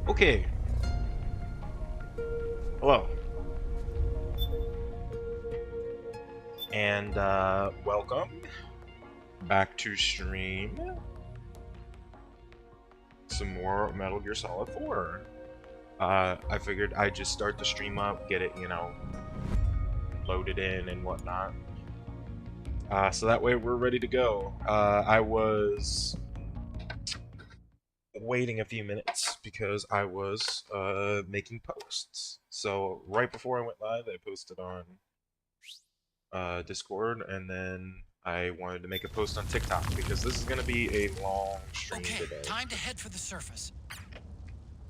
Okay. Hello. And welcome back to stream some more Metal Gear Solid 4. I figured I'd just start the stream up, get it, loaded in and whatnot. So that way we're ready to go. I was waiting a few minutes because I was making posts. So right before I went live, I posted on Discord, and then I wanted to make a post on TikTok because this is going to be a long stream today. Time to head for the surface. Oh,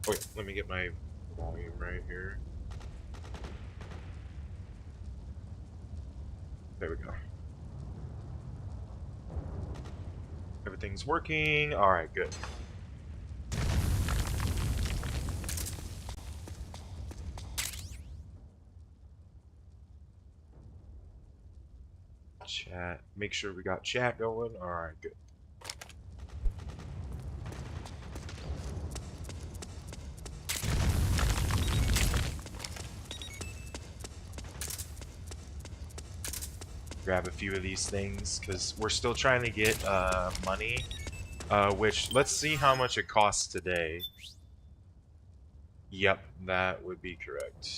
wait, let me get my volume right here. There we go. Everything's working. All right, good. Chat. Make sure we got chat going. All right, good. Grab a few of these things because we're still trying to get money, which let's see how much it costs today. Yep, that would be correct.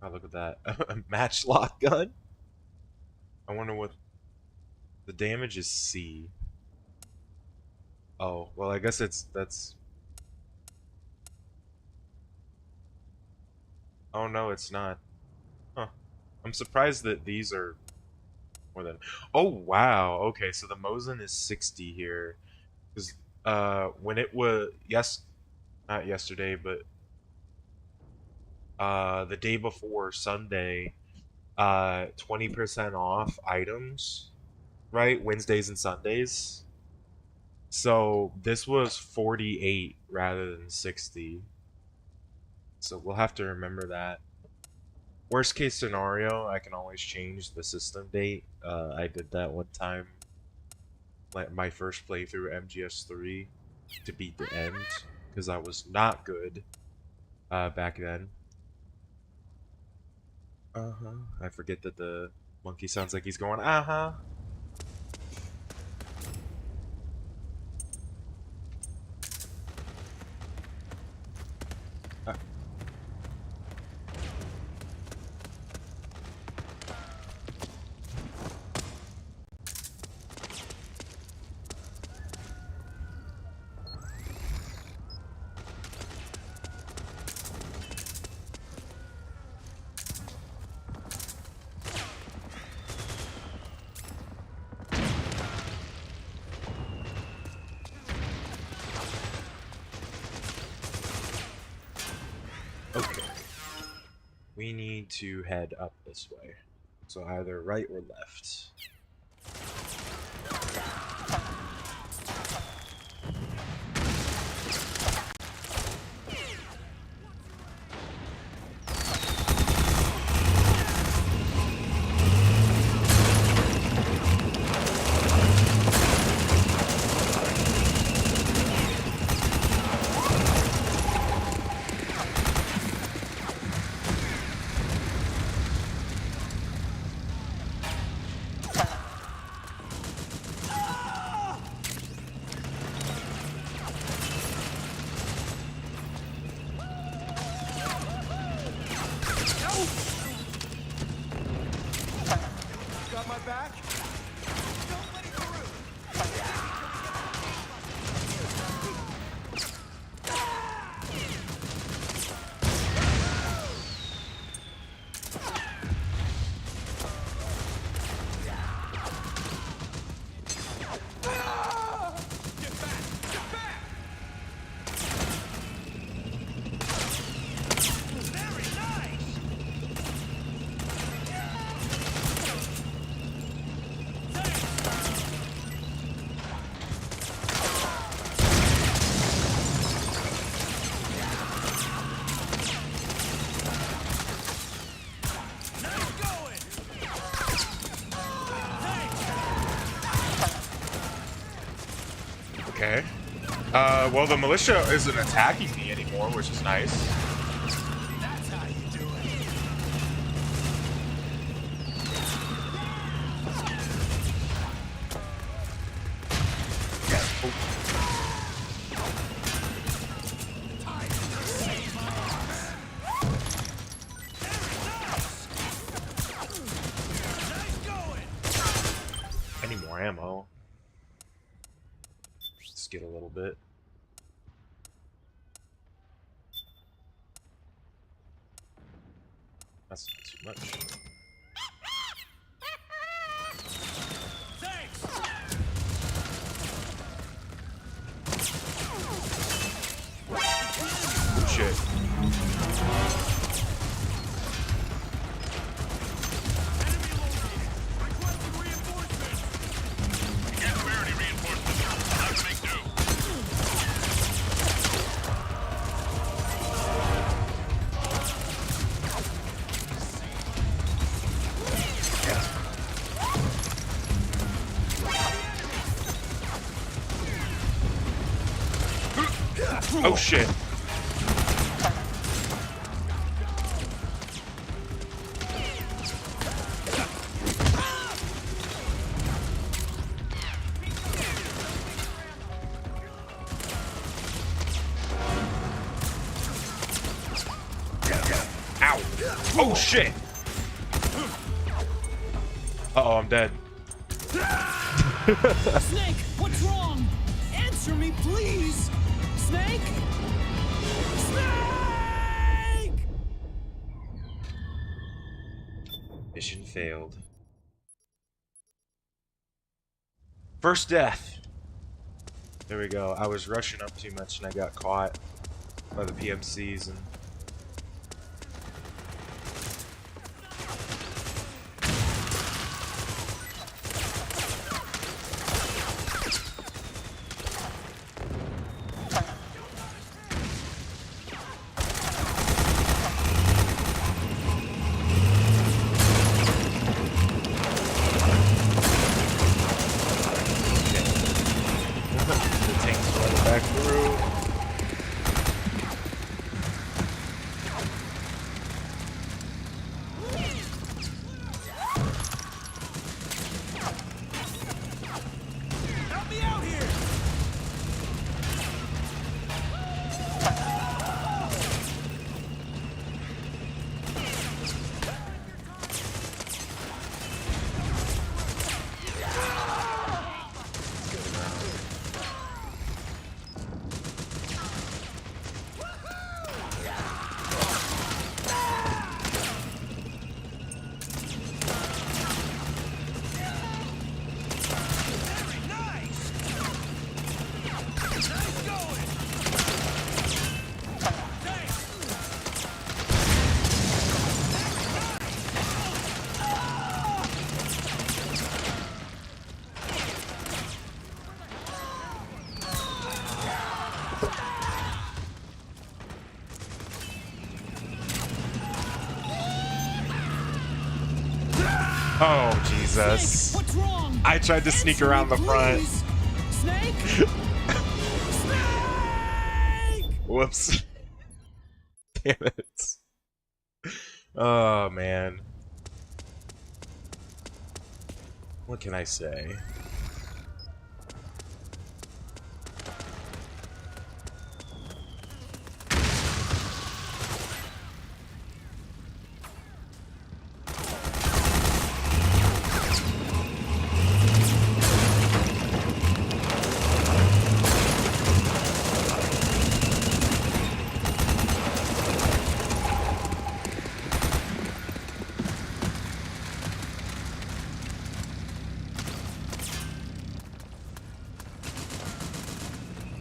Oh, look at that. A matchlock gun? I wonder what the damage is. C. Oh, well, I guess that's. Oh no, it's not. Huh. I'm surprised that these are more than. Oh wow. Okay, so the Mosin is 60 here. Because when it was not yesterday, but the day before Sunday, 20% off items, right? Wednesdays and Sundays. So this was 48 rather than 60. So we'll have to remember that. Worst case scenario, I can always change the system date. I did that one time, like my first playthrough MGS3, to beat the end, because I was not good back then. I forget that the monkey sounds like he's going, Okay. We need to head up this way. So either right or left. Well, the militia isn't attacking me anymore, which is nice. That's how you do it. I need more ammo. Just get a little bit. That's not too much. Thanks. Oh, shit. Oh shit. Ow. Oh shit. Uh-oh, I'm dead. Snake, what's wrong? Answer me, please. Snake? Snake! Mission failed. First death. There we go. I was rushing up too much and I got caught by the PMCs and the tanks running back through. Help me out here! Oh, Jesus. Snake, what's wrong? I tried to sneak Answer around me, the front. please. Snake? Snake! Whoops. Damn it. Oh, man. What can I say?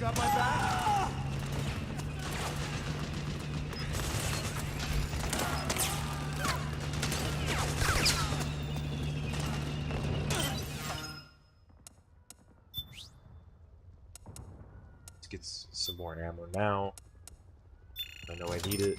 Got my back? Let's get some more ammo now. I know I need it.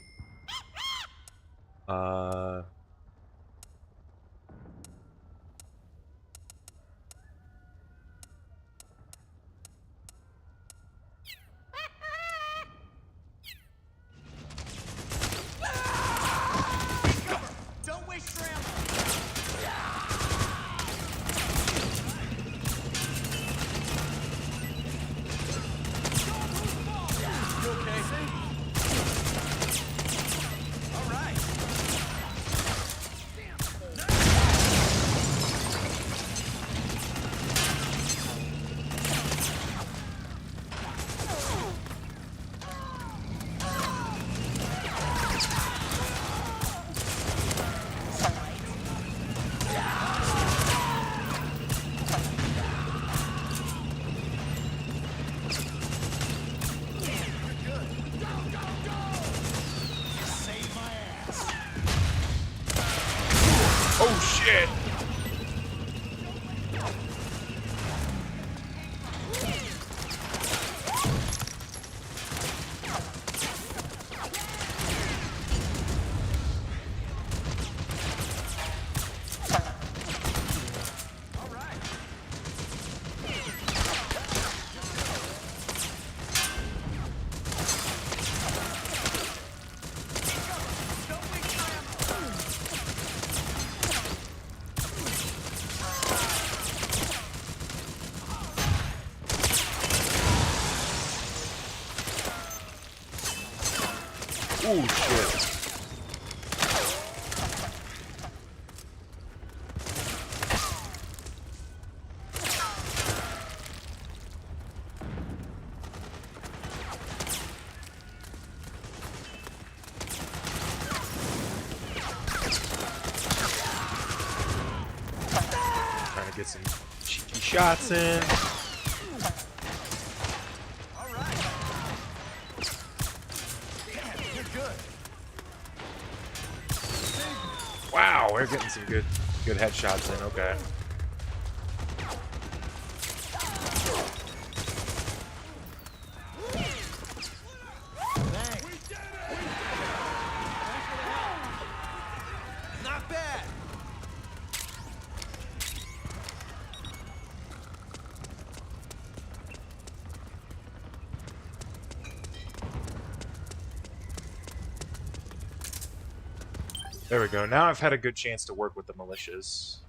shit! Ooh, shit. Trying to get some cheeky shots in. Wow, we're getting some good headshots in. Okay. Not bad. There we go. Now I've had a good chance to work with the militias.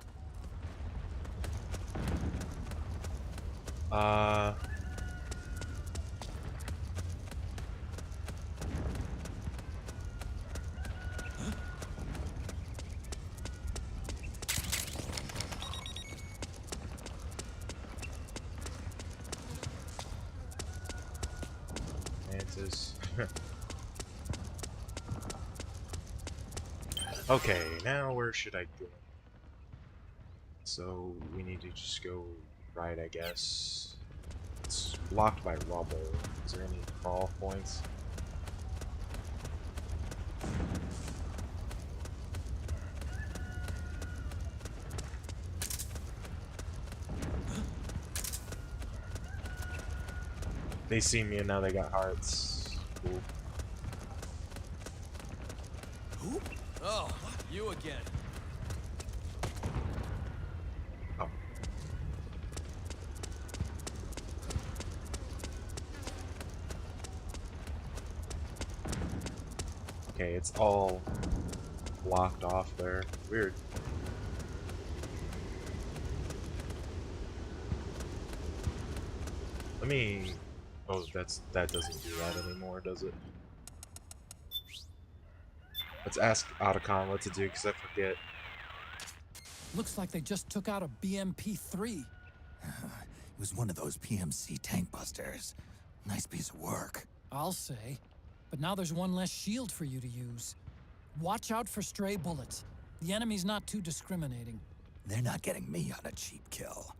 Mantis. Okay, now where should I go? So we need to just go right, I guess. It's blocked by rubble. Is there any crawl points? They see me and now they got hearts. Cool. Who? Oh, you again. Oh. Okay, it's all blocked off there. Weird. Let me... Oh, that doesn't do that anymore, does it? Let's ask Otacon what to do, because I forget. Looks like they just took out a BMP-3. It was one of those PMC tank busters. Nice piece of work. I'll say. But now there's one less shield for you to use. Watch out for stray bullets. The enemy's not too discriminating. They're not getting me on a cheap kill.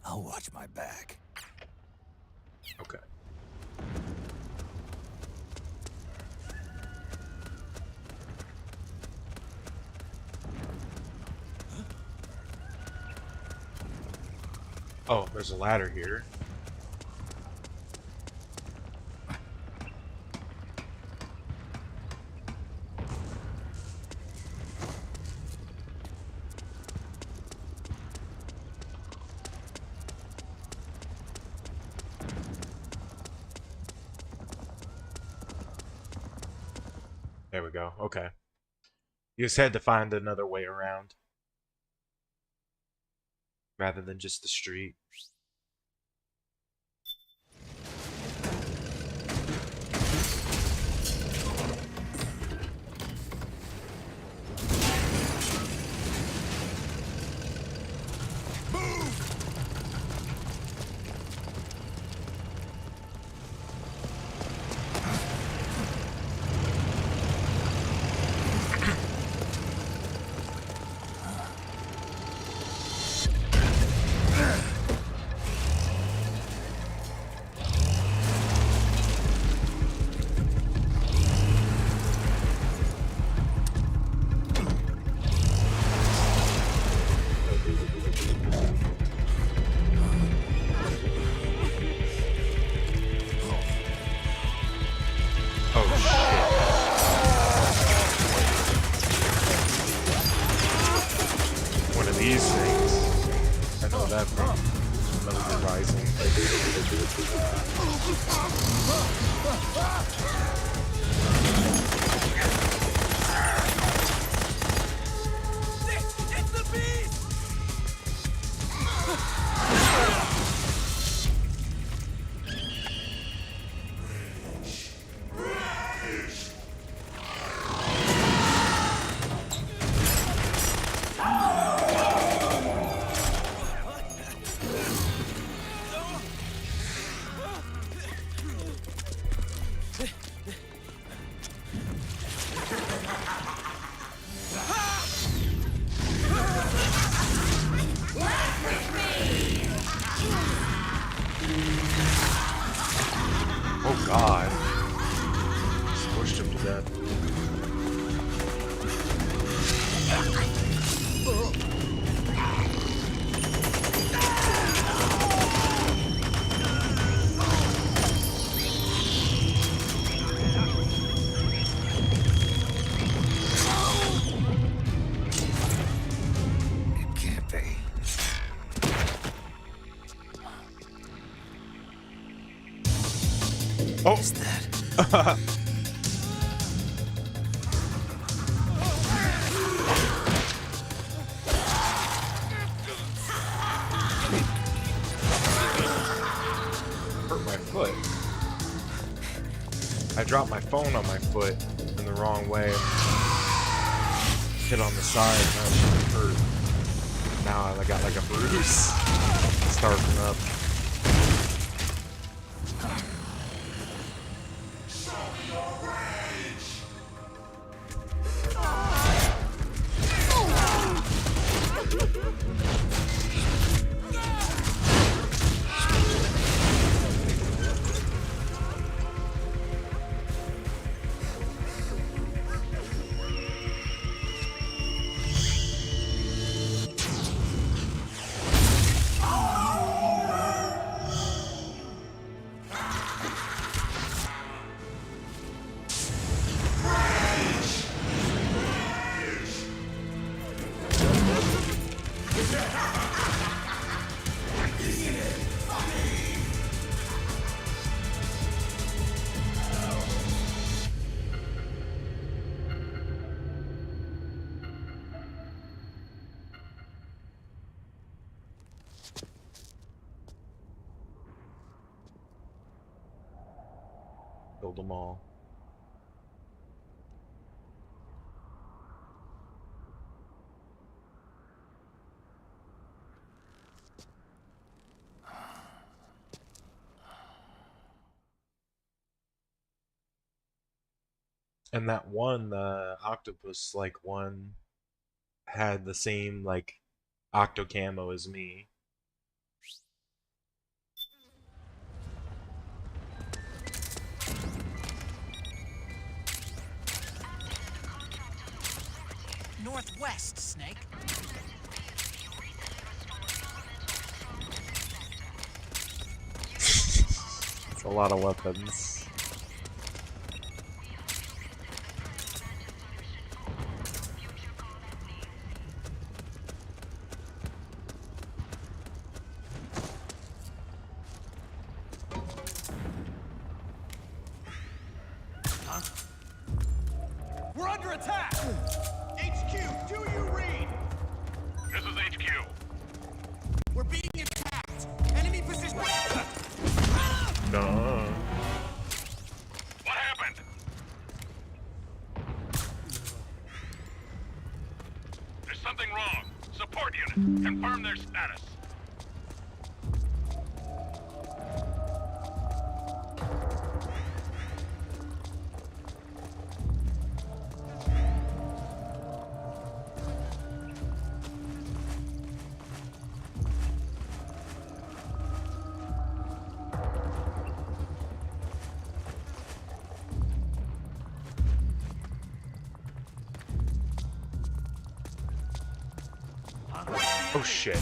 I'll watch my back. Okay. Oh, there's a ladder here. There we go. Okay. You just had to find another way around. Rather than just the street. these things. I know that from Metal Gear Rising. It's the beast! Oh god. Squished him to death. It can't be. Oh! Is that? Hurt my foot. I dropped my phone on my foot in the wrong way. Hit on the side and that hurt. Now I got like a bruise. Starting up. Killed them all. And that one octopus like one had the same like octo camo as me. Northwest, Snake. It's a lot of weapons. We're under attack! HQ, do you read? This is HQ. We're being attacked! Enemy position! No. What happened? There's something wrong. Support unit. Confirm their status. Oh shit.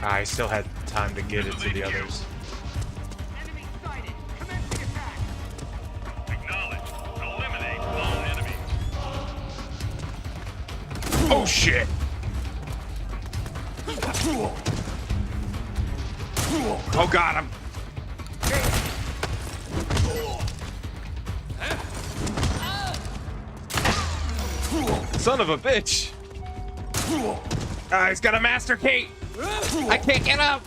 I still had time to get it to the others. Acknowledged. Oh shit! Oh god, I'm... Son of a bitch! He's got a master key! I can't get up!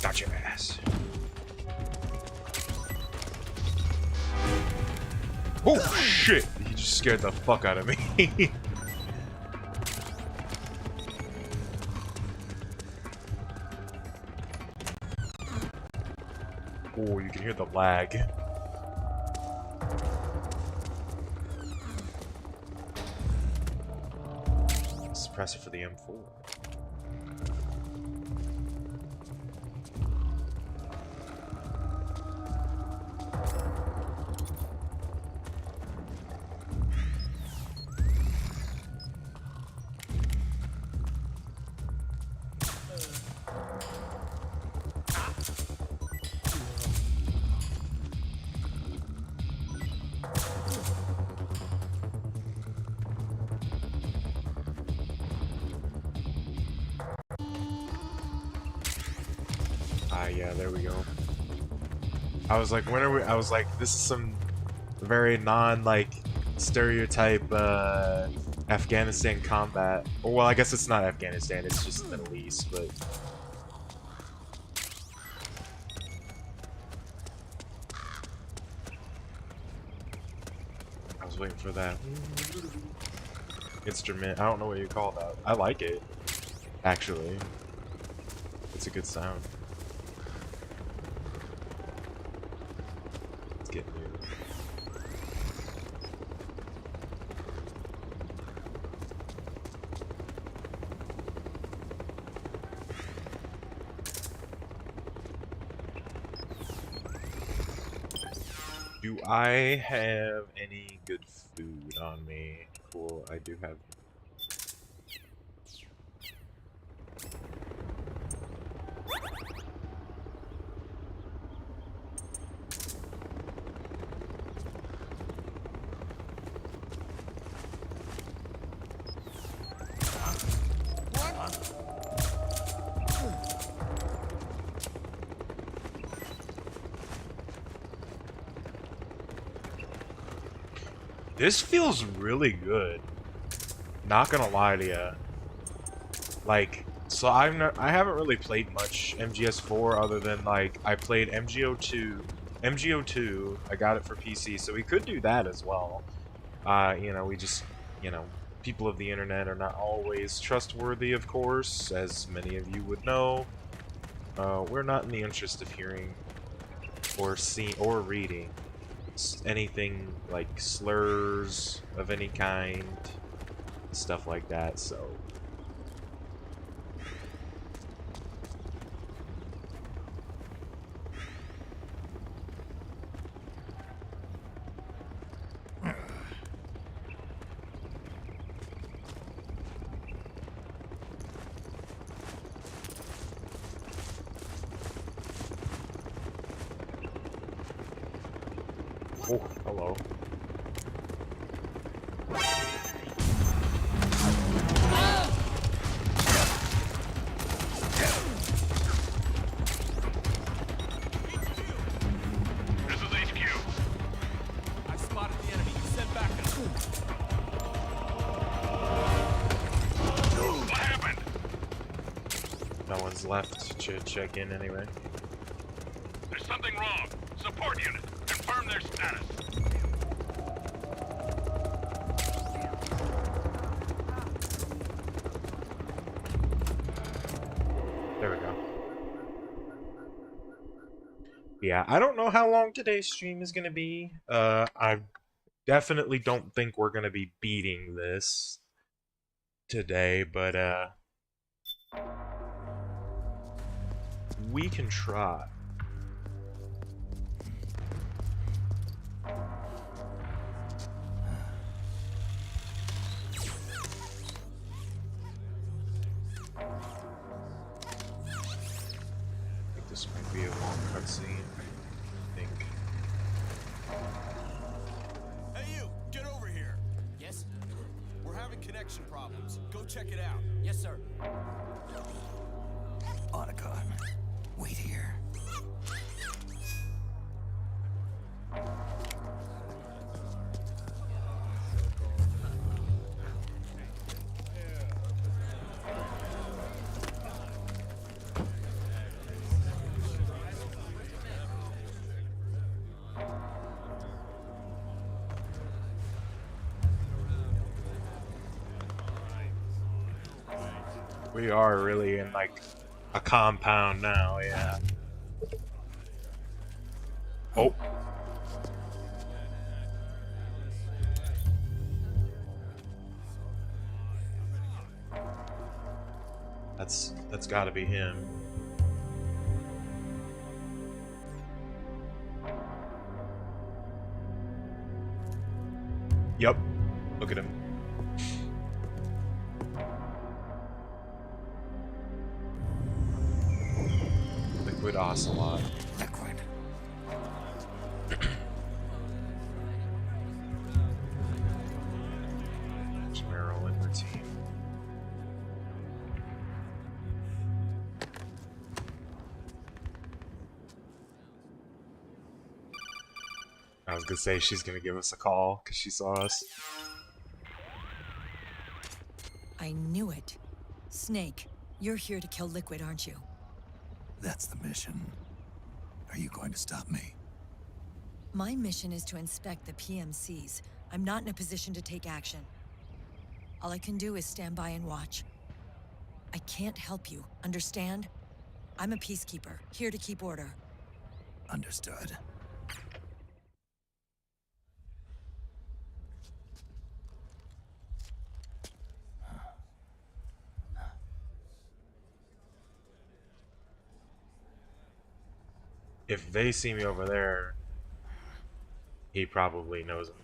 Got your ass. Oh shit! He just scared the fuck out of me. Oh, you can hear the lag. Suppressor for the M4. Yeah, there we go. I was like, when are we? I was like, this is some very like stereotype Afghanistan combat. Or, well, I guess it's not Afghanistan, it's just the Middle East, but... I was waiting for that instrument. I don't know what you call that. I like it, actually. It's a good sound. Get new. Do I have any good food on me? Cool, I do have. This feels really good. Not gonna lie to ya. Like, so I haven't really played much MGS4 other than like I played MGO2. MGO2, I got it for PC, so we could do that as well. You know, we just, you know, people of the internet are not always trustworthy, of course, as many of you would know. We're not in the interest of hearing or seeing or reading anything like slurs of any kind, stuff like that, so... Oh, hello. This is HQ. I spotted the enemy. Send backup. What happened? No one's left to check in anyway. There's something wrong. Support unit. Confirm their status. There we go. Yeah, I don't know how long today's stream is gonna be. I definitely don't think we're gonna be beating this today, but we can try. I think this might be a long cutscene. I think. Hey you, get over here. Yes? We're having connection problems. Go check it out. Yes, sir. Otacon, wait here. We are really in like a compound now, yeah. Oh. That's gotta be him. Yep. Look at him. Liquid Ocelot. Liquid. There's Meryl and her team. I was gonna say she's gonna give us a call because she saw us. I knew it. Snake, you're here to kill Liquid, aren't you? That's the mission. Are you going to stop me? My mission is to inspect the PMCs. I'm not in a position to take action. All I can do is stand by and watch. I can't help you, understand? I'm a peacekeeper, here to keep order. Understood. If they see me over there, he probably knows me.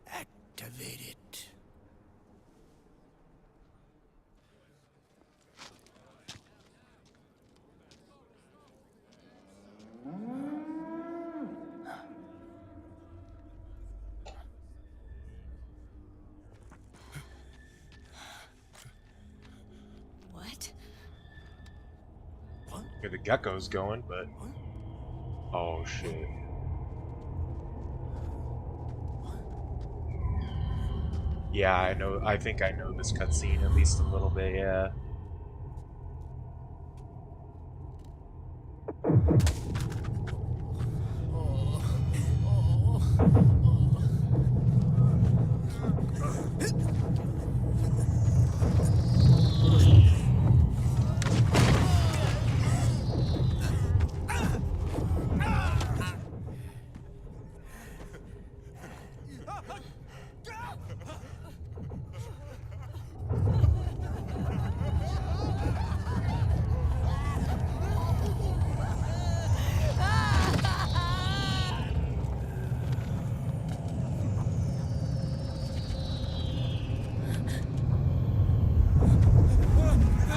Activate it. What? Here the gecko's going, but oh shit. Yeah, I know. I think I know this cutscene at least a little bit. Yeah.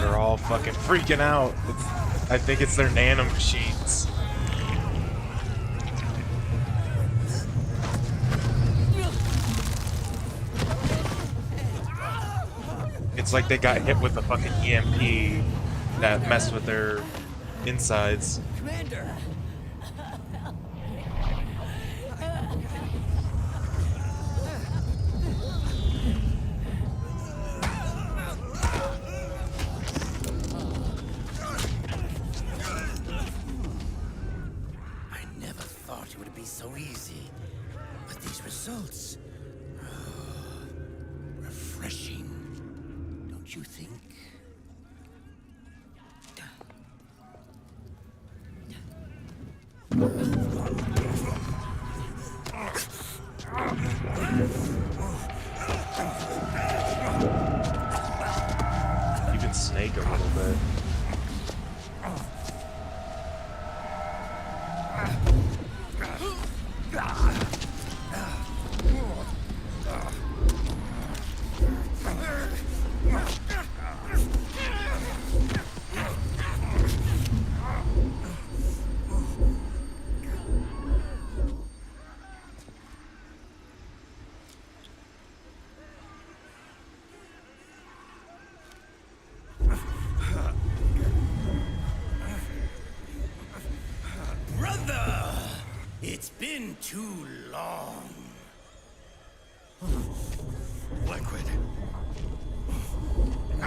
They're all fucking freaking out. I think it's their nano machines. It's like they got hit with a fucking EMP that messed with their insides. Commander! I never thought it would be so easy. But these results... refreshing. Don't you think? Snake a little bit. Brother! It's been too long. Liquid.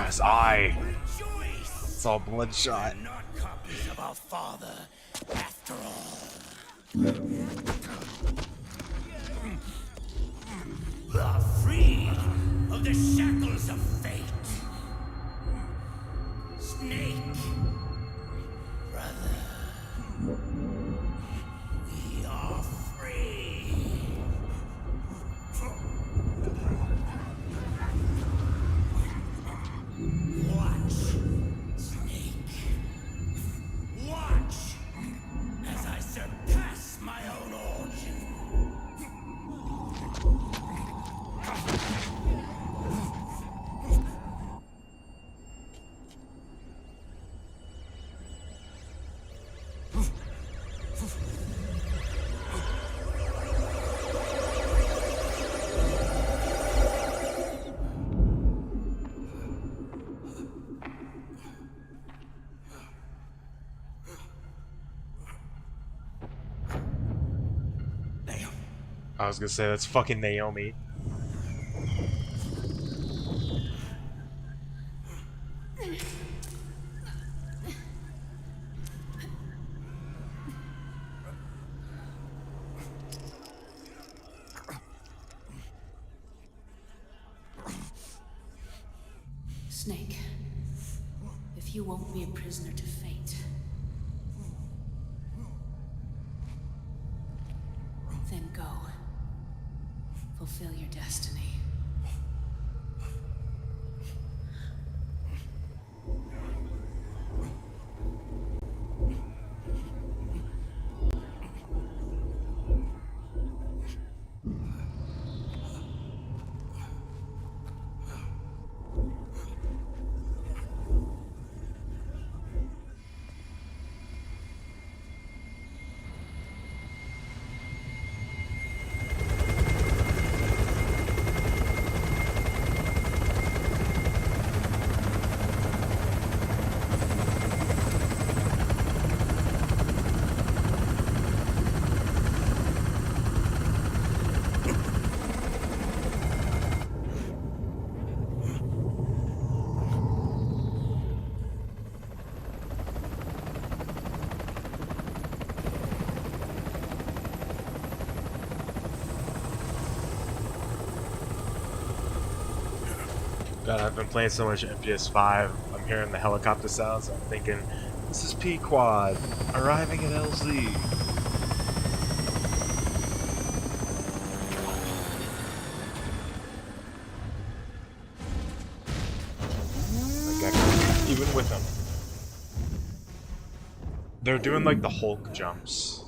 His eye. Rejoice! It's all bloodshot. We're not copies of our father, after all. Are freed of the shackles of fate. Snake, brother, we are free. Watch, Snake. Watch as I surpass my own origin. I was gonna say that's fucking Naomi. Snake, if you won't be a prisoner to fate, then go. Fulfill your destiny. God, I've been playing so much MGS5. I'm hearing the helicopter sounds. I'm thinking, this is P-Quad arriving at LZ. Like, even with them, they're doing like the Hulk jumps.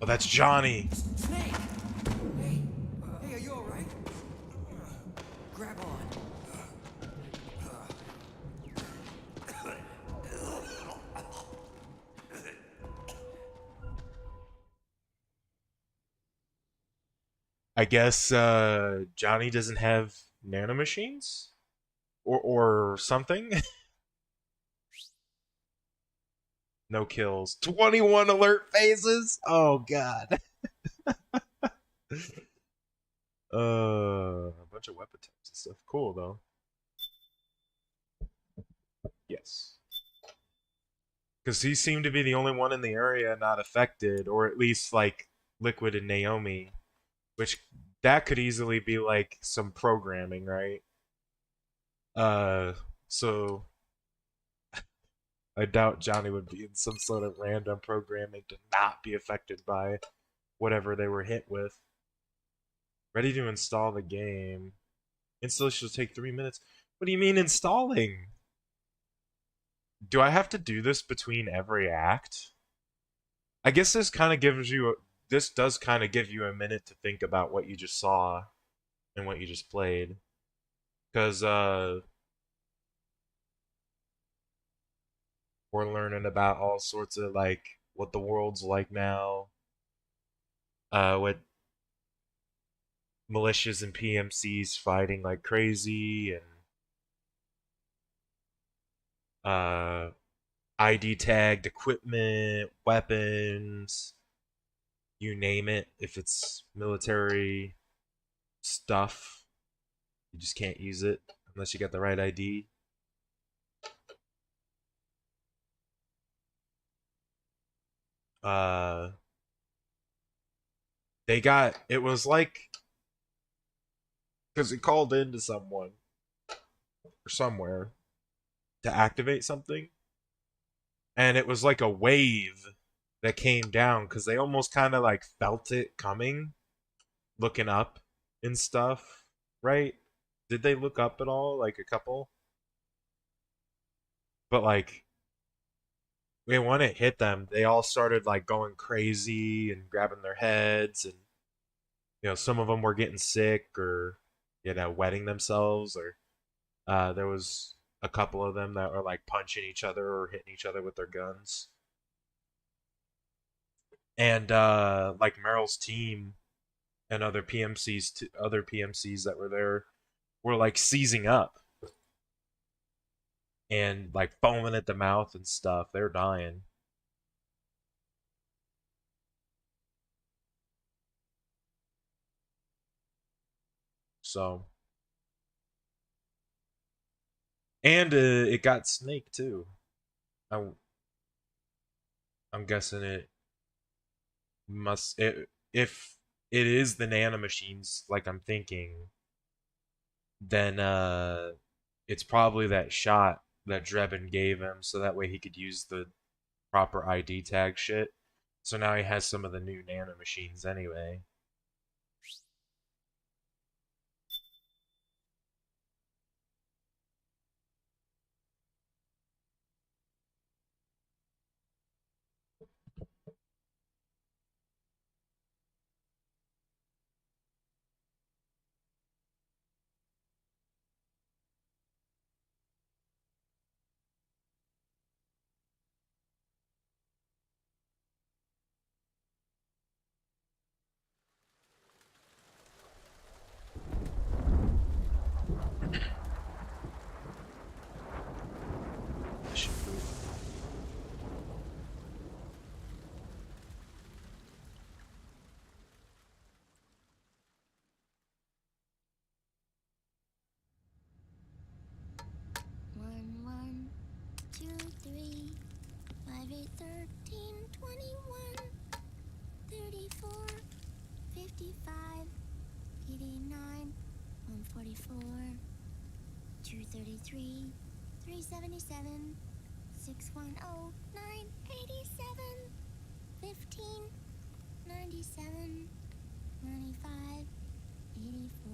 Oh, that's Johnny. Snake! Hey, hey, are you alright? Grab on. I guess Johnny doesn't have nanomachines? Or something? No kills. 21 alert phases? Oh god. A bunch of weapon types and stuff. Cool though. Yes. Because he seemed to be the only one in the area not affected, or at least like Liquid and Naomi, which that could easily be like some programming, right? So I doubt Johnny would be in some sort of random programming to not be affected by whatever they were hit with. Ready to install the game. Installation will take 3 minutes. What do you mean installing? Do I have to do this between every act? I guess this kind of gives you this does kind of give you a minute to think about what you just saw and what you just played. Cuz we're learning about all sorts of like what the world's like now. What militias and PMCs fighting like crazy and uh ID tagged equipment, weapons, you name it. If it's military stuff, you just can't use it unless you got the right ID. Uh, they got it was like because it called into someone or somewhere to activate something, and it was like a wave that came down because they almost kind of like felt it coming, looking up and stuff, right? Did they look up at all? Like a couple? But like when it hit them, they all started like going crazy and grabbing their heads, and some of them were getting sick or wetting themselves, or there was a couple of them that were like punching each other or hitting each other with their guns. And like Meryl's team and other PMCs that were there were like seizing up and like foaming at the mouth and stuff. They're dying. So, and it got Snake too. I'm guessing it must if it is the nanomachines like I'm thinking, then it's probably that shot that Drebin gave him so that way he could use the proper ID tag shit. So now he has some of the new nanomachines anyway. One, one, two, three, 5, 8, 13, 21, 34, 55, 89, 144, 233, 377, 610, 987, 15, 97, 95, 84.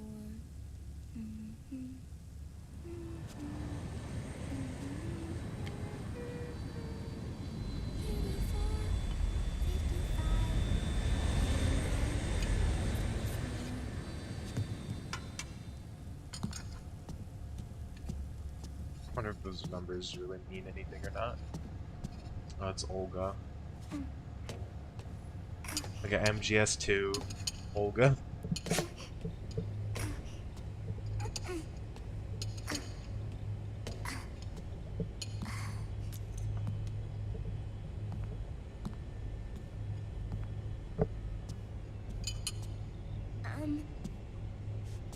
I wonder if those numbers really mean anything or not. Oh, it's Olga. Like a MGS2 Olga.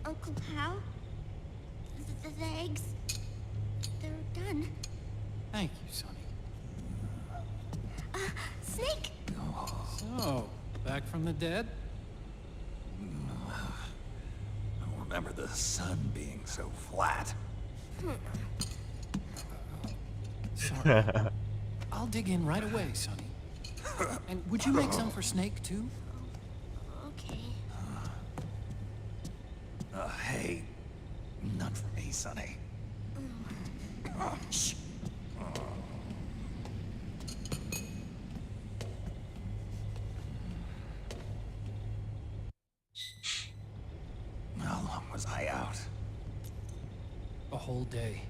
Uncle Hal? The eggs? They're done. Thank you, Sonny. Snake! So, back from the dead? I don't remember the sun being so flat. Sorry. I'll dig in right away, Sonny. And would you make some for Snake, too? Okay. Hey. None for me, Sonny. Oh, shh. How long was I out? A whole day.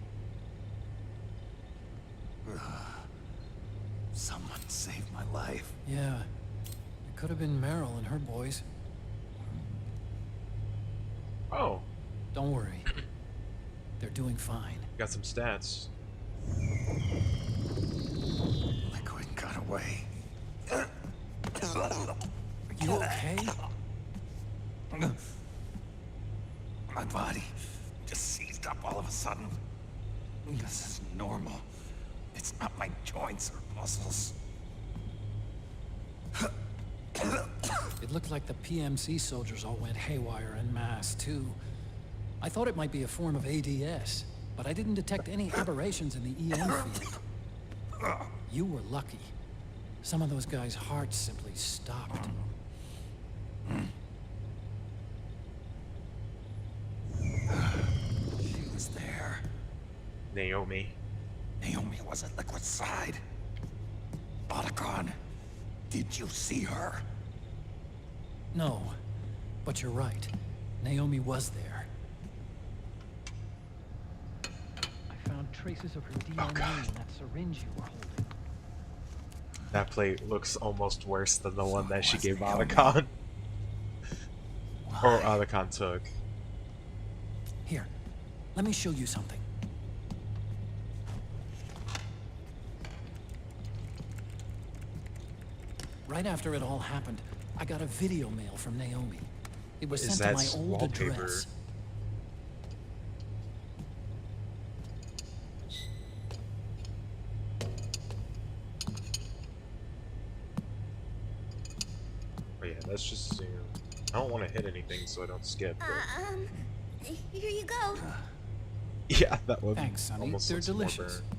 Someone saved my life. Yeah. It could have been Meryl and her boys. Oh, Don't worry. They're doing fine. got some stats. Liquid got away. You okay? My body just seized up all of a sudden. This is normal. It's not my joints or muscles. It looked like the PMC soldiers all went haywire en masse, too. I thought it might be a form of ADS, but I didn't detect any aberrations in the EM field. You were lucky. Some of those guys' hearts simply stopped. She was there. Naomi. Naomi was at Liquid's side. Otacon, did you see her? No, but you're right. Naomi was there. I found traces of her DNA in that syringe you were holding. That plate looks almost worse than the one that she was gave Naomi. Otacon. Or Why? Otacon took. Here, let me show you something. Right after it all happened, I got a video mail from Naomi. It was Is sent to that my old wallpaper? address. Oh yeah, let's just zoom. I don't want to hit anything so I don't skip. But... Here you go. Yeah, that one Thanks, Sonny. almost They're looks more delicious. burnt.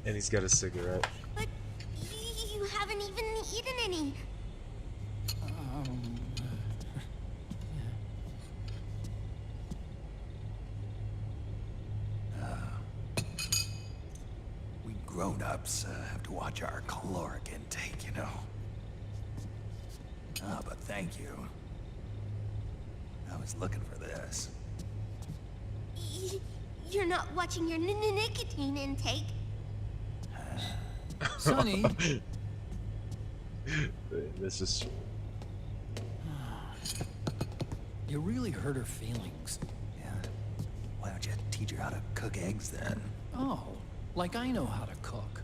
And he's got a cigarette. But you haven't even eaten any. We grown-ups have to watch our caloric intake, you know. Ah, but thank you. I was looking for this. You're not watching your nicotine intake. Sonny, This is you really hurt her feelings. Yeah. Why don't you teach her how to cook eggs then? Oh, like I know how to cook.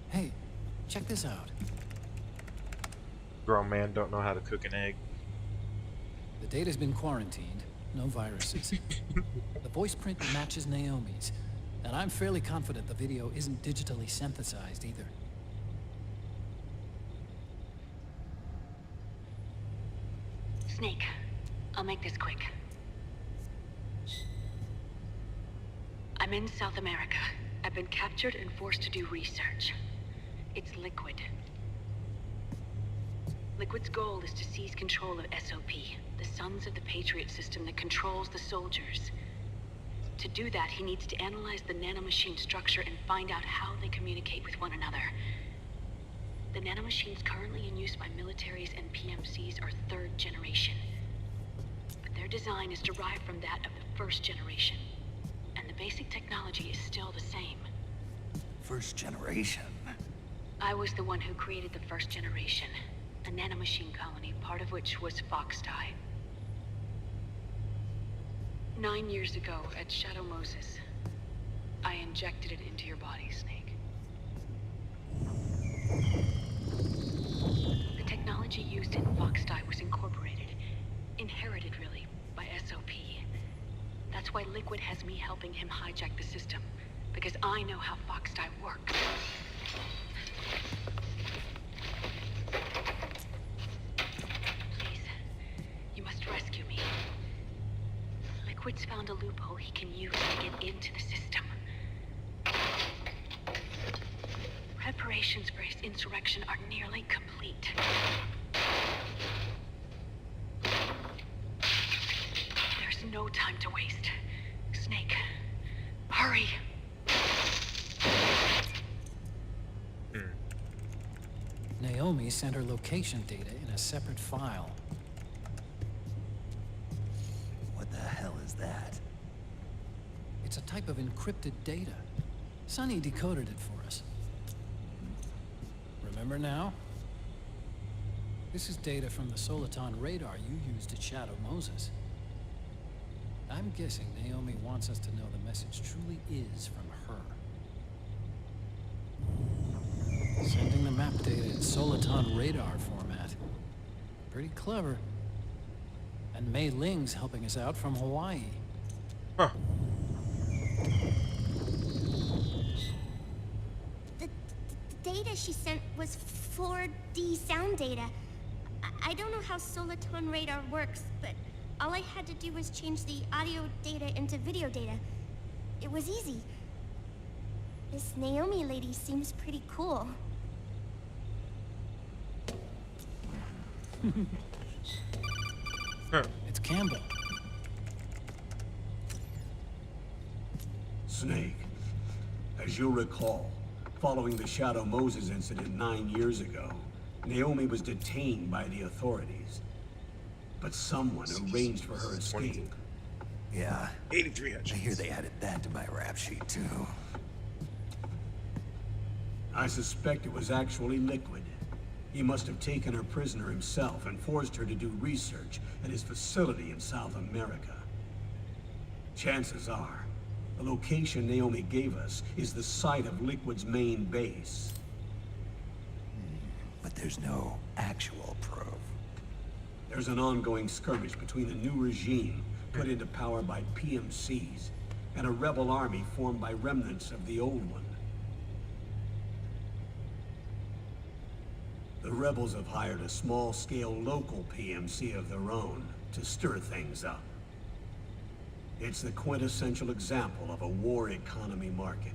Hey, check this out. grown man don't know how to cook an egg. The data's been quarantined, no viruses. The voice print matches Naomi's, and I'm fairly confident the video isn't digitally synthesized either. Snake, I'll make this quick. I'm in South America. I've been captured and forced to do research. It's Liquid. Liquid's goal is to seize control of SOP, the Sons of the Patriot system that controls the soldiers. To do that, he needs to analyze the nanomachine structure and find out how they communicate with one another. The nanomachines currently in use by militaries and PMCs are third generation. But their design is derived from that of the first generation. And the basic technology is still the same. First generation. I was the one who created the first generation, a nanomachine colony, part of which was Foxdie. 9 years ago at Shadow Moses, I injected it into your body, Snake. The technology used in Foxdie was incorporated, inherited really, by SOP. That's why Liquid has me helping him hijack the system, because I know how Foxdie works. Please, you must rescue me. Liquid's found a loophole he can use to get into the system. Preparations for his insurrection are nearly complete. no time to waste. Snake, hurry. Hmm. Naomi sent her location data in a separate file. What the hell is that? It's a type of encrypted data. Sonny decoded it for us. Remember now? This is data from the Soliton radar you used at Shadow Moses. I'm guessing Naomi wants us to know the message truly is from her. Sending the map data in Soliton radar format. Pretty clever. And Mei Ling's helping us out from Hawaii. Huh. The data she sent was 4D sound data. I don't know how Soliton radar works, but all I had to do was change the audio data into video data. It was easy. This Naomi lady seems pretty cool. Huh. It's Campbell. Snake, as you'll recall, following the Shadow Moses incident 9 years ago, Naomi was detained by the authorities. But someone arranged for her escape. Yeah, 83 I hear they added that to my rap sheet, too. I suspect it was actually Liquid. He must have taken her prisoner himself and forced her to do research at his facility in South America. Chances are, the location Naomi gave us is the site of Liquid's main base. But there's no actual proof. There's an ongoing skirmish between a new regime put into power by PMCs and a rebel army formed by remnants of the old one. The rebels have hired a small-scale local PMC of their own to stir things up. It's the quintessential example of a war economy market.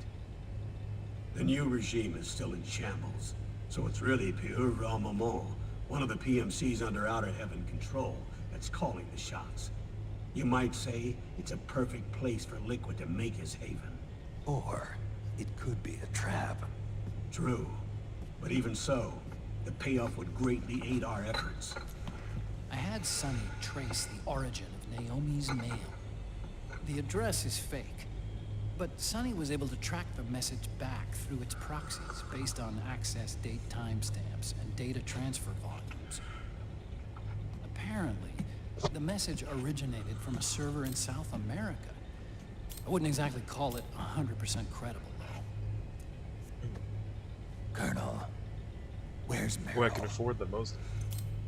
The new regime is still in shambles, so it's really Pure Moment, one of the PMCs under Outer Heaven control, that's calling the shots. You might say it's a perfect place for Liquid to make his haven. Or it could be a trap. True, but even so, the payoff would greatly aid our efforts. I had Sonny trace the origin of Naomi's mail. The address is fake, but Sonny was able to track the message back through its proxies based on access date timestamps and data transfer volumes. Apparently, the message originated from a server in South America. I wouldn't exactly call it 100% credible, though. Colonel, where's Meryl? Who I can afford the most.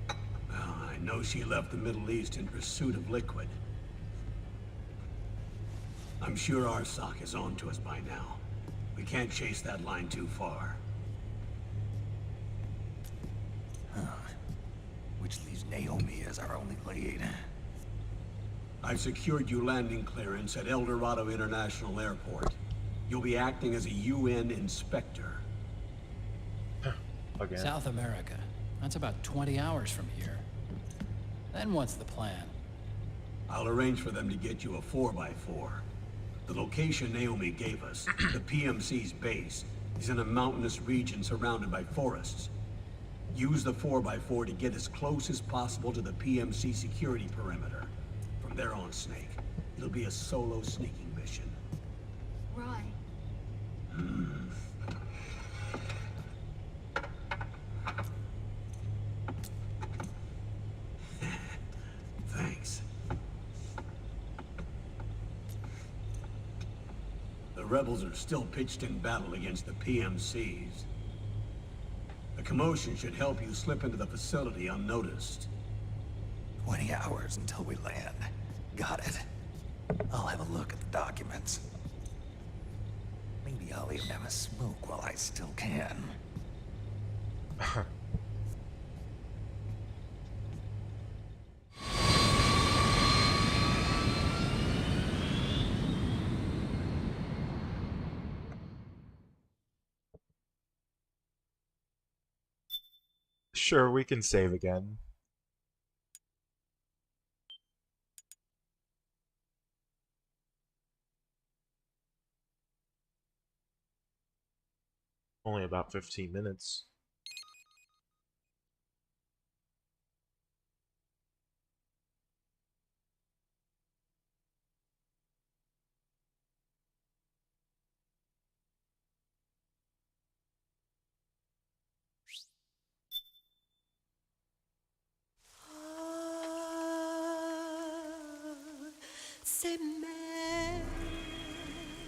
Well, I know she left the Middle East in pursuit of Liquid. I'm sure Arsak is on to us by now. We can't chase that line too far. Which leaves Naomi as our only lead. I've secured you landing clearance at El Dorado International Airport. You'll be acting as a UN inspector. Again. South America. That's about 20 hours from here. Then what's the plan? I'll arrange for them to get you a 4x4. The location Naomi gave us, the PMC's base, is in a mountainous region surrounded by forests. Use the 4x4 to get as close as possible to the PMC security perimeter. From there on, Snake, it'll be a solo sneaking mission. Roy. Thanks. The rebels are still pitched in battle against the PMCs. The commotion should help you slip into the facility unnoticed. 20 hours until we land. Got it. I'll have a look at the documents. Maybe I'll even have a smoke while I still can. Sure, we can save again. Only about 15 minutes.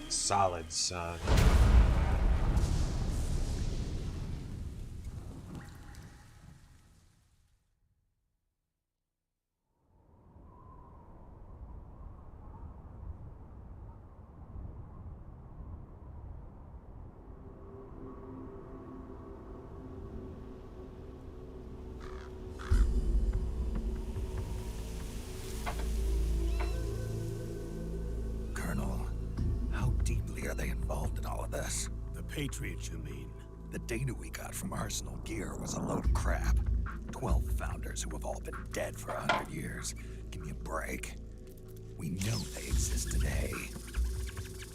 Solid, son. Colonel, how deeply are they involved in all of this? The Patriots, you mean? The data we got from Arsenal Gear was a load of crap. 12 founders who have all been dead for 100 years. Give me a break. We know they exist today.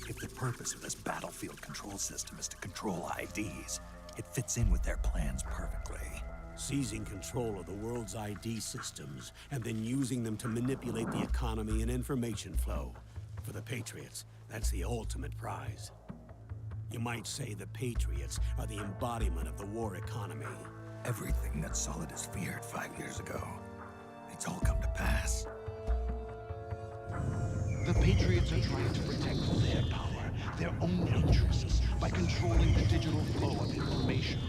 If the purpose of this battlefield control system is to control IDs, it fits in with their plans perfectly. Seizing control of the world's ID systems and then using them to manipulate the economy and information flow. For the Patriots, that's the ultimate prize. You might say the Patriots are the embodiment of the war economy. Everything that Solidus feared 5 years ago, it's all come to pass. The Patriots are trying to protect their power, their own interests, by controlling the digital flow of information.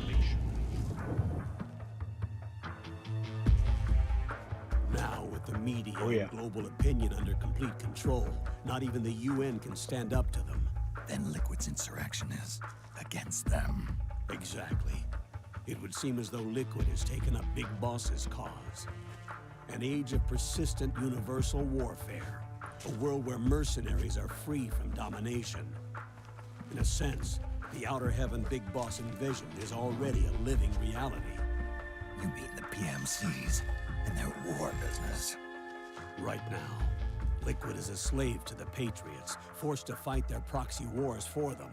Now, with the media Oh, yeah. and global opinion under complete control, not even the UN can stand up to them. Then Liquid's insurrection is against them. Exactly. It would seem as though Liquid has taken up Big Boss's cause. An age of persistent universal warfare. A world where mercenaries are free from domination. In a sense, the Outer Heaven Big Boss invasion is already a living reality. You mean the PMCs and their war business? Right now, Liquid is a slave to the Patriots, forced to fight their proxy wars for them.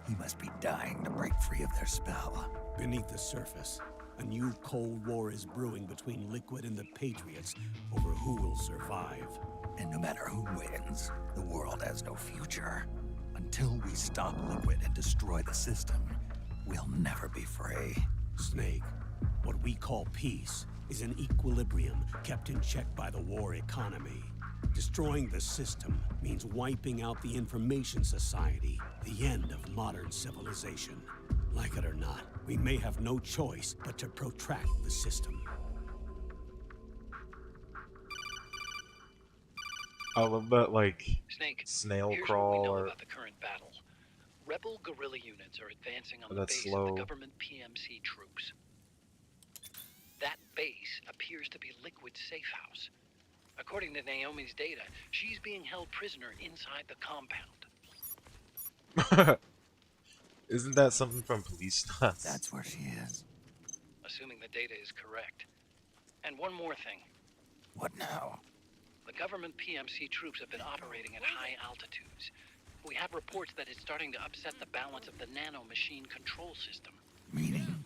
He must be dying to break free of their spell. Beneath the surface, a new Cold War is brewing between Liquid and the Patriots over who will survive. And no matter who wins, the world has no future. Until we stop Liquid and destroy the system, we'll never be free. Snake, what we call peace is an equilibrium kept in check by the war economy. Destroying the system means wiping out the information society, the end of modern civilization. Like it or not, we may have no choice but to protract the system. I love that, like, Snake, snail here's crawl what we know or about the current battle. Rebel guerrilla units are advancing on the That's base slow. of the government PMC troops. That base appears to be Liquid's safe house. According to Naomi's data, she's being held prisoner inside the compound. Isn't that something from Police Stunts? That's where she is. Assuming the data is correct. And one more thing. What now? The government PMC troops have been operating at high altitudes. We have reports that it's starting to upset the balance of the nano-machine control system. Meaning?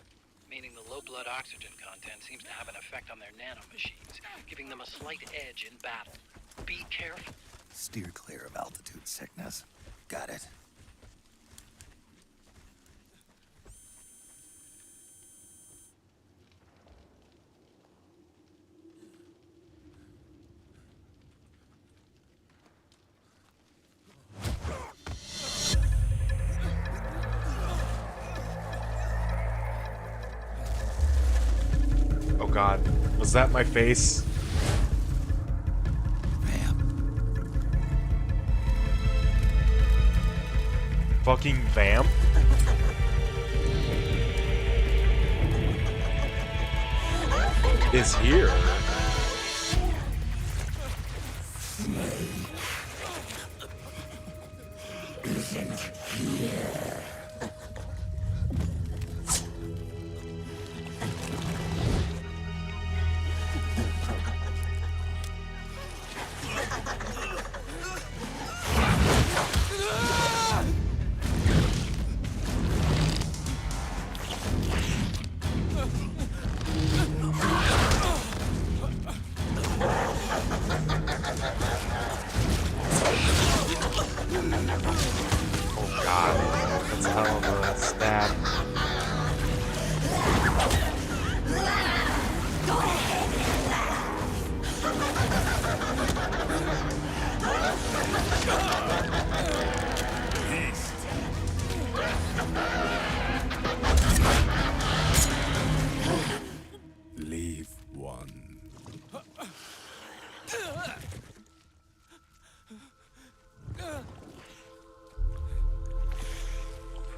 Meaning the low blood oxygen content seems to have an effect on their nano-machines, giving them a slight edge in battle. Be careful. Steer clear of altitude sickness. Got it. Oh god, was that my face? Fucking vamp? Is here.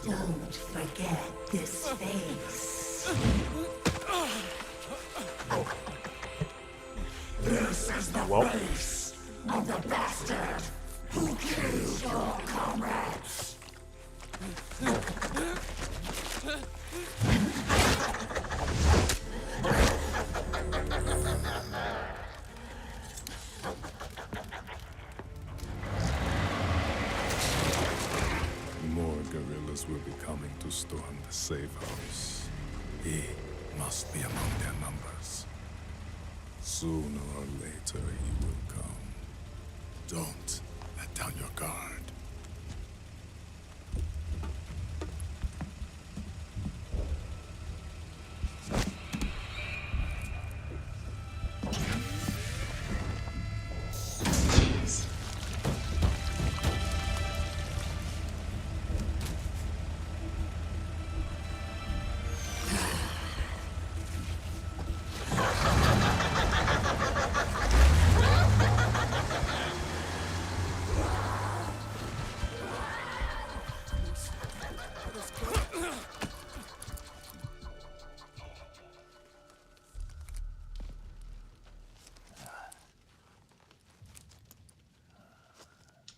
Don't forget this face. This is the face of the bastard who killed your comrades. More guerrillas will be coming to storm the safe house. He must be among their numbers. Sooner or later, he will come. Don't let down your guard.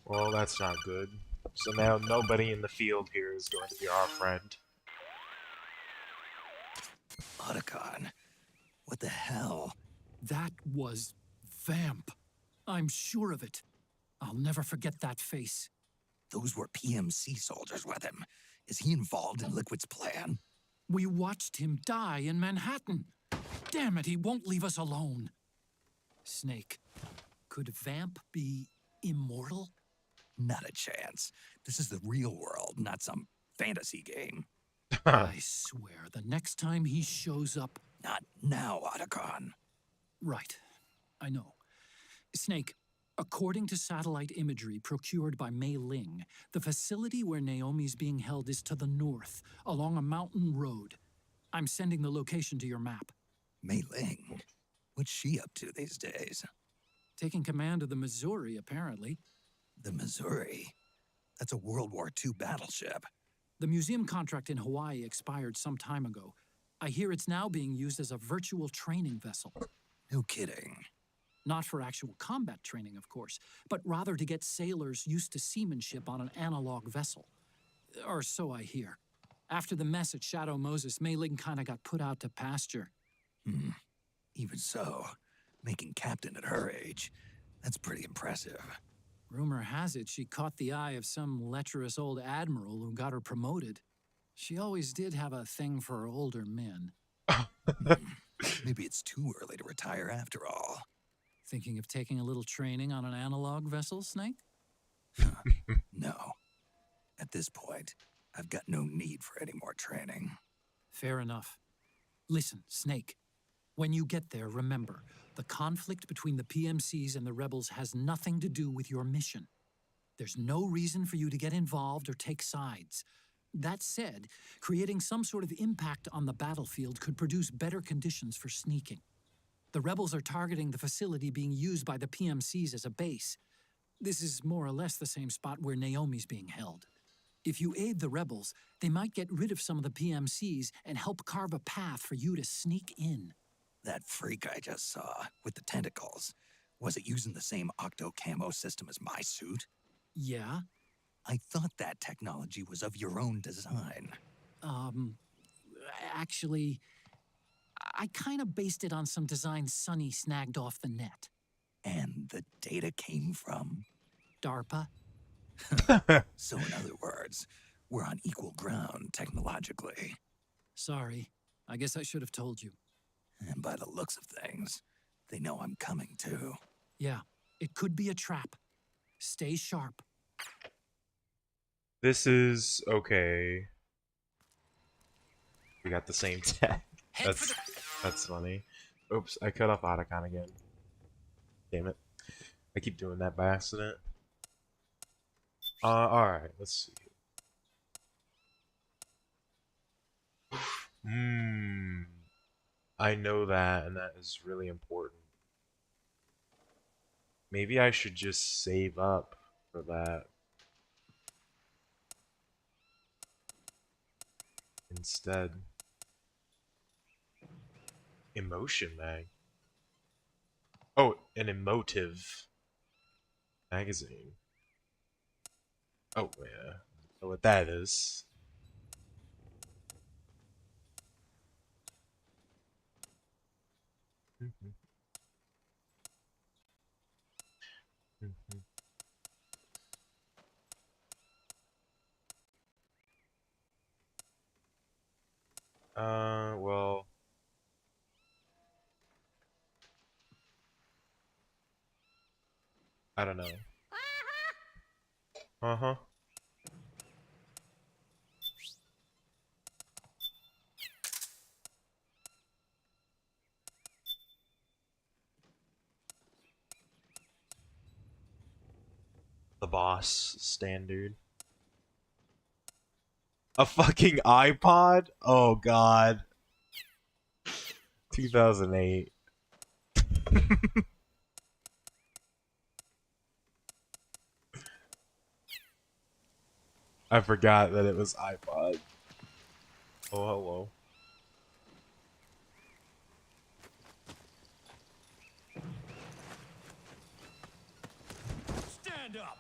Well, that's not good. So now nobody in the field here is going to be our friend. Otacon, what the hell? That was Vamp. I'm sure of it. I'll never forget that face. Those were PMC soldiers with him. Is he involved in Liquid's plan? We watched him die in Manhattan. Damn it, he won't leave us alone. Snake, could Vamp be immortal? Not a chance. This is the real world, not some fantasy game. I swear, the next time he shows up... Not now, Otacon. Right. I know. Snake, according to satellite imagery procured by Mei Ling, the facility where Naomi's being held is to the north, along a mountain road. I'm sending the location to your map. Mei Ling? What's she up to these days? Taking command of the Missouri, apparently. The Missouri? That's a World War II battleship. The museum contract in Hawaii expired some time ago. I hear it's now being used as a virtual training vessel. No kidding. Not for actual combat training, of course, but rather to get sailors used to seamanship on an analog vessel. Or so I hear. After the mess at Shadow Moses, Mei Ling kinda got put out to pasture. Even so, making captain at her age, that's pretty impressive. Rumor has it she caught the eye of some lecherous old admiral who got her promoted. She always did have a thing for older men. Maybe it's too early to retire after all. Thinking of taking a little training on an analog vessel, Snake? No. At this point, I've got no need for any more training. Fair enough. Listen, Snake. When you get there, remember, the conflict between the PMCs and the rebels has nothing to do with your mission. There's no reason for you to get involved or take sides. That said, creating some sort of impact on the battlefield could produce better conditions for sneaking. The rebels are targeting the facility being used by the PMCs as a base. This is more or less the same spot where Naomi's being held. If you aid the rebels, they might get rid of some of the PMCs and help carve a path for you to sneak in. That freak I just saw, with the tentacles, was it using the same octo-camo system as my suit? Yeah? I thought that technology was of your own design. Actually, I kind of based it on some designs Sonny snagged off the net. And the data came from? DARPA? So in other words, we're on equal ground technologically. Sorry, I guess I should have told you. And by the looks of things, they know I'm coming too. Yeah, it could be a trap. Stay sharp. This is okay. We got the same tech. That's funny. Oops, I cut off Otacon again. Damn it. I keep doing that by accident. Alright, let's see. I know that, and that is really important. Maybe I should just save up for that instead. Emotion mag. Oh, an emotive magazine. Oh, yeah. I know what that is. Well, I don't know. Uh-huh. The boss standard. A fucking iPod? Oh god. 2008. I forgot that it was iPod. Oh, hello. Stand up!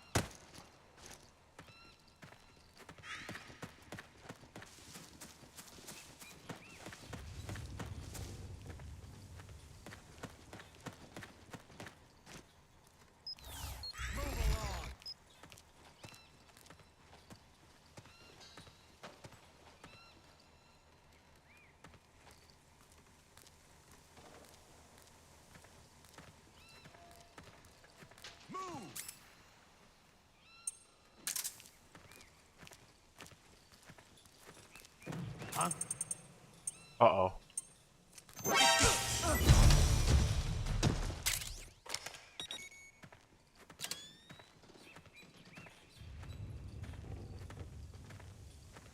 Huh? Uh-oh.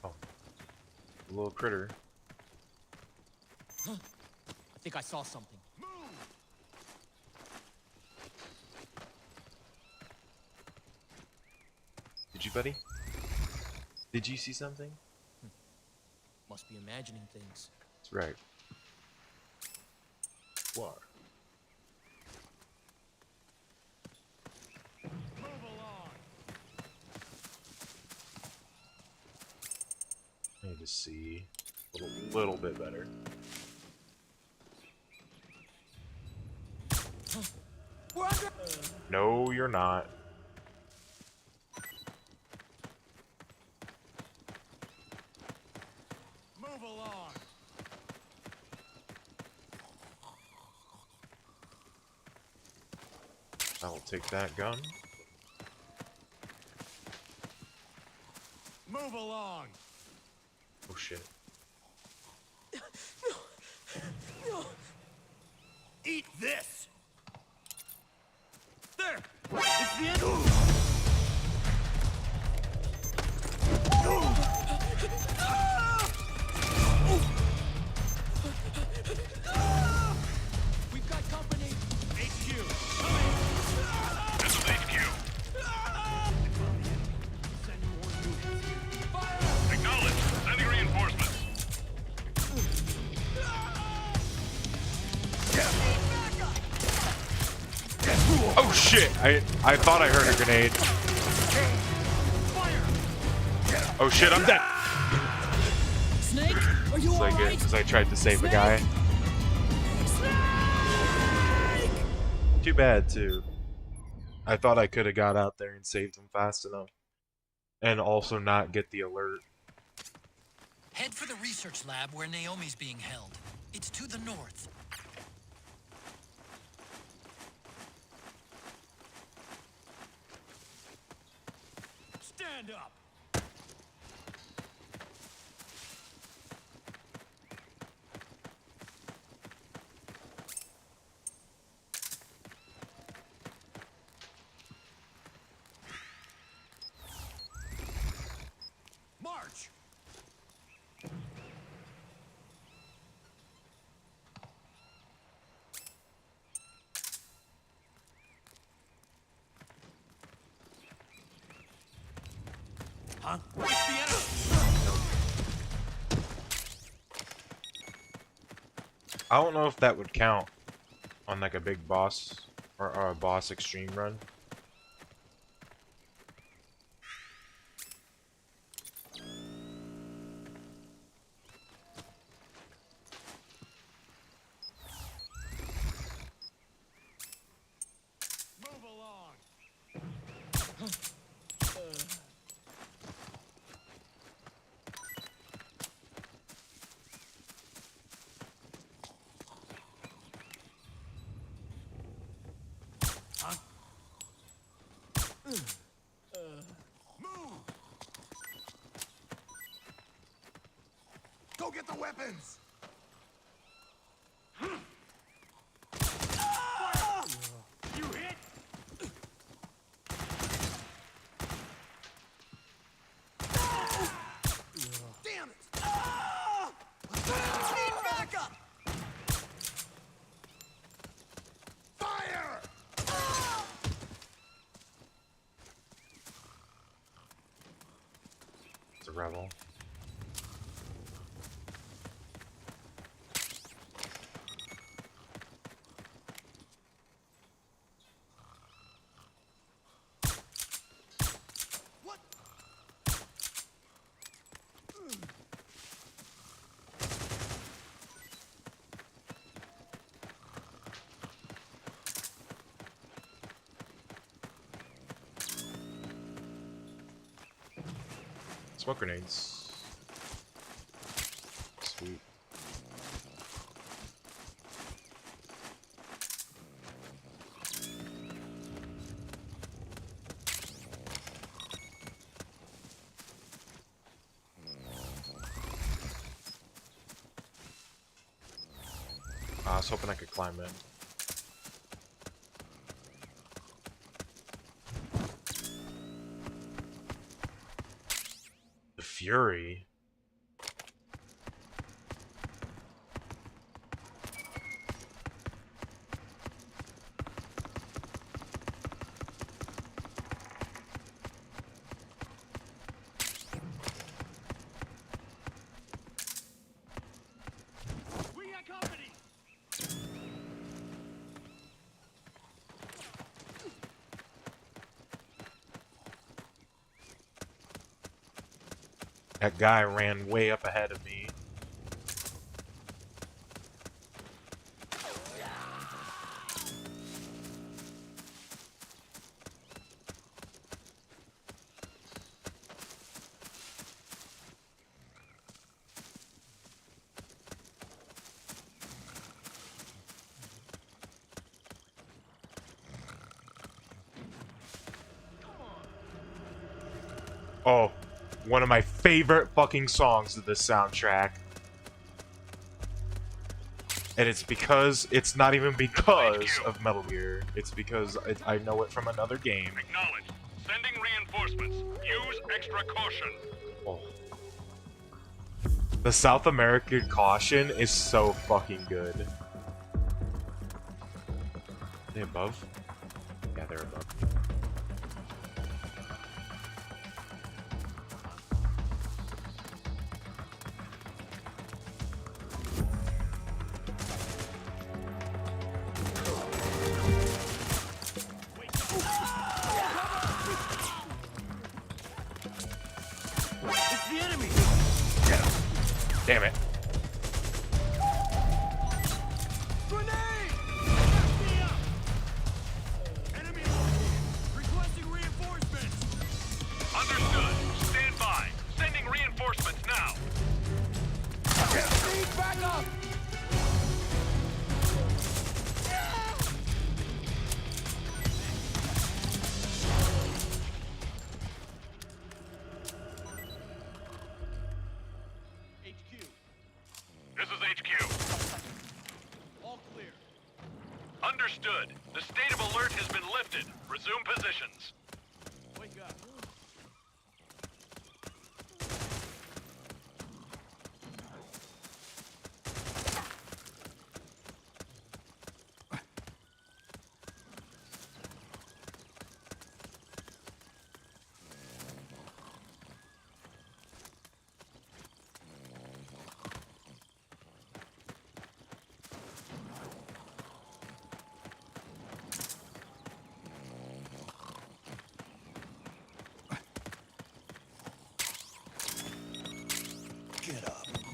Oh. A little critter. I think I saw something. Did you, buddy? Did you see something? Must be imagining things. That's right. What? I need to see a little bit better. No, you're not. Move along. I will take that gun. Move along. Oh shit. Eat this. There. It's the end. We've got company. HQ. Coming. This is HQ. Sending more units. Fire! Acknowledge. Sending reinforcements. Oh shit! I thought I heard a grenade. Oh shit! I'm dead. Snake, are you all right? Because I tried to save a guy. Too bad too. I thought I could have got out there and saved him fast enough, and also not get the alert. Head for the research lab where Naomi's being held. It's to the north. Stand up. March. Huh? It's the enemy! I don't know if that would count on like a big boss or a boss extreme run. Move along! Huh? Move! Go get the weapons! You hit? Damn it! Need backup! Fire! It's a rebel. What? Smoke grenades. Sweet. I was hoping I could climb in. The Fury? We got company! That guy ran way up ahead of me. Oh, one of my favorite fucking songs of this soundtrack. And it's because, it's not even because of Metal Gear. It's because I know it from another game. Acknowledge. Sending reinforcements. Use extra caution. Oh. The South American caution is so fucking good. Are they above? Yeah, they're above. It's the enemy! Damn it. Grenade! Enemy requesting reinforcements! Understood. Stand by. Sending reinforcements now. Need backup! HQ. This is HQ. All clear. Understood. The state of alert has been lifted. Resume positions. Wake up.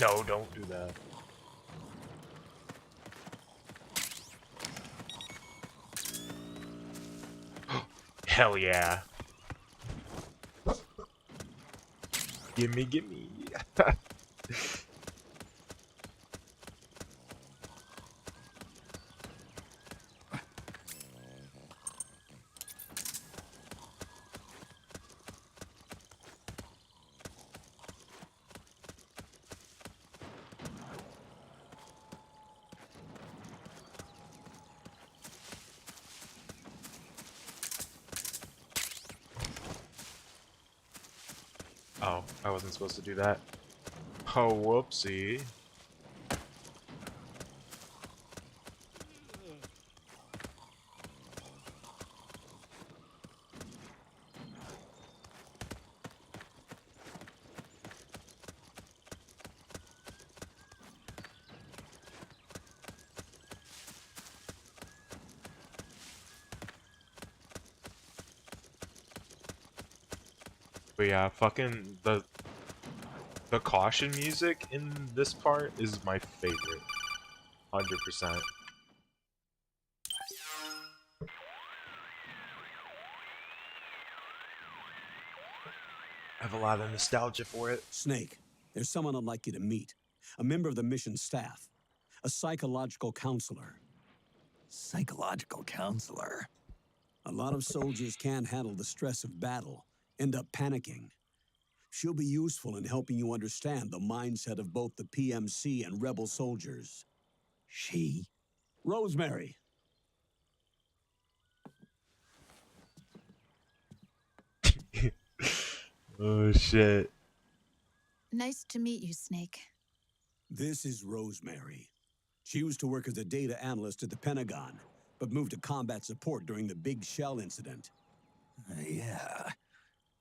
No, don't do that. Hell yeah. Gimme, gimme. Oh, I wasn't supposed to do that. Oh, whoopsie. But yeah, fucking the caution music in this part is my favorite. 100%. I have a lot of nostalgia for it. Snake, there's someone I'd like you to meet. A member of the mission staff. A psychological counselor. Psychological counselor? A lot of soldiers can't handle the stress of battle, end up panicking. She'll be useful in helping you understand the mindset of both the PMC and rebel soldiers. She? Rosemary. Oh shit. Nice to meet you, Snake. This is Rosemary. She used to work as a data analyst at the Pentagon, but moved to combat support during the Big Shell incident. Yeah.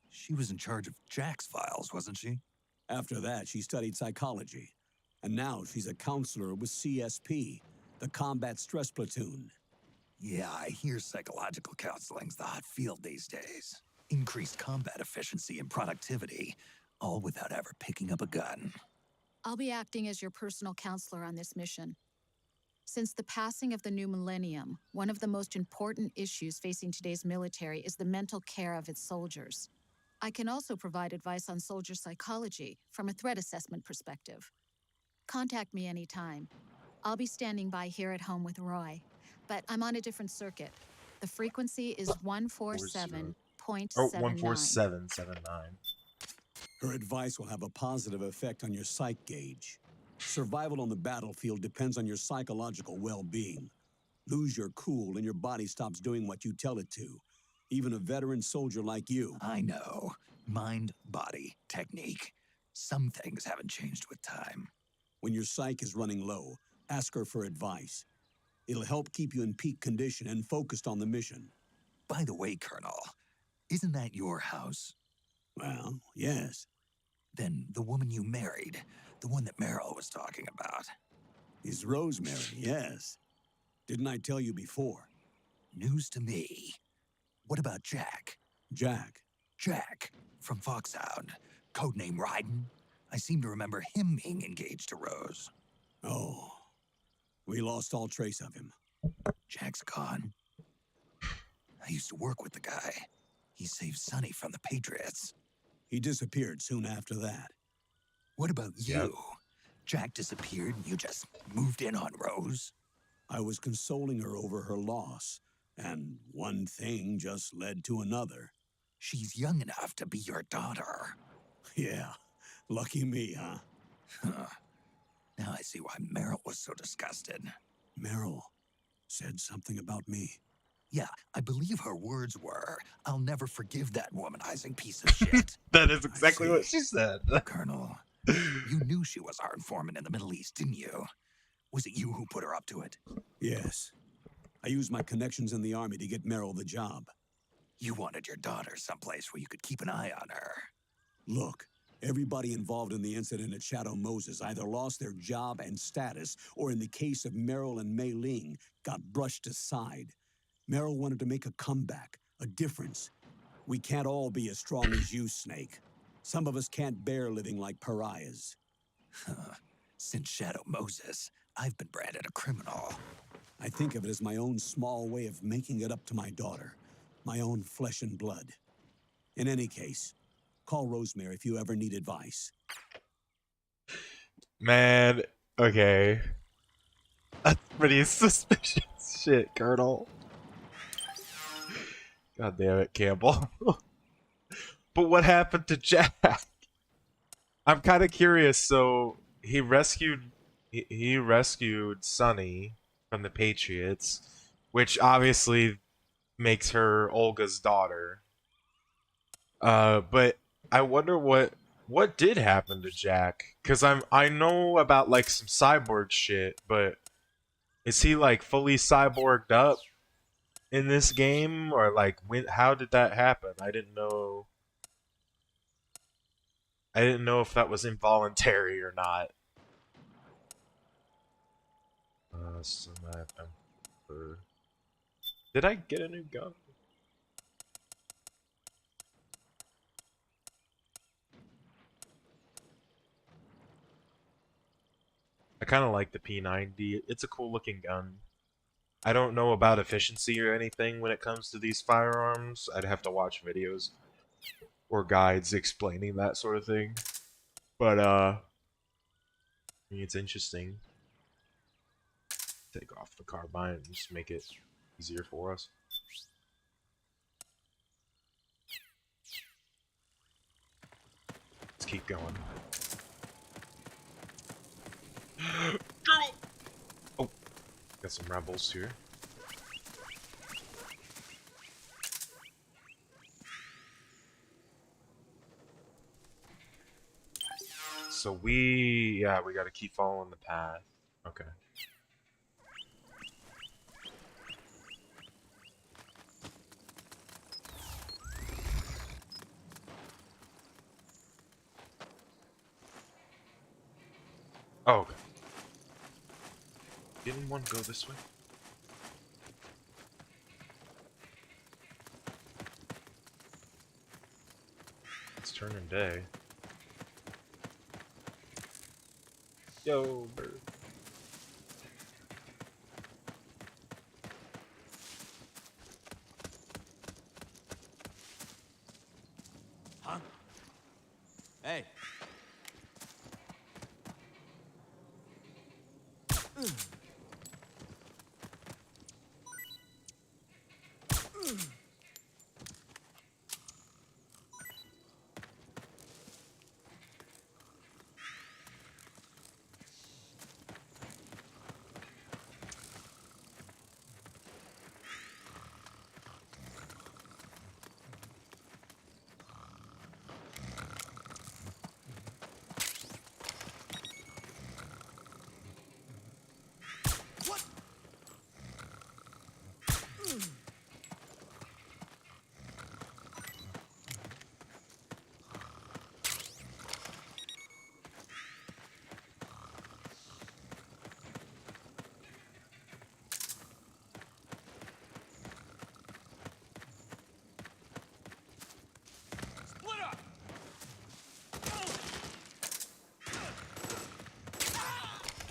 She was in charge of Jack's files, wasn't she? After that, she studied psychology. And now she's a counselor with CSP, the Combat Stress Platoon. Yeah, I hear psychological counseling's the hot field these days. Increased combat efficiency and productivity, all without ever picking up a gun. I'll be acting as your personal counselor on this mission. Since the passing of the new millennium, one of the most important issues facing today's military is the mental care of its soldiers. I can also provide advice on soldier psychology from a threat assessment perspective. Contact me anytime. I'll be standing by here at home with Roy, but I'm on a different circuit. The frequency is 147.79. Oh, 14779. Her advice will have a positive effect on your psych gauge. Survival on the battlefield depends on your psychological well-being. Lose your cool and your body stops doing what you tell it to. Even a veteran soldier like you. I know. Mind, body, technique. Some things haven't changed with time. When your psyche is running low, ask her for advice. It'll help keep you in peak condition and focused on the mission. By the way, Colonel, isn't that your house? Well, yes. Then the woman you married, the one that Meryl was talking about. Is Rosemary, yes. Didn't I tell you before? News to me. What about Jack? Jack? Jack, from Foxhound. Codename Ryden. I seem to remember him being engaged to Rose. Oh. We lost all trace of him. Jack's gone. I used to work with the guy. He saved Sonny from the Patriots. He disappeared soon after that. What about you? Jack disappeared and you just moved in on Rose? I was consoling her over her loss, and one thing just led to another. She's young enough to be your daughter. Yeah, lucky me, huh? Now I see why Meryl was so disgusted. Meryl said something about me. Yeah, I believe her words were, "I'll never forgive that womanizing piece of shit." That is exactly what she said. Colonel, you knew she was our informant in the Middle East, didn't you? Was it you who put her up to it? Yes. I used my connections in the army to get Meryl the job. You wanted your daughter someplace where you could keep an eye on her. Look, everybody involved in the incident at Shadow Moses either lost their job and status, or in the case of Meryl and Mei Ling, got brushed aside. Meryl wanted to make a comeback, a difference. We can't all be as strong as you, Snake. Some of us can't bear living like pariahs. Since Shadow Moses, I've been branded a criminal. I think of it as my own small way of making it up to my daughter. My own flesh and blood. In any case, call Rosemary if you ever need advice. Man, okay. That's pretty suspicious shit, Colonel. God damn it, Campbell. But what happened to Jack? I'm kind of curious. So he rescued Sonny from the Patriots, which obviously makes her Olga's daughter. But I wonder what did happen to Jack? Cause I know about like some cyborg shit, but is he like fully cyborged up in this game, or like how did that happen? I didn't know. I didn't know if that was involuntary or not. So did I get a new gun? I kind of like the P90. It's a cool looking gun. I don't know about efficiency or anything when it comes to these firearms. I'd have to watch videos or guides explaining that sort of thing. But I mean, it's interesting. Take off the carbine and just make it easier for us. Let's keep going. Oh, got some rebels here. So we gotta keep following the path. Okay. Oh, okay. Didn't one go this way? It's turning day. Yo, bird. Huh? Hey.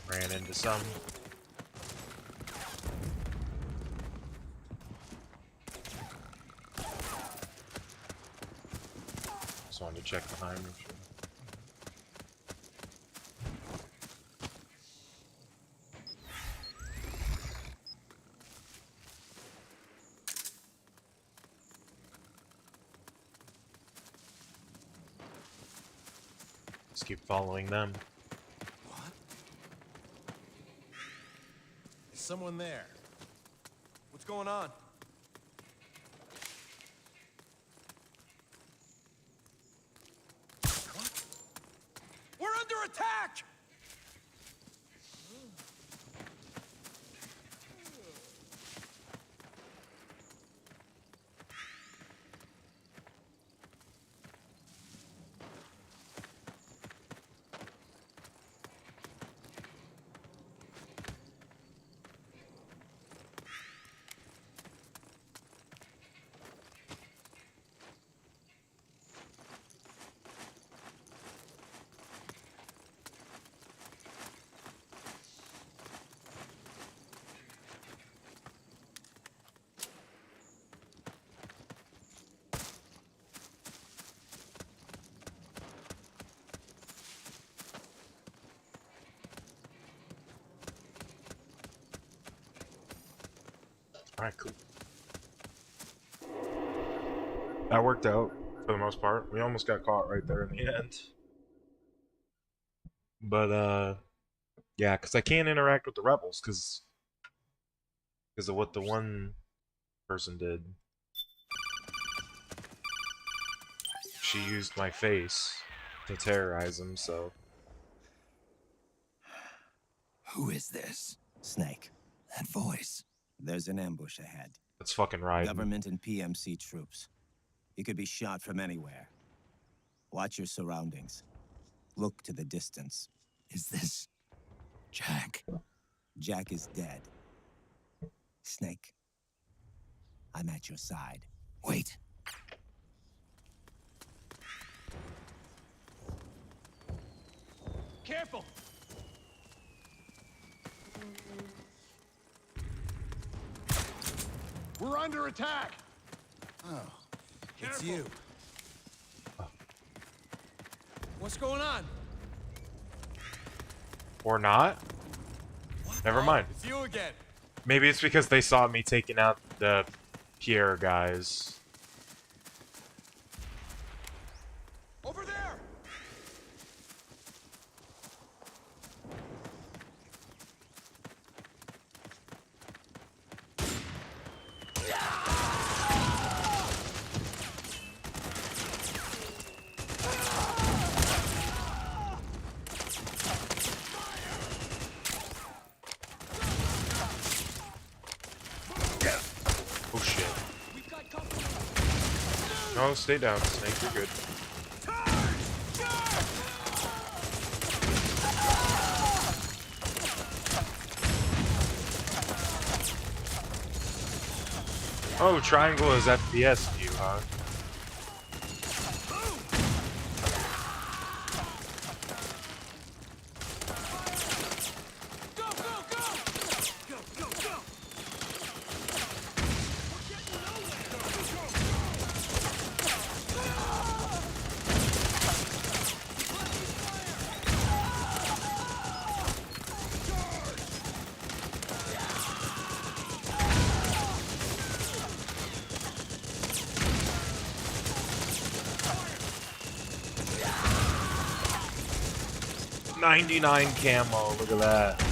Ran into some. Just wanted to check behind me. Sure. Just keep following them. What? Is someone there? What's going on? What? We're under attack! Alright, cool. That worked out for the most part. We almost got caught right there in the end. But, yeah, because I can't interact with the rebels because of what the one person did. She used my face to terrorize him, so... Who is this? Snake. That voice. There's an ambush ahead. Let's fucking ride. Government and PMC troops. You could be shot from anywhere. Watch your surroundings. Look to the distance. Is this... Jack? Jack is dead. Snake. I'm at your side. Wait. Careful! We're under attack! Oh, it's you. What's going on? Or not? Never mind. It's you again. Maybe it's because they saw me taking out the Pierre guys. Over there! Oh shit. No, stay down, Snake. You're good. Oh, triangle is FPS view, huh? $99 camo, look at that.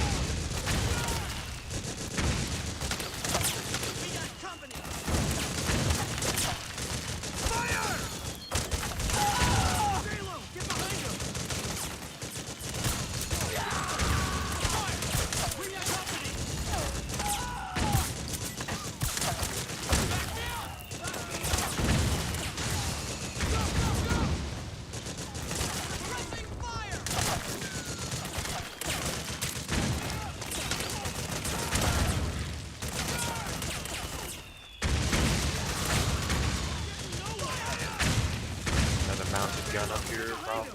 Another mounted gun up here, probably.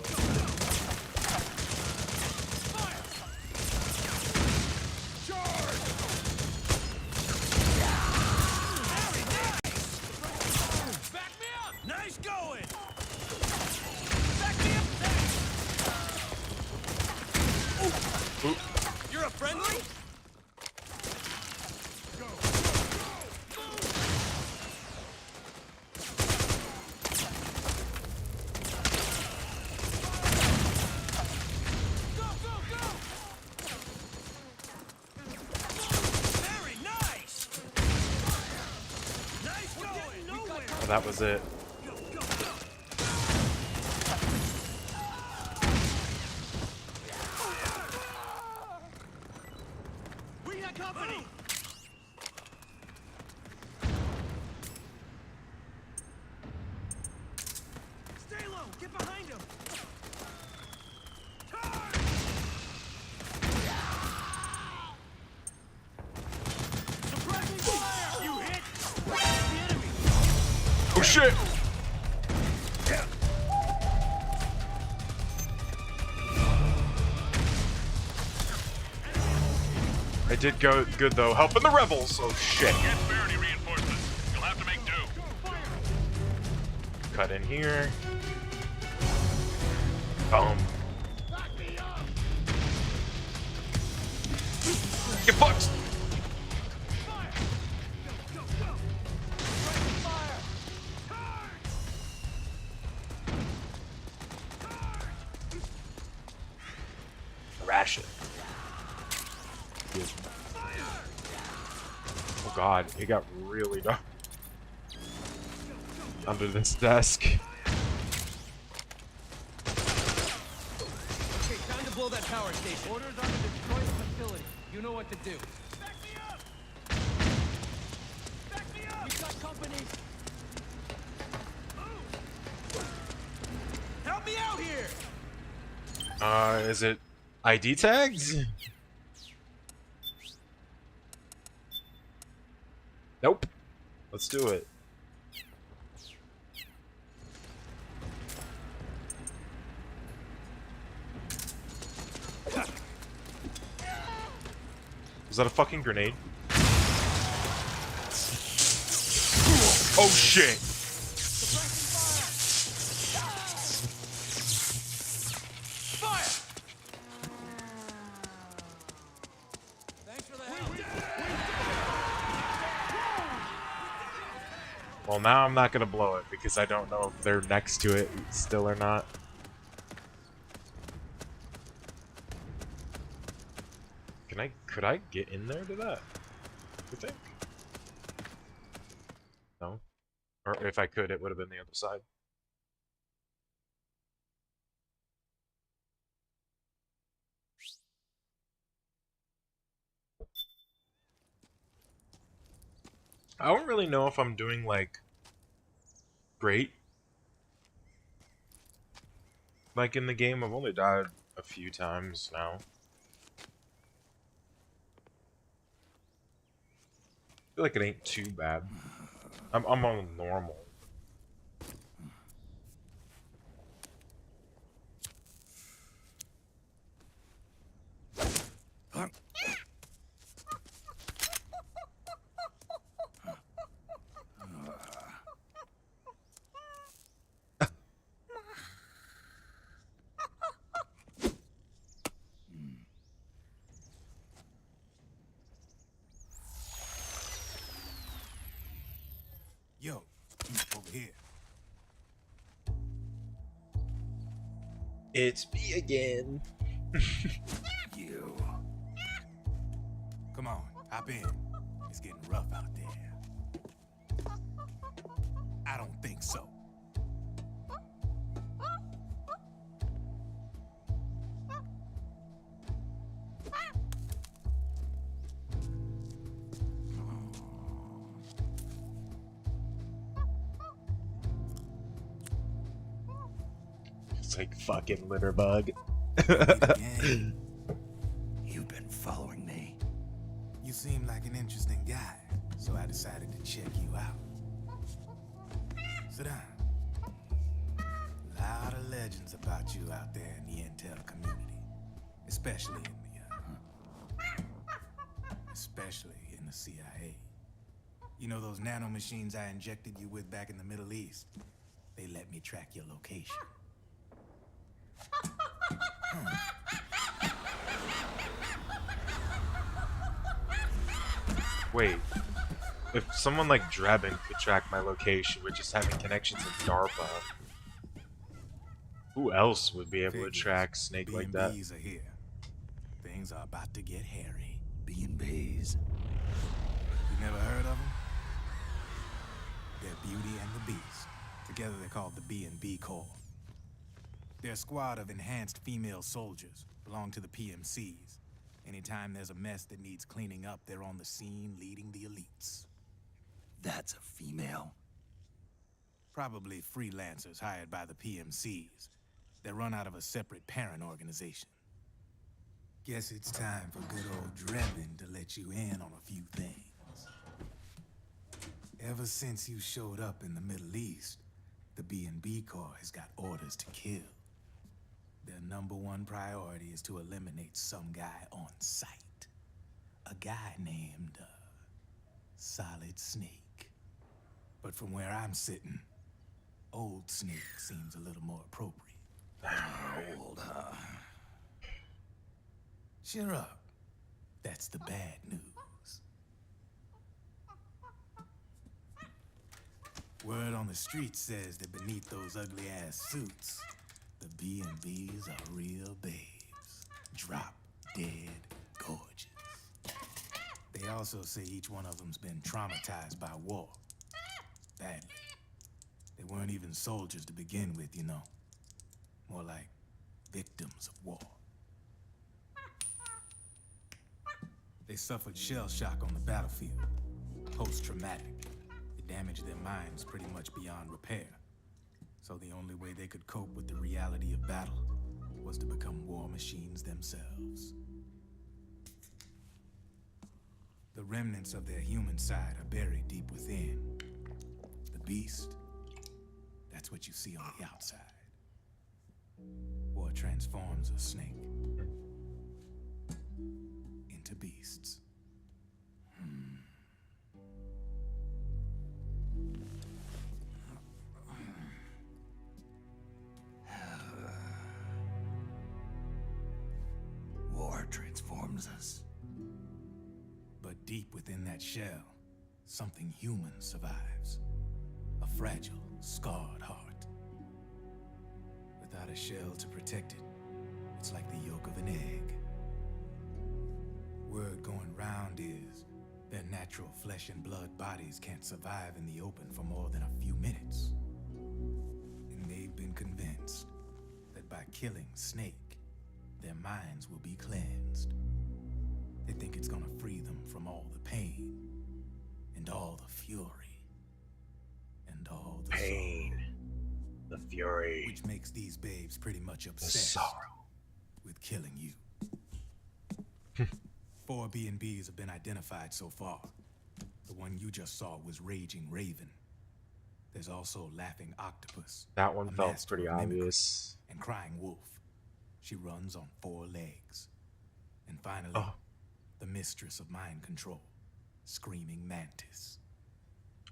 Nice going! Back me up! Ooh. You're a friendly? Oh, that was it. We got company! Stay low! Get behind him! Suppressing fire! You hit! The enemy! Oh shit! I did go good though, helping the rebels. Oh shit! Get Verity reinforcements. You'll have to make do. Cut in here. Boom. Get fucked! Bash it. Yeah. Oh god, it got really dark under this desk. Okay, time to blow that power station. Orders on to destroy the facility. You know what to do. Back me up! Back me up! We've got company! Help me out here! Is it ID tags? Nope. Let's do it. Was that a fucking grenade? Oh shit! Well, now I'm not gonna blow it because I don't know if they're next to it still or not. Could I get in there to that? You think? No? Or if I could, it would have been the other side. I don't really know if I'm doing, like, great. Like, in the game, I've only died a few times now. I feel like it ain't too bad. I'm on normal. Yo, over here. It's me again. You. Come on, hop in. It's getting rough out there. I don't think so. It's like fucking litter bug. You've been following me. You seem like an interesting guy, so I decided to check you out. Sit down. A lot of legends about you out there in the intel community, especially in the CIA. You know those nanomachines I injected you with back in the Middle East? They let me track your location. Wait. If someone like Drebin could track my location with just having connections in DARPA, who else would be able to track Snake like that? B&Bs are here. Things are about to get hairy. B&Bs. You never heard of them? They're Beauty and the Beast. Together they're called the B&B Corps. They're a squad of enhanced female soldiers, belong to the PMCs. Anytime there's a mess that needs cleaning up, they're on the scene leading the elites. That's a female? Probably freelancers hired by the PMCs. They're run out of a separate parent organization. Guess it's time for good old Drebin to let you in on a few things. Ever since you showed up in the Middle East, the B&B Corps has got orders to kill. Their #1 priority is to eliminate some guy on sight. A guy named, Solid Snake. But from where I'm sitting, Old Snake seems a little more appropriate. Old, huh? Cheer up. That's the bad news. Word on the street says that beneath those ugly-ass suits, the B&Bs are real babes. Drop dead gorgeous. They also say each one of them's been traumatized by war. Badly. They weren't even soldiers to begin with, you know. More like victims of war. They suffered shell shock on the battlefield. Post-traumatic. It damaged their minds pretty much beyond repair. So the only way they could cope with the reality of battle was to become war machines themselves. The remnants of their human side are buried deep within. The beast, that's what you see on the outside. War transforms a snake into beasts. War transforms us. But deep within that shell, something human survives. A fragile, scarred heart. Without a shell to protect it, it's like the yolk of an egg. Word going round is their natural flesh and blood bodies can't survive in the open for more than a few minutes. And they've been convinced that by killing Snake, their minds will be cleansed. They think it's gonna free them from all the pain, and all the fury, and all the pain, sorrow. the fury, which makes these babes pretty much the obsessed sorrow with killing you. 4 B&Bs have been identified so far. The one you just saw was Raging Raven. There's also Laughing Octopus. That one a felt master pretty of mimicry, obvious. And Crying Wolf. She runs on 4 legs. And finally, the mistress of mind control, Screaming Mantis.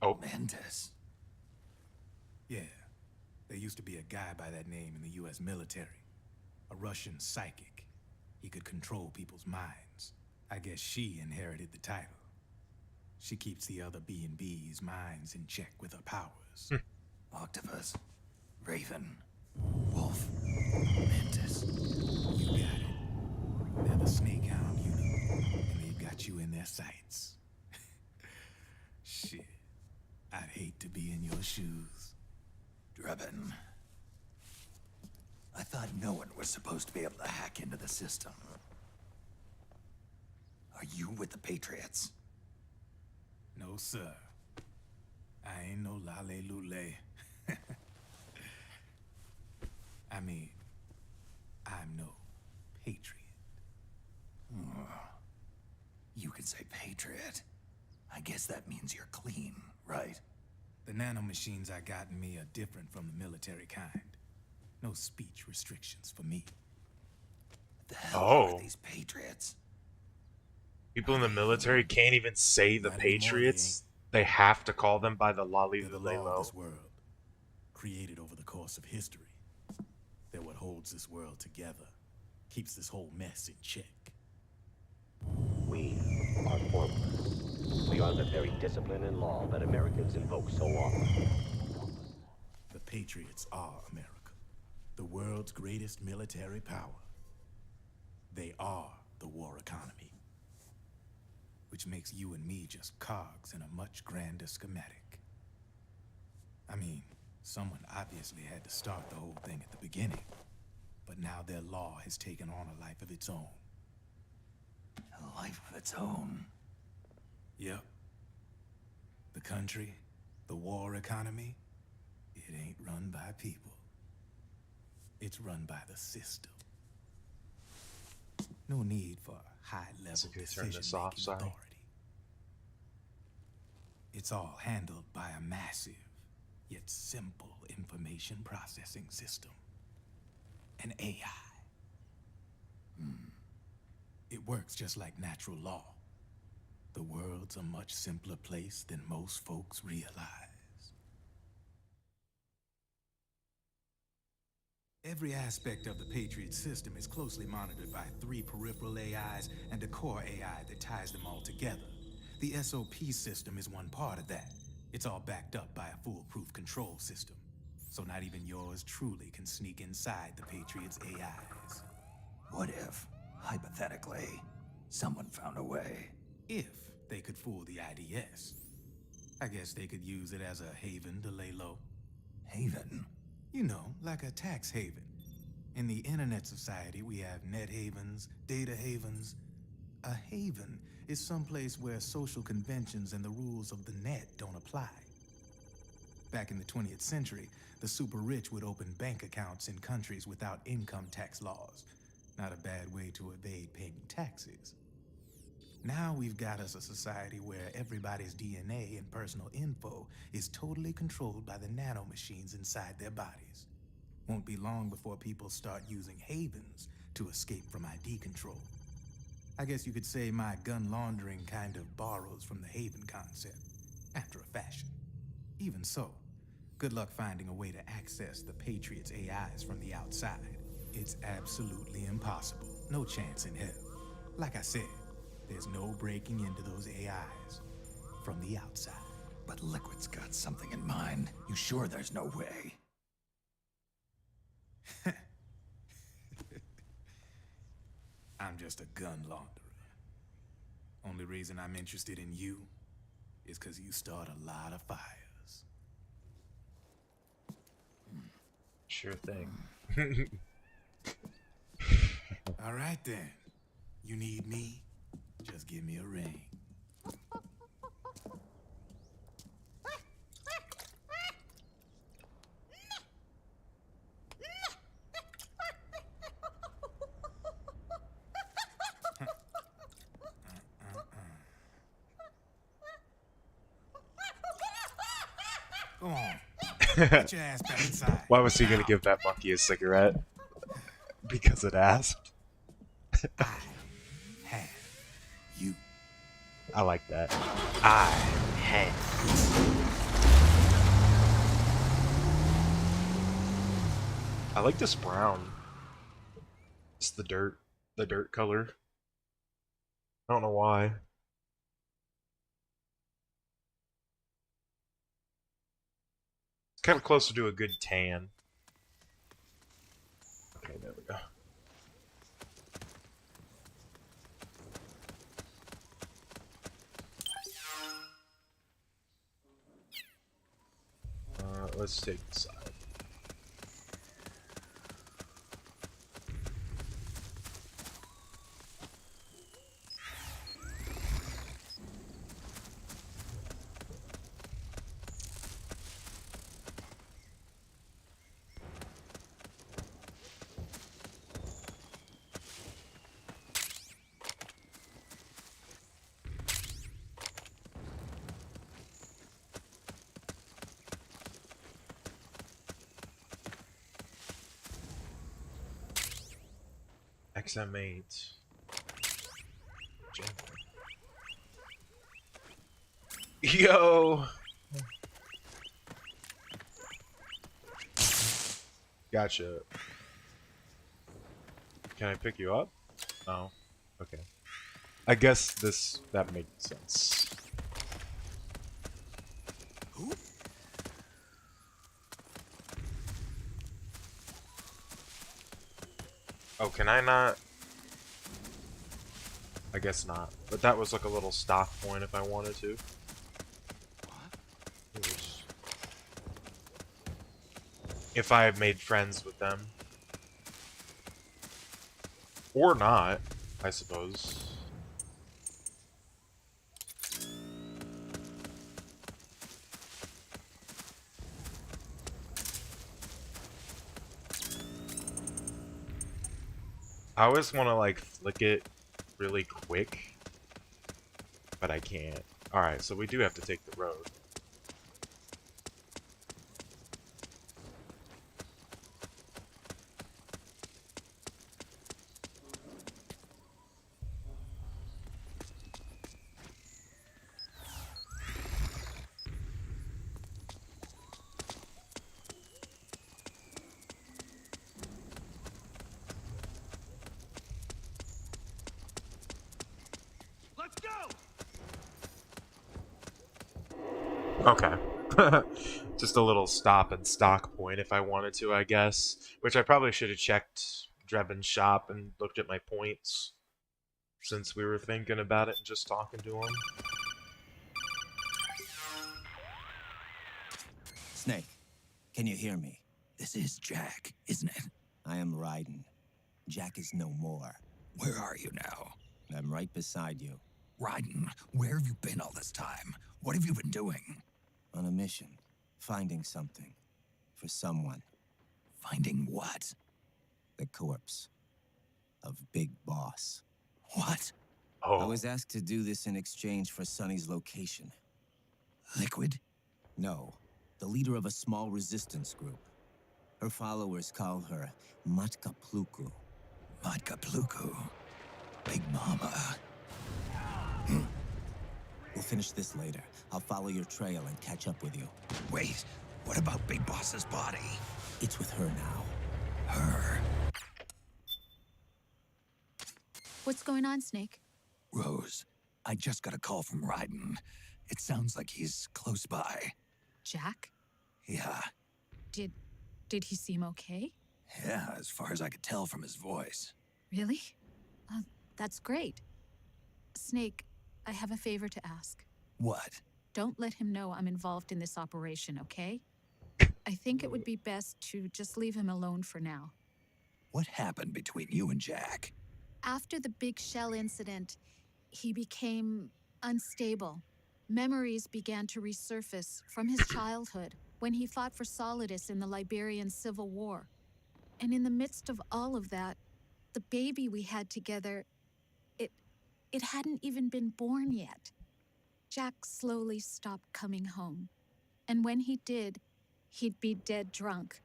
Oh. Mantis? Yeah. There used to be a guy by that name in the US military. A Russian psychic. He could control people's minds. I guess she inherited the title. She keeps the other B&B's minds in check with her powers. Octopus, Raven, Wolf, Mantis. You got it. They're the Snakehound unit, and they've got you in their sights. Shit. I'd hate to be in your shoes. Drebin. I thought no one was supposed to be able to hack into the system. Are you with the Patriots? No, sir. I ain't no lale-lule. I mean, I'm no patriot. You can say patriot. I guess that means you're clean, right? The nanomachines I got in me are different from the military kind. No speech restrictions for me. The hell are these Patriots? People in the military can't even say the Patriots. They have to call them by the lolly They're the law of this world, created over the course of history. They're what holds this world together, keeps this whole mess in check. We are formless. We are the very discipline and law that Americans invoke so often. The Patriots are America, the world's greatest military power. They are the war economy. Which makes you and me just cogs in a much grander schematic. I mean, someone obviously had to start the whole thing at the beginning. But now their law has taken on a life of its own. A life of its own? Yep. The country, the war economy, it ain't run by people. It's run by the system. No need for high-level decision-making authority. It's all handled by a massive, yet simple information processing system. An AI. It works just like natural law. The world's a much simpler place than most folks realize. Every aspect of the Patriot system is closely monitored by 3 peripheral AIs and a core AI that ties them all together. The SOP system is one part of that. It's all backed up by a foolproof control system. So not even yours truly can sneak inside the Patriots' AIs. What if Hypothetically, someone found a way. If they could fool the IDS. I guess they could use it as a haven to lay low. Haven? You know, like a tax haven. In the internet society, we have net havens, data havens. A haven is someplace where social conventions and the rules of the net don't apply. Back in the 20th century, the super rich would open bank accounts in countries without income tax laws. Not a bad way to evade paying taxes. Now we've got us a society where everybody's DNA and personal info is totally controlled by the nanomachines inside their bodies. Won't be long before people start using havens to escape from ID control. I guess you could say my gun laundering kind of borrows from the haven concept, after a fashion. Even so, good luck finding a way to access the Patriots' AIs from the outside. It's absolutely impossible. No chance in hell. Like I said, there's no breaking into those AIs from the outside. But Liquid's got something in mind. You sure there's no way? I'm just a gun launderer. Only reason I'm interested in you is because you start a lot of fires. Sure thing. All right then. You need me? Just give me a ring. Go on. Get your ass back inside. Why was he gonna give that monkey a cigarette? Because it asked. I have you. I like that. I have. I like this brown. It's the dirt color. I don't know why. It's kind of closer to a good tan. Okay, there we go. Let's take the side. XM8. Yo! Gotcha. Can I pick you up? Oh, okay. I guess that makes sense. Oh, can I not? I guess not. But that was like a little stock point if I wanted to. If I had made friends with them. Or not, I suppose. I always want to like flick it really quick, but I can't. Alright, so we do have to take the road. Okay. Just a little stop and stock point if I wanted to, I guess. Which I probably should have checked Drebin's shop and looked at my points since we were thinking about it and just talking to him. Snake, can you hear me? This is Jack, isn't it? I am Raiden. Jack is no more. Where are you now? I'm right beside you. Raiden, where have you been all this time? What have you been doing? On a mission. Finding something. For someone. Finding what? The corpse. Of Big Boss. What? Oh. I was asked to do this in exchange for Sonny's location. Liquid? No. The leader of a small resistance group. Her followers call her Matka Pluku. Matka Pluku? Big Mama. We'll finish this later. I'll follow your trail and catch up with you. Wait, what about Big Boss's body? It's with her now. Her? What's going on, Snake? Rose, I just got a call from Raiden. It sounds like he's close by. Jack? Yeah. Did he seem okay? Yeah, as far as I could tell from his voice. Really? That's great. Snake, I have a favor to ask. What? Don't let him know I'm involved in this operation, okay? I think it would be best to just leave him alone for now. What happened between you and Jack? After the big shell incident, he became unstable. Memories began to resurface from his childhood when he fought for Solidus in the Liberian Civil War. And in the midst of all of that, the baby we had together, it hadn't even been born yet. Jack slowly stopped coming home. And when he did, he'd be dead drunk,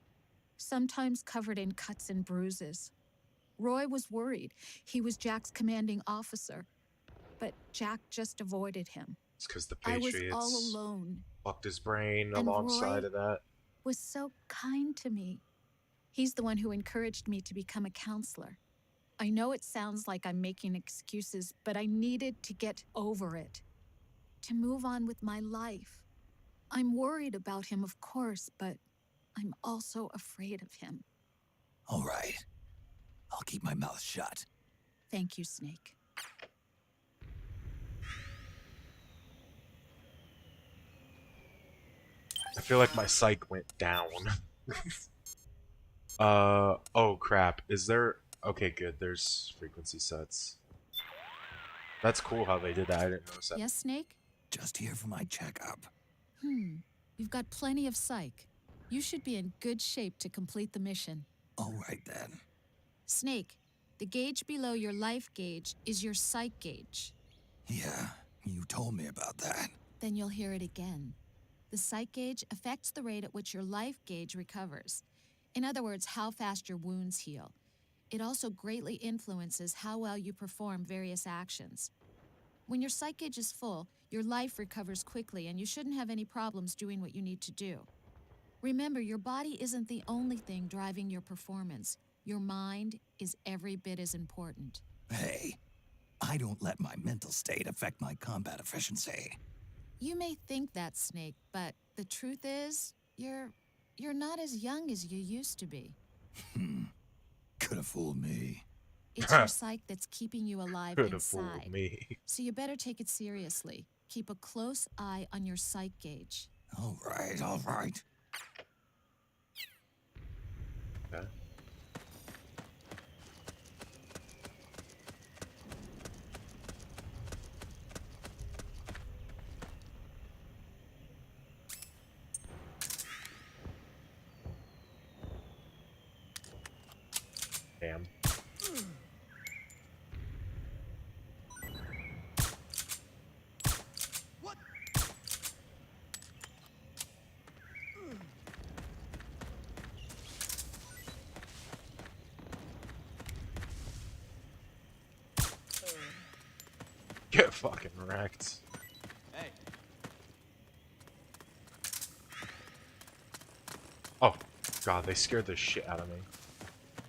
sometimes covered in cuts and bruises. Roy was worried. He was Jack's commanding officer, but Jack just avoided him. It's because the I was Patriots all alone. fucked his brain And alongside Roy of that. Was so kind to me. He's the one who encouraged me to become a counselor. I know it sounds like I'm making excuses, but I needed to get over it. To move on with my life. I'm worried about him, of course, but I'm also afraid of him. All right. I'll keep my mouth shut. Thank you, Snake. I feel like my psych went down. Oh crap. Is there... Okay, good. There's frequency sets. That's cool how they did that. I didn't notice that. Yes, Snake? Just here for my checkup. You've got plenty of psych. You should be in good shape to complete the mission. All right, then. Snake, the gauge below your life gauge is your psych gauge. Yeah, you told me about that. Then you'll hear it again. The psych gauge affects the rate at which your life gauge recovers. In other words, how fast your wounds heal. It also greatly influences how well you perform various actions. When your psych gauge is full, your life recovers quickly and you shouldn't have any problems doing what you need to do. Remember, your body isn't the only thing driving your performance. Your mind is every bit as important. Hey, I don't let my mental state affect my combat efficiency. You may think that, Snake, but the truth is, you're not as young as you used to be. Could have fooled me. It's your psych that's keeping you alive Could have inside. fooled me. So you better take it seriously. Keep a close eye on your psych gauge. All right, all right. Okay. Damn. What? Get fucking wrecked. Hey. Oh, God, they scared the shit out of me.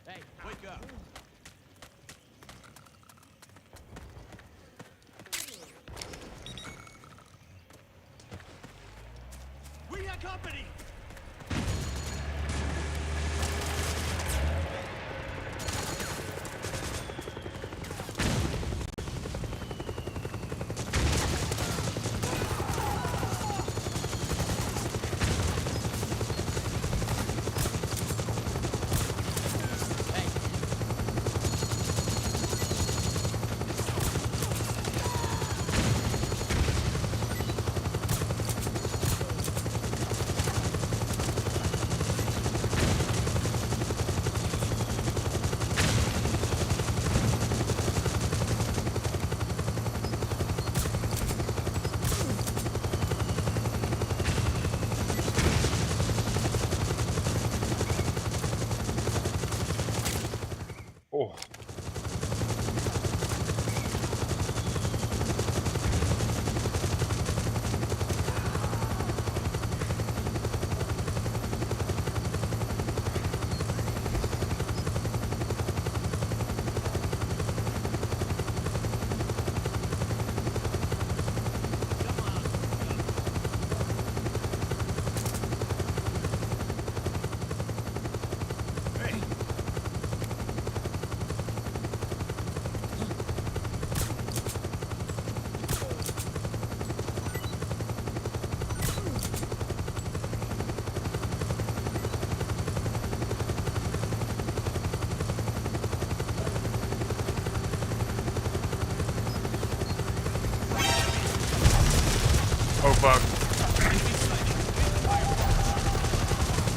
Hey, wake up. We got company. fuck.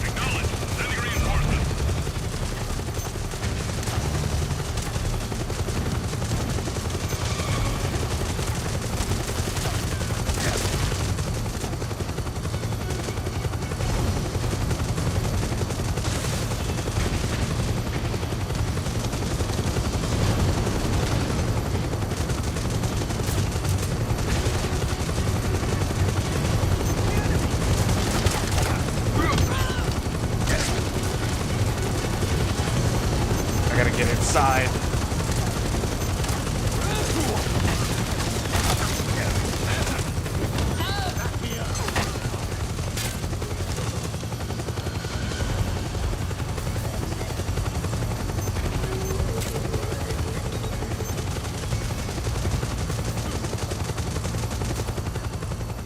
Acknowledge. Sending reinforcements. I gotta get inside.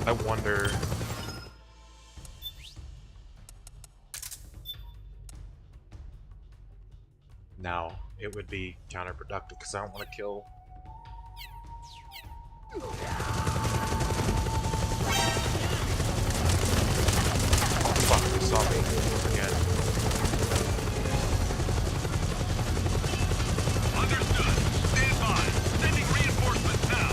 I wonder. Now, it would be counterproductive because I don't want to kill. Oh, fuck, they saw me again. Understood. Stand by. Sending reinforcements now.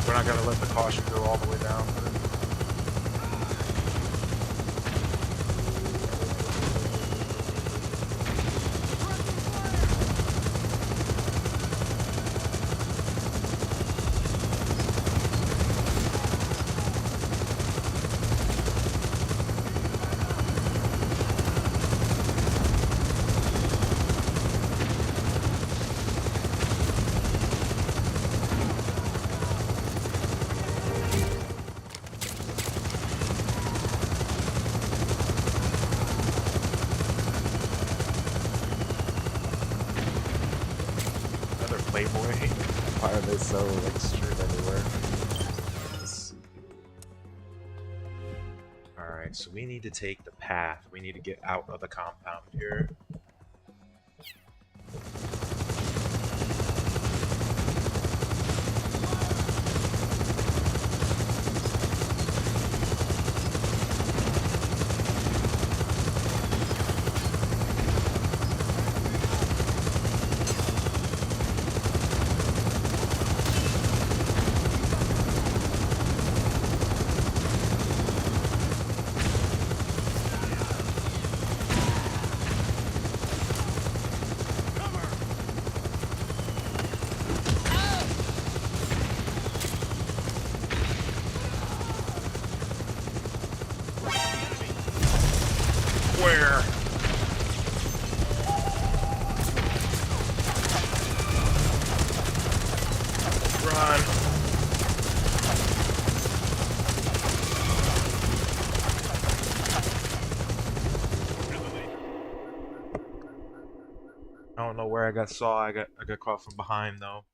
We're not gonna let the caution go all the way down. Playboy. Why are they so like strewn everywhere? Alright, so we need to take the path. We need to get out of the compound here. Where? Run. I don't know where I got saw. I got caught from behind though.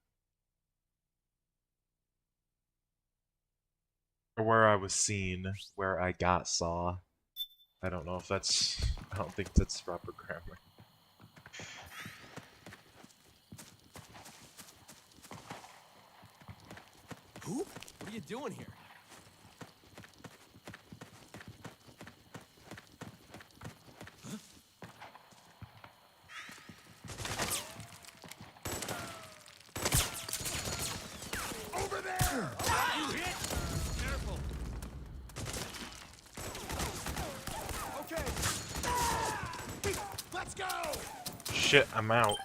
Or where I was seen, where I got saw. I don't know if that's I don't think that's proper grammar. Who? What are you doing here? Over there! You hit? Careful. Okay. Let's go! Shit, I'm out.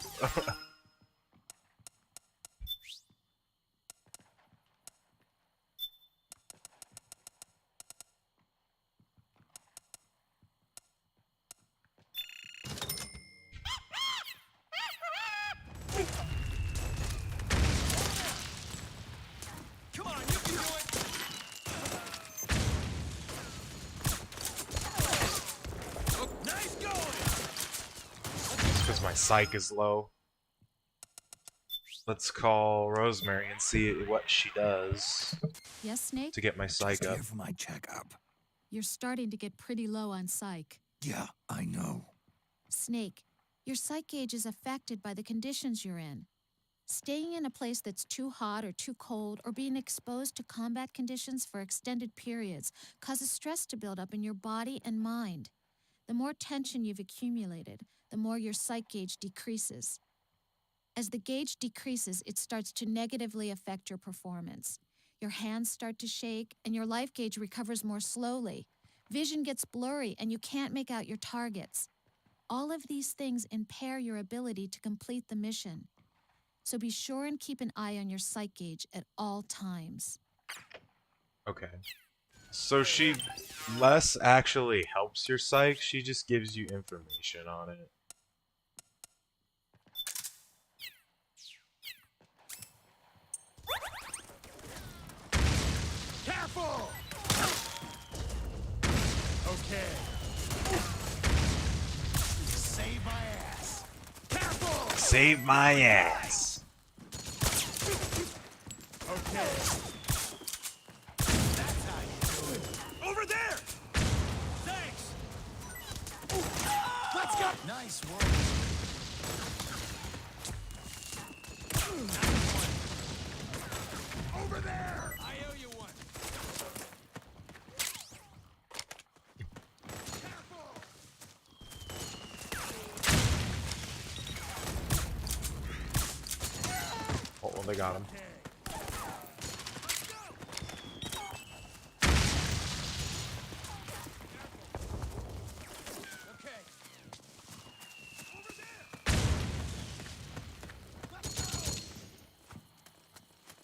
because my psych is low. Let's call Rosemary and see what she does Yes, Snake? to get my psych Just up. here for my checkup. You're starting to get pretty low on psych. Yeah, I know. Snake, your psych gauge is affected by the conditions you're in. Staying in a place that's too hot or too cold or being exposed to combat conditions for extended periods causes stress to build up in your body and mind. The more tension you've accumulated, the more your psych gauge decreases. As the gauge decreases, it starts to negatively affect your performance. Your hands start to shake, and your life gauge recovers more slowly. Vision gets blurry, and you can't make out your targets. All of these things impair your ability to complete the mission. So be sure and keep an eye on your psych gauge at all times. Okay. So she less actually helps your psych, she just gives you information on it. Careful! Okay. Save my ass. Careful! Save my ass. Okay. That's how you do it. Over there! Thanks! Let's go! Nice work. Over there! I owe you one. Oh, well, they got him.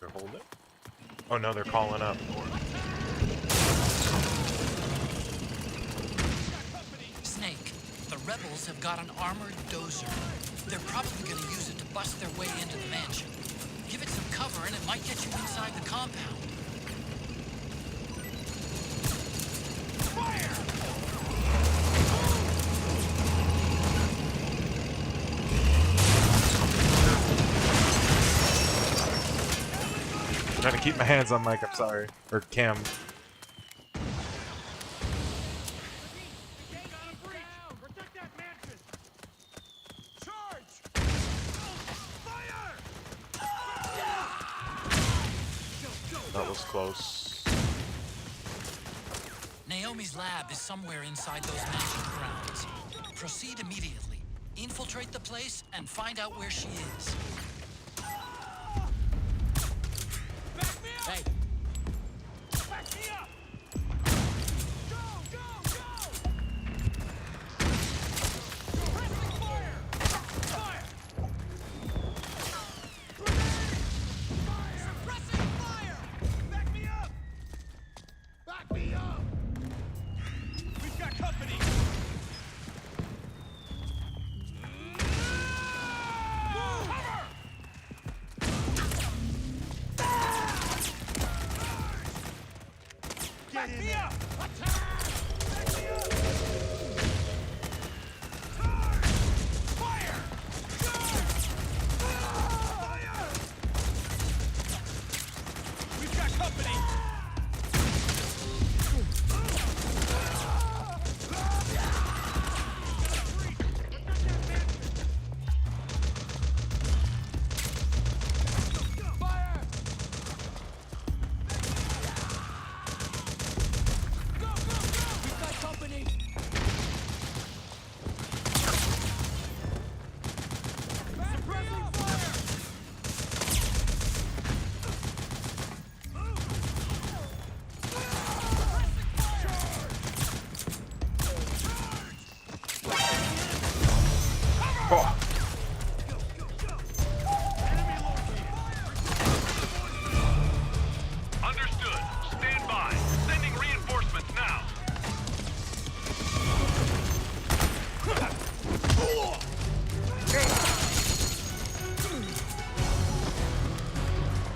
They're holding. Oh no, they're calling up. Snake, the rebels have got an armored dozer. They're probably going to use it to bust their way into the mansion. Give it some cover and it might get you inside the compound. I'm trying to keep my hands on mic, I'm sorry. Or cam. That was close. Naomi's lab is somewhere inside those mansion grounds. Proceed immediately. Infiltrate the place and find out where she is. Hey. Back me up! Go, go, go! Pressing fire! Fire! Grenade! Fire! Suppressing fire! Back me up! Back me up! We've got company! Cover! Back me up! Attack! Back me up! Charge! Fire! Charge! Fire! We've got company! Fire! We've got company! Suppressing fire! Oh. Understood. Stand by. Sending reinforcements now.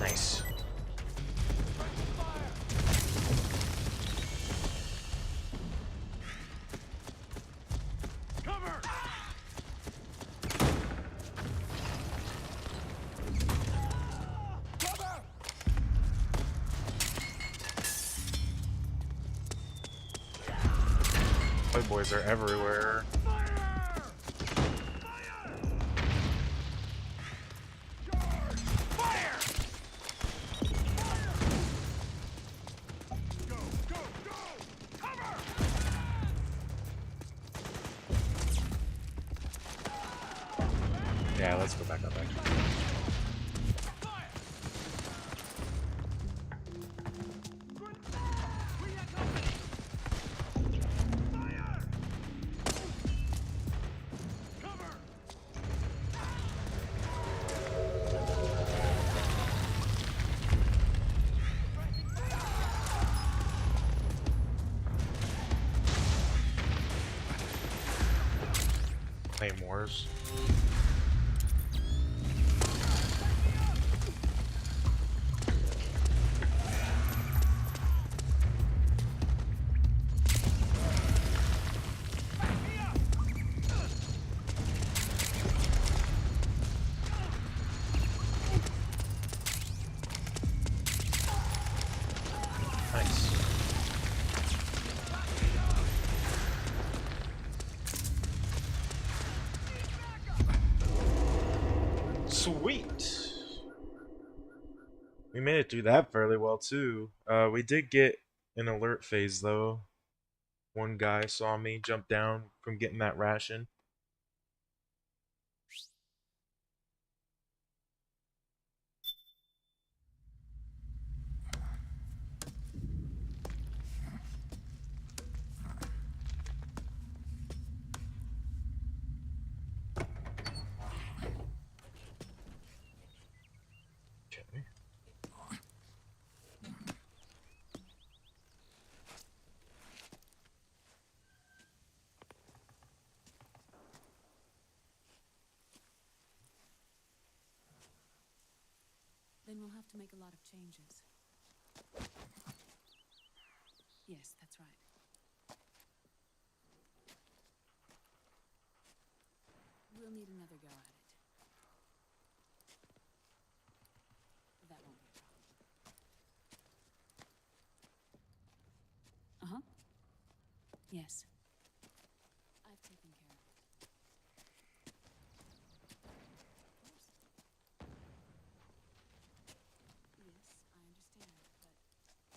Nice. Cover! boys are everywhere. Yeah, let's go back up. Claymores. Nice. Sweet. We made it through that fairly well too. We did get an alert phase though. One guy saw me jump down from getting that ration. Okay. Then we'll have to make a lot of changes. Yes, that's right. We'll need another go at it. That won't be a problem. Uh-huh. Yes. I've taken care of it. Of course. Yes, I understand, but...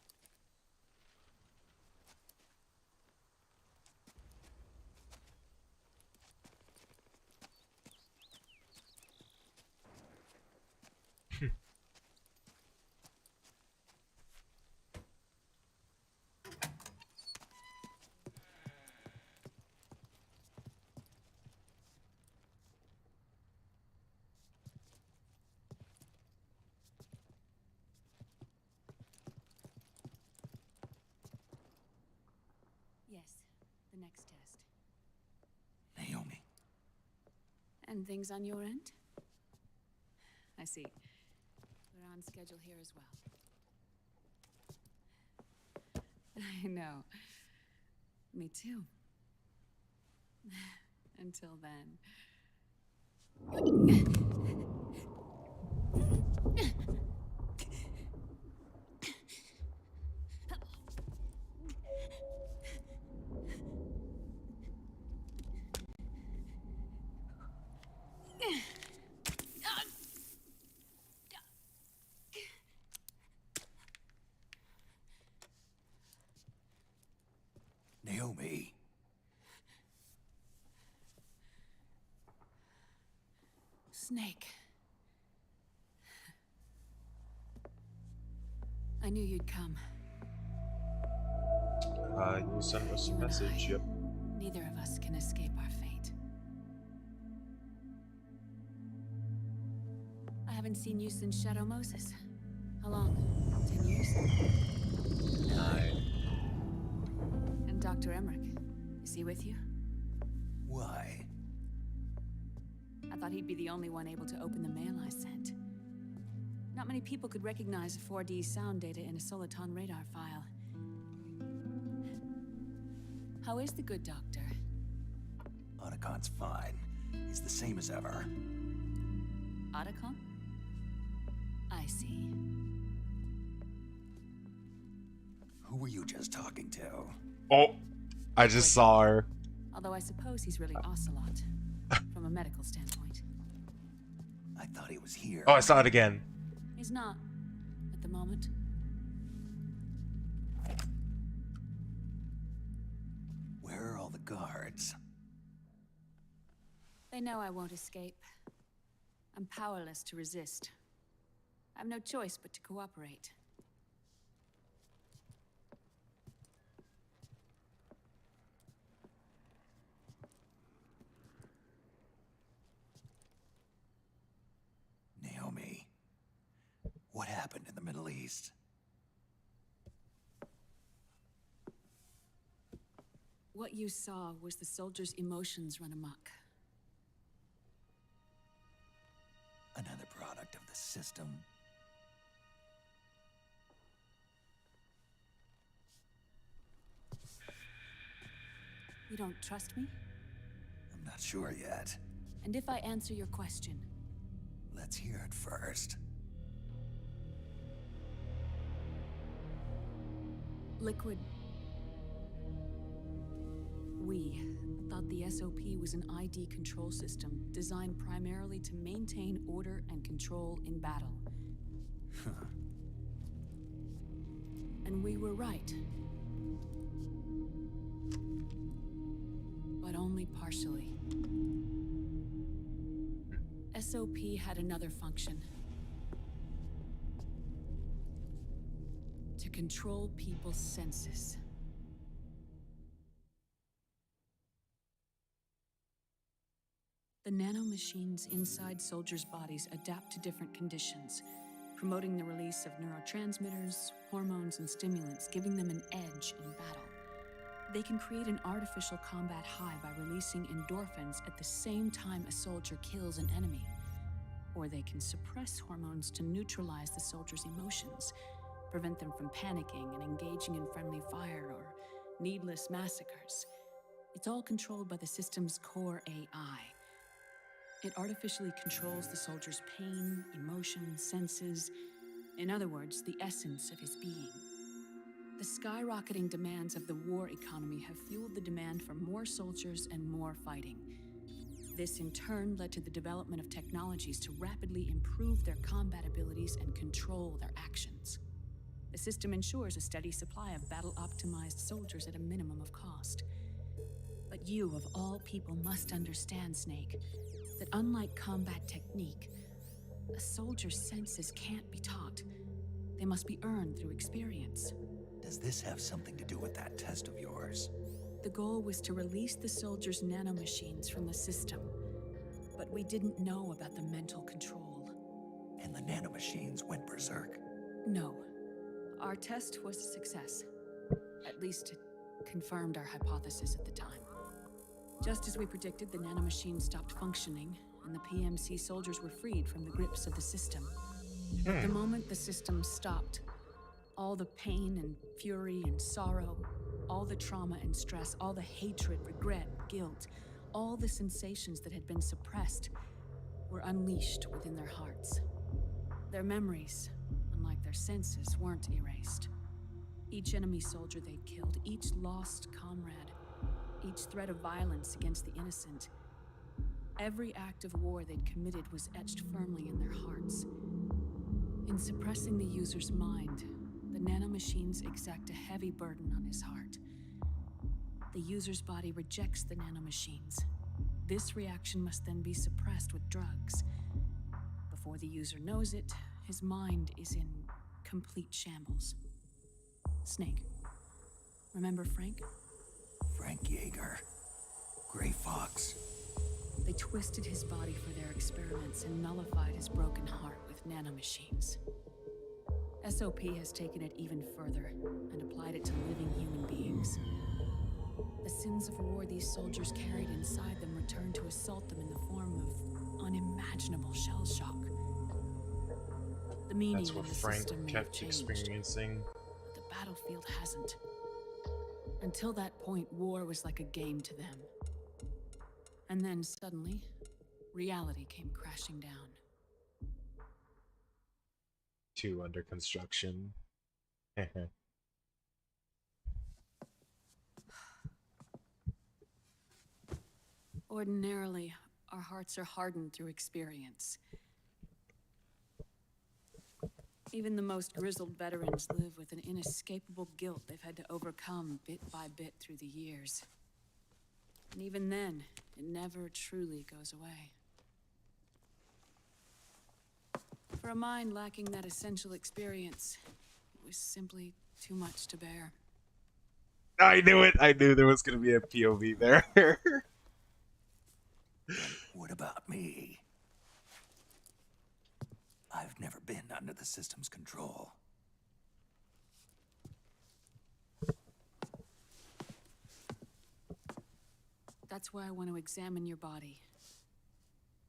Yes, the next test. Naomi. And things on your end? I see. We're on schedule here as well. I know. Me too. Until then. Naomi. Snake. I knew you'd come. You sent us a message, yep. Neither of us can escape our fate. I haven't seen you since Shadow Moses. How long? 10 years? 9. And Dr. Emmerich, is he with you? Why? I thought he'd be the only one able to open the mail I sent. Not many people could recognize 4D sound data in a Soliton radar file. How is the good doctor? Otacon's fine. He's the same as ever. Otacon? I see. Who were you just talking to? Oh, I just saw her. Although I suppose he's really Ocelot, from a medical standpoint. I thought he was here. Oh, I saw it again. He's not, at the moment. Where are all the guards? They know I won't escape. I'm powerless to resist. I have no choice but to cooperate. Naomi, what happened in the Middle East? What you saw was the soldiers' emotions run amok. Another product of the system. You don't trust me? I'm not sure yet. And if I answer your question? Let's hear it first. Liquid. We thought the SOP was an ID control system designed primarily to maintain order and control in battle. And we were right. But only partially. SOP had another function. To control people's senses. The nanomachines inside soldiers' bodies adapt to different conditions, promoting the release of neurotransmitters, hormones, and stimulants, giving them an edge in battle. They can create an artificial combat high by releasing endorphins at the same time a soldier kills an enemy. Or they can suppress hormones to neutralize the soldier's emotions, prevent them from panicking and engaging in friendly fire or needless massacres. It's all controlled by the system's core AI. It artificially controls the soldier's pain, emotion, senses. In other words, the essence of his being. The skyrocketing demands of the war economy have fueled the demand for more soldiers and more fighting. This in turn led to the development of technologies to rapidly improve their combat abilities and control their actions. The system ensures a steady supply of battle-optimized soldiers at a minimum of cost. But you, of all people, must understand, Snake, that unlike combat technique, a soldier's senses can't be taught. They must be earned through experience. Does this have something to do with that test of yours? The goal was to release the soldiers' nanomachines from the system, but we didn't know about the mental control. And the nanomachines went berserk? No. Our test was a success. At least it confirmed our hypothesis at the time. Just as we predicted, the nanomachines stopped functioning, and the PMC soldiers were freed from the grips of the system. But the moment the system stopped, all the pain and fury and sorrow, all the trauma and stress, all the hatred, regret, guilt, all the sensations that had been suppressed were unleashed within their hearts. Their memories, unlike their senses, weren't erased. Each enemy soldier they'd killed, each lost comrade, each threat of violence against the innocent, every act of war they'd committed was etched firmly in their hearts. In suppressing the user's mind, the nanomachines exact a heavy burden on his heart. The user's body rejects the nanomachines. This reaction must then be suppressed with drugs. Before the user knows it, his mind is in complete shambles. Snake. Remember Frank? Frank Yeager. Gray Fox. They twisted his body for their experiments and nullified his broken heart with nanomachines. SOP has taken it even further and applied it to living human beings. The sins of war these soldiers carried inside them returned to assault them in the form of unimaginable shell shock. The meaning That's what of the Frank system may have kept changed, experiencing. but the battlefield hasn't. Until that point, war was like a game to them. And then suddenly, reality came crashing down. 2 under construction. Ordinarily, our hearts are hardened through experience. Even the most grizzled veterans live with an inescapable guilt they've had to overcome bit by bit through the years. And even then, it never truly goes away. For a mind lacking that essential experience, it was simply too much to bear. I knew it. I knew there was going to be a POV there. What about me? I've never been under the system's control. That's why I want to examine your body.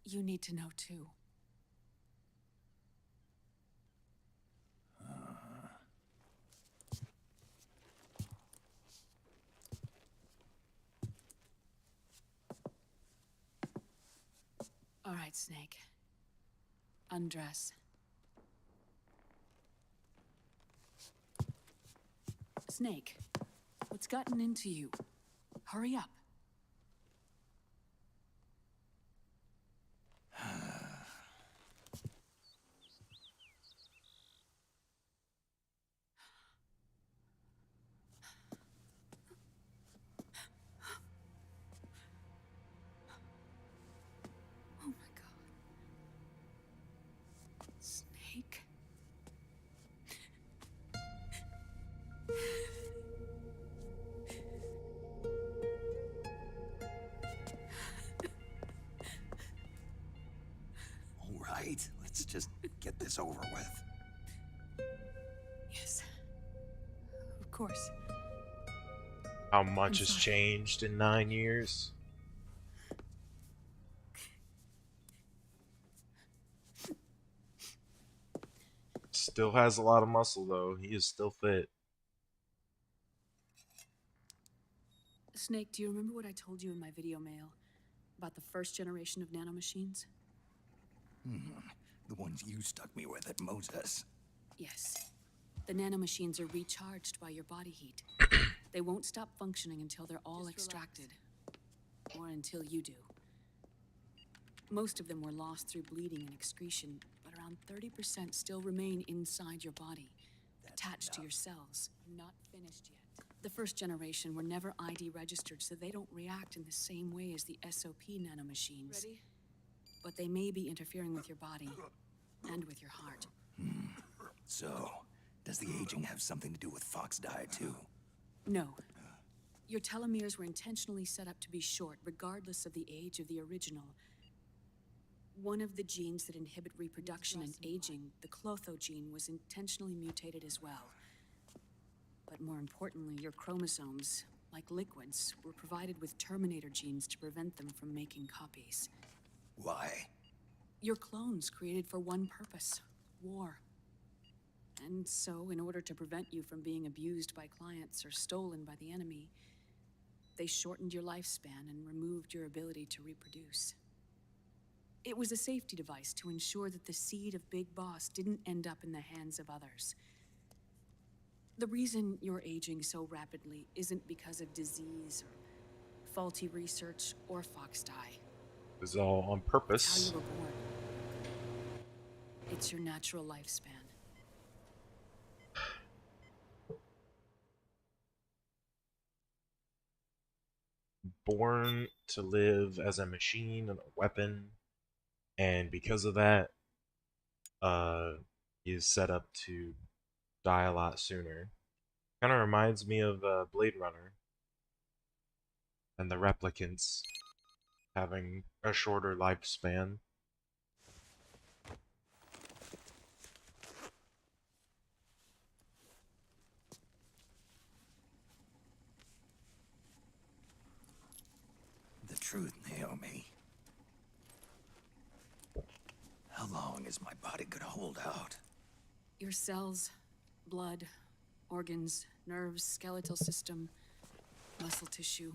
You need to know too. All right, Snake. Undress. Snake, what's gotten into you? Hurry up. Oh my God. Snake? All right, let's just get this over with. Yes. Of course. How much has changed in 9 years? Still has a lot of muscle, though. He is still fit. Snake, do you remember what I told you in my video mail about the first generation of nanomachines? The ones you stuck me with at Moses. Yes. The nanomachines are recharged by your body heat. They won't stop functioning until they're all extracted. Or until you do. Most of them were lost through bleeding and excretion, but around 30% still remain inside your body, attached to your cells. Not finished yet. The first generation were never ID registered, so they don't react in the same way as the SOP nanomachines. Ready? But they may be interfering with your body and with your heart. So, does the aging have something to do with Fox diet too? No. Your telomeres were intentionally set up to be short, regardless of the age of the original. One of the genes that inhibit reproduction and aging, the Clotho gene, was intentionally mutated as well. But more importantly, your chromosomes, like liquids, were provided with terminator genes to prevent them from making copies. Why? Your clones created for one purpose: war. And so, in order to prevent you from being abused by clients or stolen by the enemy, they shortened your lifespan and removed your ability to reproduce. It was a safety device to ensure that the seed of Big Boss didn't end up in the hands of others. The reason you're aging so rapidly isn't because of disease or faulty research or Fox die. It was all on It's how purpose. you were born. It's your natural lifespan. Born to live as a machine and a weapon, and because of that, he is set up to die a lot sooner. Kind of reminds me of Blade Runner and the replicants having a shorter lifespan. The truth, Naomi. How long is my body gonna hold out? Your cells, blood, organs, nerves, skeletal system, muscle tissue.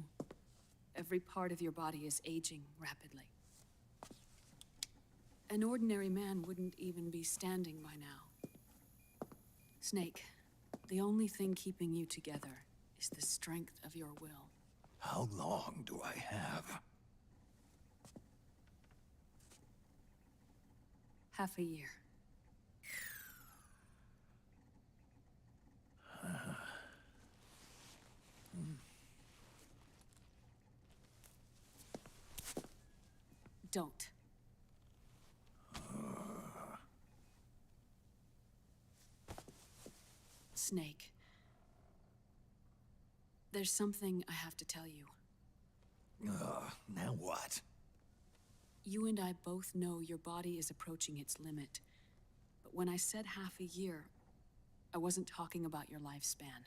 Every part of your body is aging rapidly. An ordinary man wouldn't even be standing by now. Snake, the only thing keeping you together is the strength of your will. How long do I have? Half a year. Don't. Snake. There's something I have to tell you. Now what? You and I both know your body is approaching its limit. But when I said half a year, I wasn't talking about your lifespan.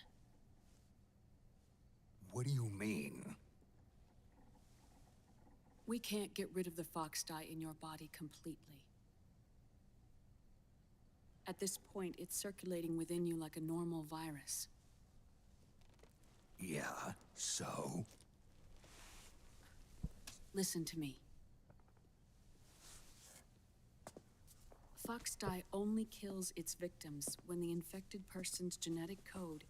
What do you mean? We can't get rid of the fox dye in your body completely. At this point, it's circulating within you like a normal virus. Yeah, so? Listen to me. Fox dye only kills its victims when the infected person's genetic code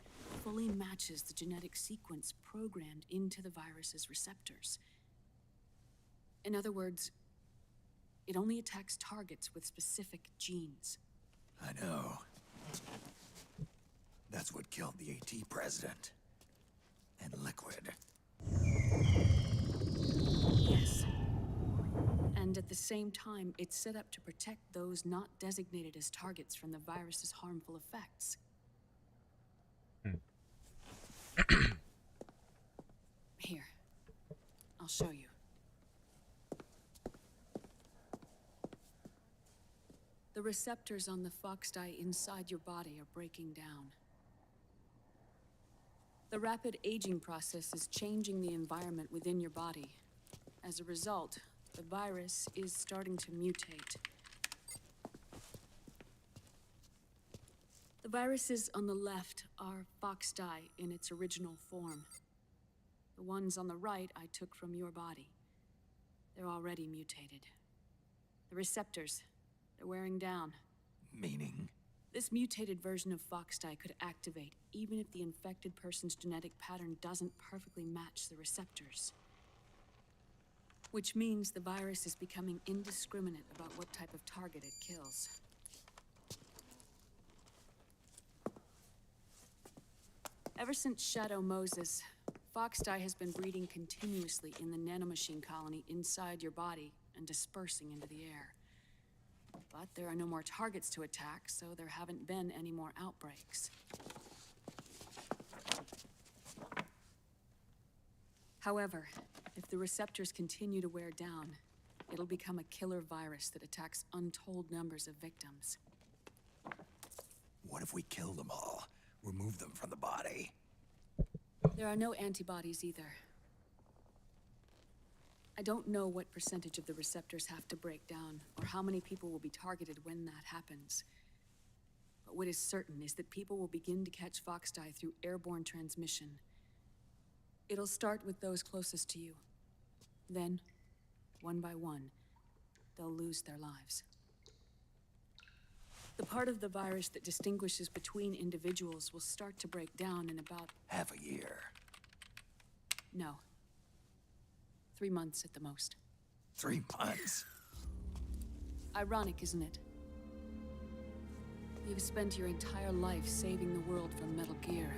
fully matches the genetic sequence programmed into the virus's receptors. In other words, it only attacks targets with specific genes. I know. That's what killed the AT president. And Liquid. Yes. And at the same time, it's set up to protect those not designated as targets from the virus's harmful effects. Here, I'll show you. The receptors on the fox dye inside your body are breaking down. The rapid aging process is changing the environment within your body. As a result, the virus is starting to mutate. The viruses on the left are fox dye in its original form. The ones on the right I took from your body. They're already mutated. The receptors, they're wearing down. Meaning? This mutated version of fox dye could activate even if the infected person's genetic pattern doesn't perfectly match the receptors. Which means the virus is becoming indiscriminate about what type of target it kills. Ever since Shadow Moses, fox dye has been breeding continuously in the nanomachine colony inside your body and dispersing into the air. But there are no more targets to attack, so there haven't been any more outbreaks. However, if the receptors continue to wear down, it'll become a killer virus that attacks untold numbers of victims. What if we kill them all? Remove them from the body? There are no antibodies either. I don't know what percentage of the receptors have to break down, or how many people will be targeted when that happens. But what is certain is that people will begin to catch fox dye through airborne transmission. It'll start with those closest to you. Then, one by one, they'll lose their lives. The part of the virus that distinguishes between individuals will start to break down in about... half a year. No. 3 months at the most. 3 months? Ironic, isn't it? You've spent your entire life saving the world from Metal Gear,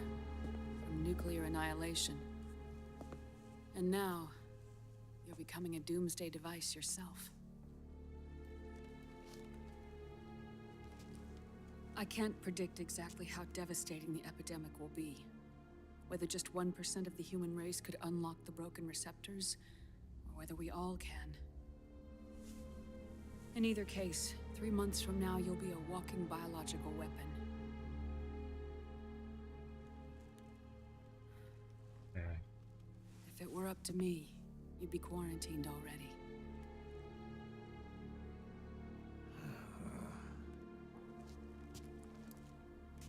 from nuclear annihilation. And now, you're becoming a doomsday device yourself. I can't predict exactly how devastating the epidemic will be. Whether just 1% of the human race could unlock the broken receptors, or whether we all can. In either case, 3 months from now, you'll be a walking biological weapon. If it were up to me, you'd be quarantined already.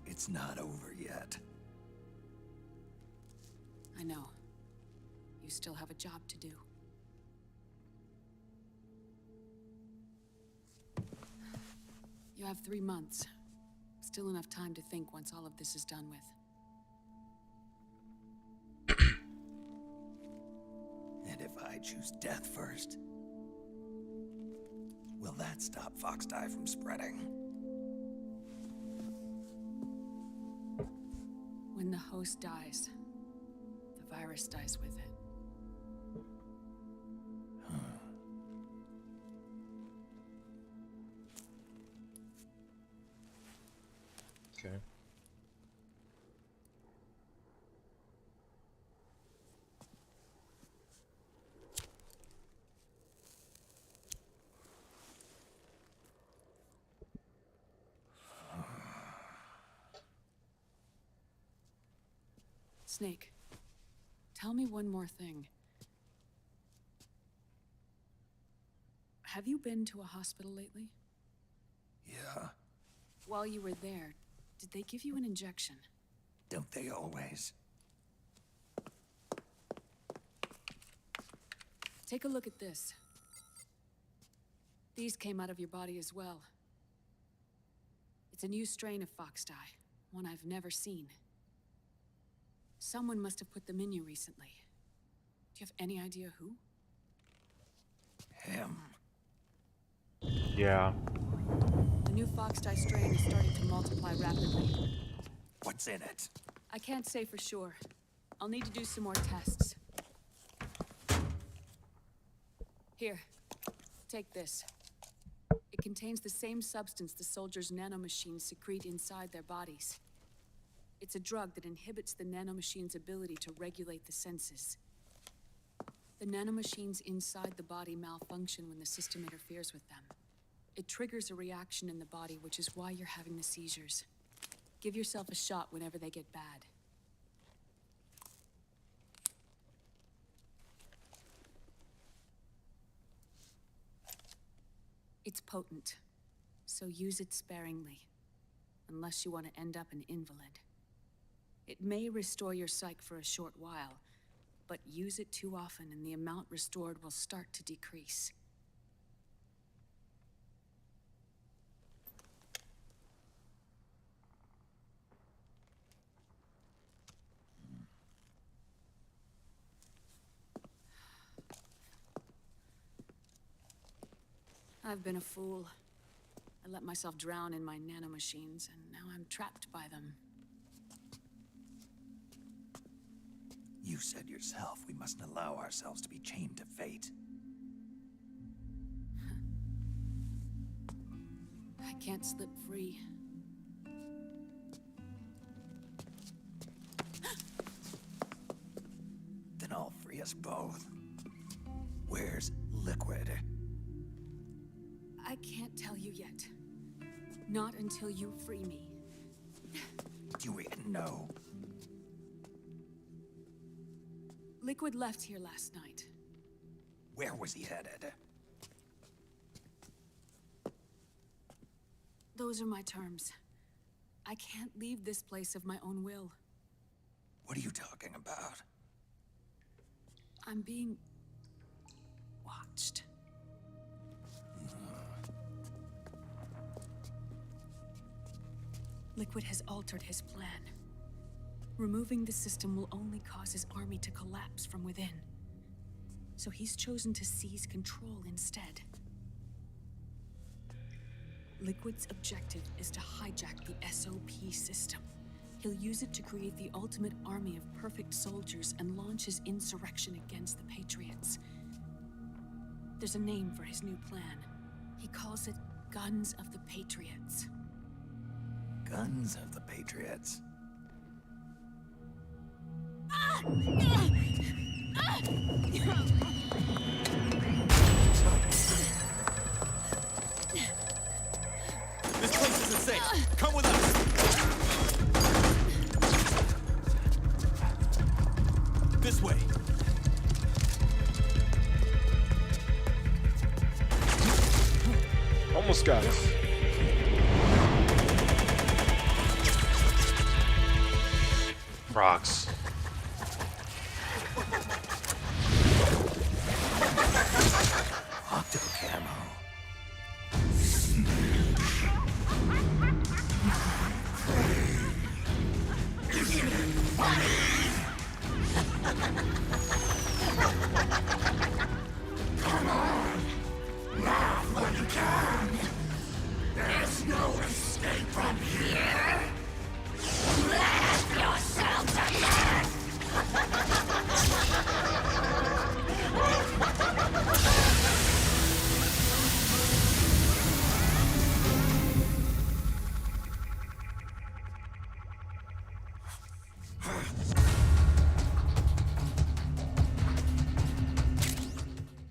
It's not over yet. I know. You still have a job to do. You have 3 months. Still enough time to think once all of this is done with. And if I choose death first? Will that stop Foxdie from spreading? When the host dies, the virus dies with it. Okay. Snake, tell me one more thing. Have you been to a hospital lately? Yeah, While you were there, did they give you an injection? don't they always? Take a look at this. These came out of your body as well. It's a new strain of Foxdie, one I've never seen. Someone must have put them in you recently. Do you have any idea who? Him. Yeah. The new Foxdie strain is starting to multiply rapidly. What's in it? I can't say for sure. I'll need to do some more tests. Here, take this. It contains the same substance the soldiers' nanomachines secrete inside their bodies. It's a drug that inhibits the nanomachine's ability to regulate the senses. The nanomachines inside the body malfunction when the system interferes with them. It triggers a reaction in the body, which is why you're having the seizures. Give yourself a shot whenever they get bad. It's potent, so use it sparingly, unless you want to end up an invalid. It may restore your psyche for a short while, but use it too often and the amount restored will start to decrease. I've been a fool. I let myself drown in my nanomachines, and now I'm trapped by them. You said yourself we mustn't allow ourselves to be chained to fate. I can't slip free. Then I'll free us both. Where's Liquid? I can't tell you yet. Not until you free me. Do we know? Liquid left here last night. Where was he headed? Those are my terms. I can't leave this place of my own will. What are you talking about? I'm being watched. Liquid has altered his plan. Removing the system will only cause his army to collapse from within. So he's chosen to seize control instead. Liquid's objective is to hijack the SOP system. He'll use it to create the ultimate army of perfect soldiers and launch his insurrection against the Patriots. There's a name for his new plan. He calls it Guns of the Patriots. Guns of the Patriots. This place isn't safe. Come with us. This way. Almost got us. Rocks. Octo camo. Come on! Laugh when you can!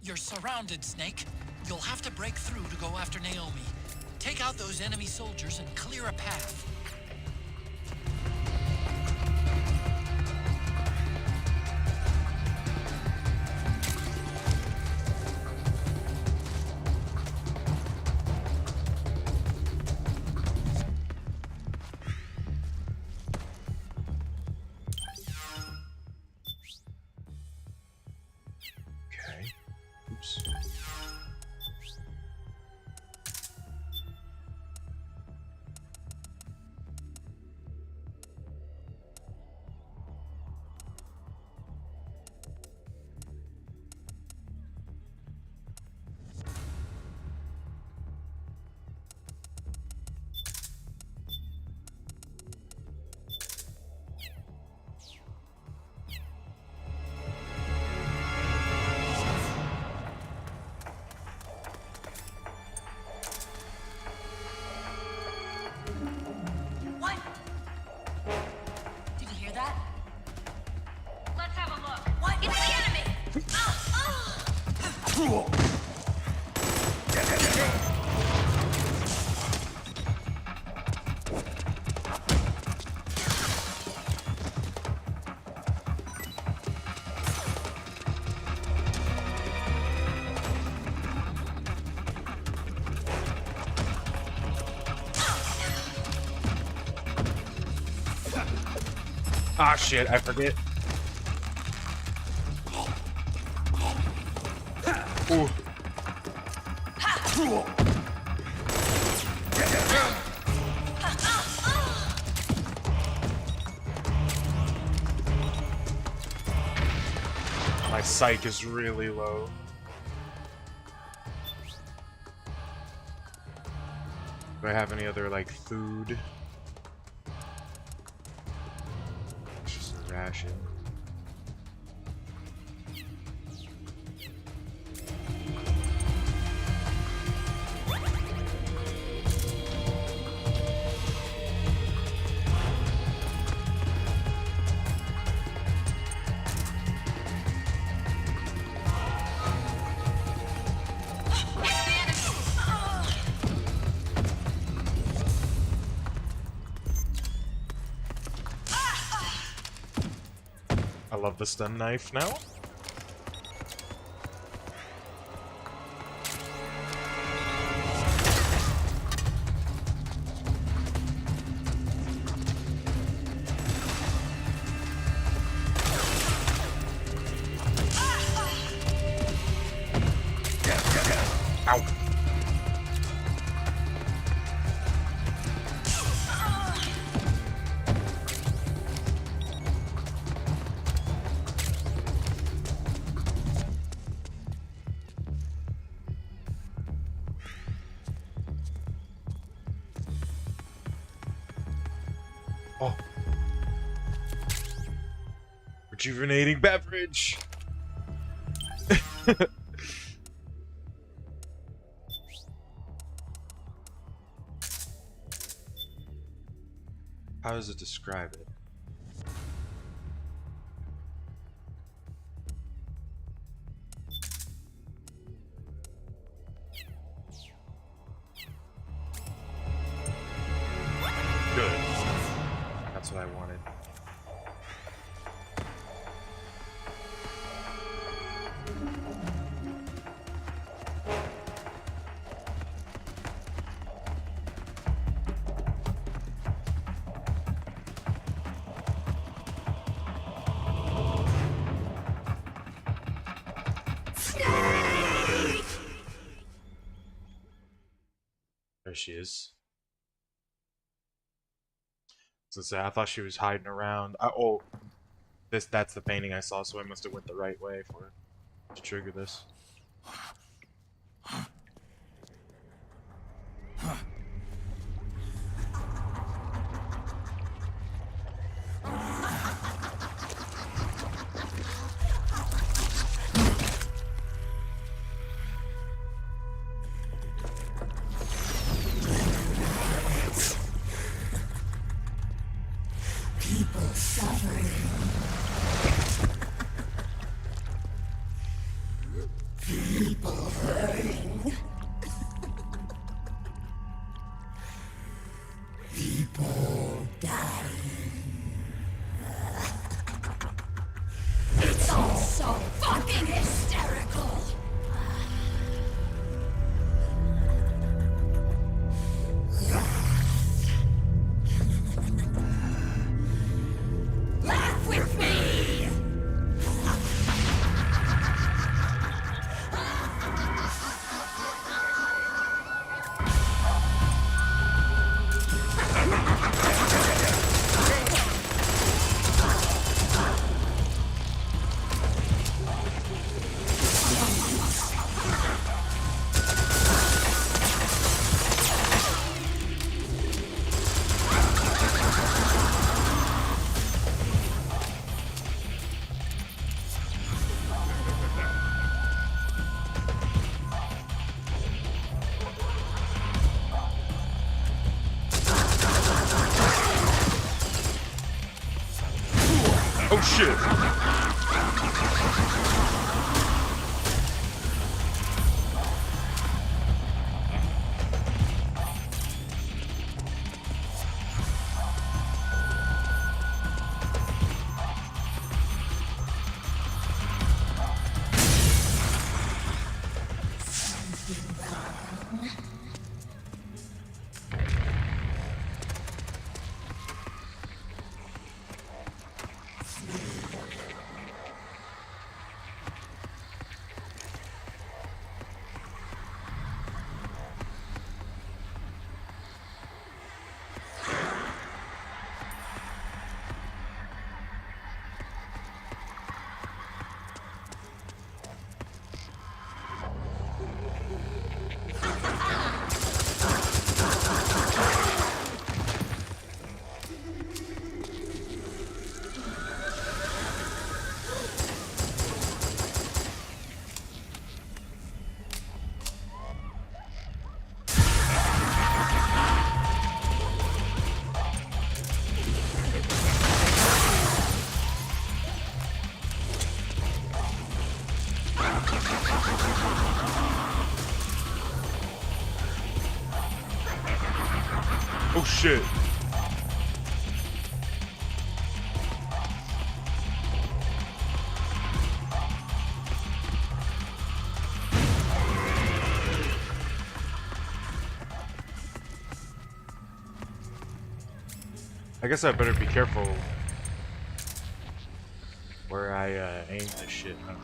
You're surrounded, Snake. You'll have to break through to go after Naomi. Take out those enemy soldiers and clear a path. Okay. Oops. What? Did you hear that? Let's have a look. What? It's the enemy! Ah, shit, I forget. Ooh. My psych is really low. Do I have any other, like, food? It's just a ration. I love the stun knife now. Ow. Oh. Rejuvenating beverage. How does it describe it? Good. That's what I wanted. There she is. So I thought she was hiding around. Oh, that's the painting I saw, so I must have went the right way for to trigger this. People suffering. Oh shit. Oh shit. I guess I better be careful where I aim this shit, huh?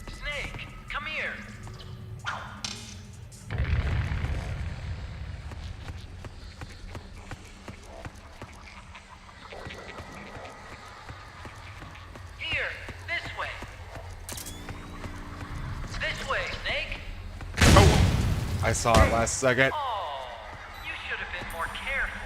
Snake, come here. Here, this way. This way, Snake. I saw it last second. Oh, you should have been more careful.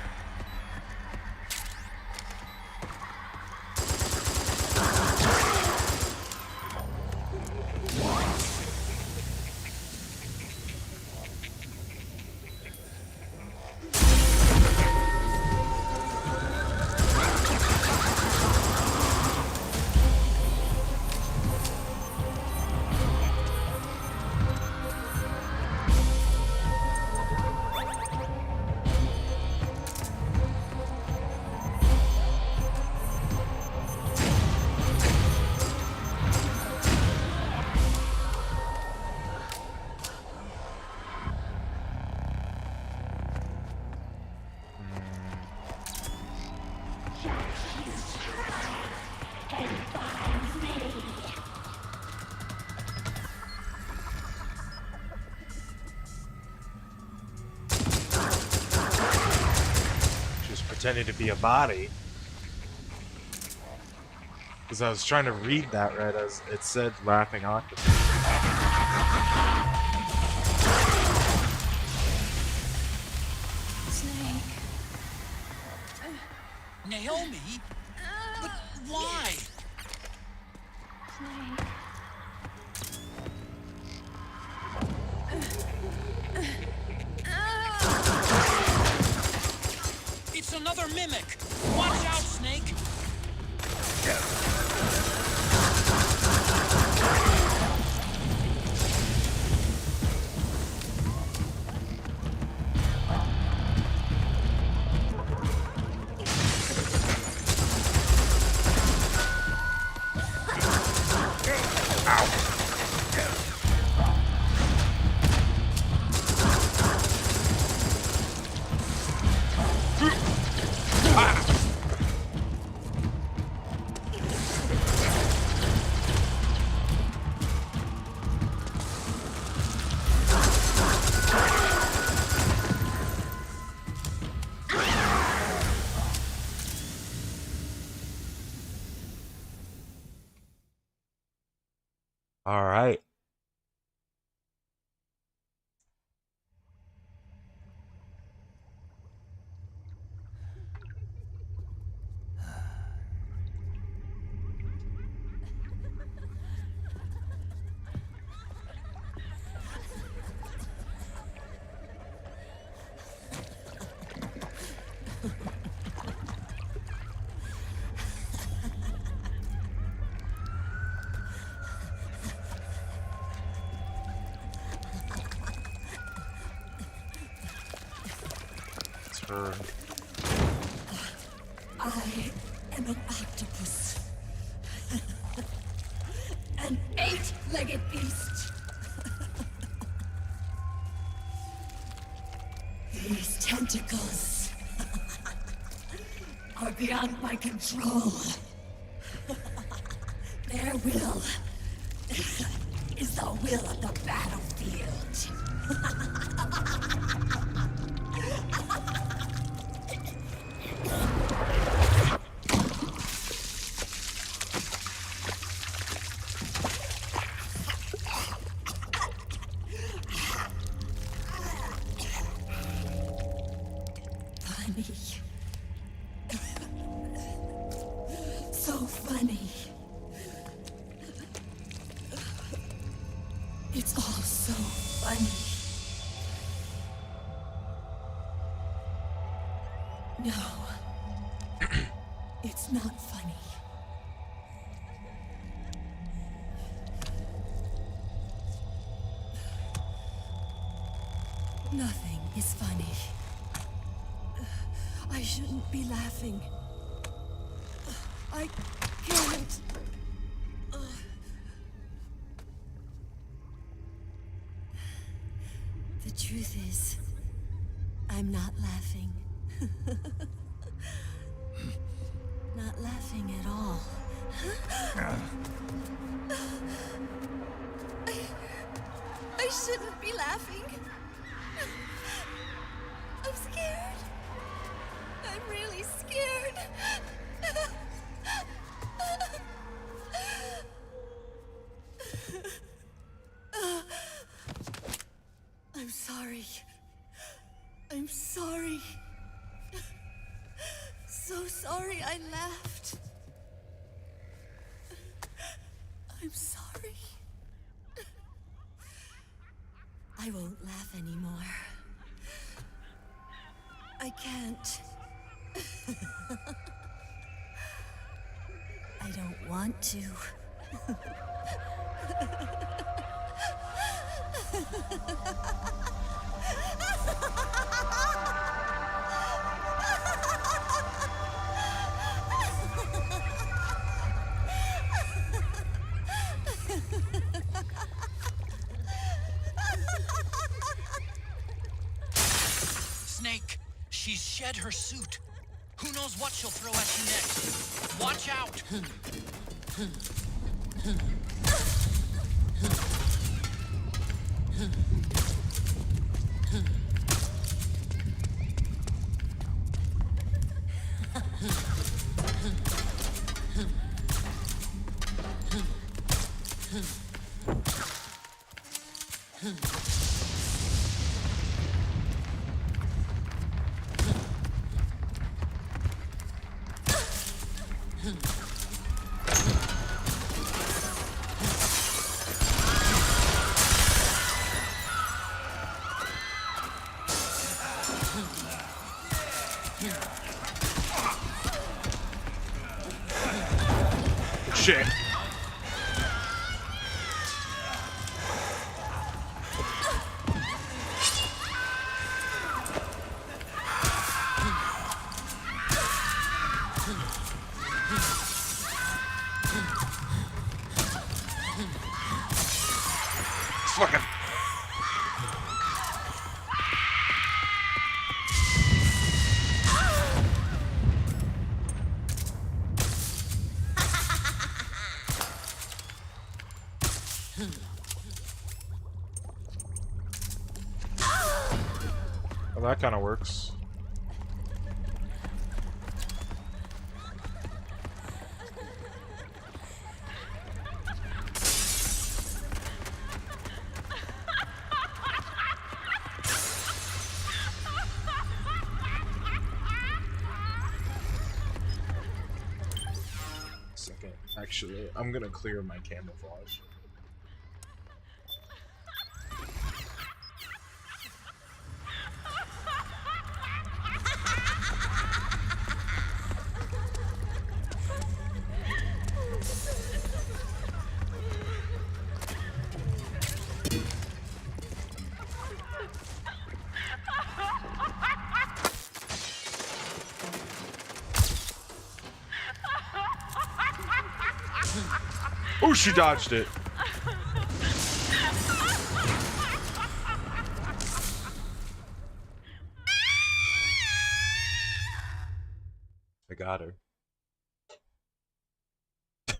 Pretending to be a body. Because I was trying to read that right as it said laughing octopus. Snake. Naomi? But why? Snake. It's another mimic! Watch out, Snake! All right. Turn. I am an octopus. An 8-legged beast. These tentacles are beyond my control. Their will is the will of the battlefield. Funny. So funny. It's all so funny. No. It's not funny. Nothing is funny. I shouldn't be laughing. I can't. The truth is, I'm not laughing. Not laughing at all. I shouldn't be laughing. I'm scared. I'm really scared. I'm sorry. I'm sorry. So sorry I laughed. I'm sorry. I won't laugh anymore. I can't. I don't want to. Snake, she's shed her suit. Who knows what she'll throw at you next? Watch out! Shit. Fucking. Well, that kind of works. second, actually. I'm gonna clear my camouflage. Oh, she dodged it. I got her. I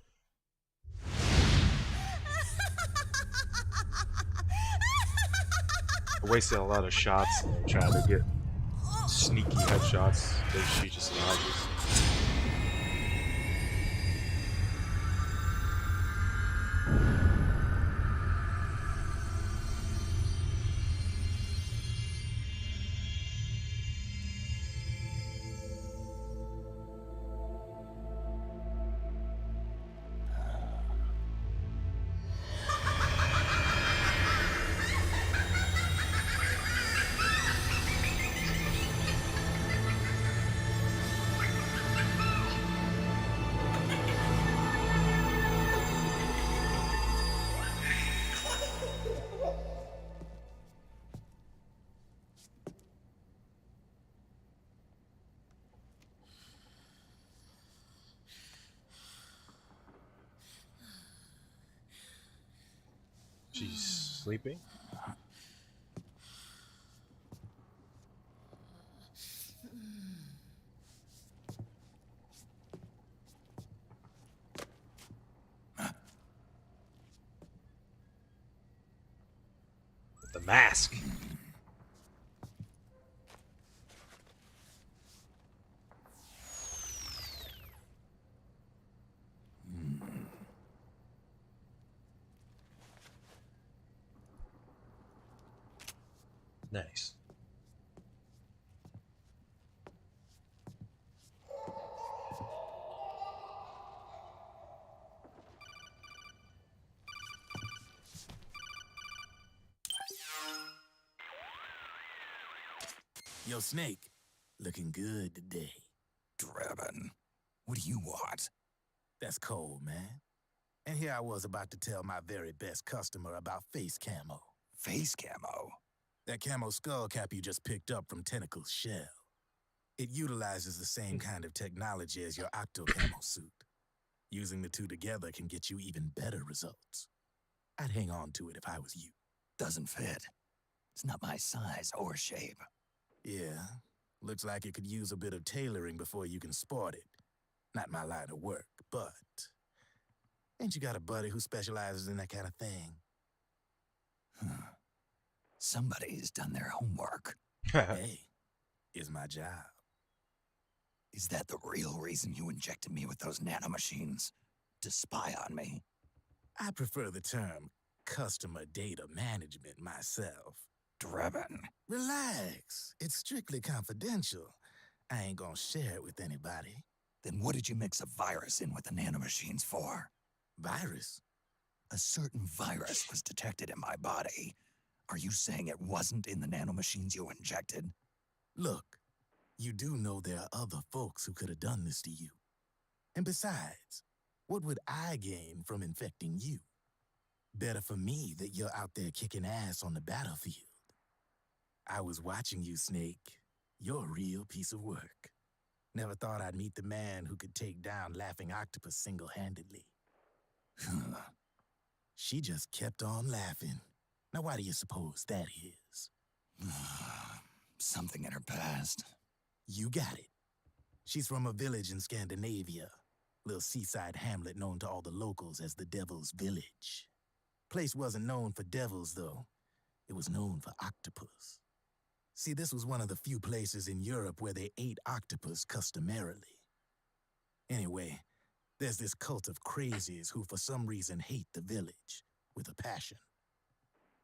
wasted a lot of shots trying to get sneaky headshots that she just dodges. She's sleeping. The mask. Nice. Yo, Snake, looking good today. Drebin, what do you want? That's cold, man. And here I was about to tell my very best customer about face camo. Face camo? That camo skull cap you just picked up from Tentacle's shell. It utilizes the same kind of technology as your Octo camo suit. Using the two together can get you even better results. I'd hang on to it if I was you. Doesn't fit. It's not my size or shape. Yeah, looks like it could use a bit of tailoring before you can sport it. Not my line of work, but... Ain't you got a buddy who specializes in that kind of thing? Somebody's done their homework. Hey, it's my job. Is that the real reason you injected me with those nanomachines? To spy on me? I prefer the term customer data management myself. Drebin. Relax. It's strictly confidential. I ain't gonna share it with anybody. Then what did you mix a virus in with the nanomachines for? Virus? A certain virus was detected in my body. Are you saying it wasn't in the nanomachines you injected? Look, you do know there are other folks who could have done this to you. And besides, what would I gain from infecting you? Better for me that you're out there kicking ass on the battlefield. I was watching you, Snake. You're a real piece of work. Never thought I'd meet the man who could take down Laughing Octopus single-handedly. She just kept on laughing. Now why do you suppose that is? Something in her past. You got it. She's from a village in Scandinavia. Little seaside hamlet known to all the locals as the Devil's Village. Place wasn't known for devils, though. It was known for octopus. See, this was one of the few places in Europe where they ate octopus customarily. Anyway, there's this cult of crazies who for some reason hate the village with a passion.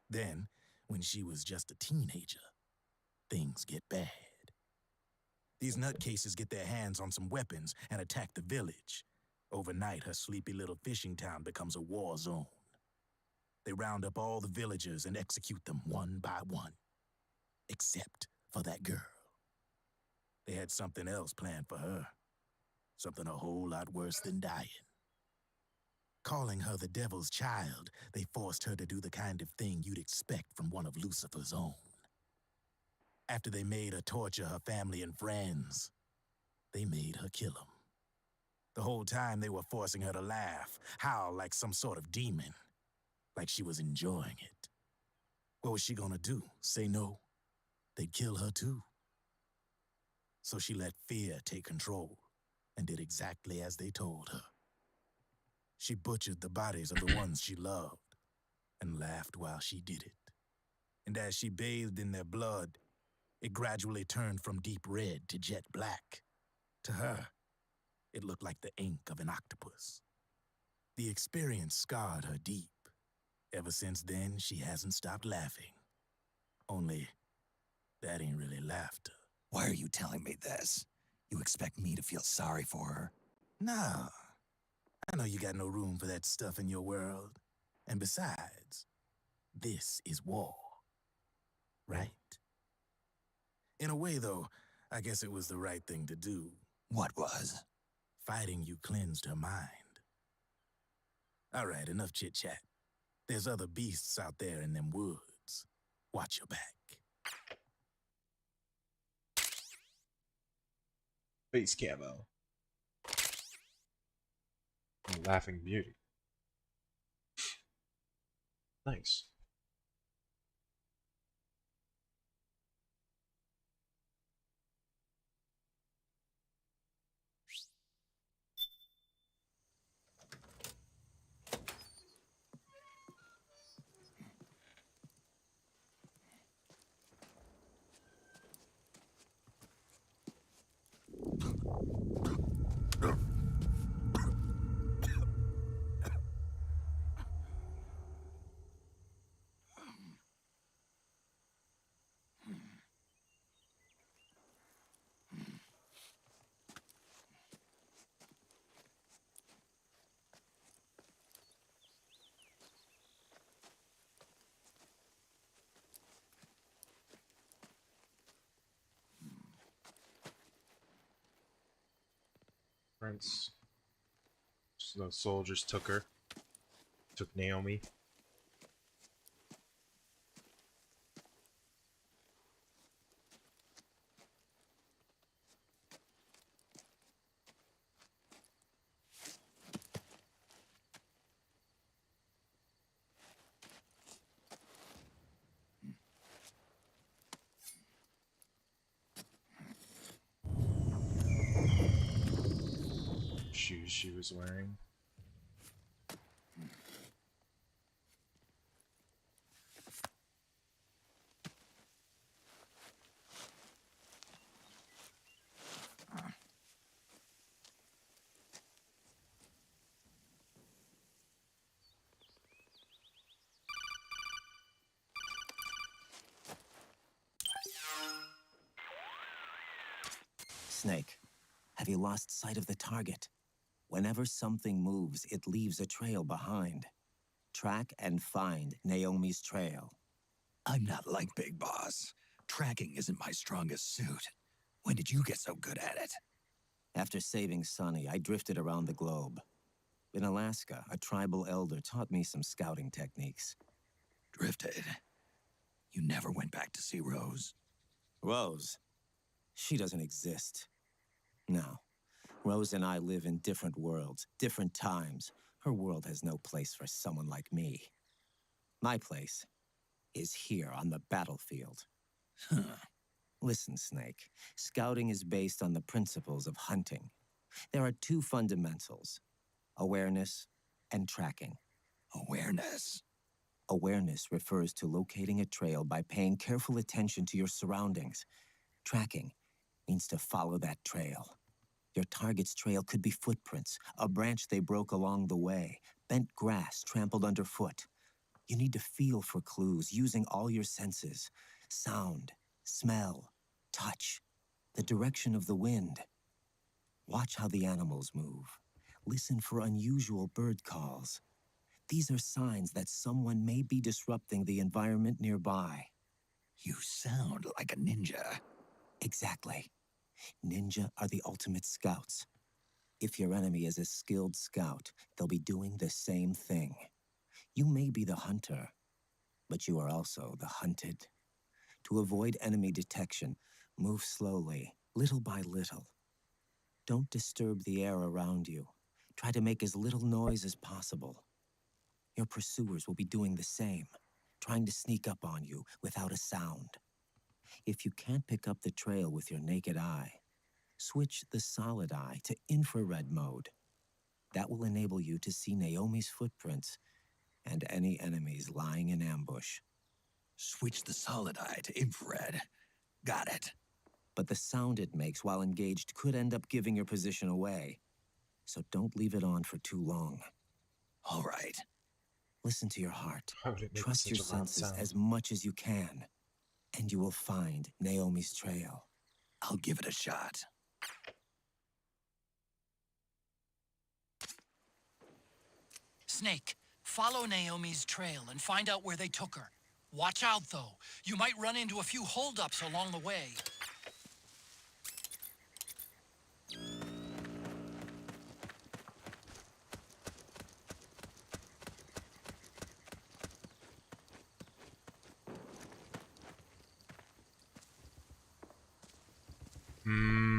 Then, when she was just a teenager, things get bad. These nutcases get their hands on some weapons and attack the village. Overnight, her sleepy little fishing town becomes a war zone. They round up all the villagers and execute them one by one. Except for that girl. They had something else planned for her. Something a whole lot worse than dying. Calling her the devil's child, they forced her to do the kind of thing you'd expect from one of Lucifer's own. After they made her torture her family and friends, they made her kill them. The whole time they were forcing her to laugh, howl like some sort of demon. Like she was enjoying it. What was she gonna do? Say no? They'd kill her too. So she let fear take control and did exactly as they told her. She butchered the bodies of the ones she loved and laughed while she did it. And as she bathed in their blood, it gradually turned from deep red to jet black. To her, it looked like the ink of an octopus. The experience scarred her deep. Ever since then, she hasn't stopped laughing. Only, that ain't really laughter. Why are you telling me this? You expect me to feel sorry for her? Nah. I know you got no room for that stuff in your world. And besides, this is war. Right? In a way, though, I guess it was the right thing to do. What was? Fighting you cleansed her mind. All right, enough chit-chat. There's other beasts out there in them woods. Watch your back. Face camo. Laughing Beauty. Nice. Prince. So the soldiers took her. Took Naomi. Shoes she was wearing. Snake, have you lost sight of the target? Whenever something moves, it leaves a trail behind. Track and find Naomi's trail. I'm not like Big Boss. Tracking isn't my strongest suit. When did you get so good at it? After saving Sonny, I drifted around the globe. In Alaska, a tribal elder taught me some scouting techniques. Drifted? You never went back to see Rose? Rose? She doesn't exist. No. Rose and I live in different worlds, different times. Her world has no place for someone like me. My place is here on the battlefield. Huh. Listen, Snake. Scouting is based on the principles of hunting. There are two fundamentals: awareness and tracking. Awareness? Awareness refers to locating a trail by paying careful attention to your surroundings. Tracking means to follow that trail. Your target's trail could be footprints, a branch they broke along the way, bent grass trampled underfoot. You need to feel for clues using all your senses: sound, smell, touch, the direction of the wind. Watch how the animals move. Listen for unusual bird calls. These are signs that someone may be disrupting the environment nearby. You sound like a ninja. Exactly. Ninja are the ultimate scouts. If your enemy is a skilled scout, they'll be doing the same thing. You may be the hunter, but you are also the hunted. To avoid enemy detection, move slowly, little by little. Don't disturb the air around you. Try to make as little noise as possible. Your pursuers will be doing the same, trying to sneak up on you without a sound. If you can't pick up the trail with your naked eye, switch the solid eye to infrared mode. That will enable you to see Naomi's footprints and any enemies lying in ambush. Switch the solid eye to infrared. Got it. But the sound it makes while engaged could end up giving your position away. So don't leave it on for too long. All right. Listen to your heart. Why would it make Trust such your a loud senses sound? as much as you can. And you will find Naomi's trail. I'll give it a shot. Snake, follow Naomi's trail and find out where they took her. Watch out, though. You might run into a few holdups along the way.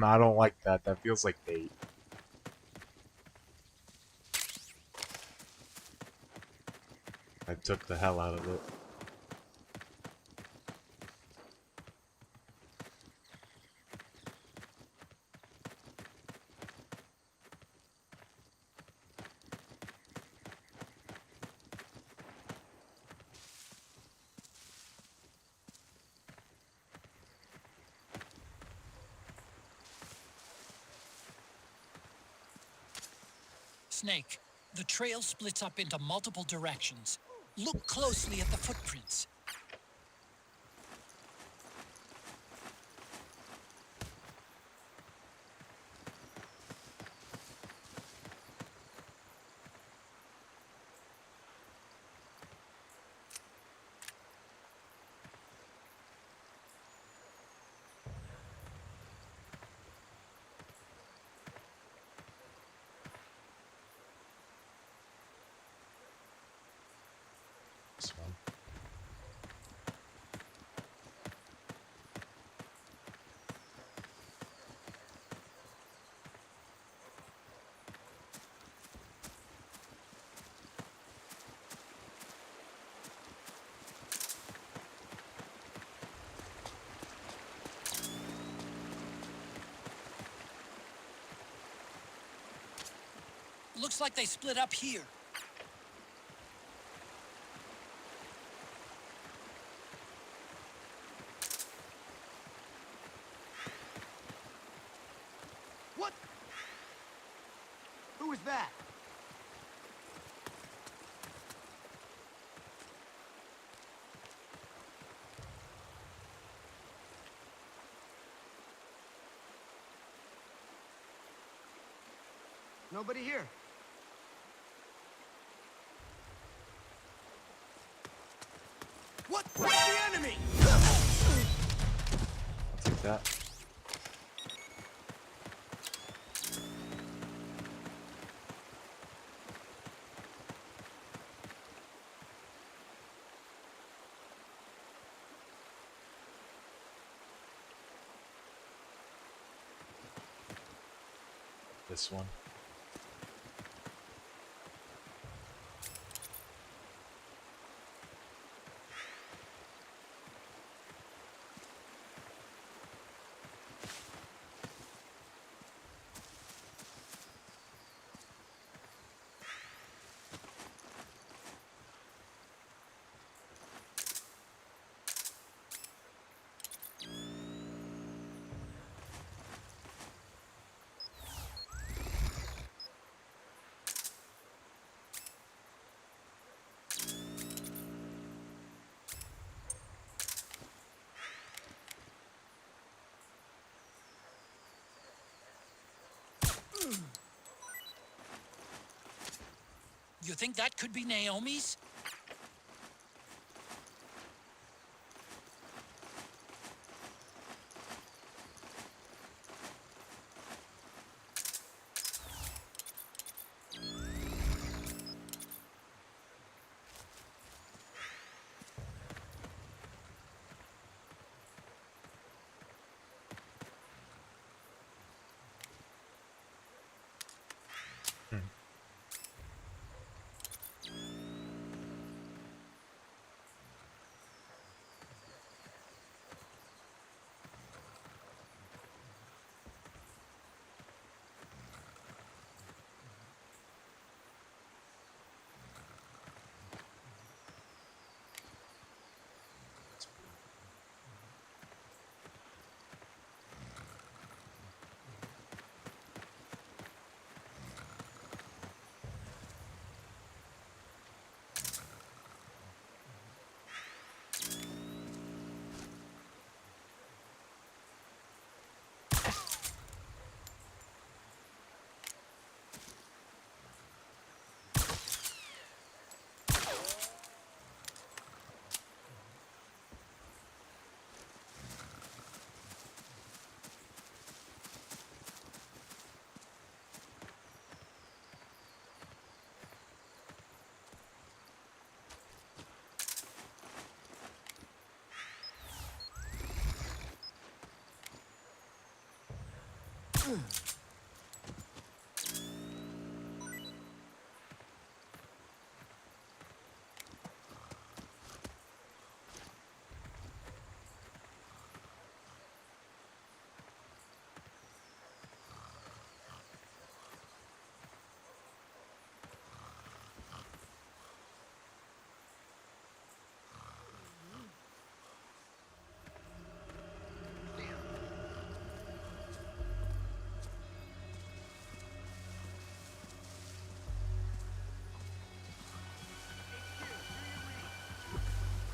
I don't like that. That feels like bait. I took the hell out of it. Snake, the trail splits up into multiple directions. Look closely at the footprints. This one. Looks like they split up here. What? Who was that? Nobody here. What? Where's the enemy? I'll take that. This one. You think that could be Naomi's?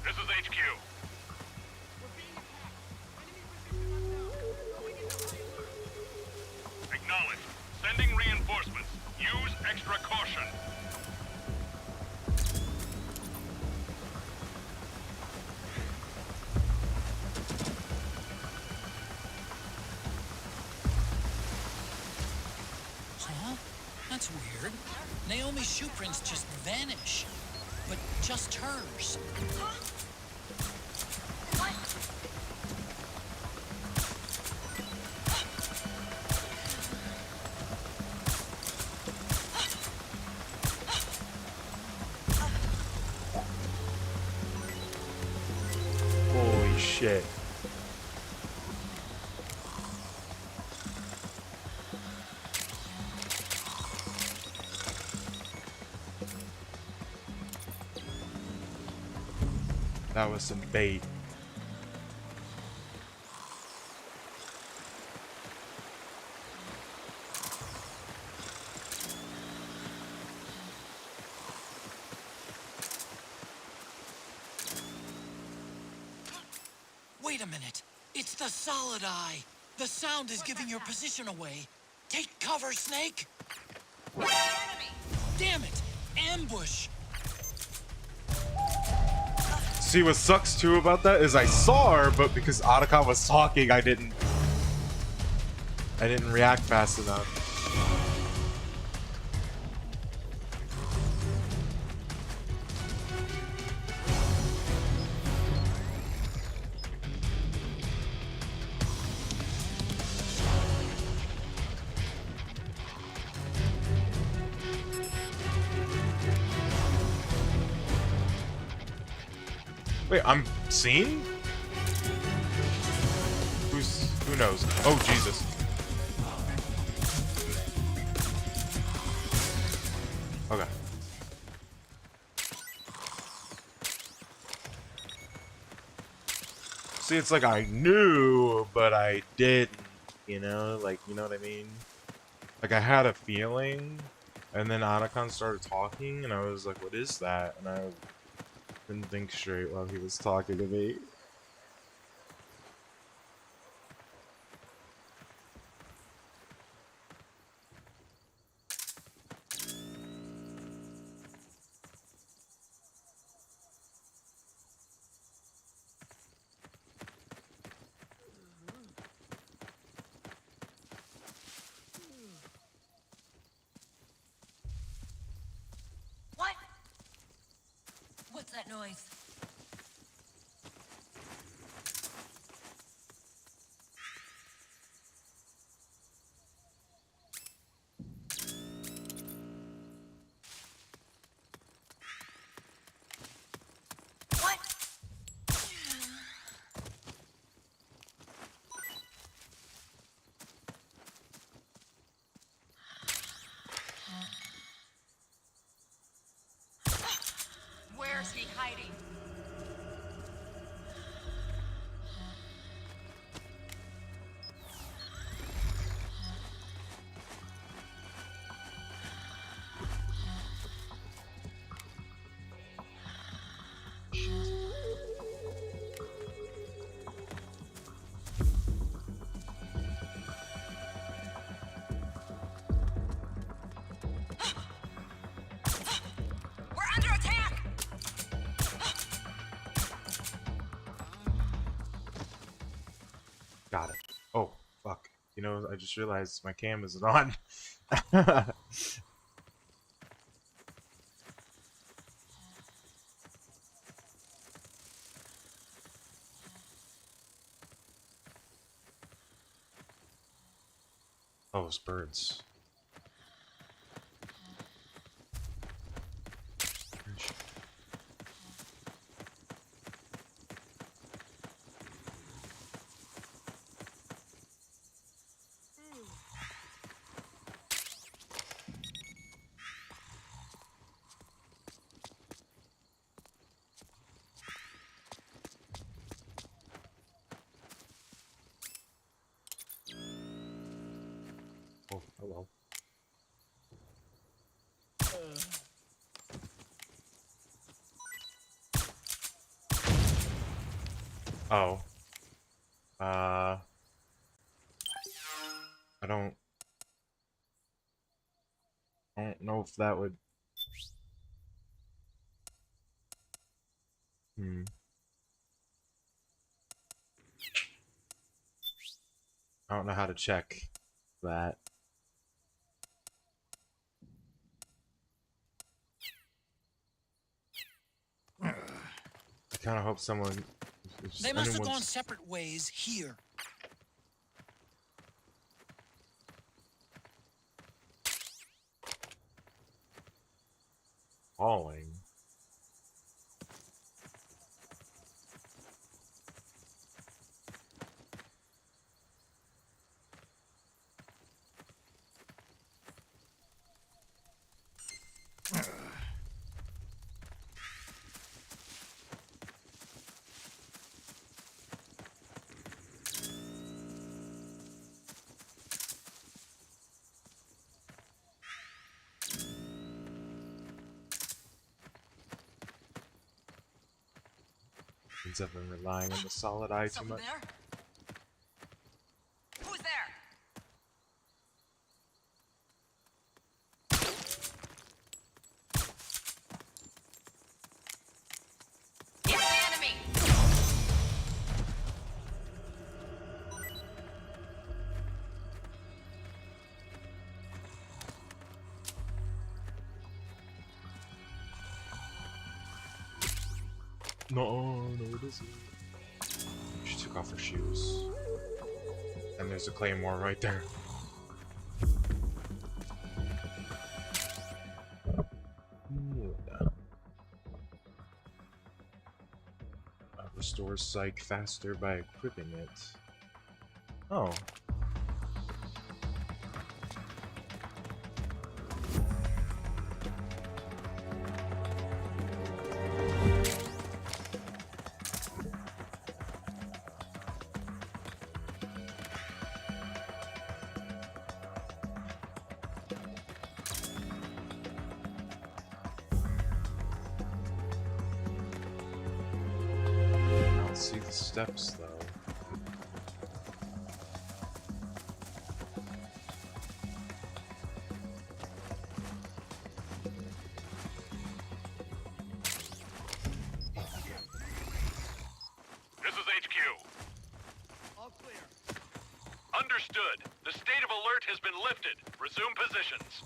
This is HQ. Acknowledged. Sending reinforcements. Use extra caution. Huh? That's weird. Naomi's shoe prints just vanish. But just hers. Holy shit. That was some bait. Wait a minute. It's the solid eye. The sound is giving your position away. Take cover, Snake. Damn it! Ambush! See, what sucks too about that is I saw her, but because Otacon was talking, I didn't react fast enough. Wait, I'm seen? Who knows? Oh, Jesus. Okay. See, it's like I knew, but I didn't, you know? Like, you know what I mean? Like, I had a feeling, and then Anacon started talking, and I was like, what is that? And I didn't think straight while he was talking to me. noise? What? Where's he hiding? We're under attack! Got it. Oh, fuck. You know, I just realized my cam isn't on. Oh, it's birds. Oh, hello. Oh. I don't know if that would... I don't know how to check that. I kind of hope someone... They must have gone separate ways here. Falling. Means I've been relying on the solid eye too much. There? Who's there? It's the enemy! No, it isn't. She took off her shoes. And there's a claymore right there. Restores psych faster by equipping it. Oh. See the steps though. This is HQ. All clear. Understood. The state of alert has been lifted. Resume positions.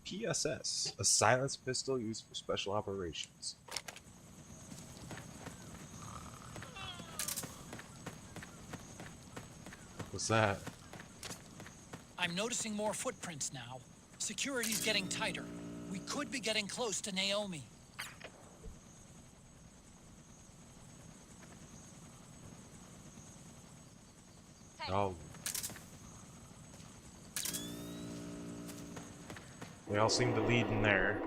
PSS, a silenced pistol used for special operations. What's that? I'm noticing more footprints now. Security's getting tighter. We could be getting close to Naomi. Oh. They all seem to lead in there.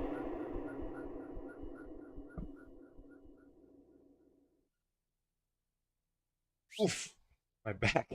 Oof! My back.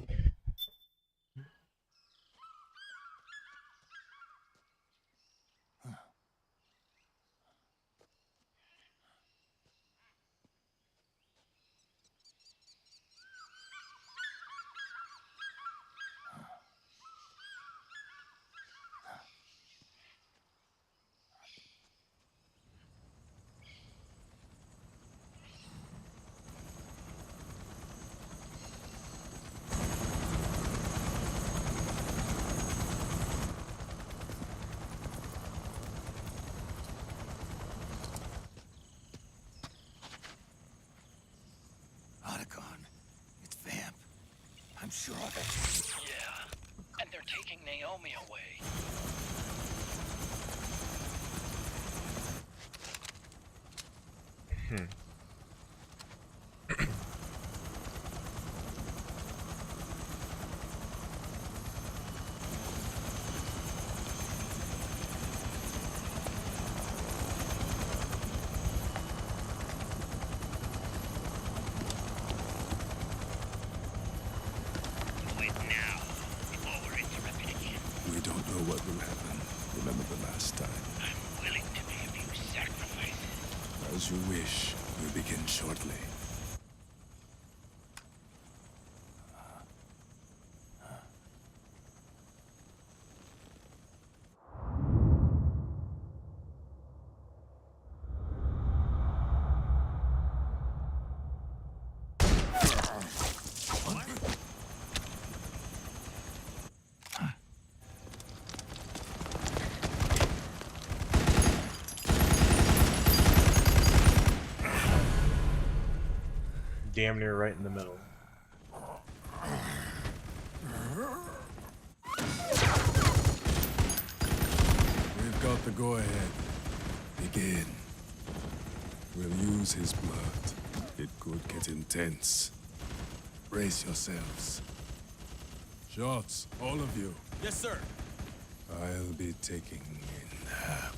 I'm sure of it. Yeah, and they're taking Naomi away. We don't know what will happen. Remember the last time. I'm willing to make a few sacrifices. As you wish. We'll begin shortly. Damn near right in the middle. We've got the go-ahead. Begin. We'll use his blood. It could get intense. Brace yourselves. Shots, all of you. Yes, sir. I'll be taking in half.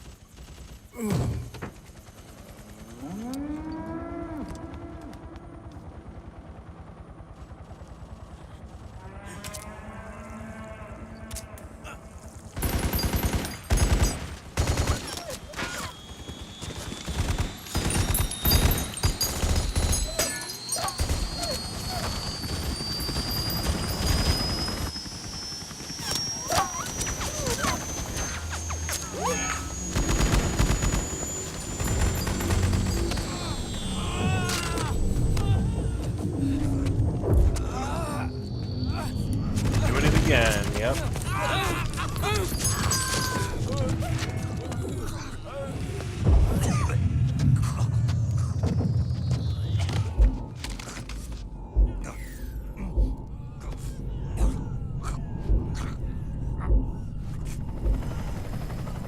Doing it again, yep.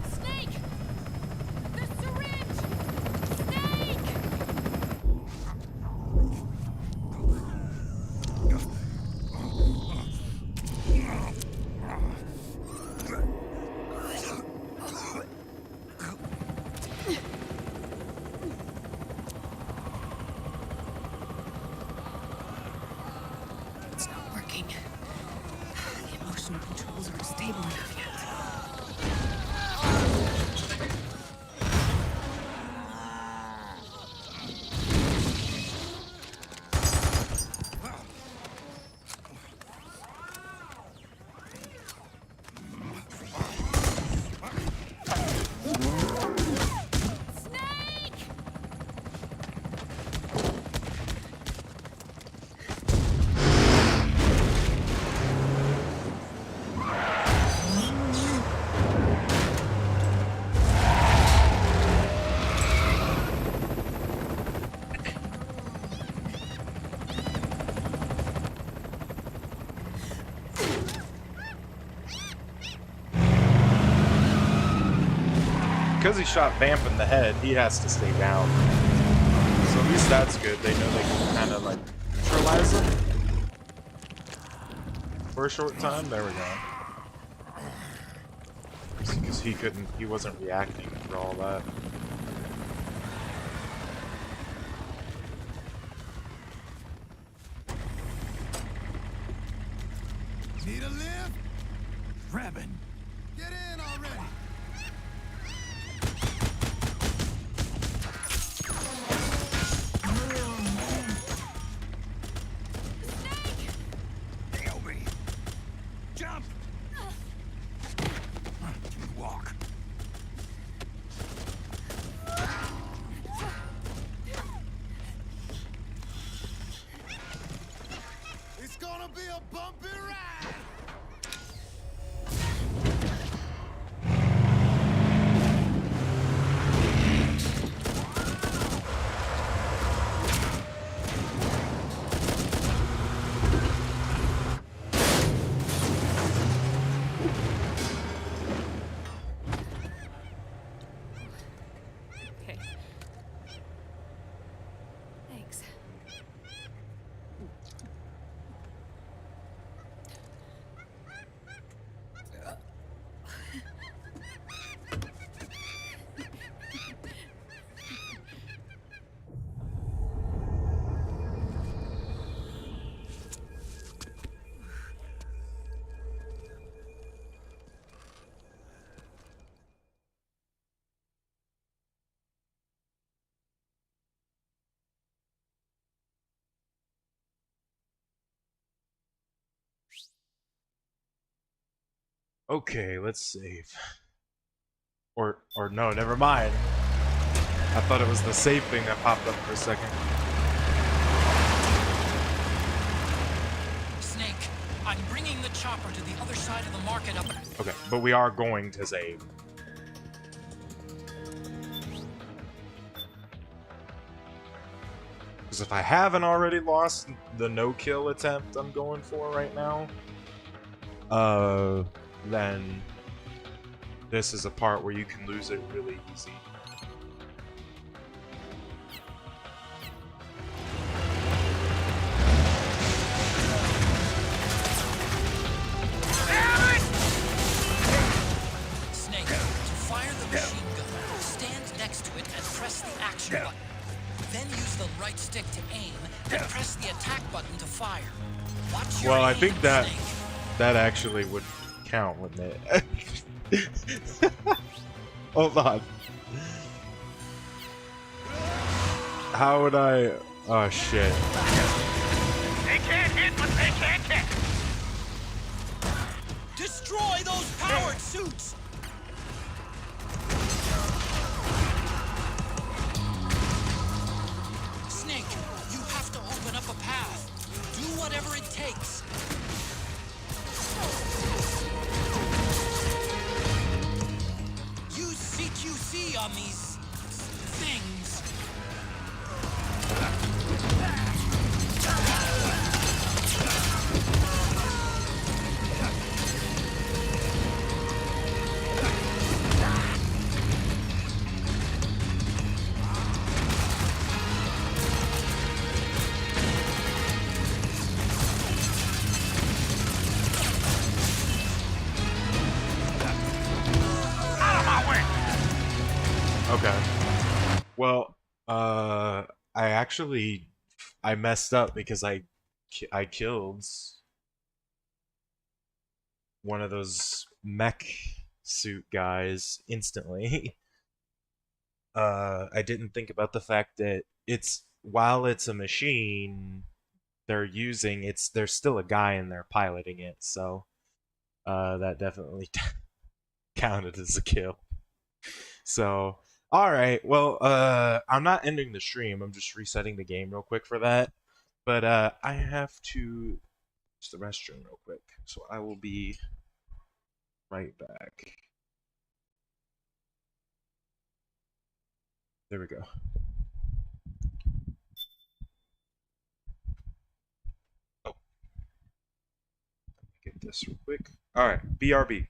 Snake! The syringe! Snake! the controls aren't stable enough yet. Because he shot Vamp in the head, he has to stay down. So at least that's good. They know they can kind of like neutralize him for a short time. There we go. Because he wasn't reacting for all that. Need a lift? Revan. Get in already. Jump! Walk. It's gonna be a bumpy ride! Okay. Thanks. Okay, let's save. Or no, never mind. I thought it was the save thing that popped up for a second. Snake, I'm bringing the chopper to the other side of the market up. Okay, but we are going to save. Because if I haven't already lost the no-kill attempt I'm going for right now, then this is a part where you can lose it really easy. Snake, to fire the machine gun, stand next to it and press the action button. Then use the right stick to aim, and press the attack button to fire. Watch your Well, I aim, think that Snake. that actually would count, wouldn't it? Hold on. How would I? Oh shit. They can't hit what they can't kick. Destroy those powered suits! Snake, you have to open up a path. Do whatever it takes. Use CQC on these things. Okay. Well, I messed up because I killed. one of those mech suit guys instantly. I didn't think about the fact that it's while it's a machine they're using, it's there's still a guy in there piloting it, so that definitely counted as a kill. So, all right, well, I'm not ending the stream. I'm just resetting the game real quick for that. But I have to use the restroom real quick, so I will be right back. There we go. Oh, get this real quick. All right, BRB.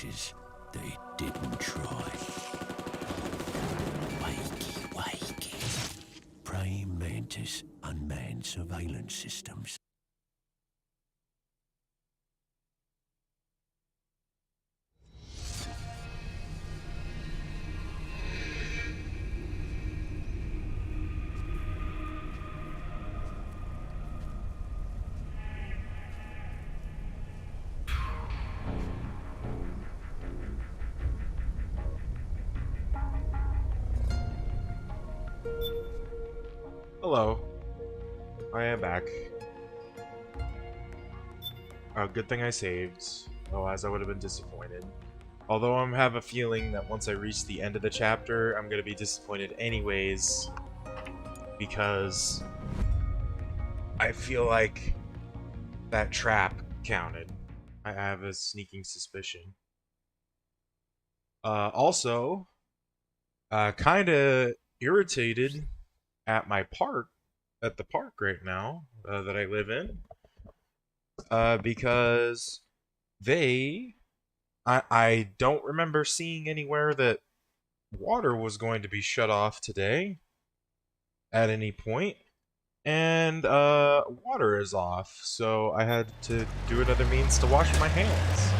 places they didn't try. Wakey, wakey. Praying mantis unmanned surveillance systems. Hello. I am back. Good thing I saved. Otherwise I would have been disappointed. Although I have a feeling that once I reach the end of the chapter, I'm gonna be disappointed anyways. Because I feel like that trap counted. I have a sneaking suspicion. Also, kinda irritated at my park, at the park right now that I live in, because I don't remember seeing anywhere that water was going to be shut off today at any point, and water is off, so I had to do another means to wash my hands.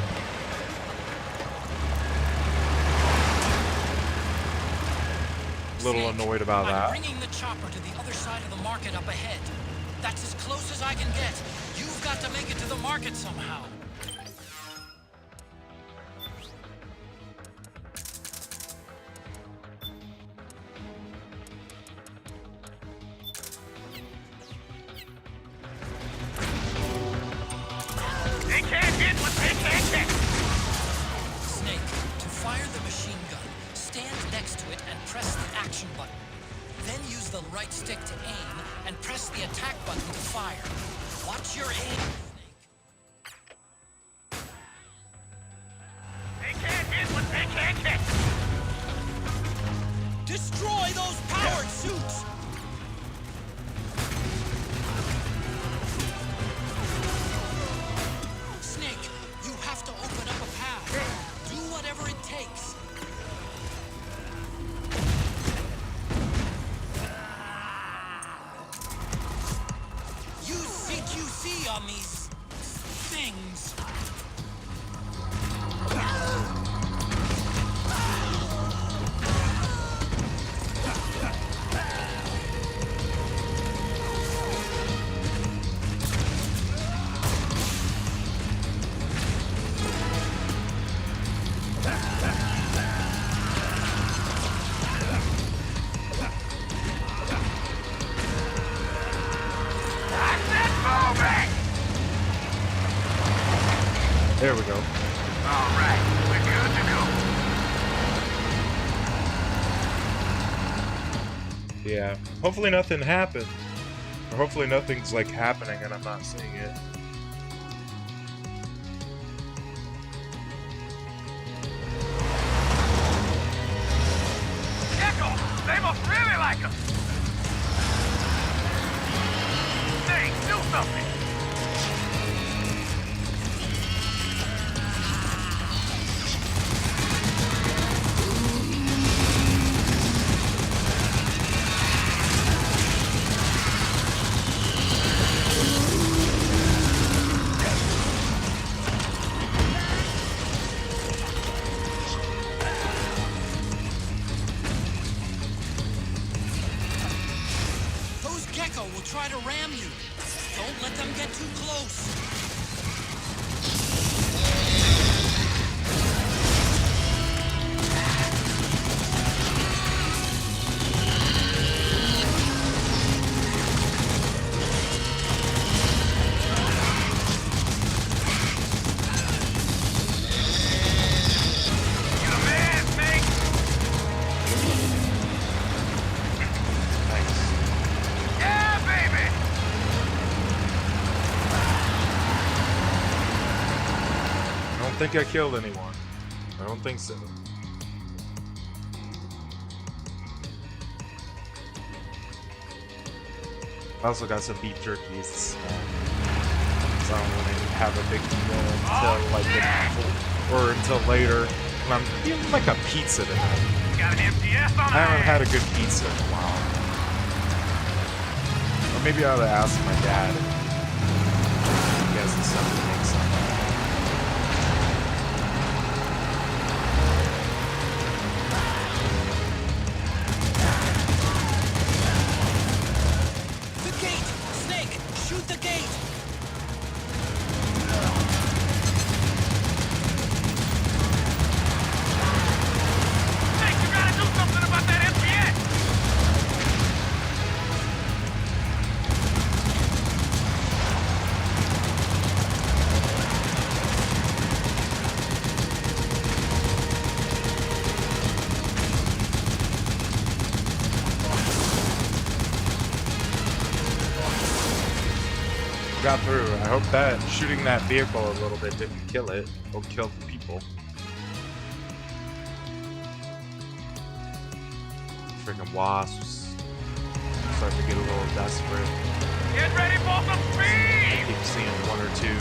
Little annoyed about that. I'm bringing the chopper to the other side of the market up ahead. That's as close as I can get. You've got to make it to the market somehow. They can't hit what they can't hit! Snake, to fire the machine gun, stand next to it and press the action button. Then use the right stick to aim and press the attack button to fire. Watch your aim, Snake. They can't hit what they can't hit! Destroy those powered suits! Snake, you have to open up a path. Do whatever it takes. Use CQC on these things. There we go. Alright, we're good to go. Yeah. Hopefully nothing happened. Or hopefully nothing's like happening and I'm not seeing it. Gecko! They must really like us! Snake, do something! Those Gecko will try to ram you. Don't let them get too close. I don't think I killed anyone. I don't think so. I also got some beef jerky, so I don't really have a big deal until like the or until later. And I'm feeling like a pizza tonight. Got an MTS on I haven't had a good pizza in a while. Or maybe I ought to ask my dad if he has the stuff to make something. The gate! Snake, shoot the gate! Snake, you gotta do something about that MTS! Got through. I hope that shooting that vehicle a little bit didn't kill it or kill the people. Freaking wasps starting to get a little desperate. Get ready for some speed! I keep seeing one or two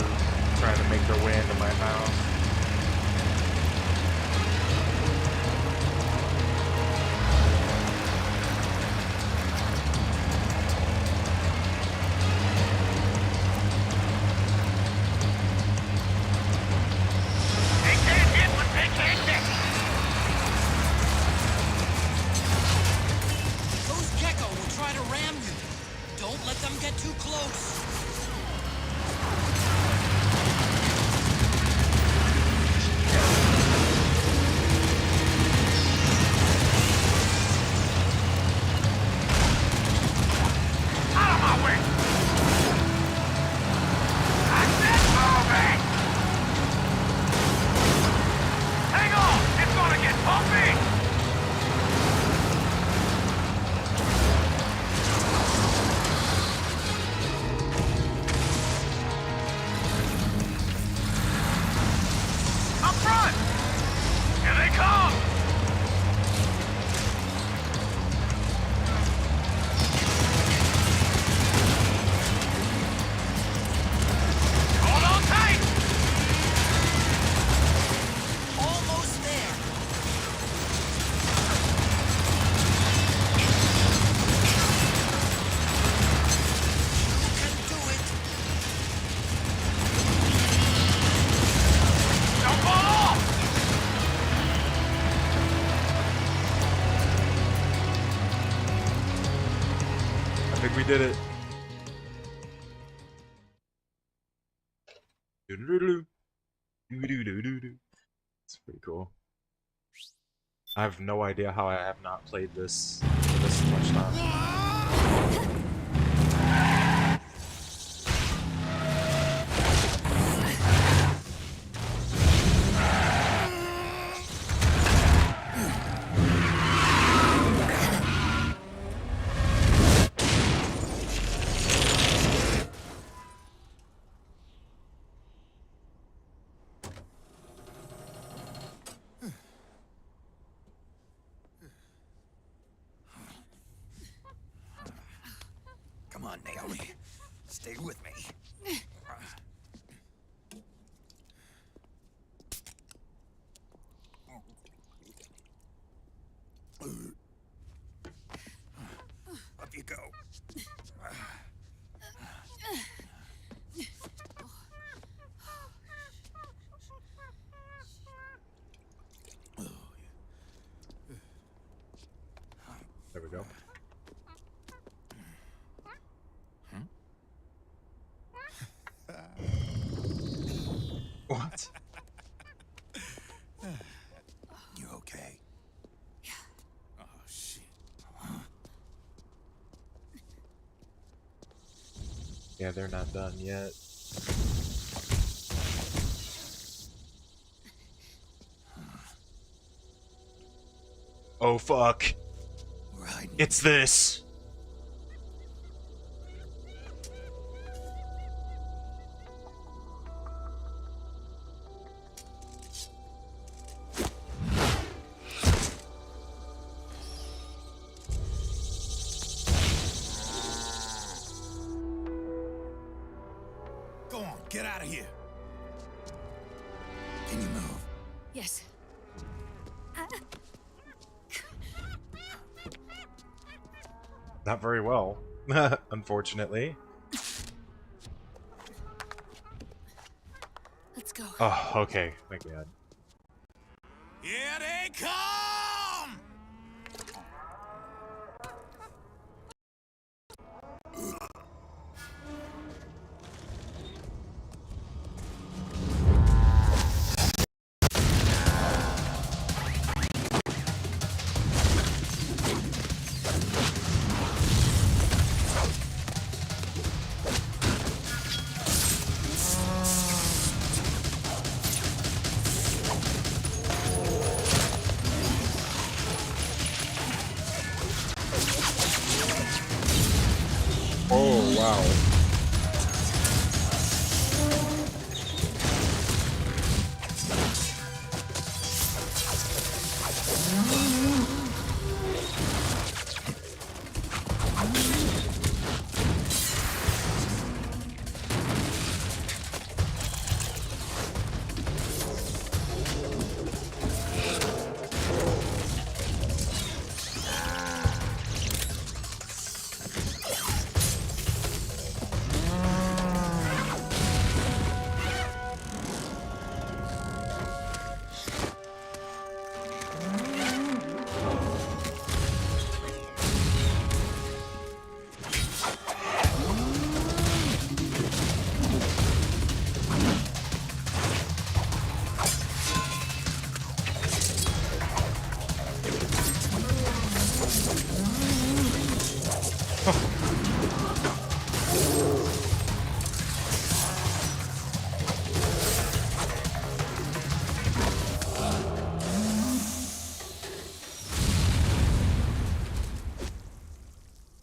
trying to make their way into my house. They can't hit what they can't get! Those Gecko will try to ram you. Don't let them get too close. Out of my way! I said moving! Hang on! It's gonna get bumpy! Up front! Here they come! Hold on tight! Almost there. You can do it. Don't fall off! I think we did it. Doo-doo-doo-doo. Doo-doo-doo-doo-doo. It's pretty cool. I have no idea how I have not played this for this much time. Come on, Naomi. Stay with me. Up you go. There we go. What? You okay? Oh, shit. Yeah, they're not done yet. Oh fuck. Right. It's this. Go on, get out of here. Can you move? Yes. Not very well, unfortunately. Let's go. Oh, okay. Thank God. Here they come! Oh, wow.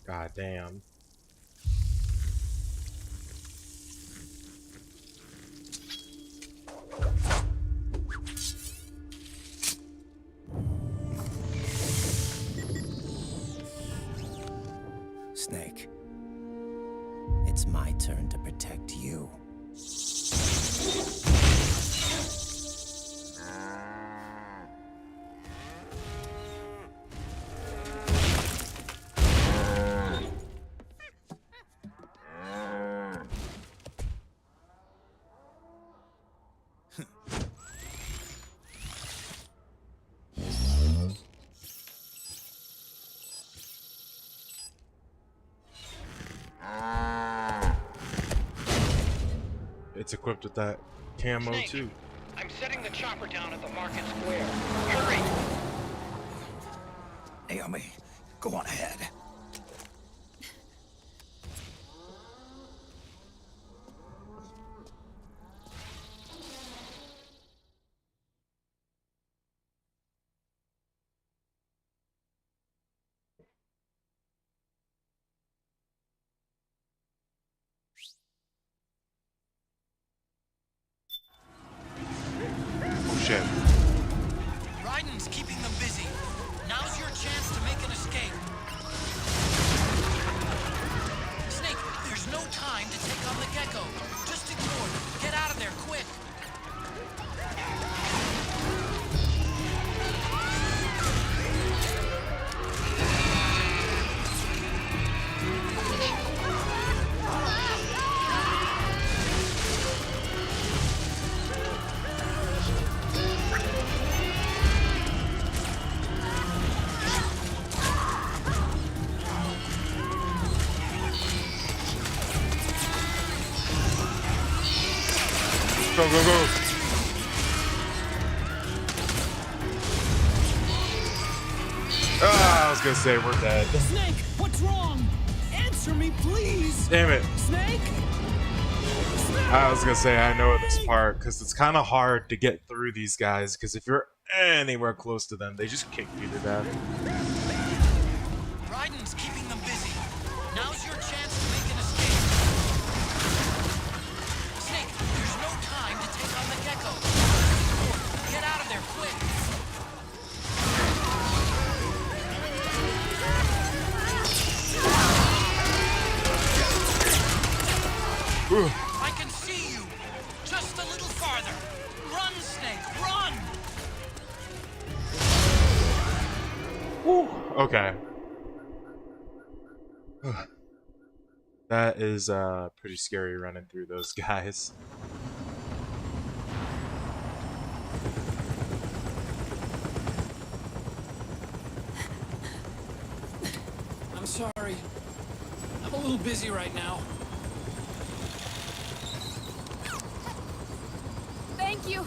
God damn. Snake, it's my turn to protect you. It's equipped with that camo Snake, too. I'm setting the chopper down at the market square. Hurry! Naomi, go on ahead. Oh shit. Raiden's keeping them busy. Now's your chance to make an escape. Snake, there's no time to take on the gecko. Just ignore them. Get out of there, quick. Go, go, go. Ah, I was gonna say we're dead. Snake, what's wrong? Answer me, please. Damn it. Snake? I was gonna say I know this part because it's kind of hard to get through these guys because if you're anywhere close to them, they just kick you to death. Raiden's keeping them busy. Now's your chance to make an escape. Snake, there's no time to take on the gecko. Get out of there, quick. I can see you. Just a little farther. Run, Snake, run! Okay. That is pretty scary running through those guys. I'm sorry. I'm a little busy right now. Thank you.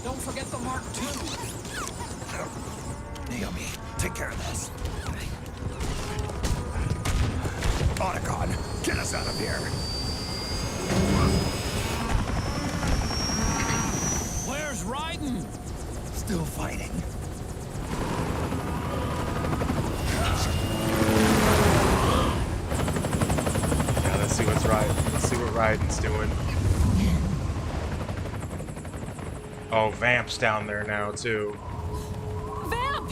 Don't forget the Mark II. Naomi, take care of this. Otacon, get us out of here. Where's Raiden? Still fighting. Yeah, let's see what's right. Let's see what Raiden's doing. Oh, Vamp's down there now too. Vamp!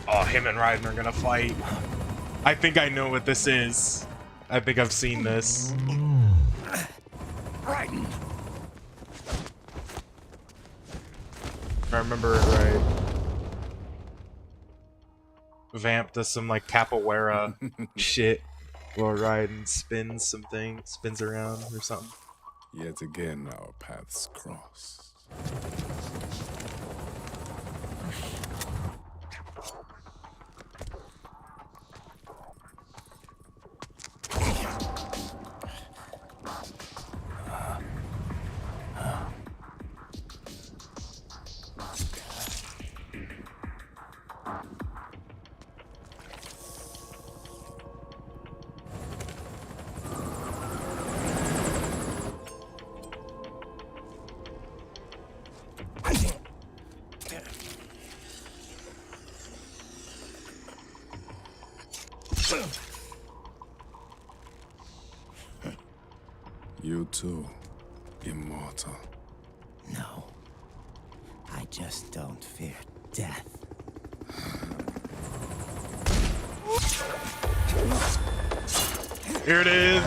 Oh, him and Raiden are gonna fight. I think I know what this is. I think I've seen this. Raiden. If I remember it right. Vamp does some like capoeira shit while Raiden spins around or something. Yet again, our paths cross. You too, immortal. No. I just don't fear death. Here it is.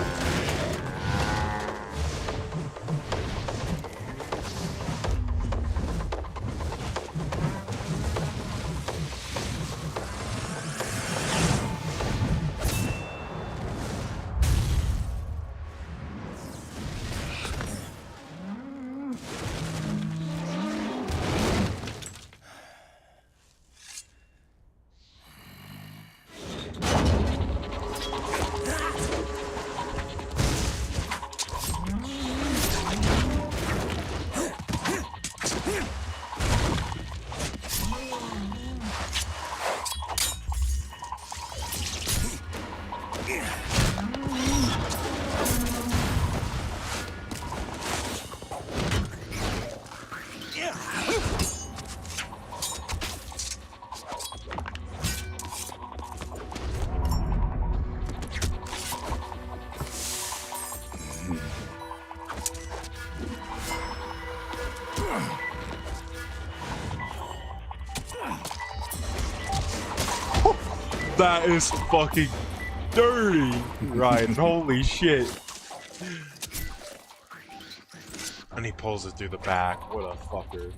That is fucking dirty, Ryan. Holy shit. And he pulls it through the back. What a fucker.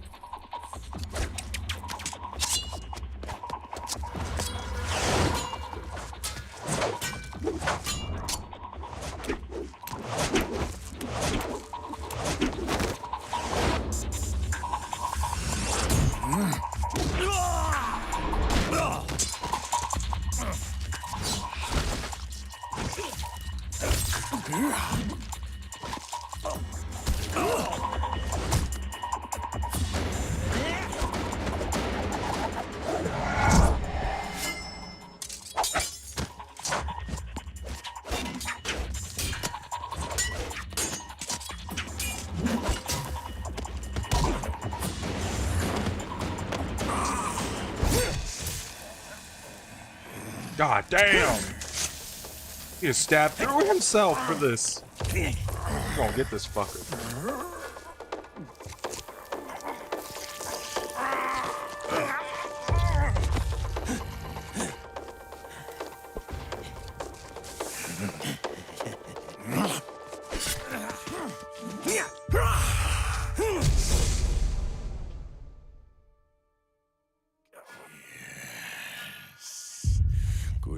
God damn! He just stabbed through himself for this. I'm gonna get this fucker.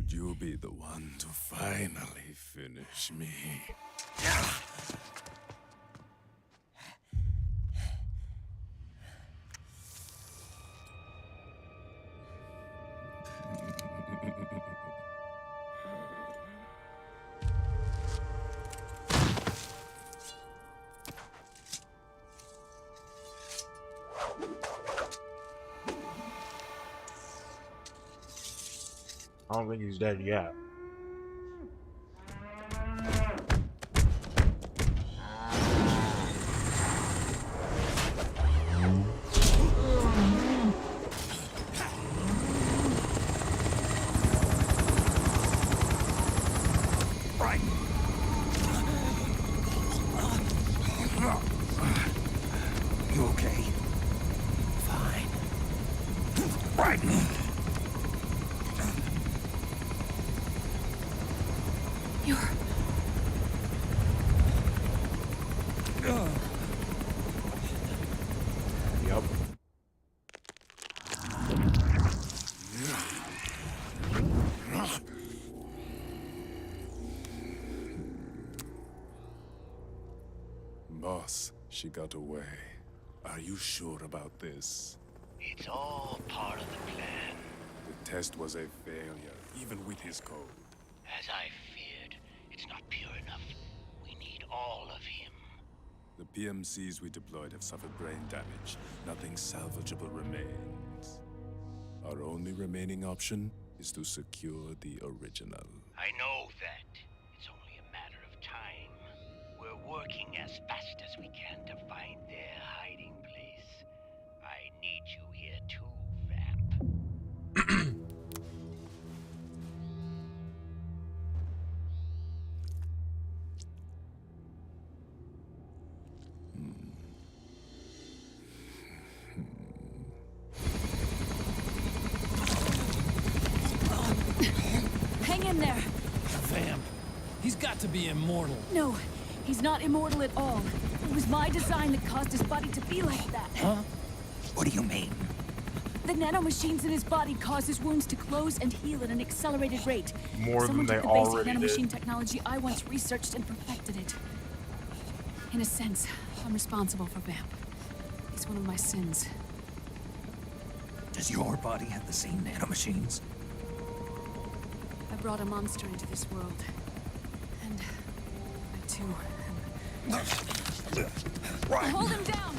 would you be the one to finally finish me? I don't think he's dead yet. Right. You okay? Fine. Right. You're... Yep. Boss, she got away. Are you sure about this? It's all part of the plan. The test was a failure, even with his code. As I feared, it's not pure enough. We need all of him. The PMCs we deployed have suffered brain damage. Nothing salvageable remains. Our only remaining option is to secure the original. I know that. It's only a matter of time. We're working as fast as we can to find their hiding place. I need you here too, Vamp. Hang in there. Vamp. He's got to be immortal. No, he's not immortal at all. It was my design that caused his body to be like that. Huh? What do you mean? The nanomachines in his body cause his wounds to close and heal at an accelerated rate. More Someone than took they the basic already nanomachine did. technology I once researched and perfected it. In a sense, I'm responsible for Vamp. It's one of my sins. Does your body have the same nanomachines? I brought a monster into this world. And I too Right. Hold him down!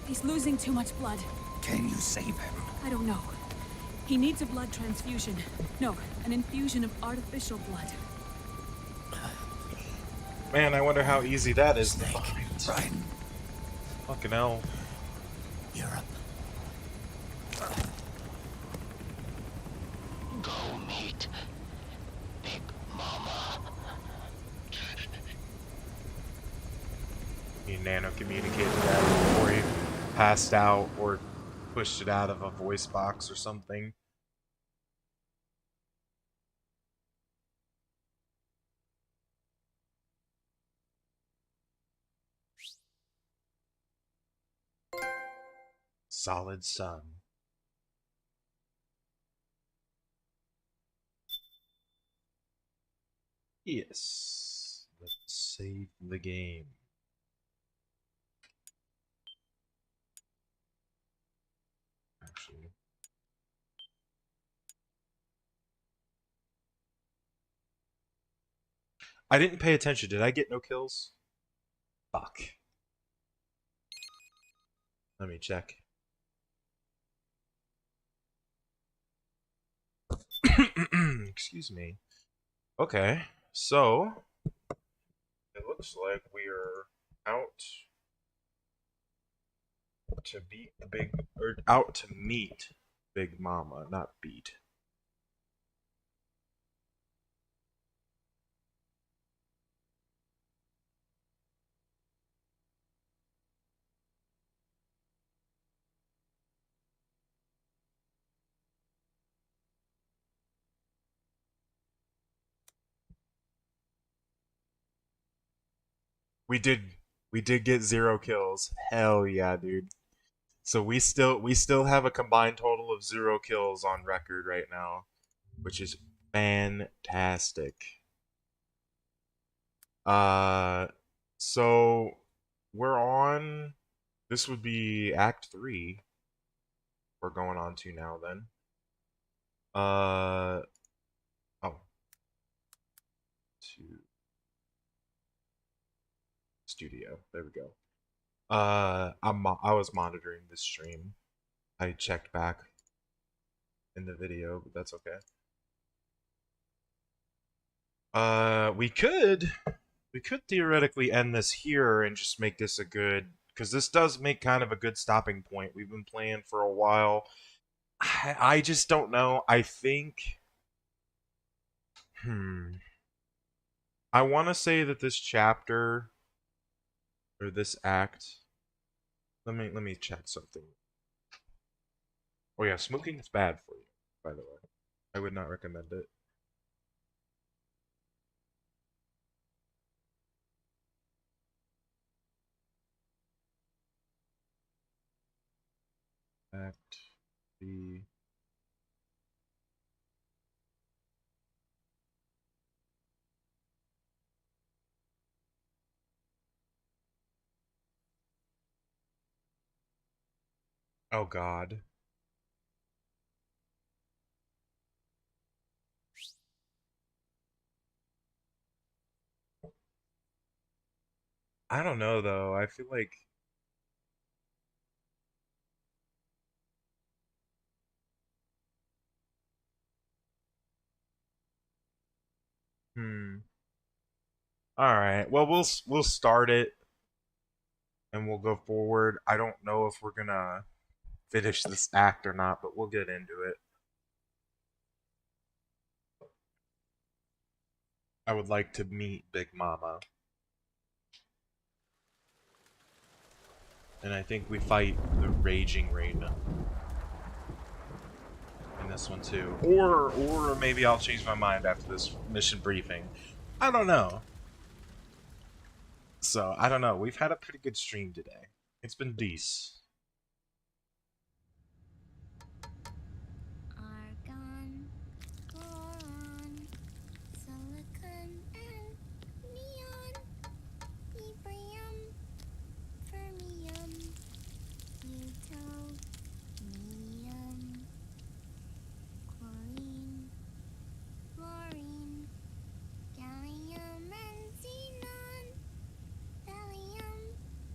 He's losing too much blood. Can you save him? I don't know. He needs a blood transfusion. No, an infusion of artificial blood. Man, I wonder how easy that is to find. Right. Fucking hell. Europe. Go meet Big Mama. He nano-communicated that before he passed out or pushed it out of a voice box or something. Solid sun. Yes. Let's save the game. Actually. I didn't pay attention. Did I get no kills? Fuck. Let me check. Excuse me. Okay, so it looks like we are out to beat Big, or out to meet Big Mama, not beat. We did We did get 0 kills. Hell yeah, dude. So we still have a combined total of 0 kills on record right now, which is fantastic. So we're on. This would be Act 3. We're going on to now then. Oh. To studio. There we go. I was monitoring the stream. I checked back in the video, but that's okay. We could theoretically end this here and just make this a good, because this does make kind of a good stopping point. We've been playing for a while. I just don't know. I think, I want to say that this chapter or this act. Let me check something. Oh yeah, smoking is bad for you, by the way. I would not recommend it. Act B. Oh God. I don't know though. I feel like All right. Well, we'll start it and we'll go forward. I don't know if we're gonna finish this act or not, but we'll get into it. I would like to meet Big Mama. And I think we fight the Raging Rain in this one too. Or maybe I'll change my mind after this mission briefing. I don't know. So, I don't know. We've had a pretty good stream today. It's been decent. Argon, boron, silicon, and neon, yttrium, fermium, plutonium, chlorine, fluorine, gallium, and xenon, thallium,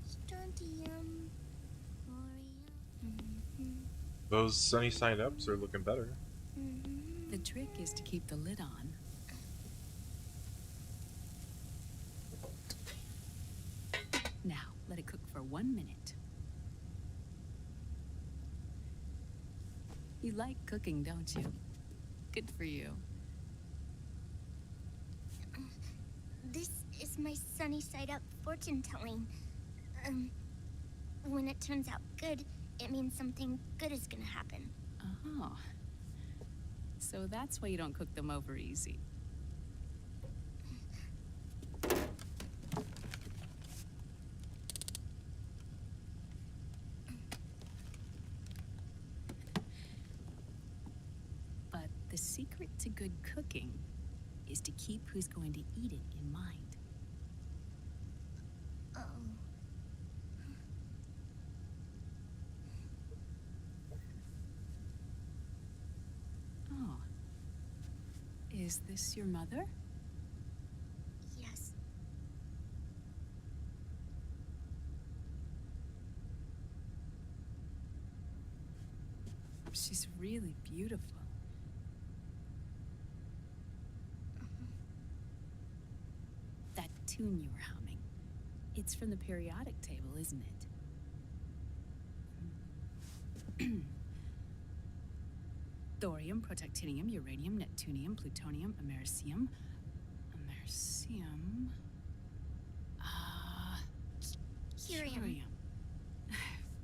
strontium, thorium. Those sunny side ups are looking better. The trick is to keep the lid on. Now, let it cook for 1 minute. You like cooking, don't you? Good for you. This is my sunny side up fortune telling. When it turns out good, it means something good is gonna happen. Oh. So that's why you don't cook them over easy. But the secret to good cooking is to keep who's going to eat it in mind. Oh. Oh. Is this your mother? Yes. She's really beautiful. That tune you were humming, it's from the periodic table, isn't it? Thorium, protactinium, uranium, neptunium, plutonium, americium. Americium. Curium.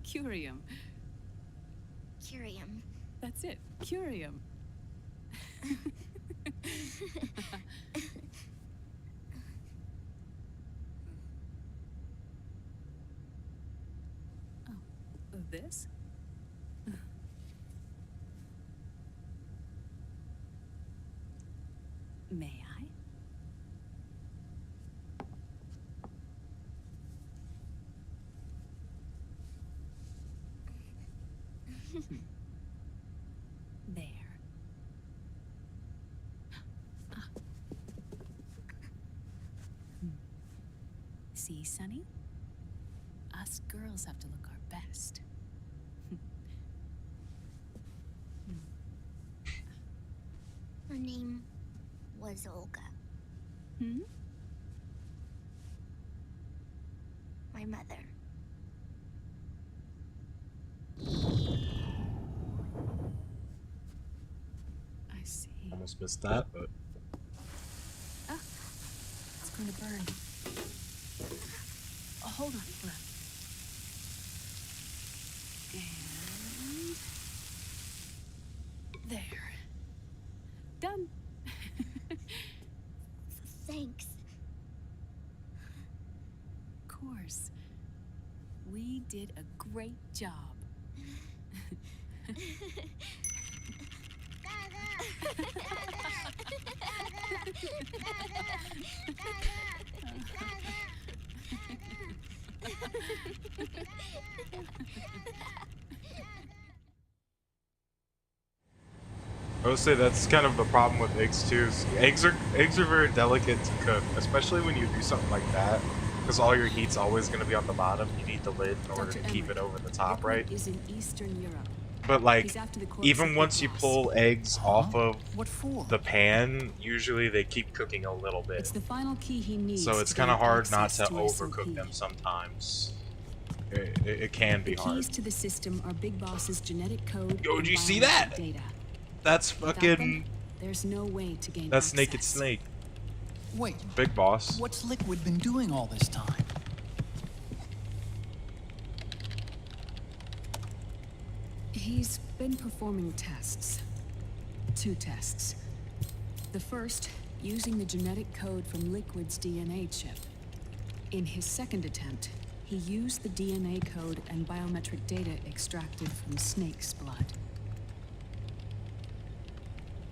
Curium. Curium. That's it. Curium. this? May I? There. See, Sonny? Us girls have to look our best. Her name was Olga. Hmm? My mother. I see. Almost missed that, but Ah, it's going to burn. Oh, hold on, hold on. And there. Done. Thanks. Of course. We did a great job. I would say that's kind of the problem with eggs too. Eggs are very delicate to cook, especially when you do something like that, because all your heat's always going to be on the bottom. You need the lid in order to keep it over the top, right? Is in Eastern Europe. But like, He's after the corpse even of once Big you Boss. pull eggs off of What for? the pan, usually they keep cooking a little bit. It's the final key he needs. So it's to kind of gain hard not access to SOP. overcook them sometimes. It can be The hard. keys to the system are Big Boss's genetic code. Yo, and did you see biometric that? Data. That's Without fucking... them, there's no way to gain That's access. Naked Snake. Wait, Big Boss. what's Liquid been doing all this time? He's been performing tests. 2 tests. The first, using the genetic code from Liquid's DNA chip. In his second attempt, he used the DNA code and biometric data extracted from Snake's blood.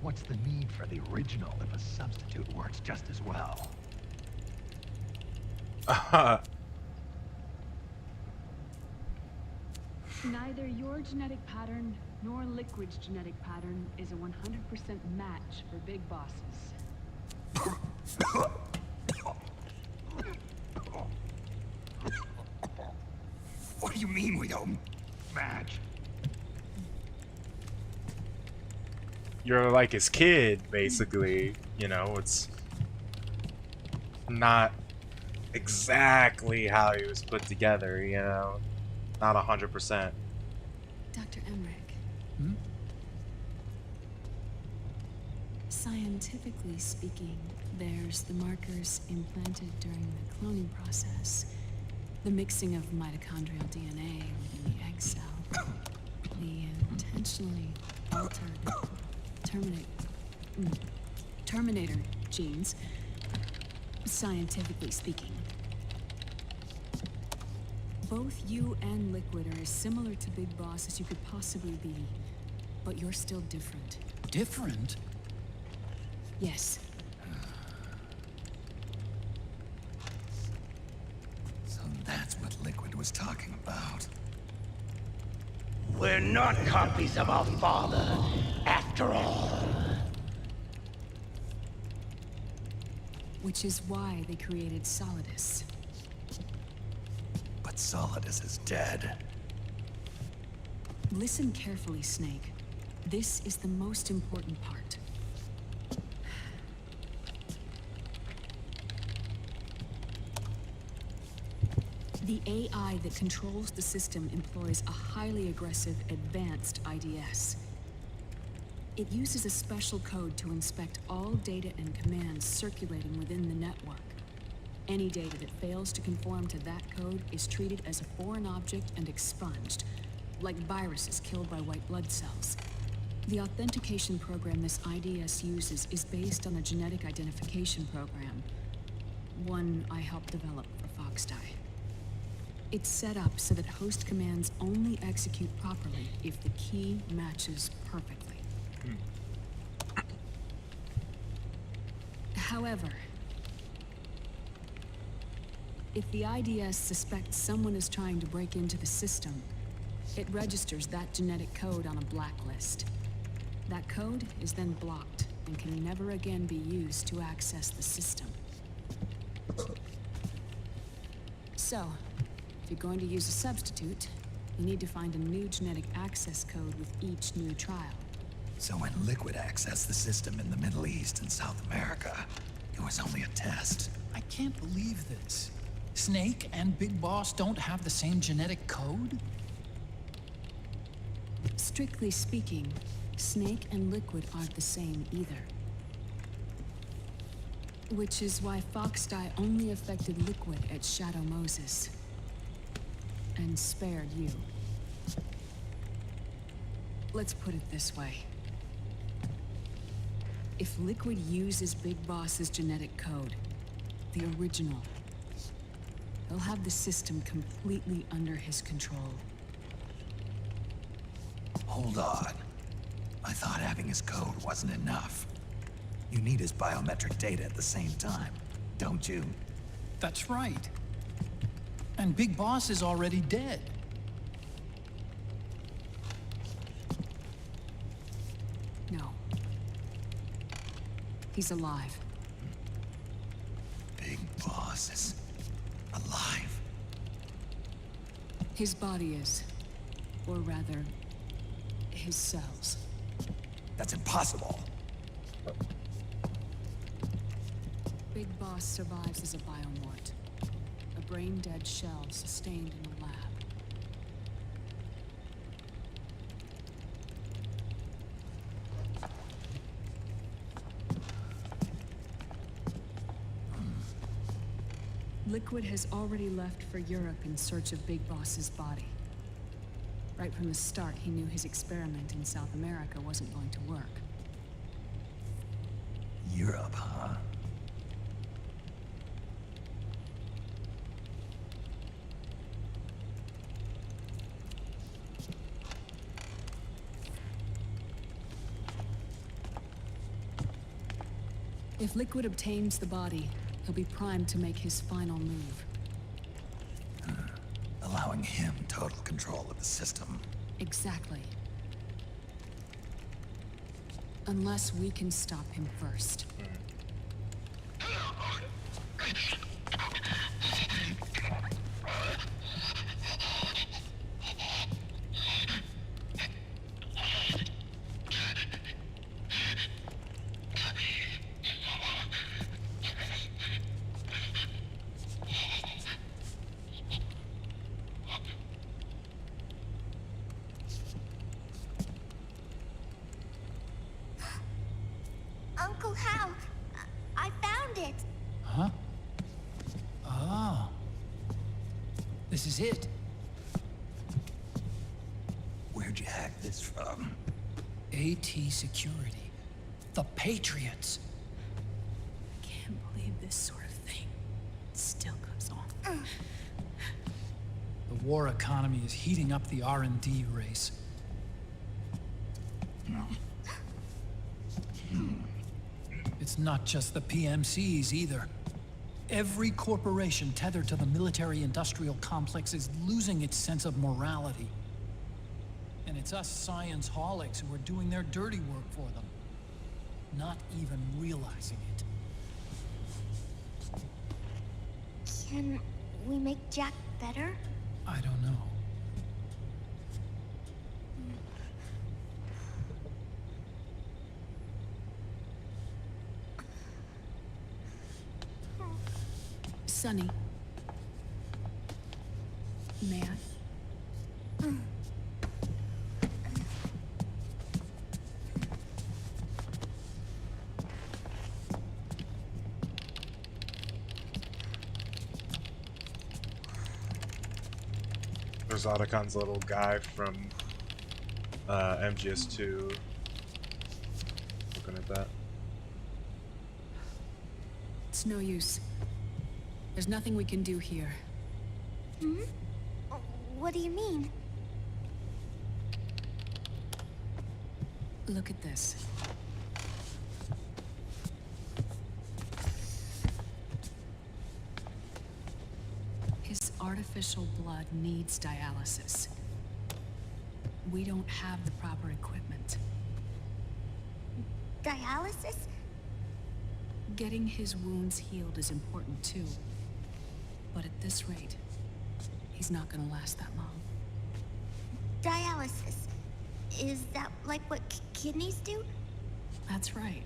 What's the need for the original if a substitute works just as well? Neither your genetic pattern nor Liquid's genetic pattern is a 100% match for Big Bosses. What do you mean we don't match? You're like his kid, basically. You know, it's not exactly how he was put together, you know? Not 100%. Dr. Emmerich. Hmm? Scientifically speaking, there's the markers implanted during the cloning process. The mixing of mitochondrial DNA within the egg cell. The intentionally altered Terminator genes, scientifically speaking. Both you and Liquid are as similar to Big Boss as you could possibly be, but you're still different. Different? Yes. So that's what Liquid was talking about. We're not copies of our father, after all. Which is why they created Solidus. But Solidus is dead. Listen carefully, Snake. This is the most important part. The AI that controls the system employs a highly aggressive, advanced IDS. It uses a special code to inspect all data and commands circulating within the network. Any data that fails to conform to that code is treated as a foreign object and expunged, like viruses killed by white blood cells. The authentication program this IDS uses is based on a genetic identification program, one I helped develop for Foxdie. It's set up so that host commands only execute properly if the key matches perfectly. However, if the IDS suspects someone is trying to break into the system, it registers that genetic code on a blacklist. That code is then blocked and can never again be used to access the system. So, if you're going to use a substitute, you need to find a new genetic access code with each new trial. So when Liquid accessed the system in the Middle East and South America, it was only a test. I can't believe this. Snake and Big Boss don't have the same genetic code? Strictly speaking, Snake and Liquid aren't the same either. Which is why Foxdie only affected Liquid at Shadow Moses. And spared you. Let's put it this way. If Liquid uses Big Boss's genetic code, the original, he'll have the system completely under his control. Hold on. I thought having his code wasn't enough. You need his biometric data at the same time, don't you? That's right. And Big Boss is already dead. No. He's alive. Big Boss is alive. His body is. Or rather, his cells. That's impossible. Big Boss survives as a biomort. A brain-dead shell sustained in a lab. Liquid has already left for Europe in search of Big Boss's body. Right from the start, he knew his experiment in South America wasn't going to work. Europe, huh? If Liquid obtains the body, he'll be primed to make his final move. Allowing him total control of the system. Exactly. Unless we can stop him first. Uncle Hal, I found it. Huh? Ah. This is it. Where'd you hack this from? AT Security. The Patriots. Can't believe this sort of thing still goes on. The war economy is heating up the R&D race. It's not just the PMCs either. Every corporation tethered to the military-industrial complex is losing its sense of morality. And it's us science-holics who are doing their dirty work for them, not even realizing it. Can we make Jack better? I don't know. Sonny. May I? There's Otacon's little guy from MGS2. Looking at that. It's no use. There's nothing we can do here. What do you mean? Look at this. His artificial blood needs dialysis. We don't have the proper equipment. Dialysis? Getting his wounds healed is important too. But at this rate, he's not gonna last that long. Dialysis. Is that like what kidneys do? That's right.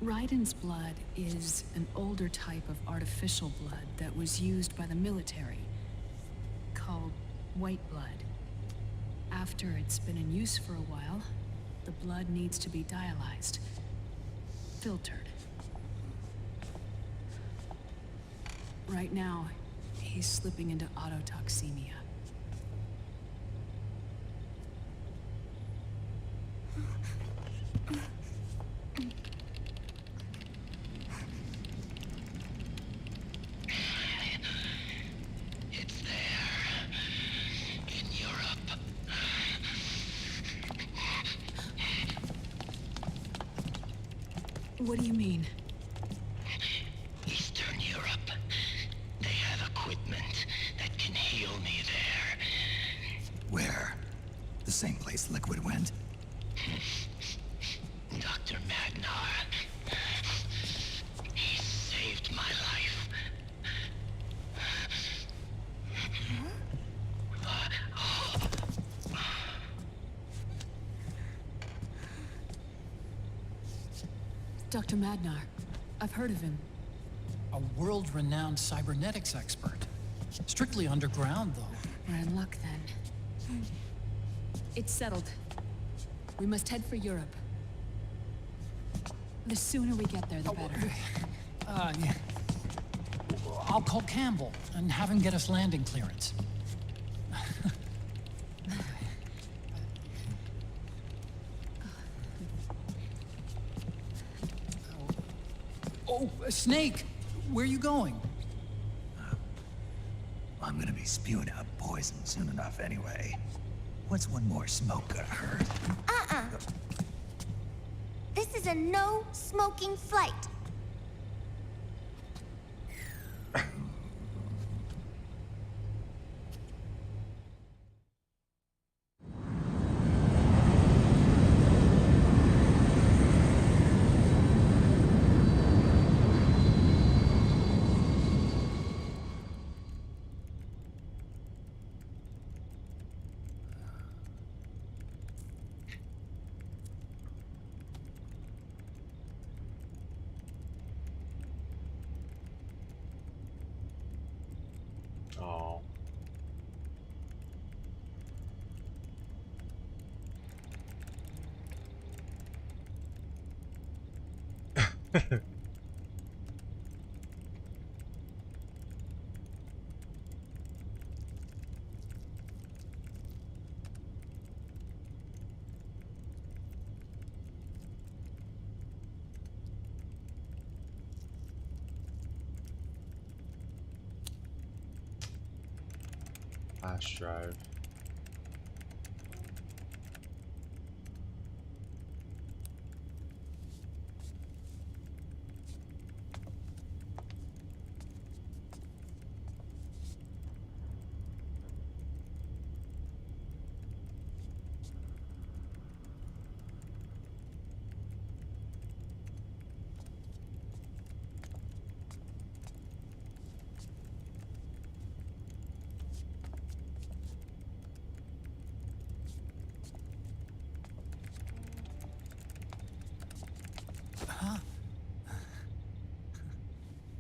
Raiden's blood is an older type of artificial blood that was used by the military, called white blood. After it's been in use for a while, the blood needs to be dialyzed, filtered. Right now, he's slipping into autotoxemia. It's there. In Europe. What do you mean? Eastern Europe. They have equipment that can heal me there. Where? The same place Liquid went? Dr. Magnar. He saved my life. Dr. Madnar. I've heard of him. A world-renowned cybernetics expert. Strictly underground, though. We're in luck then. It's settled. We must head for Europe. The sooner we get there, the better. Yeah. I'll call Campbell and have him get us landing clearance. Oh, Snake! Where are you going? I'm gonna be spewing out poison soon enough anyway. What's one more smoke gonna hurt? This is a no smoking flight. Oh. Flash drive.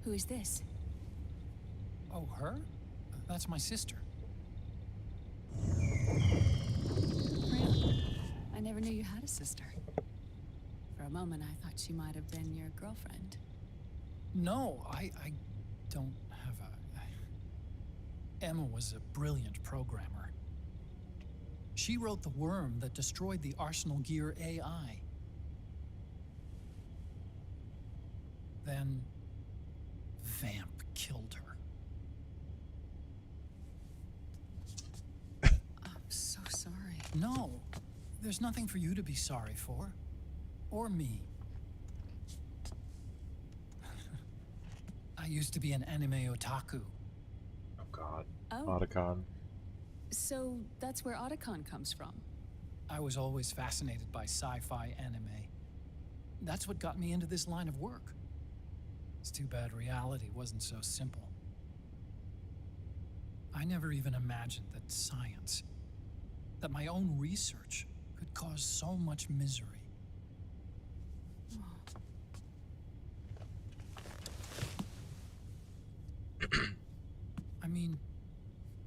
Who is this? Oh, her? That's my sister. Really? I never knew you had a sister. For a moment, I thought she might have been your girlfriend. No, I don't have a... Emma was a brilliant programmer. She wrote the worm that destroyed the Arsenal Gear AI. Then... Vamp killed her. No, there's nothing for you to be sorry for. Or me. I used to be an anime otaku. Oh god. Oh. Otacon. So that's where Otacon comes from. I was always fascinated by sci-fi anime. That's what got me into this line of work. It's too bad reality wasn't so simple. I never even imagined that science, that my own research, could cause so much misery. I mean,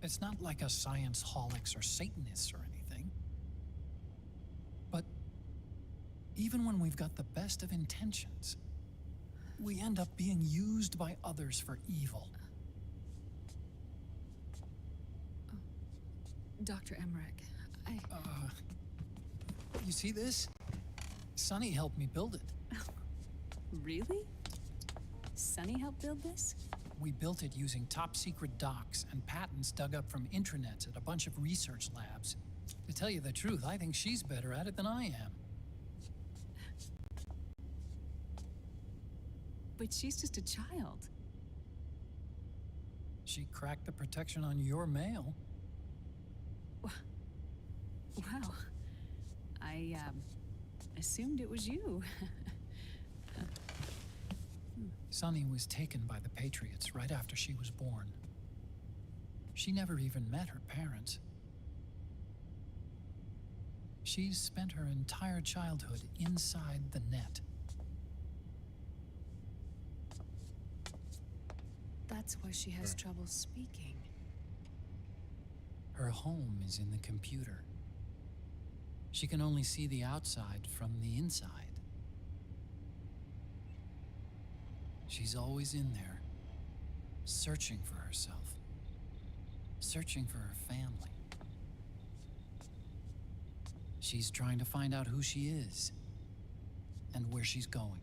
it's not like us science holics or Satanists or anything. But even when we've got the best of intentions, we end up being used by others for evil. Dr. Emmerich, You see this? Sonny helped me build it. Really? Sonny helped build this? We built it using top-secret docs and patents dug up from intranets at a bunch of research labs. To tell you the truth, I think she's better at it than I am. But she's just a child. She cracked the protection on your mail. Wow. I assumed it was you. Sunny was taken by the Patriots right after she was born. She never even met her parents. She's spent her entire childhood inside the net. That's why she has trouble speaking. Her home is in the computer. She can only see the outside from the inside. She's always in there, searching for herself, searching for her family. She's trying to find out who she is and where she's going.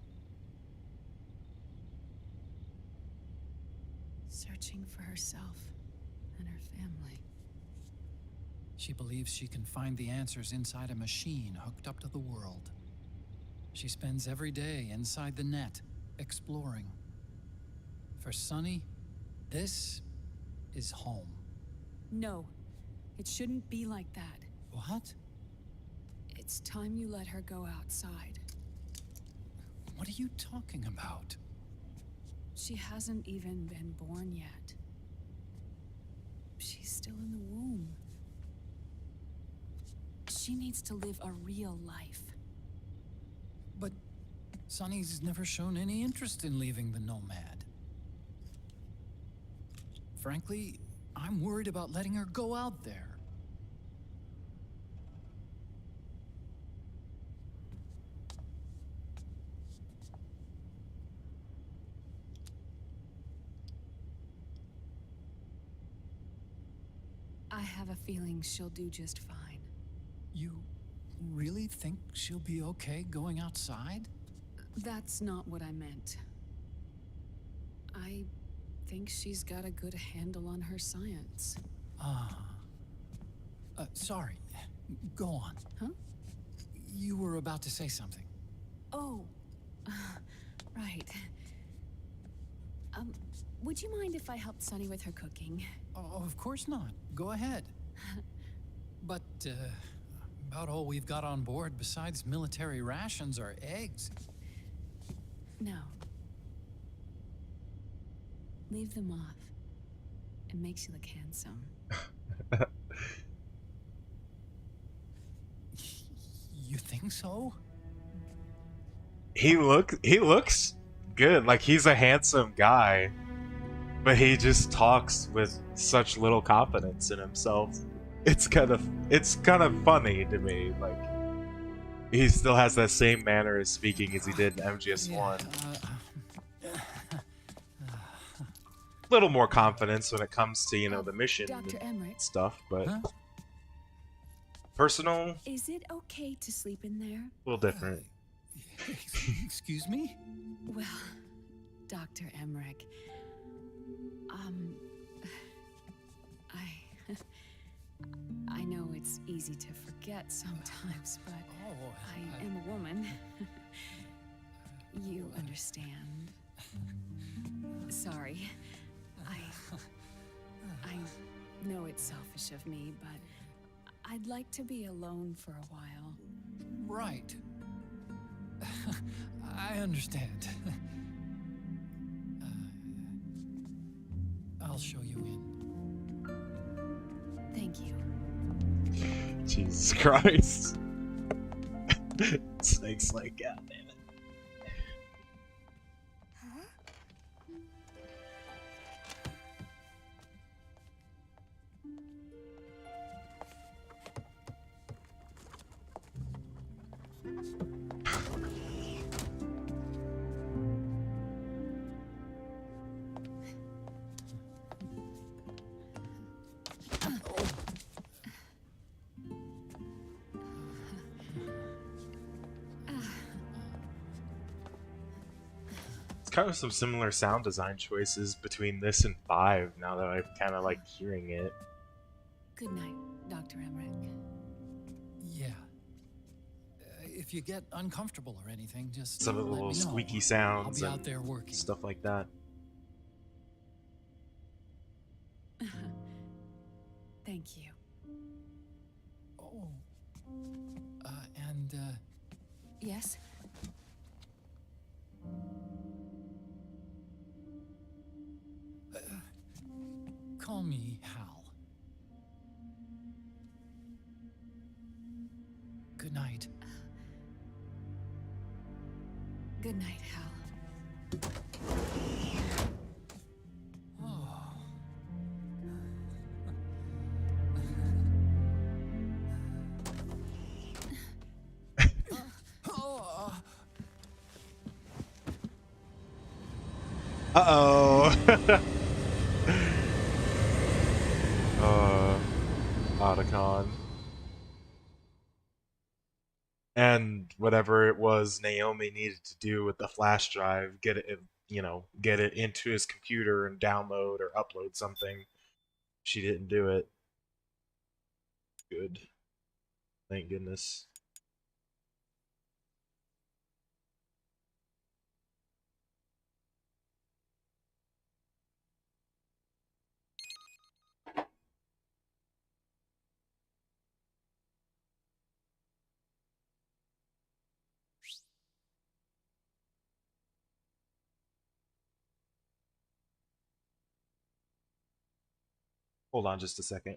Searching for herself and her family. She believes she can find the answers inside a machine hooked up to the world. She spends every day inside the net, exploring. For Sunny, this is home. No, it shouldn't be like that. What? It's time you let her go outside. What are you talking about? She hasn't even been born yet. She's still in the womb. She needs to live a real life. But Sunny's never shown any interest in leaving the Nomad. Frankly, I'm worried about letting her go out there. I have a feeling she'll do just fine. You really think she'll be okay going outside? That's not what I meant. I think she's got a good handle on her science. Sorry. Go on. Huh? You were about to say something. Oh, right. Would you mind if I helped Sunny with her cooking? Oh, of course not. Go ahead. But, about all we've got on board besides military rations are eggs. No. Leave them off. It makes you look handsome. You think so? He looks good. Like, he's a handsome guy, but he just talks with such little confidence in himself. It's kind of funny to me. Like, he still has that same manner of speaking as he did in MGS1. Little more confidence when it comes to, you know, the mission Dr. and Emmerich. stuff, but personal, Is it okay to sleep in there? a little different. Excuse me? Well, Dr. Emmerich, I know It's easy to forget sometimes, but Oh, I am a woman. You understand. Sorry. I know it's selfish of me, but I'd like to be alone for a while. Right. I understand. I'll show you in. Thank you. Jesus Christ. Snake's like, God damn it. Kind of some similar sound design choices between this and 5 now that I've kind of like hearing it. Good night, Dr. Emmerich. Yeah. If you get uncomfortable or anything, just Some of the let little me know. squeaky sounds I'll be out and there working. stuff like that. Thank you. Oh. And Yes? call me Hal. Good night. Good night, Hal. Uh-oh. Otacon. And whatever it was Naomi needed to do with the flash drive, get it, get it into his computer and download or upload something. She didn't do it. Good. Thank goodness. Hold on just a second.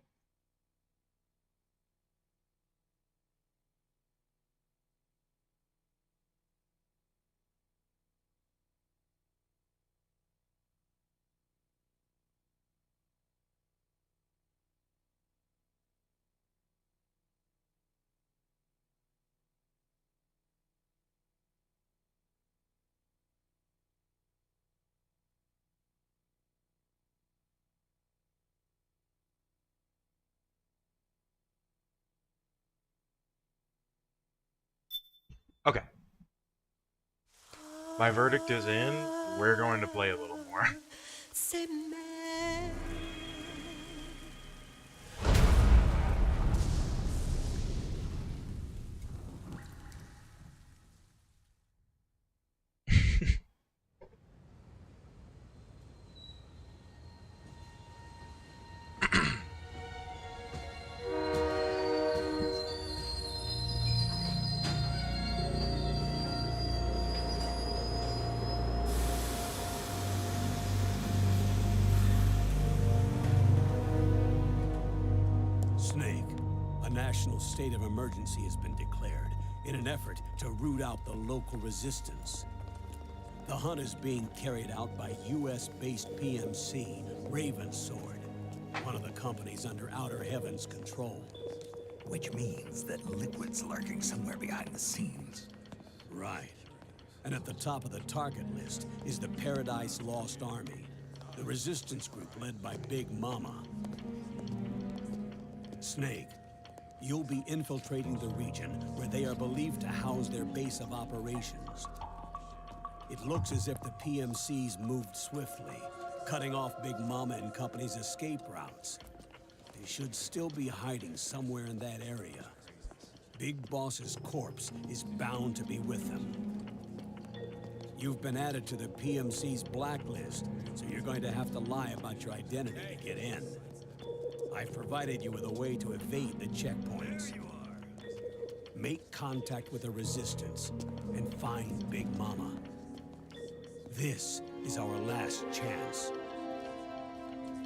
Okay. My verdict is in. We're going to play a little more. Snake, a national state of emergency has been declared in an effort to root out the local resistance. The hunt is being carried out by US-based PMC, Ravensword, one of the companies under Outer Heaven's control. Which means that Liquid's lurking somewhere behind the scenes. Right. And at the top of the target list is the Paradise Lost Army, the resistance group led by Big Mama. Snake, you'll be infiltrating the region where they are believed to house their base of operations. It looks as if the PMCs moved swiftly, cutting off Big Mama and company's escape routes. They should still be hiding somewhere in that area. Big Boss's corpse is bound to be with them. You've been added to the PMC's blacklist, so you're going to have to lie about your identity to get in. I've provided you with a way to evade the checkpoints. Make contact with the Resistance and find Big Mama. This is our last chance.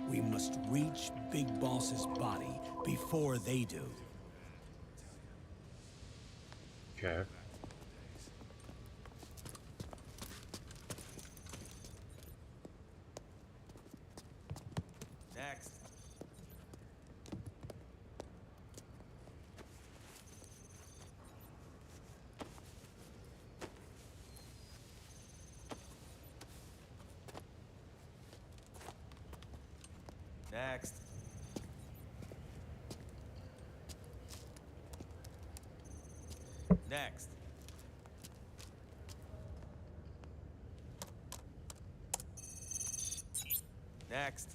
We must reach Big Boss's body before they do. Okay. Next. Next. Next. Next.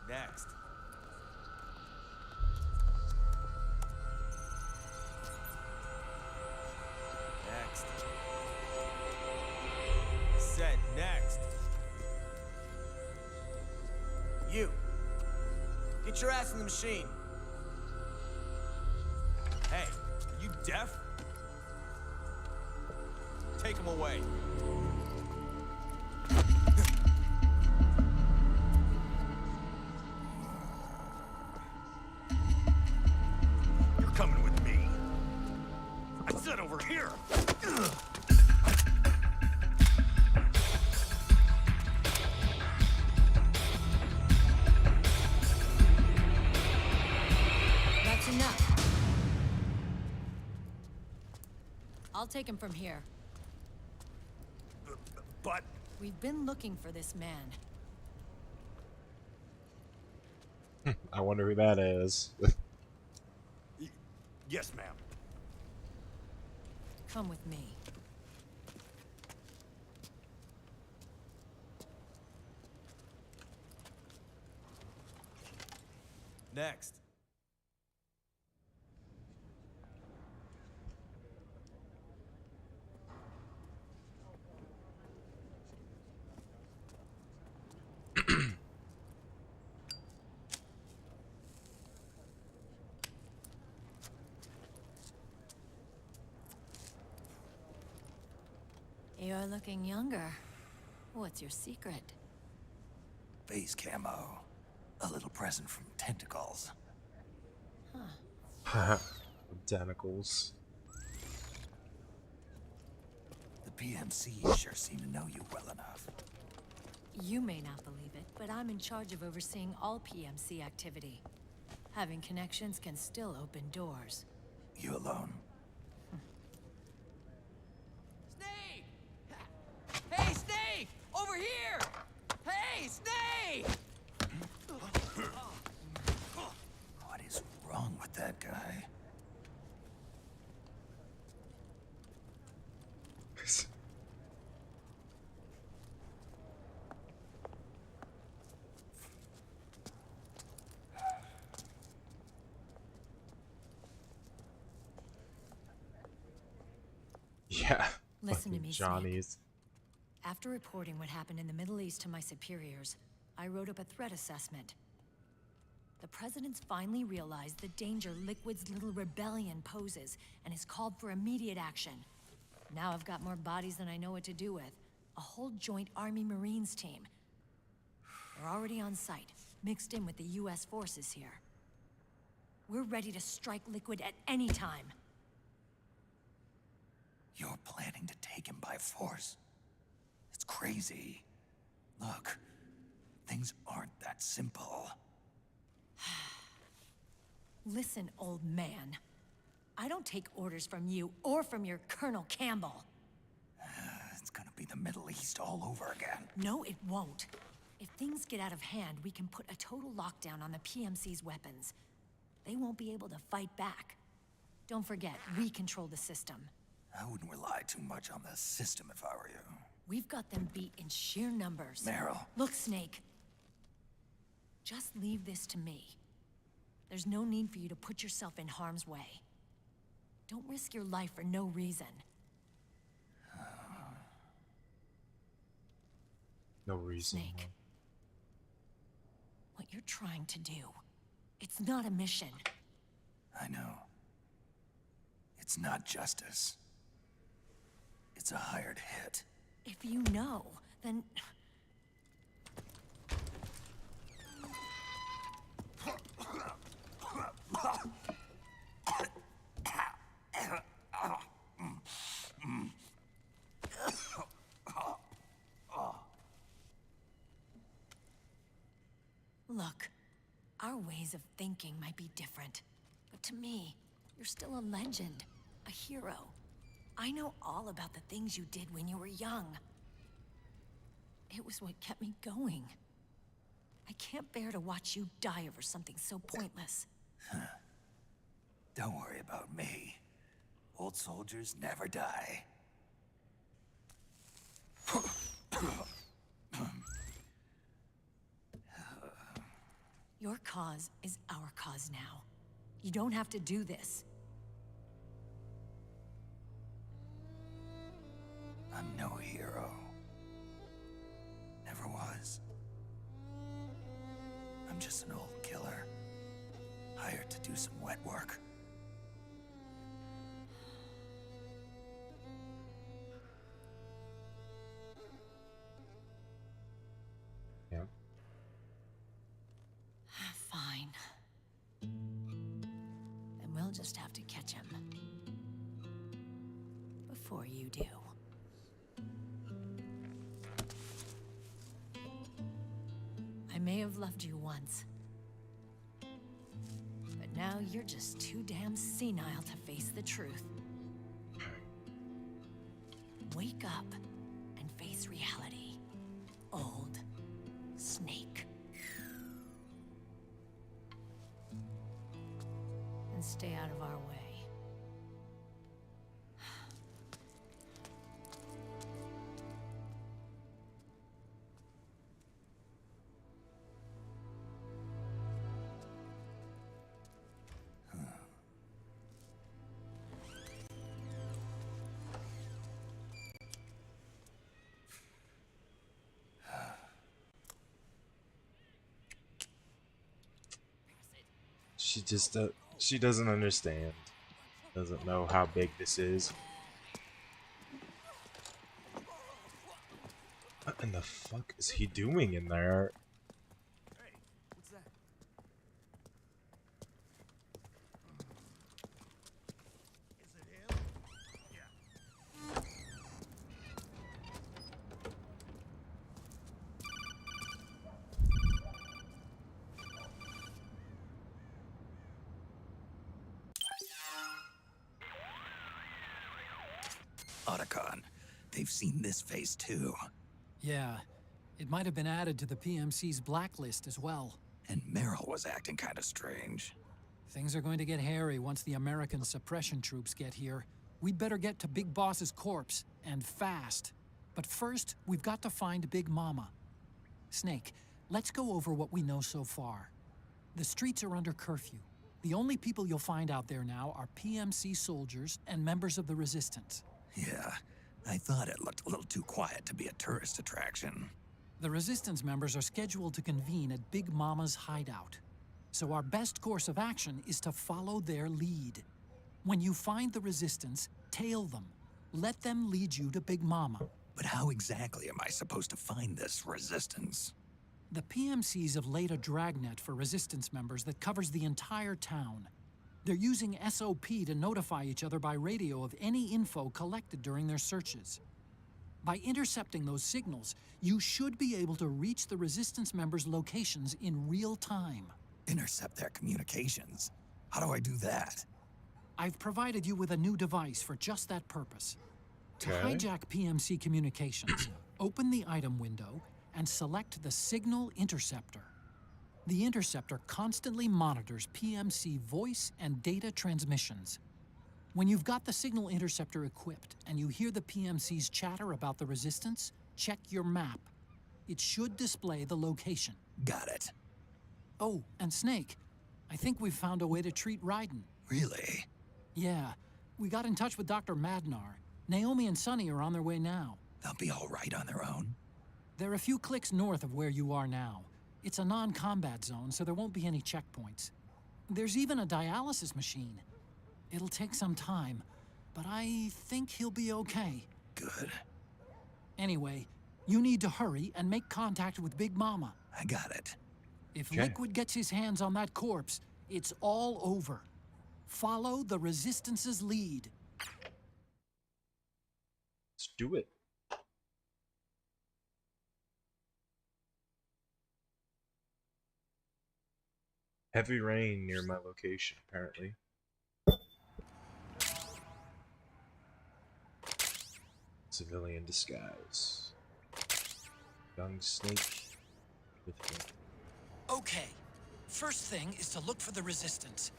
Next. Next. I said next. You. Get your ass in the machine. Hey, are you deaf? Take him away. You're coming with me. I said over here. That's enough. I'll take him from here. But... We've been looking for this man. I wonder who that is. Yes, ma'am. Come with me. Next. You're looking younger. What's your secret? Face camo. A little present from Tentacles. Tentacles. The PMC sure seem to know you well enough. You may not believe it, but I'm in charge of overseeing all PMC activity. Having connections can still open doors. You alone? Snake! Hey, Snake! Over here! Hey, Snake! What is wrong with that guy? Yeah. Listen to me, Johnny's. After reporting what happened in the Middle East to my superiors, I wrote up a threat assessment. The President's finally realized the danger Liquid's little rebellion poses and has called for immediate action. Now I've got more bodies than I know what to do with. A whole joint Army Marines team. They're already on site, mixed in with the US forces here. We're ready to strike Liquid at any time. You're planning to take him by force? It's crazy. Look, things aren't that simple. Listen, old man. I don't take orders from you or from your Colonel Campbell. It's gonna be the Middle East all over again. No, it won't. If things get out of hand, we can put a total lockdown on the PMC's weapons. They won't be able to fight back. Don't forget, we control the system. I wouldn't rely too much on the system if I were you. We've got them beat in sheer numbers. Meryl. Look, Snake. Just leave this to me. There's no need for you to put yourself in harm's way. Don't risk your life for no reason. No reason. Snake. What you're trying to do, it's not a mission. I know. It's not justice. It's a hired hit. If you know, then... Look, our ways of thinking might be different, but to me, you're still a legend, a hero. I know all about the things you did when you were young. It was what kept me going. I can't bear to watch you die over something so pointless. Don't worry about me. Old soldiers never die. Your cause is our cause now. You don't have to do this. I'm no hero. Never was. I'm just an old killer. Hired to do some wet work. Yeah. Fine. Then we'll just have to catch him. Before you do. I may have loved you once. But now you're just too damn senile to face the truth. Wake up and face reality. Old Snake. And stay out of our way. She doesn't understand. Doesn't know how big this is. What in the fuck is he doing in there? What's that? Is it him? Yeah. Otacon, they've seen this face too. Yeah, it might have been added to the PMC's blacklist as well. And Meryl was acting kind of strange. Things are going to get hairy once the American suppression troops get here. We'd better get to Big Boss's corpse, and fast. But first, we've got to find Big Mama. Snake, let's go over what we know so far. The streets are under curfew. The only people you'll find out there now are PMC soldiers and members of the Resistance. Yeah, I thought it looked a little too quiet to be a tourist attraction. The Resistance members are scheduled to convene at Big Mama's hideout. So our best course of action is to follow their lead. When you find the Resistance, tail them. Let them lead you to Big Mama. But how exactly am I supposed to find this Resistance? The PMCs have laid a dragnet for Resistance members that covers the entire town. They're using SOP to notify each other by radio of any info collected during their searches. By intercepting those signals, you should be able to reach the Resistance members' locations in real time. Intercept their communications? How do I do that? I've provided you with a new device for just that purpose. To Okay. hijack PMC communications, open the item window and select the Signal Interceptor. The interceptor constantly monitors PMC voice and data transmissions. When you've got the signal interceptor equipped and you hear the PMC's chatter about the resistance, check your map. It should display the location. Got it. Oh, and Snake, I think we've found a way to treat Raiden. Really? Yeah, we got in touch with Dr. Madnar. Naomi and Sonny are on their way now. They'll be all right on their own. They're a few clicks north of where you are now. It's a non-combat zone, so there won't be any checkpoints. There's even a dialysis machine. It'll take some time, but I think he'll be okay. Good. Anyway, you need to hurry and make contact with Big Mama. I got it. If Liquid gets his hands on that corpse, it's all over. Follow the Resistance's lead. Let's do it. Heavy rain near my location, apparently. Civilian disguise. Young Snake with me. Okay. First thing is to look for the Resistance.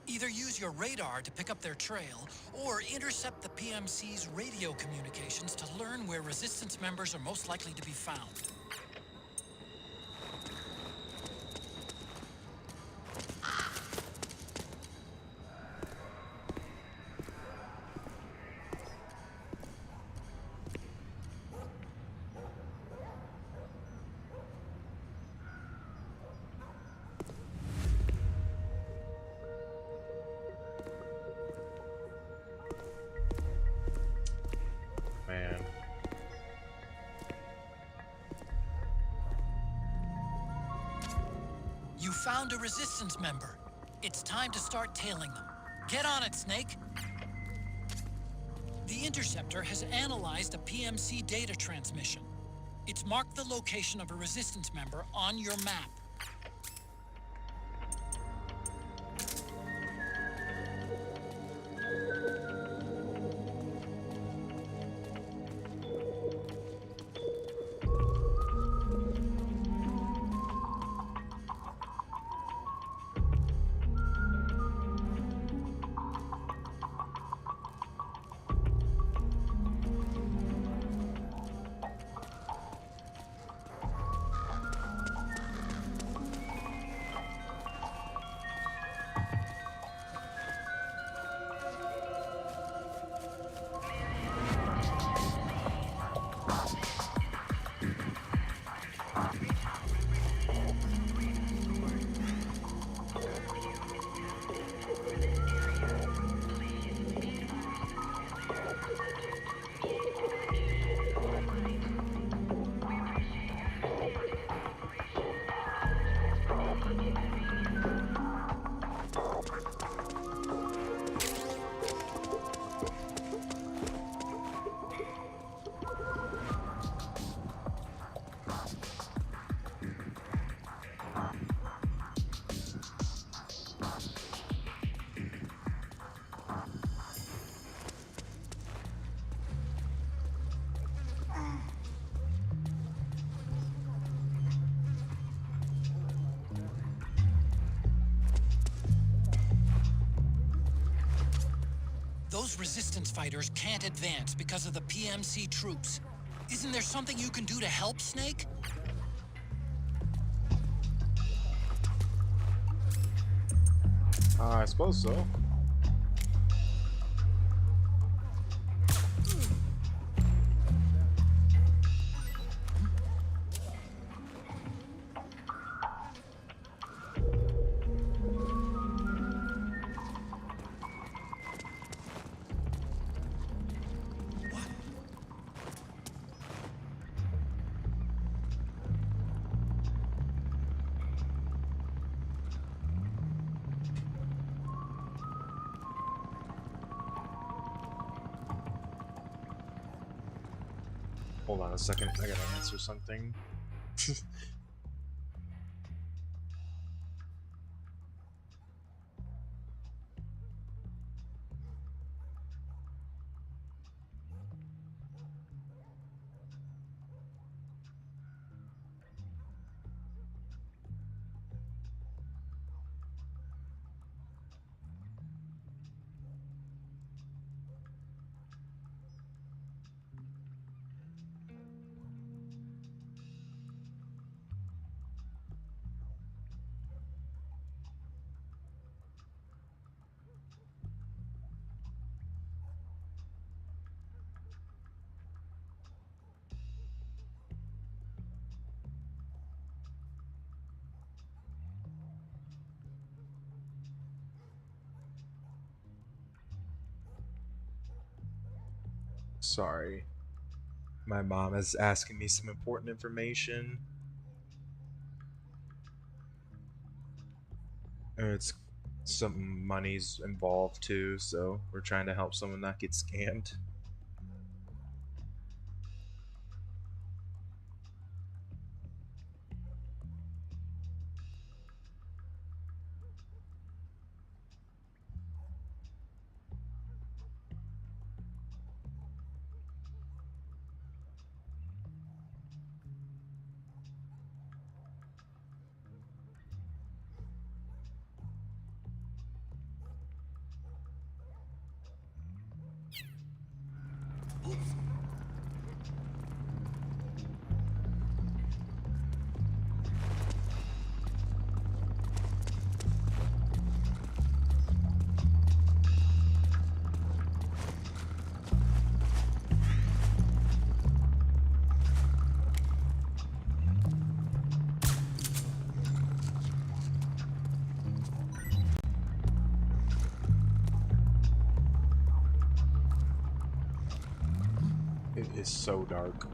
Either use your radar to pick up their trail, or intercept the PMC's radio communications to learn where Resistance members are most likely to be found. Man. You found a Resistance member. It's time to start tailing them. Get on it, Snake. The Interceptor has analyzed a PMC data transmission. It's marked the location of a Resistance member on your map. Those Resistance fighters can't advance because of the PMC troops. Isn't there something you can do to help, Snake? I suppose so. Hold on a second, I gotta answer something. Sorry. My mom is asking me some important information. It's some money's involved too, so we're trying to help someone not get scammed. It is so dark.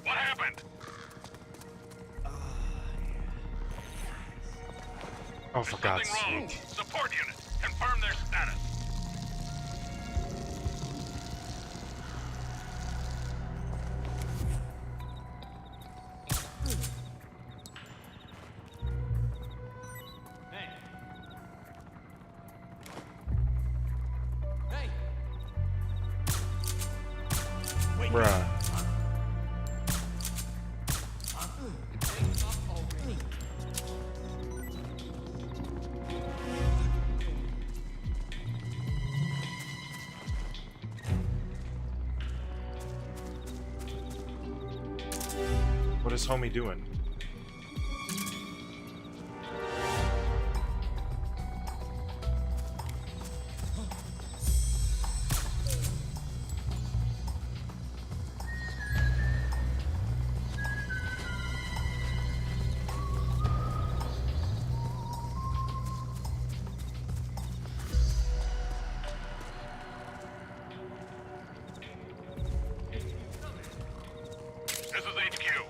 What happened? Oh, for God's Something sake. wrong. Support unit. Confirm their status. Hey. Hey. Wait. Bruh. What is homie doing? This is HQ.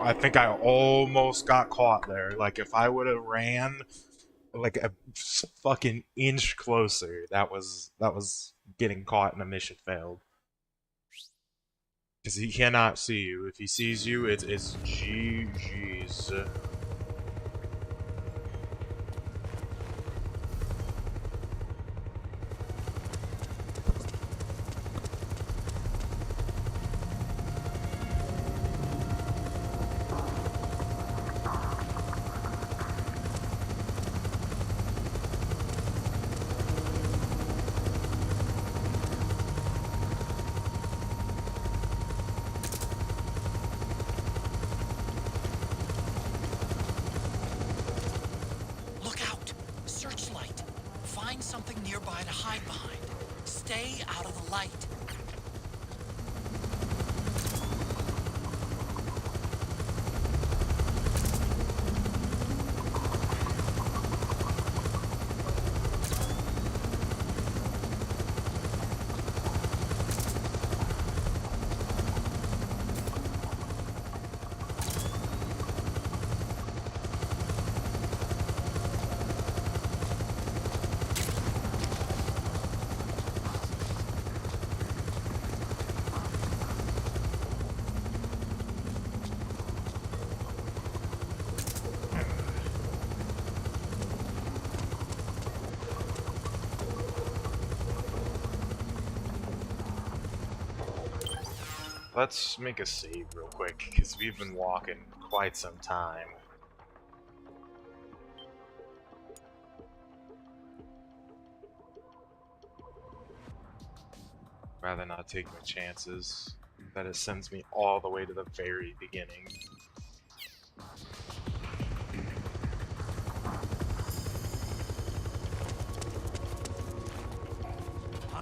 I think I almost got caught there. Like, if I would have ran like a fucking inch closer, that was getting caught and a mission failed. Because he cannot see you. If he sees you, it's GG's. Look out! Searchlight. Find something nearby to hide behind. Stay out of the light. Let's make a save real quick, because we've been walking quite some time. Rather not take my chances. That it sends me all the way to the very beginning.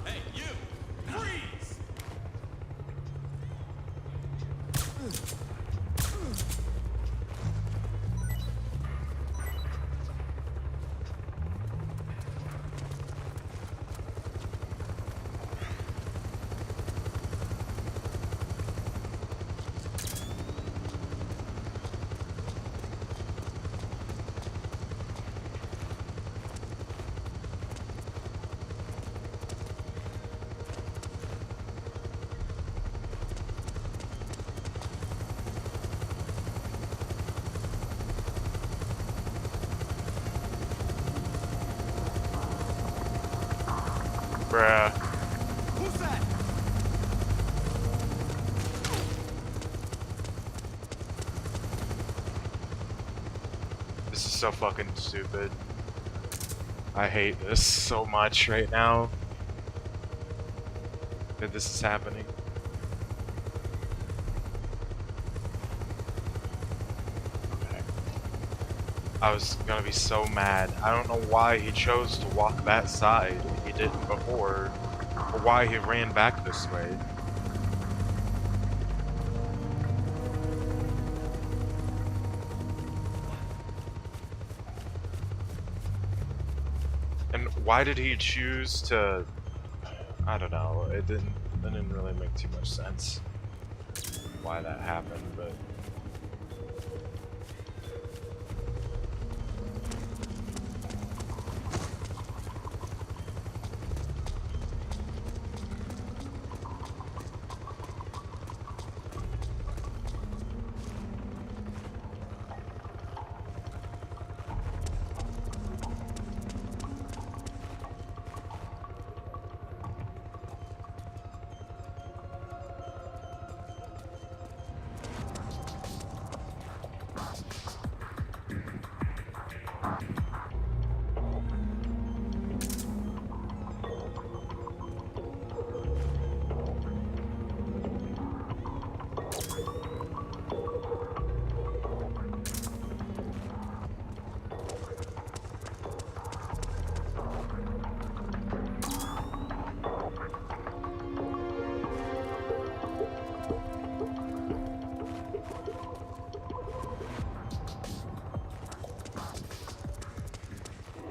Hey, you! Freeze! Bruh. Who's that? This is so fucking stupid. I hate this so much right now that this is happening. Okay. I was gonna be so mad. I don't know why he chose to walk that side if he didn't before, or why he ran back this way. And why did he choose to... I don't know, it didn't really make too much sense why that happened, but...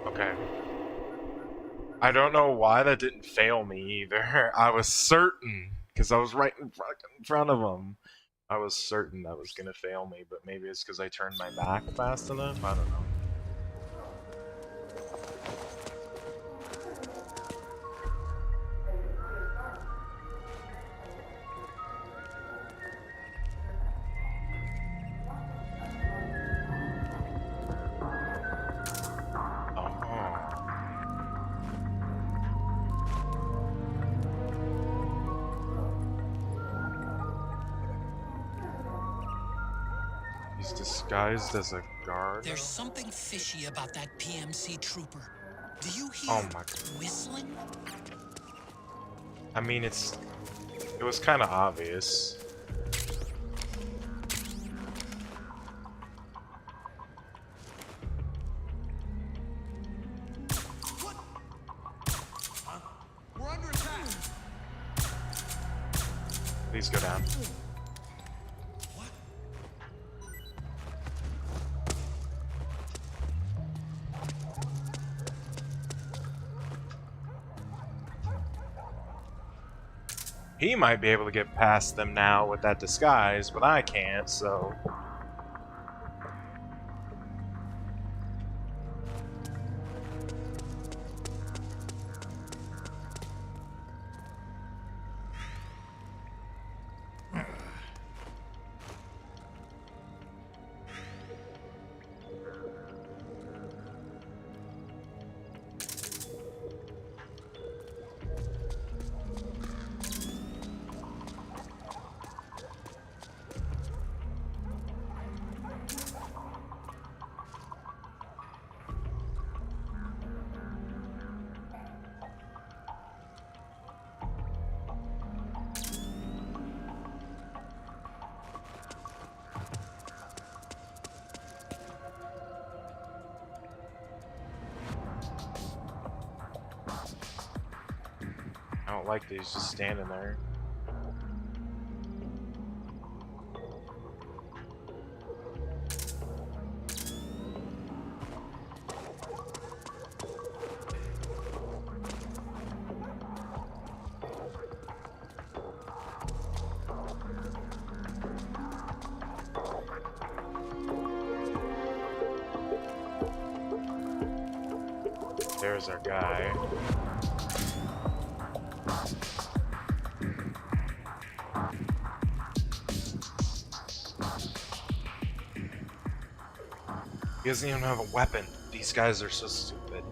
Okay. I don't know why that didn't fail me either. I was certain, because I was right in front of him. I was certain that was gonna fail me, but maybe it's because I turned my back fast enough? I don't know. He's disguised as a guard. There's something fishy about that PMC trooper. Do you hear Oh my God. whistling? I mean, it was kind of obvious. We're under attack. Please go down. He might be able to get past them now with that disguise, but I can't, so... I don't like that he's just standing there. There's our guy. He doesn't even have a weapon. These guys are so stupid.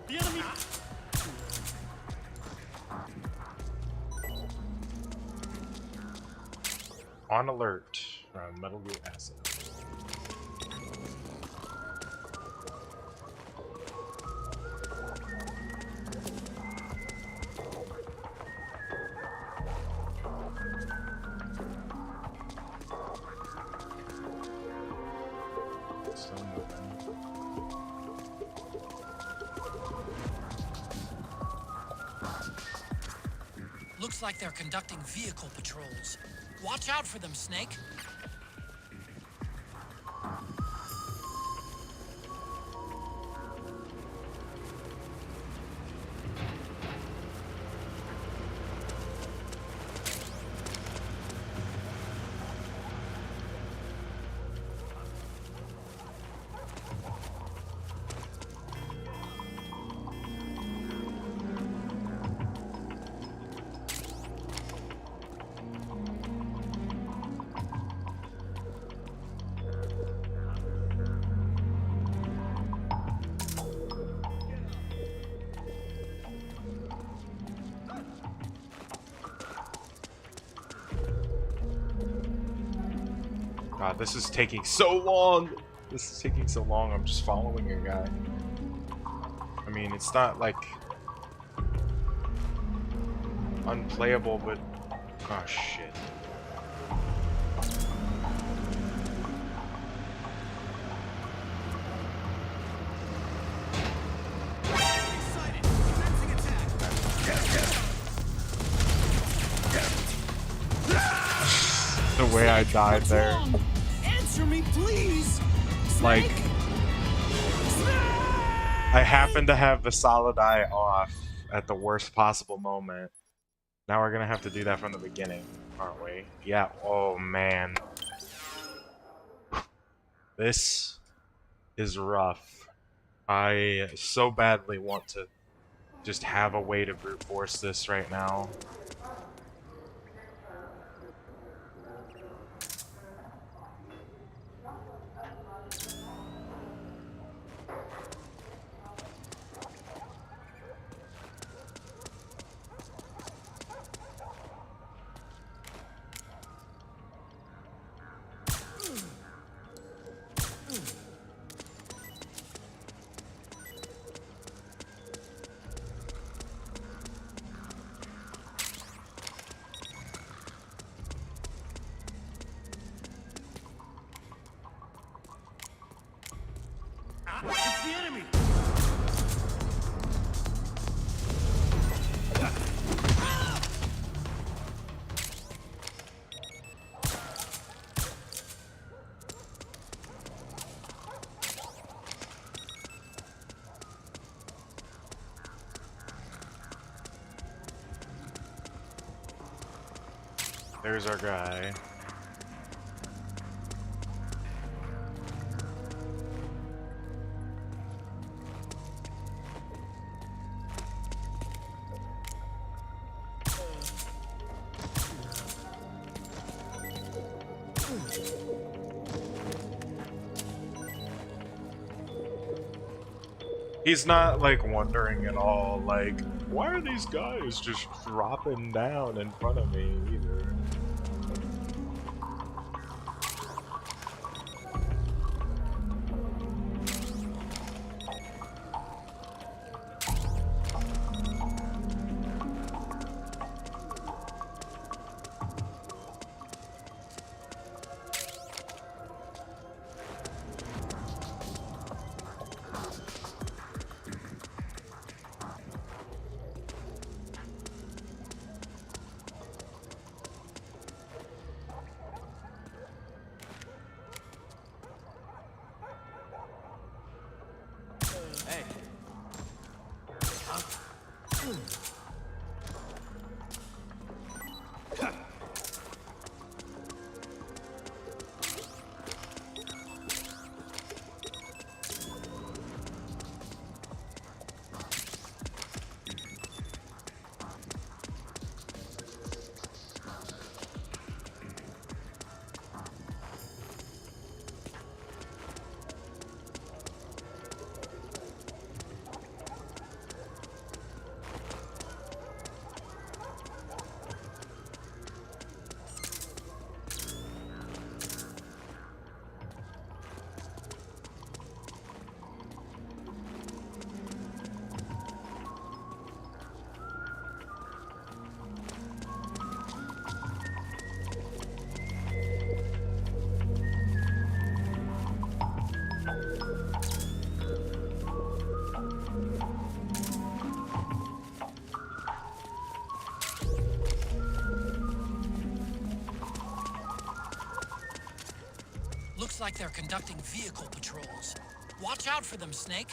The enemy. On alert from Metal Gear Acid. Still moving. Looks like they're conducting vehicle patrols. Watch out for them, Snake. God, this is taking so long. This is taking so long. I'm just following a guy. I mean, it's not like unplayable, but oh shit. The way I died there. Answer me, please. Like, I happen to have the solid eye off at the worst possible moment. Now we're gonna have to do that from the beginning, aren't we? Yeah, oh man. This is rough. I so badly want to just have a way to brute force this right now. It's the enemy. There's our guy. He's not, like, wondering at all, like, why are these guys just dropping down in front of me, either? Looks like they're conducting vehicle patrols. Watch out for them, Snake.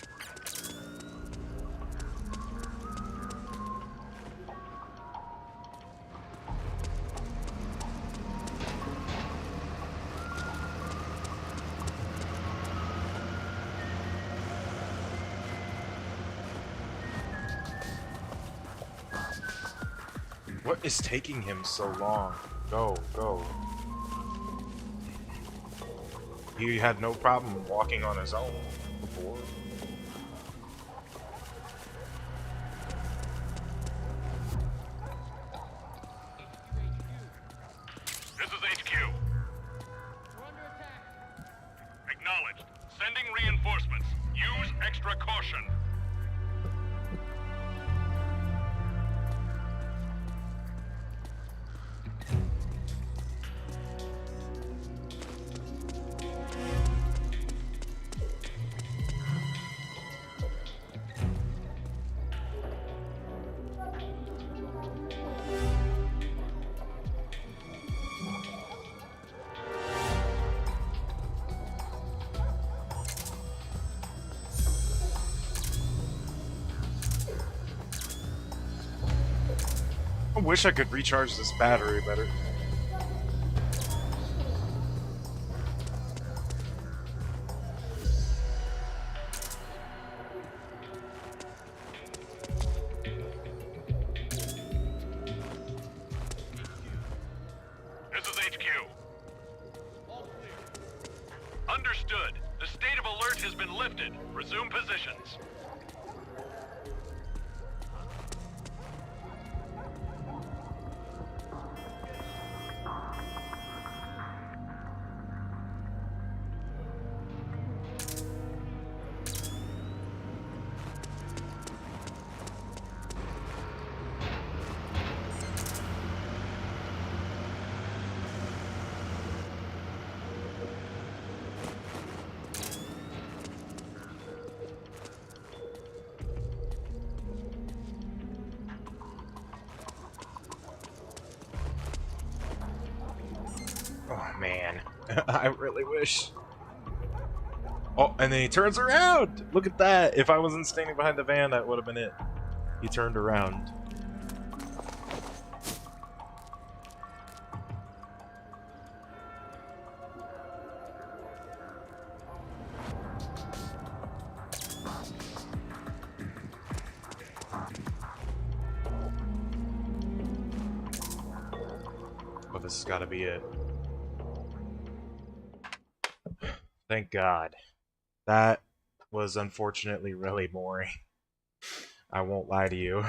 What is taking him so long? Go, go. He had no problem walking on his own before. This is HQ. We're under attack. extra caution. I wish I could recharge this battery better. This is HQ. Understood. The state of alert has been lifted. Resume positions. Oh man, I really wish. Oh, and then he turns around! Look at that! If I wasn't standing behind the van, that would have been it. He turned around. Oh, this has got to be it. Thank God. That was unfortunately really boring. I won't lie to you.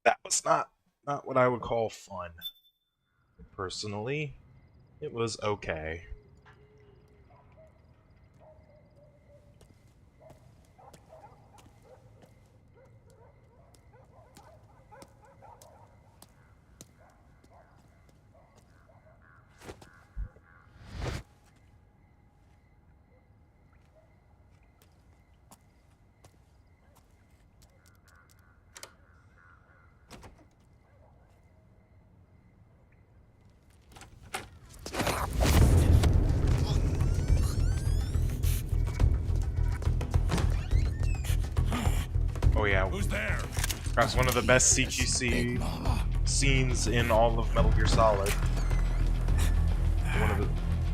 That was not what I would call fun. Personally, it was okay. Oh yeah. Who's there? That's one of the best CQC scenes in all of Metal Gear Solid.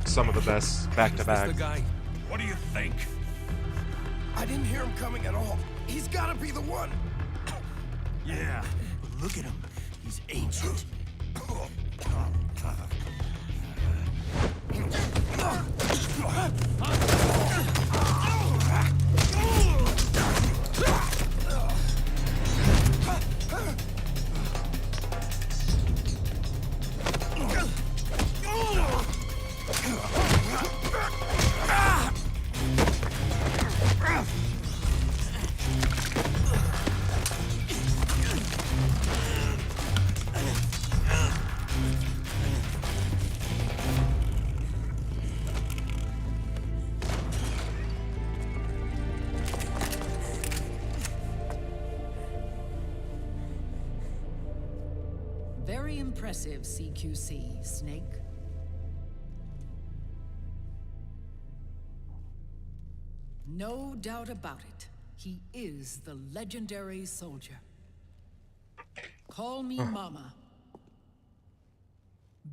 Some of the best back-to-back. The guy. What do you think? I didn't hear him coming at all. He's gotta be the one. Yeah. But look at him. He's ancient. Very impressive, CQC, Snake. No doubt about it. He is the legendary soldier. Call me Mama.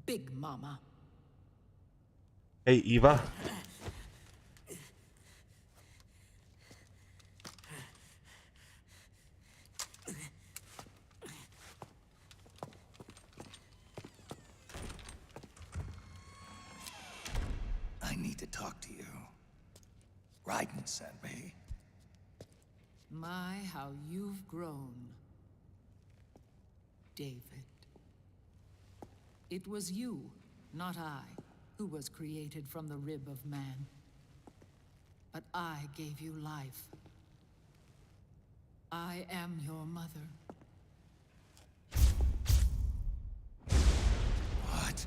Big Mama. Hey, Eva. I need to talk to you. Raiden sent me. My, how you've grown, David. It was you, not I, who was created from the rib of man. But I gave you life. I am your mother. What?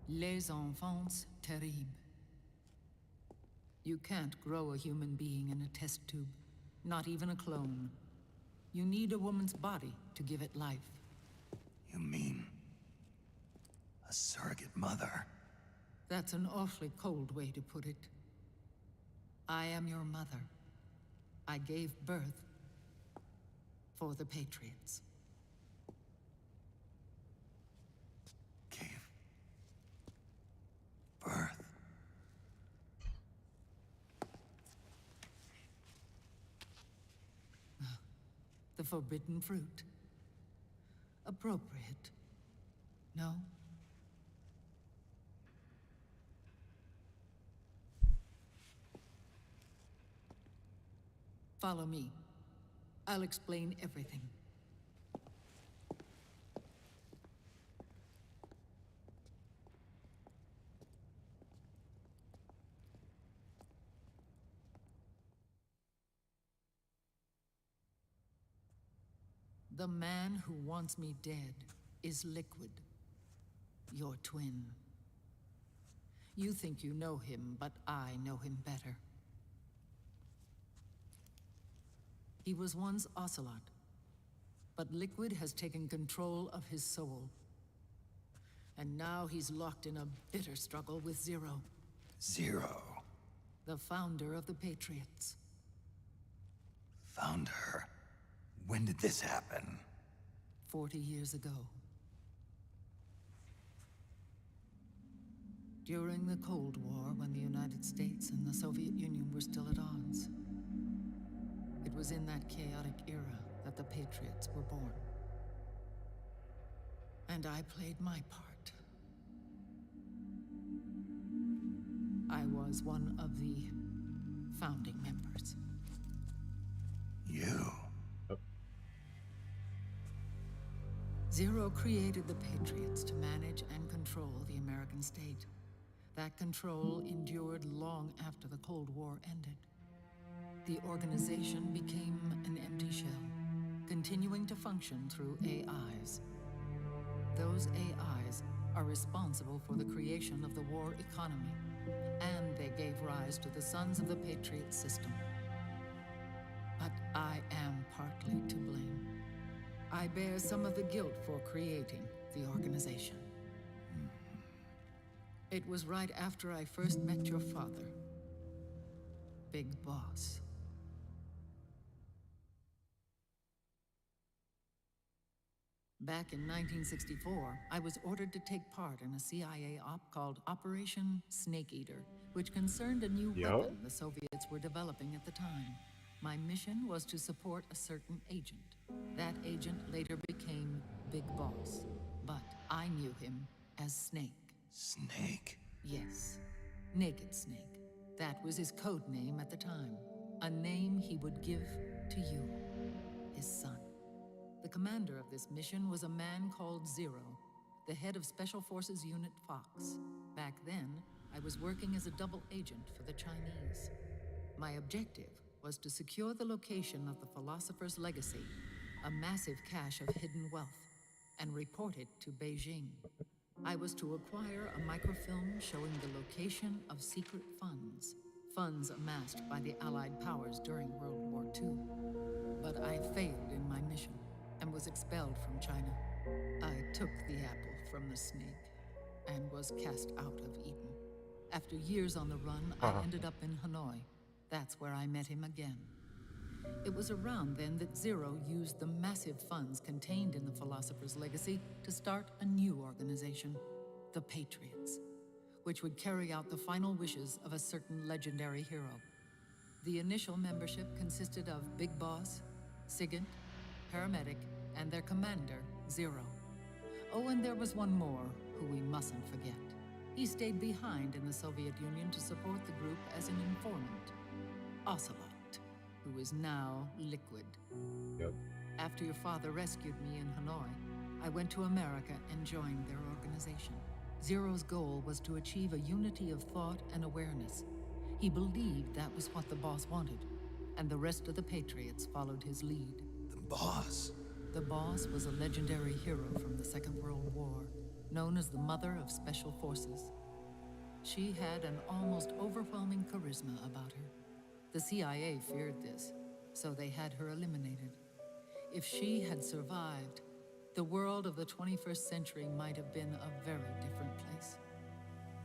Les enfants terribles. You can't grow a human being in a test tube, not even a clone. You need a woman's body to give it life. You mean a surrogate mother? That's an awfully cold way to put it. I am your mother. I gave birth for the Patriots. Gave birth? The forbidden fruit. Appropriate. No? Follow me. I'll explain everything. The man who wants me dead is Liquid, your twin. You think you know him, but I know him better. He was once Ocelot, but Liquid has taken control of his soul. And now he's locked in a bitter struggle with Zero. Zero? The founder of the Patriots. Founder? When did this happen? 40 years ago. During the Cold War, when the United States and the Soviet Union were still at odds. It was in that chaotic era that the Patriots were born. And I played my part. I was one of the founding members. You? Zero created the Patriots to manage and control the American state. That control endured long after the Cold War ended. The organization became an empty shell, continuing to function through AIs. Those AIs are responsible for the creation of the war economy, and they gave rise to the Sons of the Patriot system. But I am partly to blame. I bear some of the guilt for creating the organization. It was right after I first met your father, Big Boss. Back in 1964, I was ordered to take part in a CIA op called Operation Snake Eater, which concerned a new weapon the Soviets were developing at the time. My mission was to support a certain agent. That agent later became Big Boss, but I knew him as Snake. Snake? Yes, Naked Snake. That was his code name at the time. A name he would give to you, his son. The commander of this mission was a man called Zero, the head of Special Forces Unit Fox. Back then, I was working as a double agent for the Chinese. My objective was to secure the location of the Philosopher's Legacy, a massive cache of hidden wealth, and report it to Beijing. I was to acquire a microfilm showing the location of secret funds, funds amassed by the Allied powers during World War II. But I failed in my mission and was expelled from China. I took the apple from the snake and was cast out of Eden. After years on the run, I ended up in Hanoi. That's where I met him again. It was around then that Zero used the massive funds contained in the Philosopher's Legacy to start a new organization, the Patriots, which would carry out the final wishes of a certain legendary hero. The initial membership consisted of Big Boss, Sigint, Paramedic, and their commander, Zero. Oh, and there was one more who we mustn't forget. He stayed behind in the Soviet Union to support the group as an informant, Ocelot, who is now Liquid. Yep. After your father rescued me in Hanoi, I went to America and joined their organization. Zero's goal was to achieve a unity of thought and awareness, He believed that was what the boss wanted, and the rest of the Patriots followed his lead. The boss? The boss was a legendary hero from the Second World War, known as the Mother of Special Forces. She had an almost overwhelming charisma about her. The CIA feared this, so they had her eliminated. If she had survived, the world of the 21st century might have been a very different place.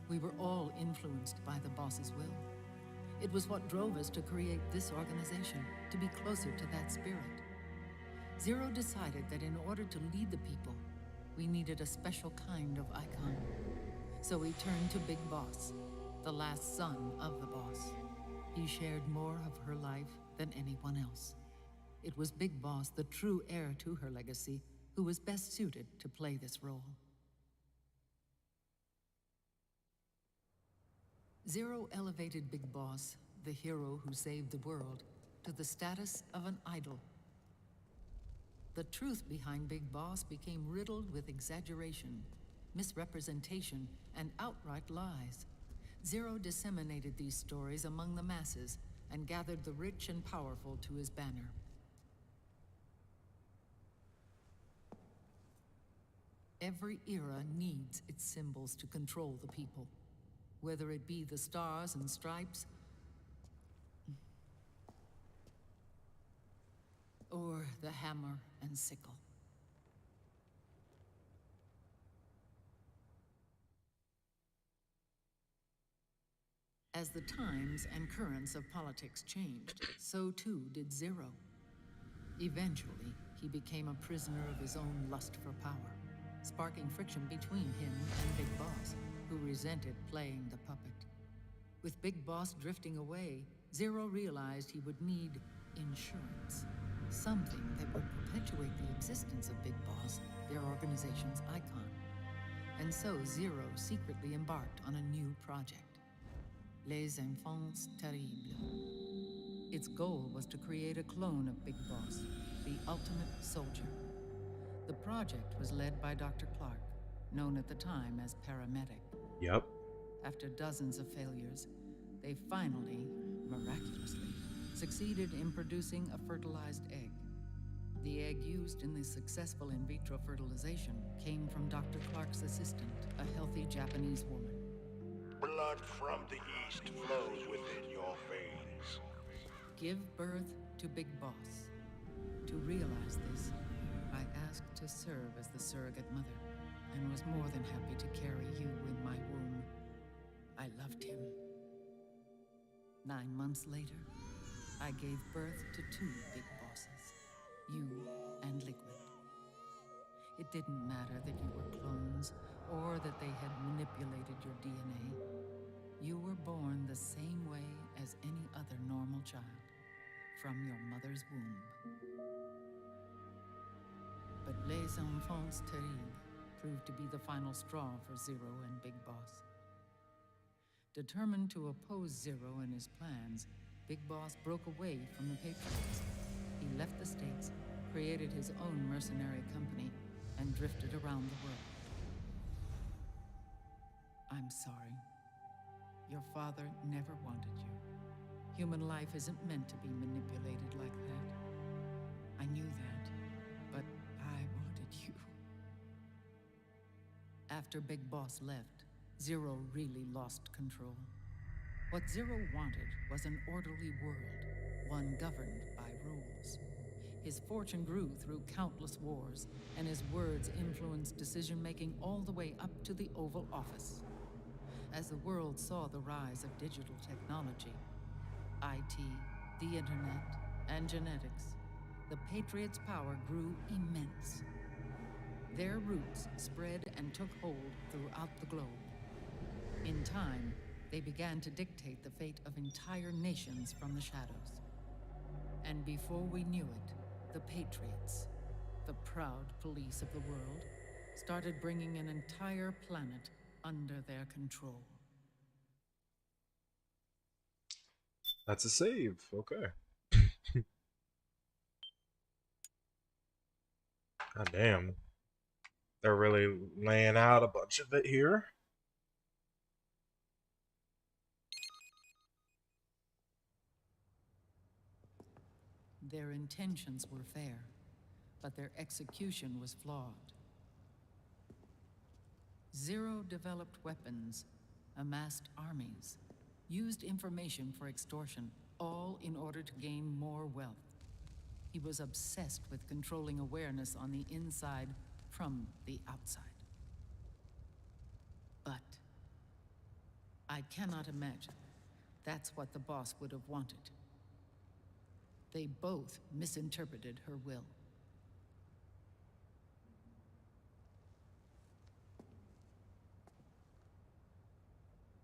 We were all influenced by the boss's will. It was what drove us to create this organization, to be closer to that spirit. Zero decided that in order to lead the people, we needed a special kind of icon. So we turned to Big Boss, the last son of the boss. He shared more of her life than anyone else. It was Big Boss, the true heir to her legacy, who was best suited to play this role. Zero elevated Big Boss, the hero who saved the world, to the status of an idol. The truth behind Big Boss became riddled with exaggeration, misrepresentation, and outright lies. Zero disseminated these stories among the masses and gathered the rich and powerful to his banner. Every era needs its symbols to control the people, whether it be the stars and stripes or the hammer and sickle. As the times and currents of politics changed, so too did Zero. Eventually, he became a prisoner of his own lust for power, sparking friction between him and Big Boss, who resented playing the puppet. With Big Boss drifting away, Zero realized he would need insurance. Something that would perpetuate the existence of Big Boss, their organization's icon. And so Zero secretly embarked on a new project. Les Enfants Terribles. Its goal was to create a clone of Big Boss, the ultimate soldier. The project was led by Dr. Clark, known at the time as Paramedic. Yep. After dozens of failures, they finally, miraculously, succeeded in producing a fertilized egg. The egg used in the successful in vitro fertilization came from Dr. Clark's assistant, a healthy Japanese woman. Blood from the east flows within your veins. Give birth to Big Boss. To realize this, I asked to serve as the surrogate mother, and was more than happy to carry you in my womb. I loved him. 9 months later, I gave birth to 2 Big Bosses, you and Liquid. It didn't matter that you were clones, or that they had manipulated your DNA. You were born the same way as any other normal child, from your mother's womb. But Les Enfants Terribles proved to be the final straw for Zero and Big Boss. Determined to oppose Zero and his plans, Big Boss broke away from the Patriots. He left the States, created his own mercenary company, and drifted around the world. I'm sorry. Your father never wanted you. Human life isn't meant to be manipulated like that. I knew that, but I wanted you. After Big Boss left, Zero really lost control. What Zero wanted was an orderly world, one governed by rules. His fortune grew through countless wars, and his words influenced decision-making all the way up to the Oval Office. As the world saw the rise of digital technology, IT, the internet, and genetics, the Patriots' power grew immense. Their roots spread and took hold throughout the globe. In time, they began to dictate the fate of entire nations from the shadows. And before we knew it, the Patriots, the proud police of the world, started bringing an entire planet under their control. That's a save. Okay. God damn. They're really laying out a bunch of it here. Their intentions were fair, but their execution was flawed. Zero developed weapons, amassed armies, used information for extortion, all in order to gain more wealth. He was obsessed with controlling awareness on the inside from the outside. But I cannot imagine that's what the boss would have wanted. They both misinterpreted her will.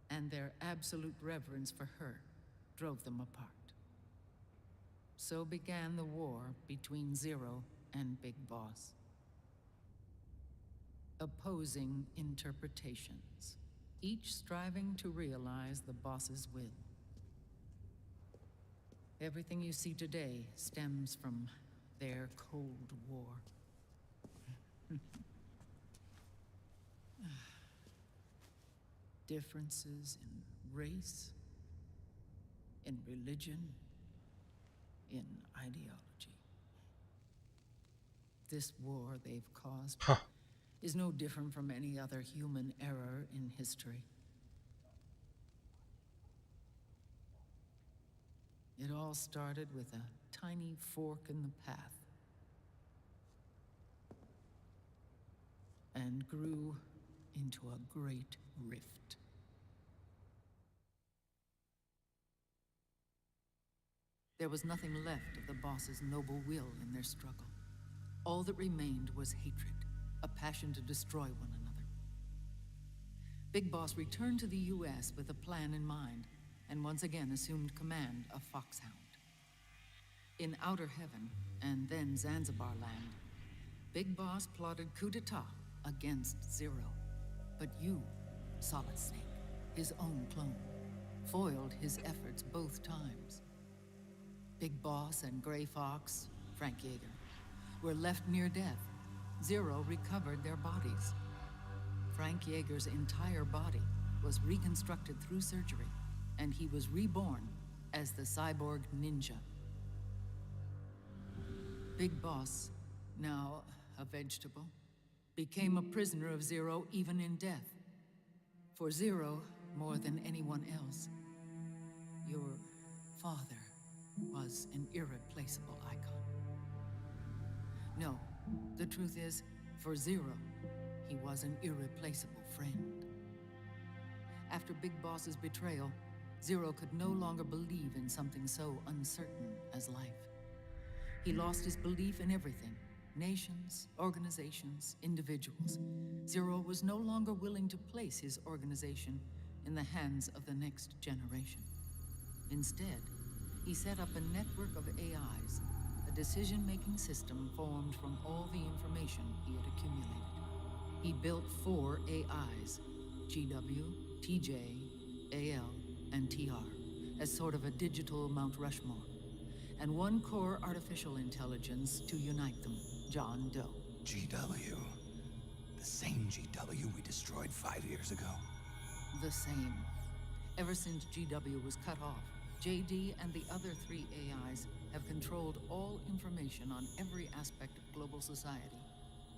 And their absolute reverence for her drove them apart. So began the war between Zero and Big Boss. Opposing interpretations, each striving to realize the boss's will. Everything you see today stems from their Cold War. Differences in race, in religion, in ideology. This war they've caused is no different from any other human error in history. It all started with a tiny fork in the path and grew into a great rift. There was nothing left of the boss's noble will in their struggle. All that remained was hatred, a passion to destroy one another. Big Boss returned to the US with a plan in mind, and once again assumed command of Foxhound. In Outer Heaven, and then Zanzibar Land, Big Boss plotted coup d'etat against Zero. But you, Solid Snake, his own clone, foiled his efforts both times. Big Boss and Gray Fox, Frank Yeager, were left near death. Zero recovered their bodies. Frank Yeager's entire body was reconstructed through surgery, and he was reborn as the cyborg ninja. Big Boss, now a vegetable, became a prisoner of Zero even in death. For Zero, more than anyone else, your father was an irreplaceable icon. No, the truth is, for Zero, he was an irreplaceable friend. After Big Boss's betrayal, Zero could no longer believe in something so uncertain as life. He lost his belief in everything. Nations, organizations, individuals. Zero was no longer willing to place his organization in the hands of the next generation. Instead, he set up a network of AIs, a decision-making system formed from all the information he had accumulated. He built 4 AIs, GW, TJ, AL, and TR, as sort of a digital Mount Rushmore, and 1 core artificial intelligence to unite them, John Doe. GW. The same GW we destroyed 5 years ago. The same. Ever since GW was cut off, JD and the other 3 AIs have controlled all information on every aspect of global society.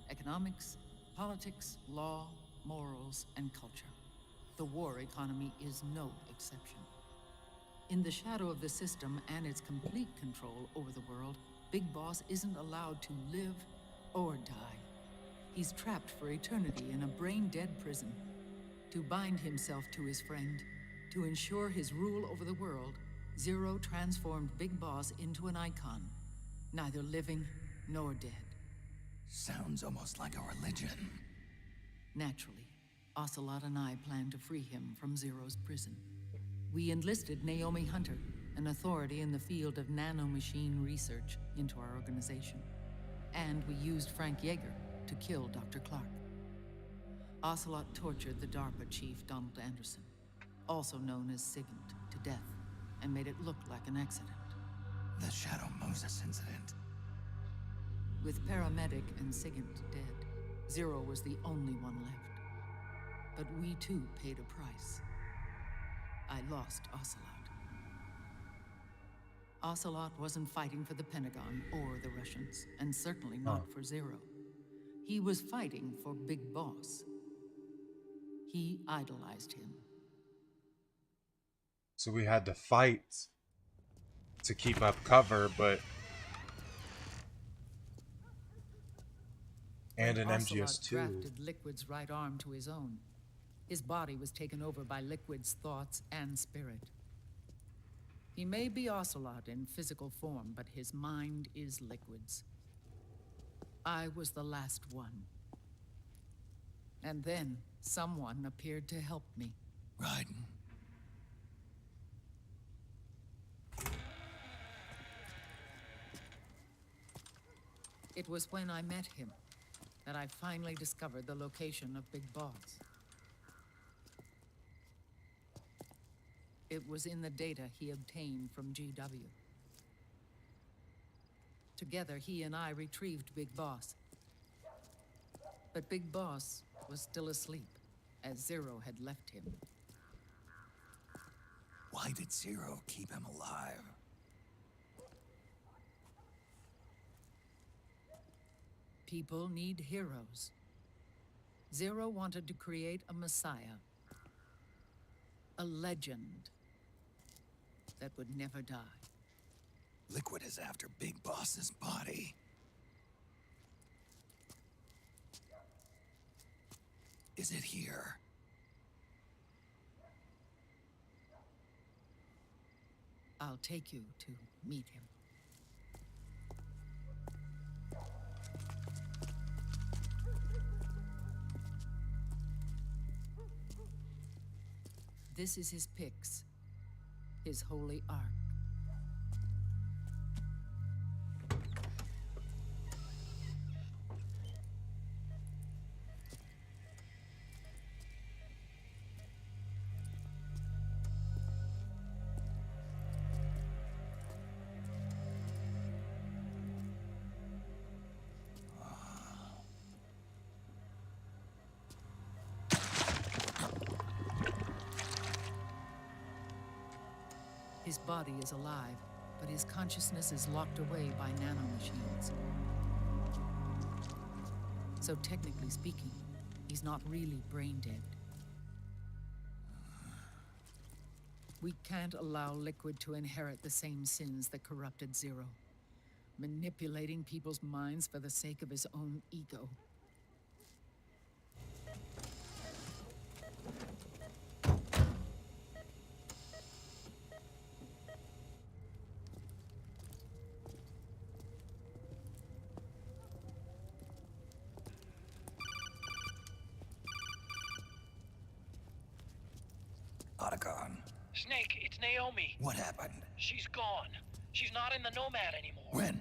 Economics, politics, law, morals, and culture. The war economy is no exception. In the shadow of the system and its complete control over the world, Big Boss isn't allowed to live or die. He's trapped for eternity in a brain-dead prison. To bind himself to his friend, to ensure his rule over the world, Zero transformed Big Boss into an icon, neither living nor dead. Sounds almost like a religion. Naturally, Ocelot and I plan to free him from Zero's prison. We enlisted Naomi Hunter, an authority in the field of nanomachine research, into our organization. And we used Frank Yeager to kill Dr. Clark. Ocelot tortured the DARPA chief, Donald Anderson, also known as Sigint, to death, and made it look like an accident. The Shadow Moses incident. With Paramedic and Sigint dead, Zero was the only one left. But we too paid a price. I lost Ocelot. Ocelot wasn't fighting for the Pentagon or the Russians, and certainly not for Zero. He was fighting for Big Boss. He idolized him. So we had to fight to keep up cover, but... And an MGS-2. Grafted Liquid's right arm to his own. His body was taken over by Liquid's thoughts and spirit. He may be Ocelot in physical form, but his mind is Liquid's. I was the last one. And then someone appeared to help me. Raiden. It was when I met him that I finally discovered the location of Big Boss. It was in the data he obtained from GW. Together, he and I retrieved Big Boss. But Big Boss was still asleep, as Zero had left him. Why did Zero keep him alive? People need heroes. Zero wanted to create a messiah. A legend that would never die. Liquid is after Big Boss's body. Is it here? I'll take you to meet him. This is his pyx, his holy ark. His body is alive, but his consciousness is locked away by nanomachines. So technically speaking, he's not really brain dead. We can't allow Liquid to inherit the same sins that corrupted Zero, manipulating people's minds for the sake of his own ego. Snake, it's Naomi. What happened? She's gone. She's not in the Nomad anymore. When?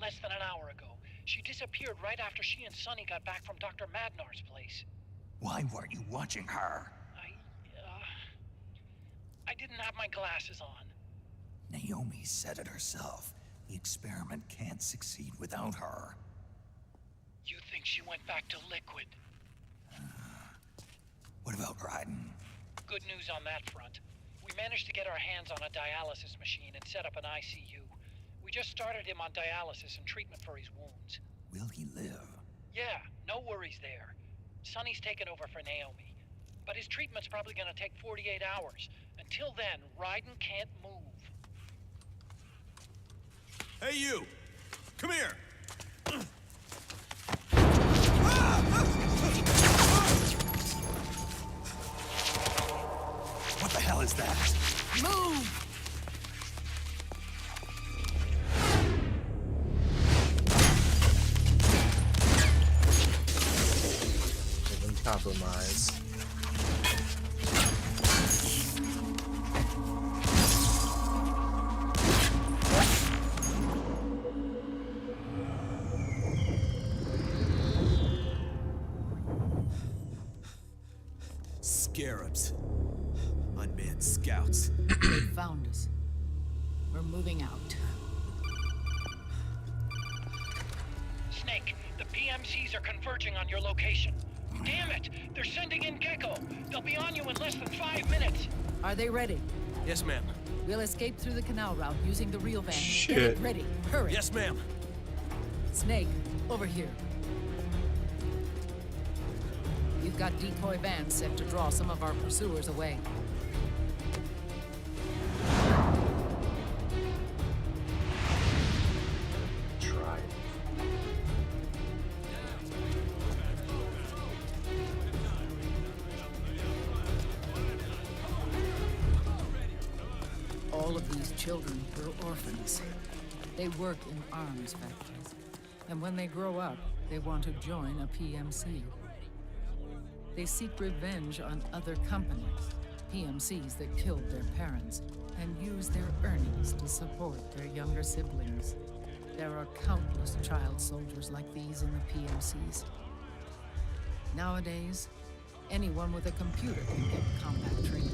Less than an hour ago. She disappeared right after she and Sonny got back from Dr. Madnar's place. Why weren't you watching her? I didn't have my glasses on. Naomi said it herself. The experiment can't succeed without her. You think she went back to Liquid? What about Raiden? Good news on that front. We managed to get our hands on a dialysis machine and set up an ICU. We just started him on dialysis and treatment for his wounds. Will he live? Yeah, no worries there. Sonny's taken over for Naomi. But his treatment's probably gonna take 48 hours. Until then, Raiden can't move. Hey, you! Come here! What the hell is that? Move! Even compromise. Scarabs. Unmanned scouts. They found us. We're moving out. Snake, the PMCs are converging on your location. Damn it! They're sending in Gecko! They'll be on you in less than 5 minutes! Are they ready? Yes, ma'am. We'll escape through the canal route using the real van. Get Shit. it ready. Hurry. Yes, ma'am. Snake, over here. We've got decoy vans set to draw some of our pursuers away. Try. All of these children were orphans. They work in arms factories. And when they grow up, they want to join a PMC. They seek revenge on other companies, PMCs that killed their parents, and use their earnings to support their younger siblings. There are countless child soldiers like these in the PMCs. Nowadays, anyone with a computer can get combat training.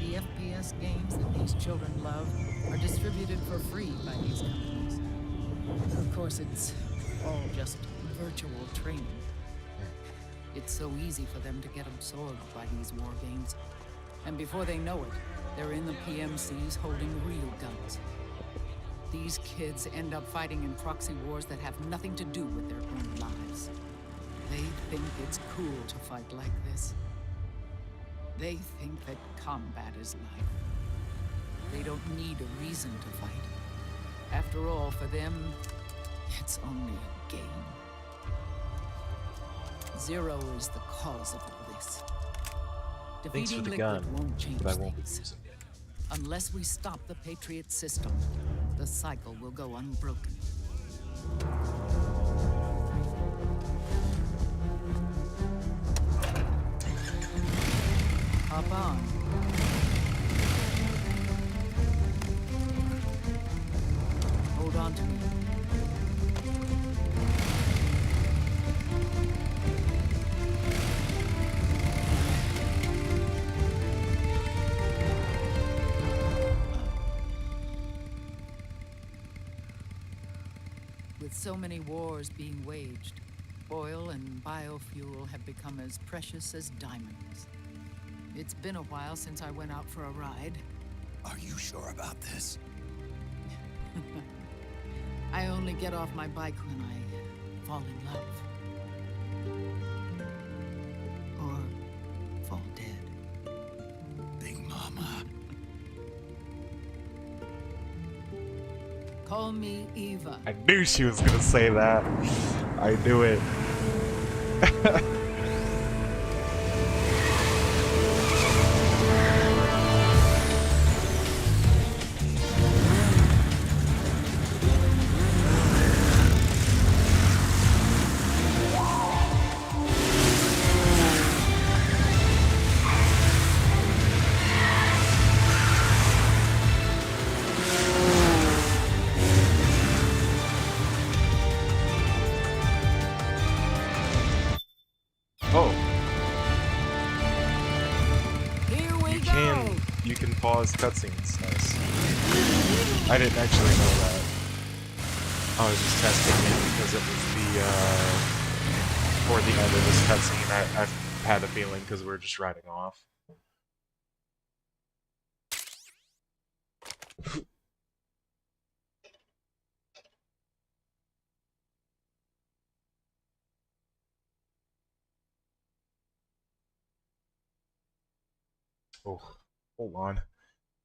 The FPS games that these children love are distributed for free by these companies. Of course, it's all just virtual training. It's so easy for them to get absorbed by these war games. And before they know it, they're in the PMCs holding real guns. These kids end up fighting in proxy wars that have nothing to do with their own lives. They think it's cool to fight like this. They think that combat is life. They don't need a reason to fight. After all, for them, it's only a game. Zero is the cause of all this. Thanks for Defeating the Liquid gun, won't change but I won't be things. using it. Unless we stop the Patriot system, the cycle will go unbroken. Hop on. Hold on to me. With so many wars being waged, oil and biofuel have become as precious as diamonds. It's been a while since I went out for a ride. Are you sure about this? I only get off my bike when I fall in love. Or fall dead. Big Mama. Call me Eva. I knew she was gonna say that. I knew it. Oh. Here we go. You can pause cutscenes. Nice. I didn't actually know that. I was just testing it because it was the toward the end of this cutscene. I had a feeling because we were just riding off. Oh, hold on.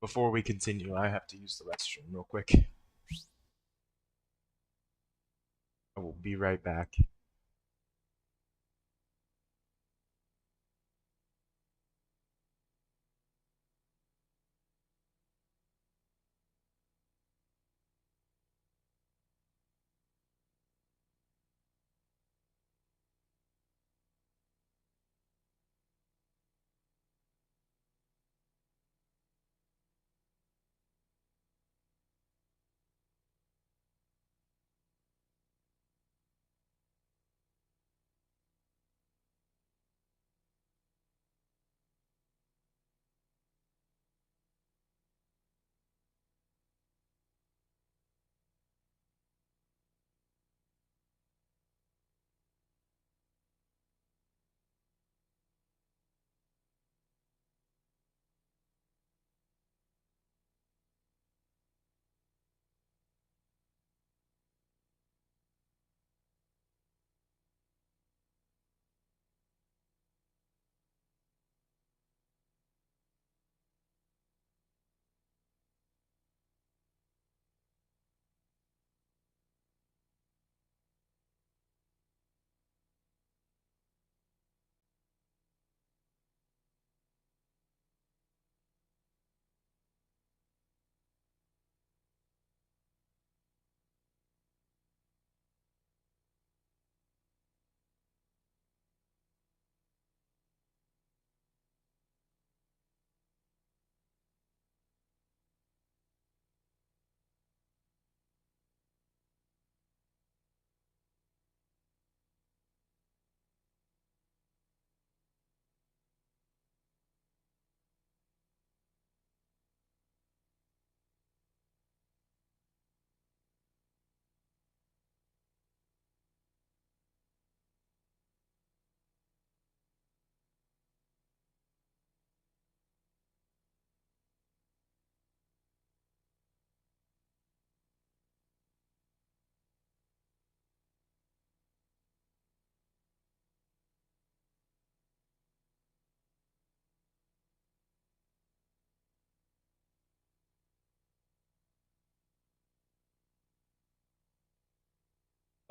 Before we continue, I have to use the restroom real quick. I will be right back.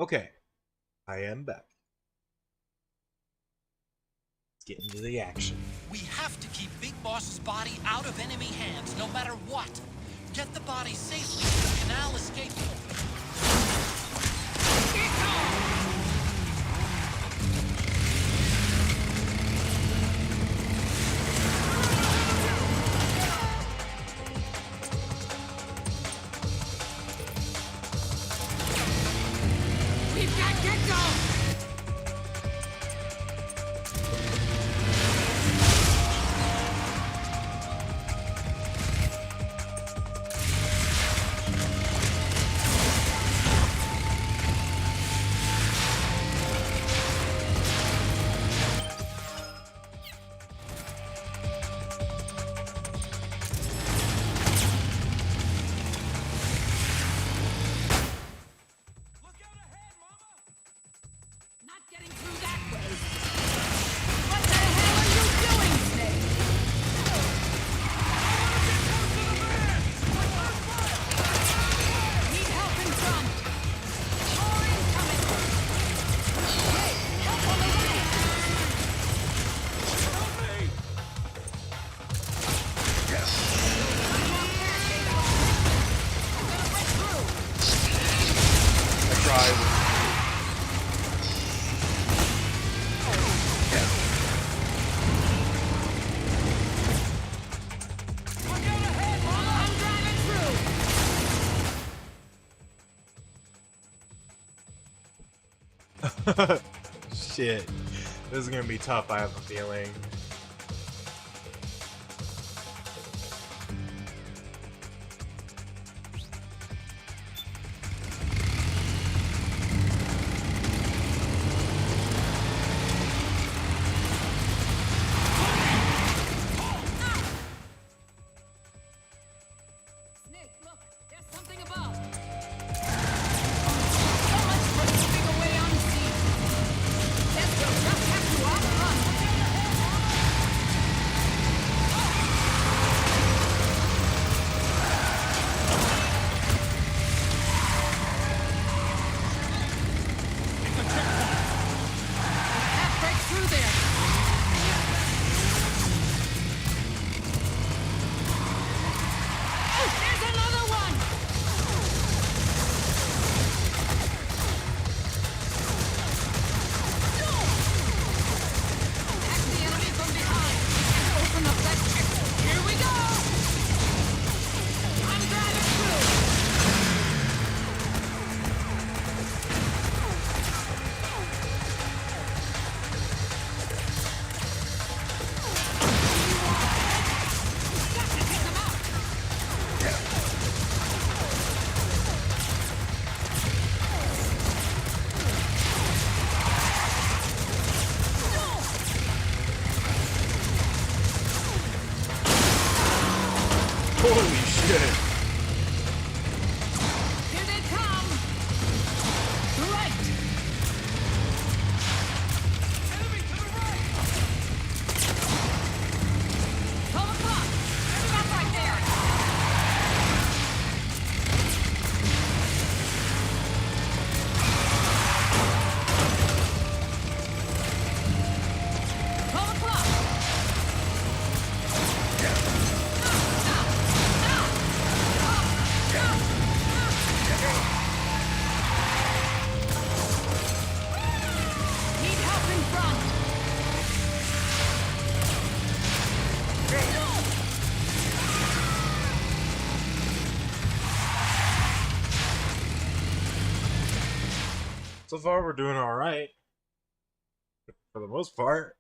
Okay, I am back. Let's get into the action. We have to keep Big Boss's body out of enemy hands, no matter what. Get the body safely to the canal escape point. We've got Gecko! Not getting through that way. What the hell are you doing, Snake? Need help in front. More incoming. Hey, help on the way. Help me. I tried. I'm driving through. Shit. This is gonna be tough, I have a feeling. Snake, look, there's something above. So much for moving away unseen. Guess we'll just have to outrun. Half break through there. There's another one! Attack the enemy from behind. Open up that chip. Here we go! I'm driving through. Got to take them out. Holy shit. Here they come! Right! Enemy to the right! 12 o'clock! Stop right there! Need help in front! So far, we're doing alright. For the most part.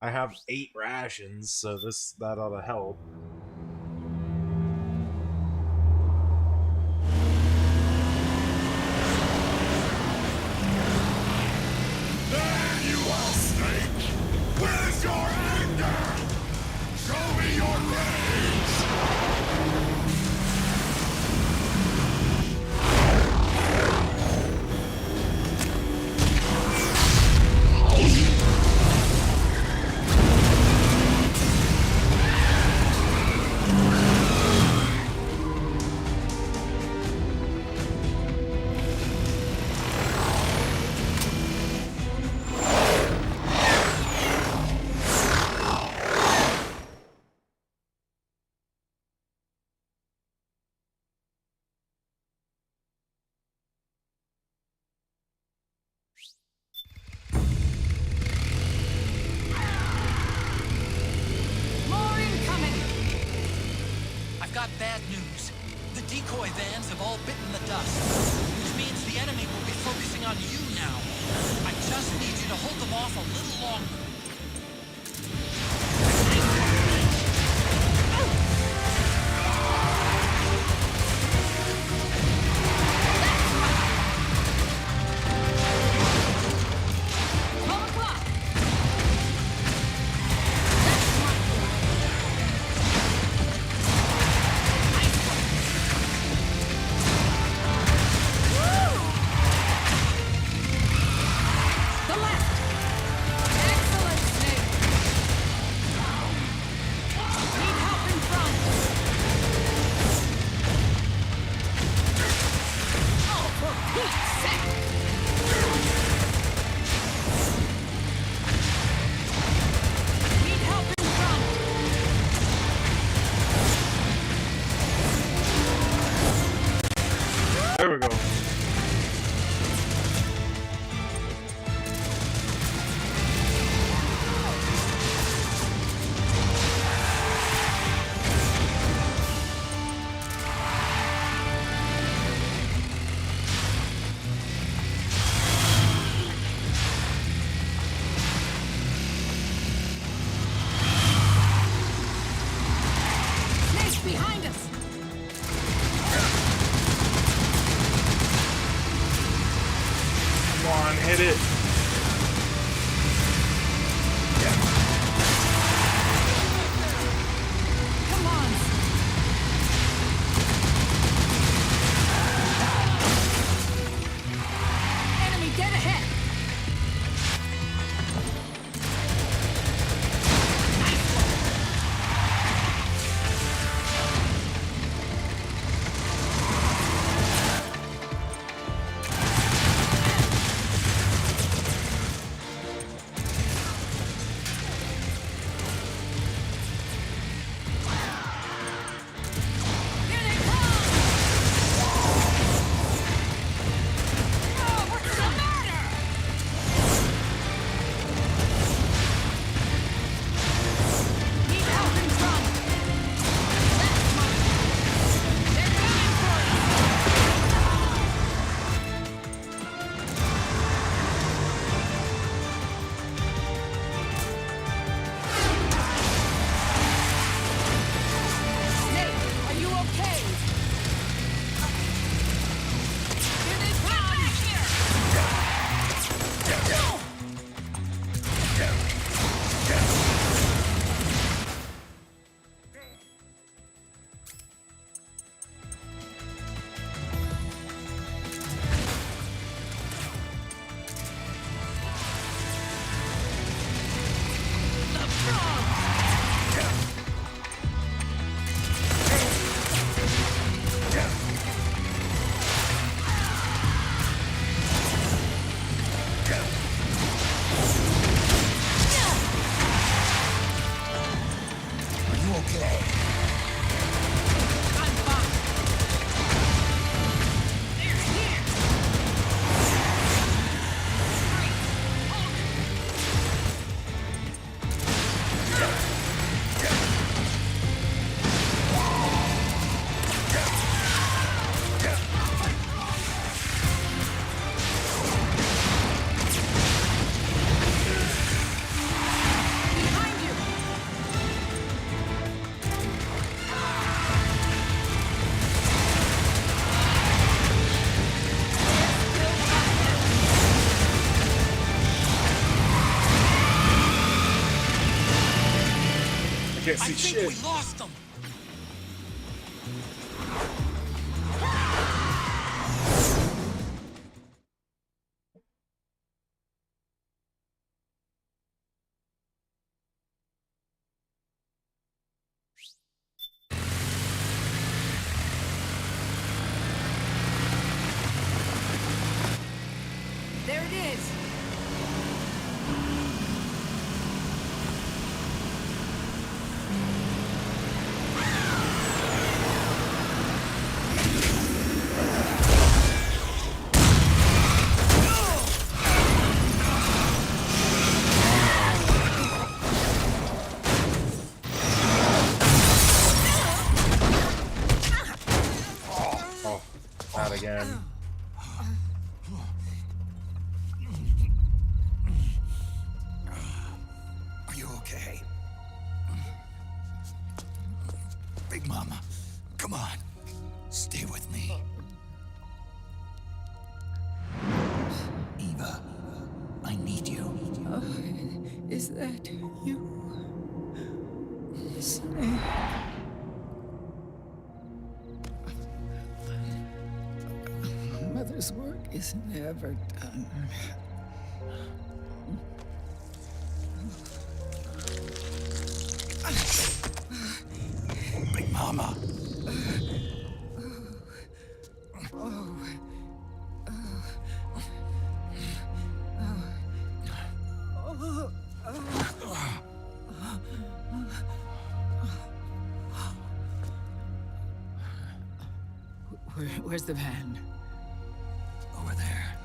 I have 8 rations, so that ought to help. There you are, Snake! Where's your anger? Show me your rage! got bad news. The decoy vans have all bitten the dust, which means the enemy will be focusing on you now. I just need you to hold them off a little longer. There we go. Snake's behind us! Come on, hit it. Come on! Enemy dead ahead! Here they come! Oh, what's the matter? Need help in front! That's mine! They're coming for us! Snake, are you okay? Here they come! Get back here! Are you okay? I'm fine. They're here! Great! Hold it! Behind you! I can't I see think shit. we lost them. There it is! Okay. Big Mama, come on. Stay with me. Eva, I need you. Is that you? Snake. Mother's work is never done. Big Mama. Where's the van? Over there.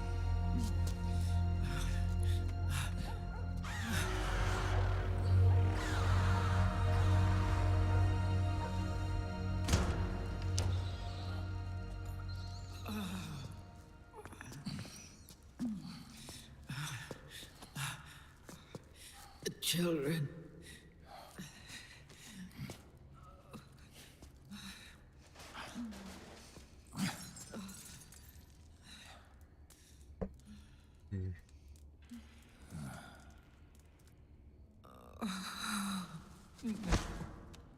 The children.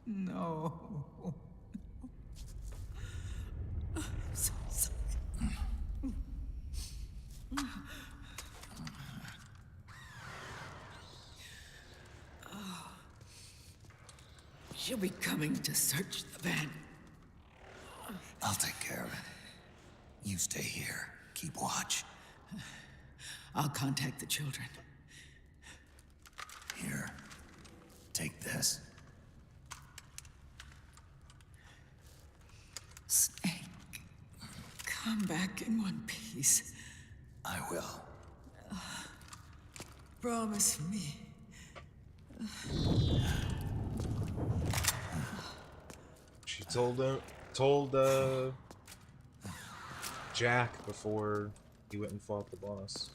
No. I'm so sorry. She'll be coming to search the van. I'll take care of it. You stay here. Keep watch. I'll contact the children. Here. Take this. Snake, come back in one piece. I will. Promise me. She told Jack before he went and fought the boss.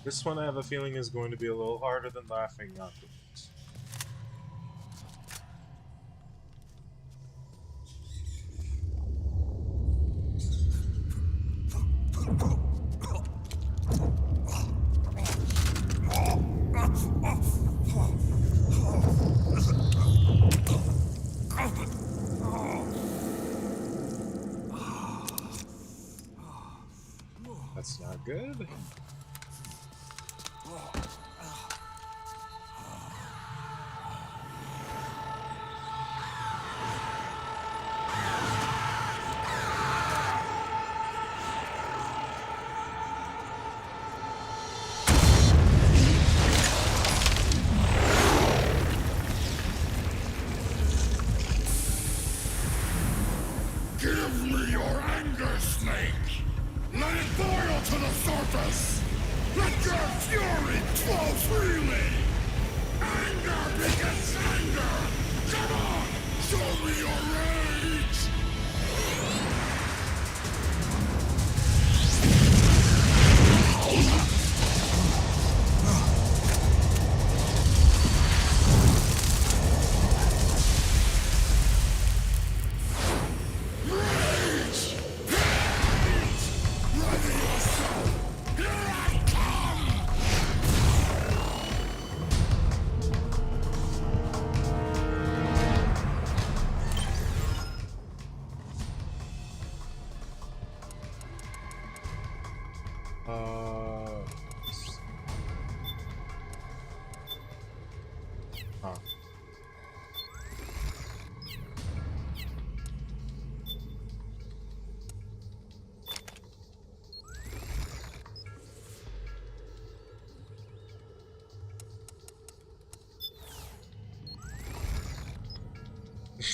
This one I have a feeling is going to be a little harder than Laughing afterwards. That's not good. Give me your anger, Snake! Let it boil to the surface! Let your fury flow freely! Anger begets anger! Come on! Show me your rage!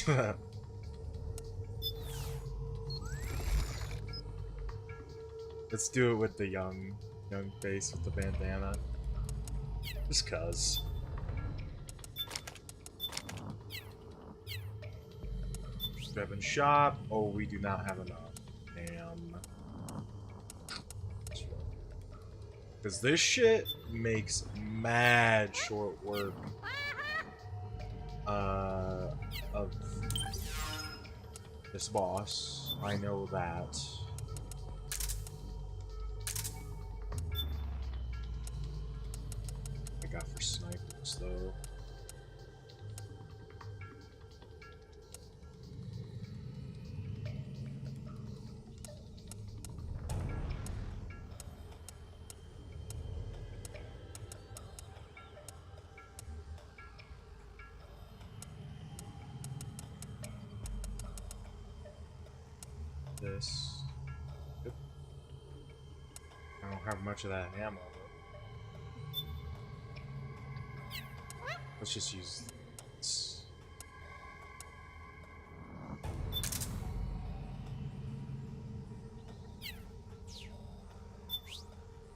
Huh. Let's do it with the young face with the bandana. Just cuz. Seven shop. Oh, we do not have enough. Damn. Because this shit makes mad short work of this boss. I know that. I got for snipers though. This. Yep. I don't have much of that ammo though. Let's just use this.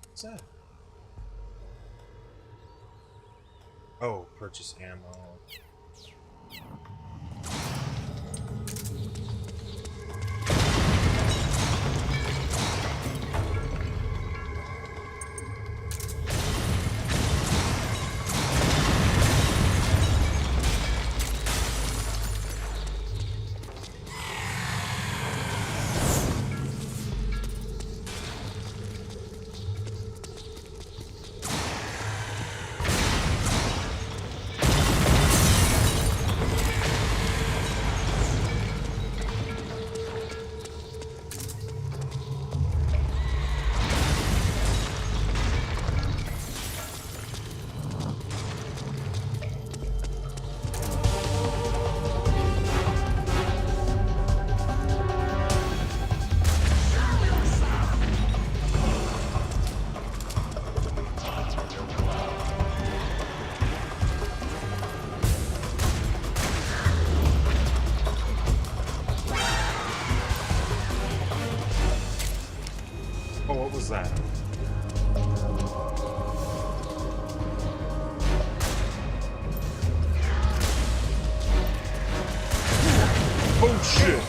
What's that? Oh, purchase ammo. Oh, what was that? Oh shit!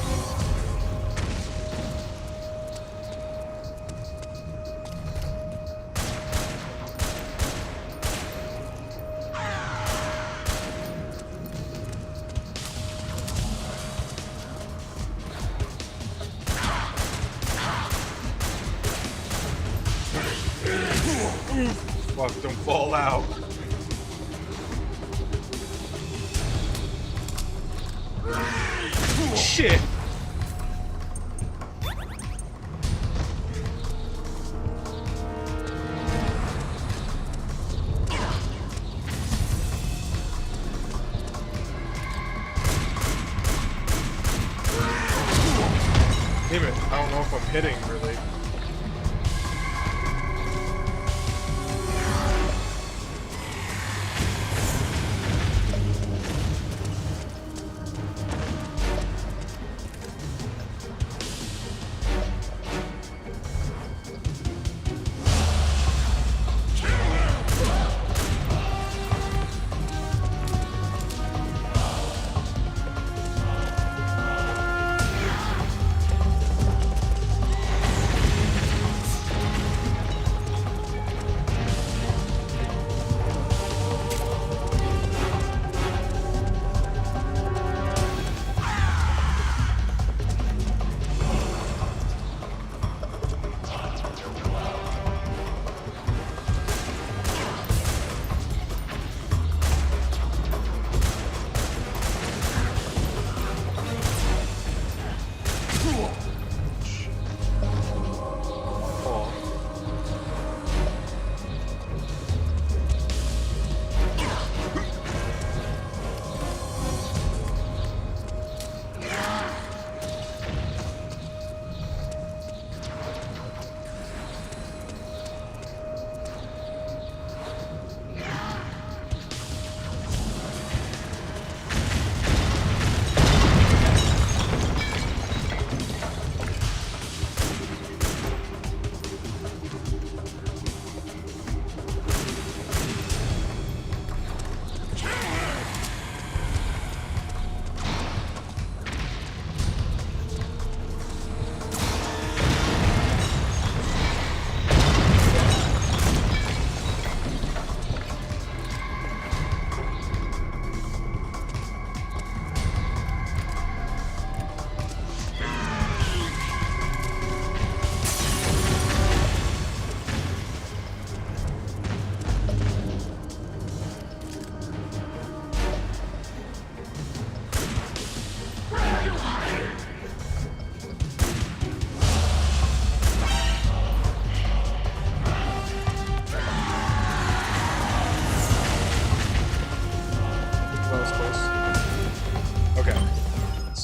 Fuck, don't fall out. Shit! Damn it, I don't know if I'm hitting really.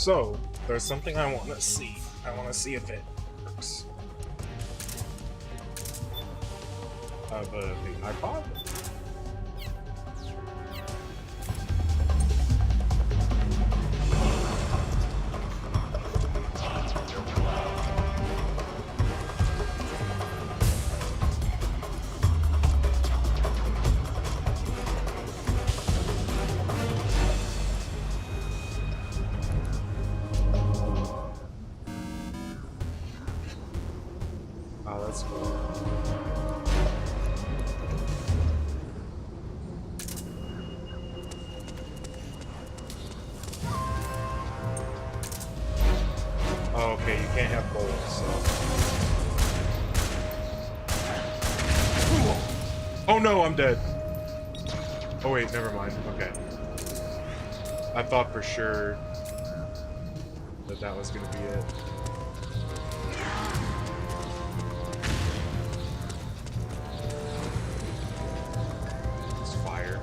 So, there's something I want to see. I want to see if it works. Of a big iPod? Oh, that's cool. Oh, okay, you can't have both, so. Oh no, I'm dead. Oh wait, never mind. Okay. I thought for sure that that was gonna be it. It's fire.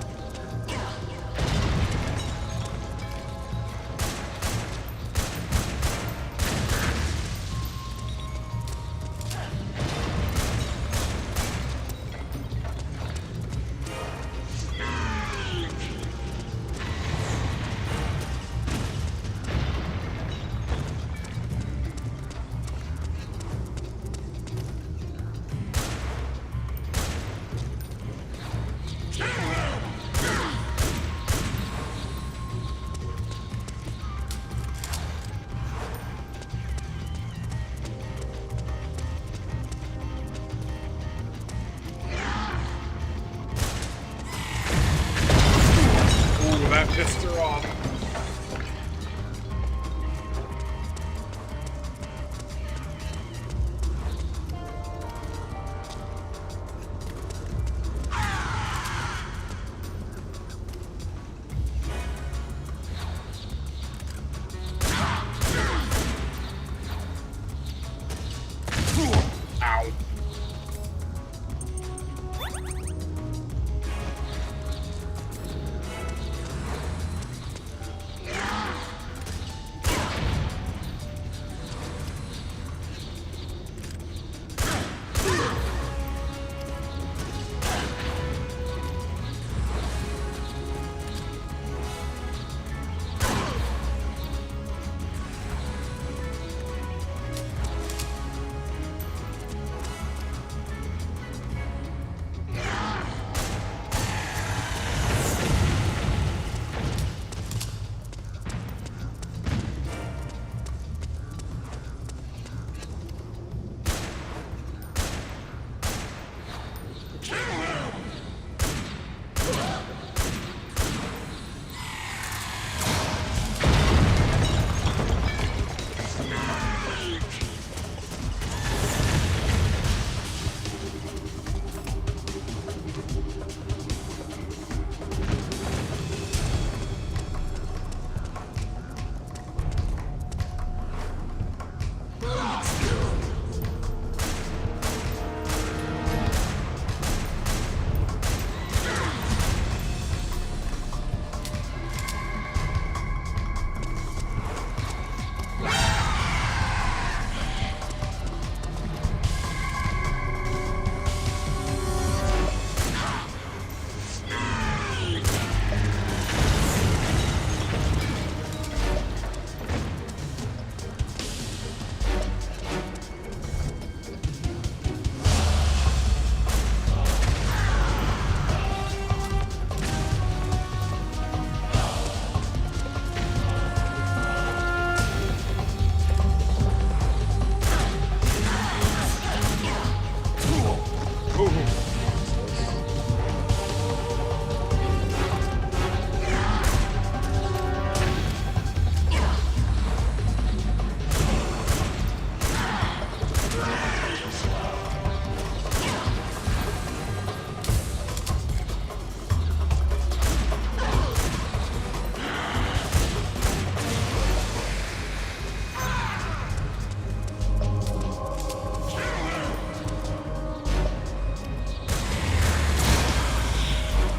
Ooh, that pissed her off. Ow.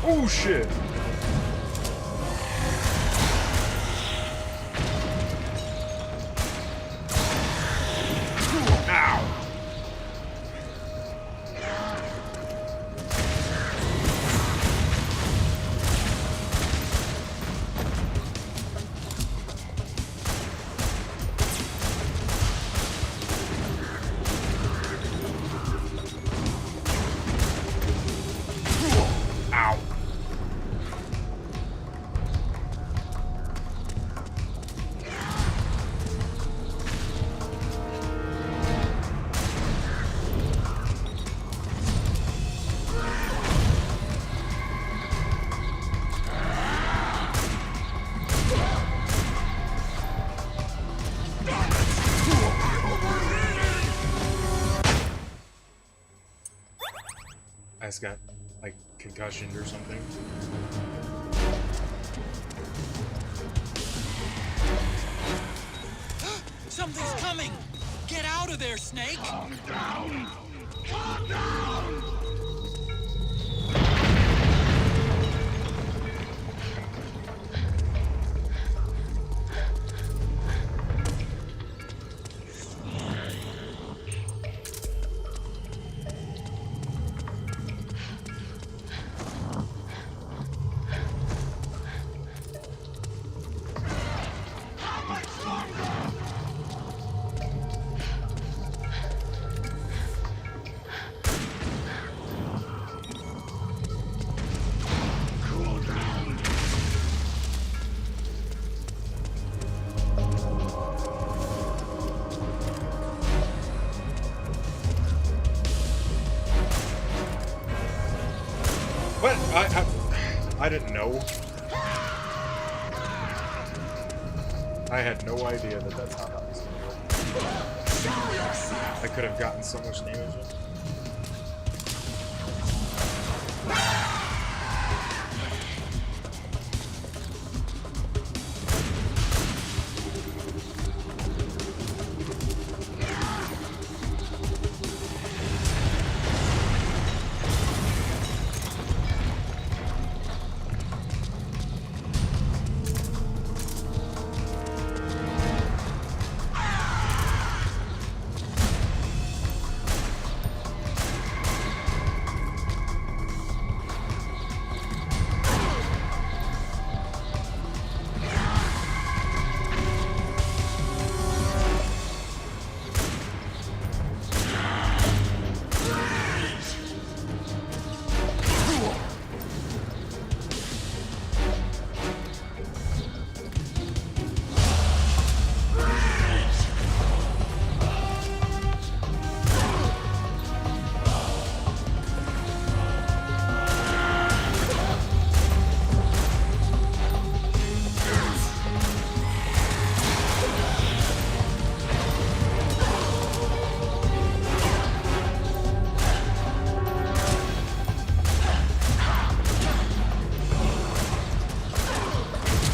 Oh shit! Ice got like concussion or something. Something's coming! Get out of there, Snake! Calm down! Calm down! What? I didn't know. I had no idea that that's how that was gonna work. I could have gotten so much damage in.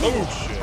Oh shit.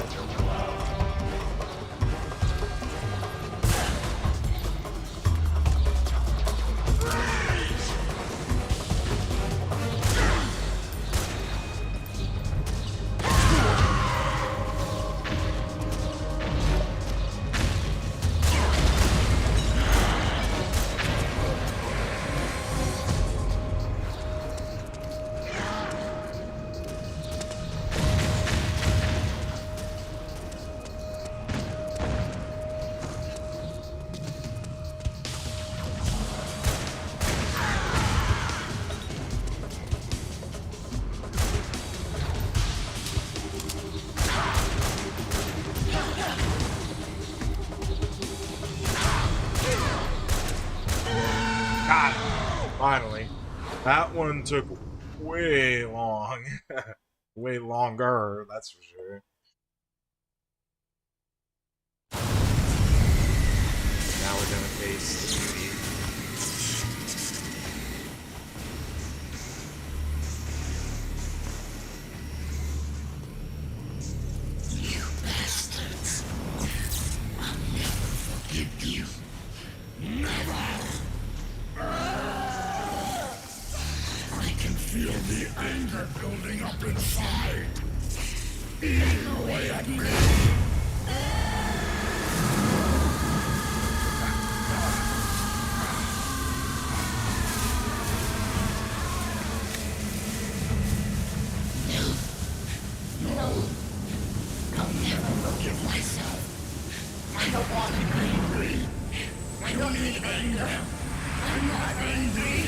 God, finally. That one took way long. Way longer, that's for sure. Now we're gonna face the beauty. You bastards! I'll never forgive you. Never! I can feel the anger building up inside. Eating away at me. No. I'll never forgive myself. I don't want to be angry. I don't need anger. I'm not angry.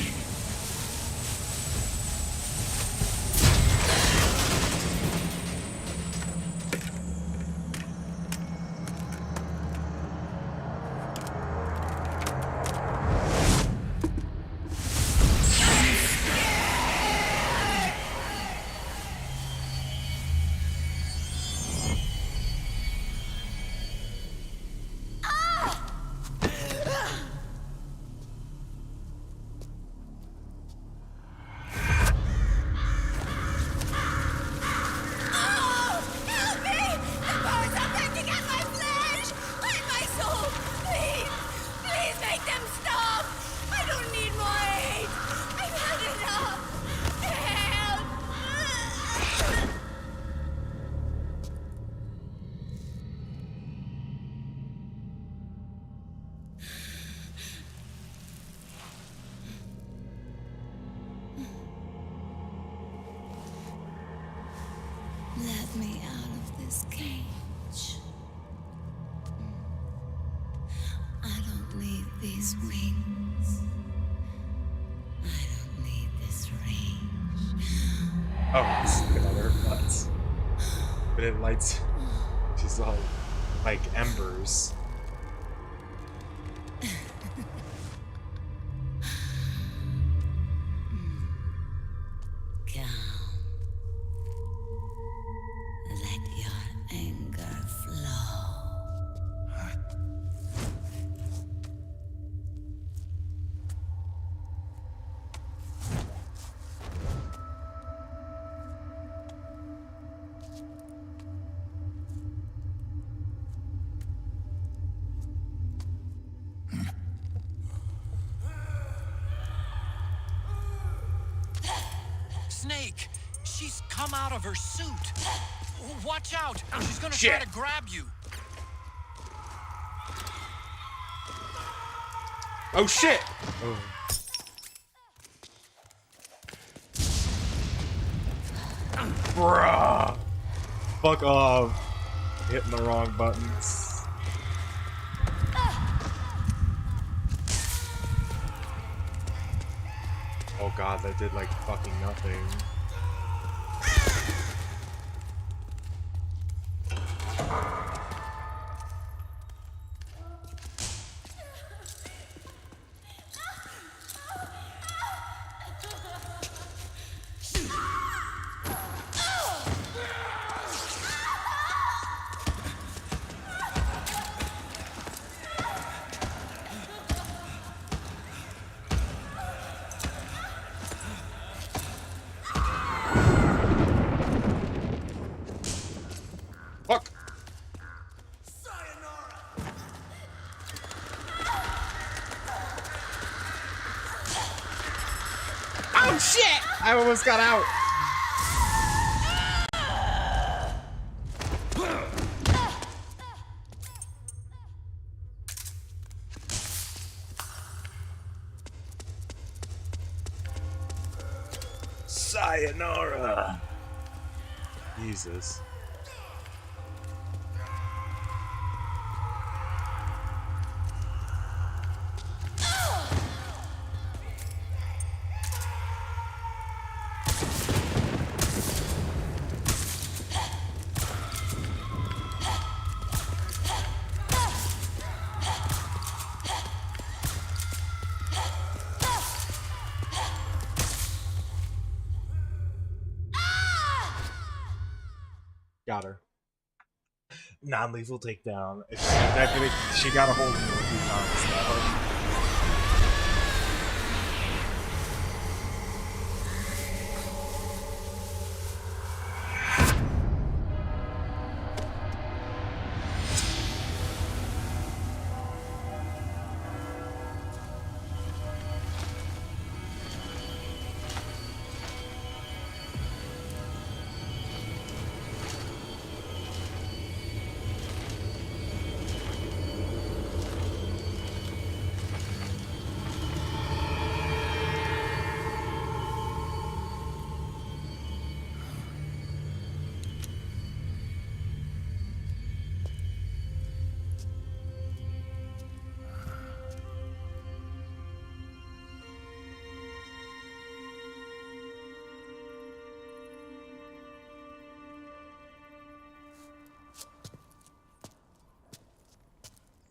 Oh, he's looking at her butts. But it lights. She's all like embers. Calm. Let your anger flow. Snake! She's come out of her suit! Watch out! She's gonna Shit. try to grab you! Oh shit! Oh. Bruh! Fuck off. Hitting the wrong buttons. Oh god, that did like fucking nothing. Fuck! Oh shit! I almost got out. Sayonara. Jesus. Got her. Non-lethal takedown. She got a hold of me a few times though.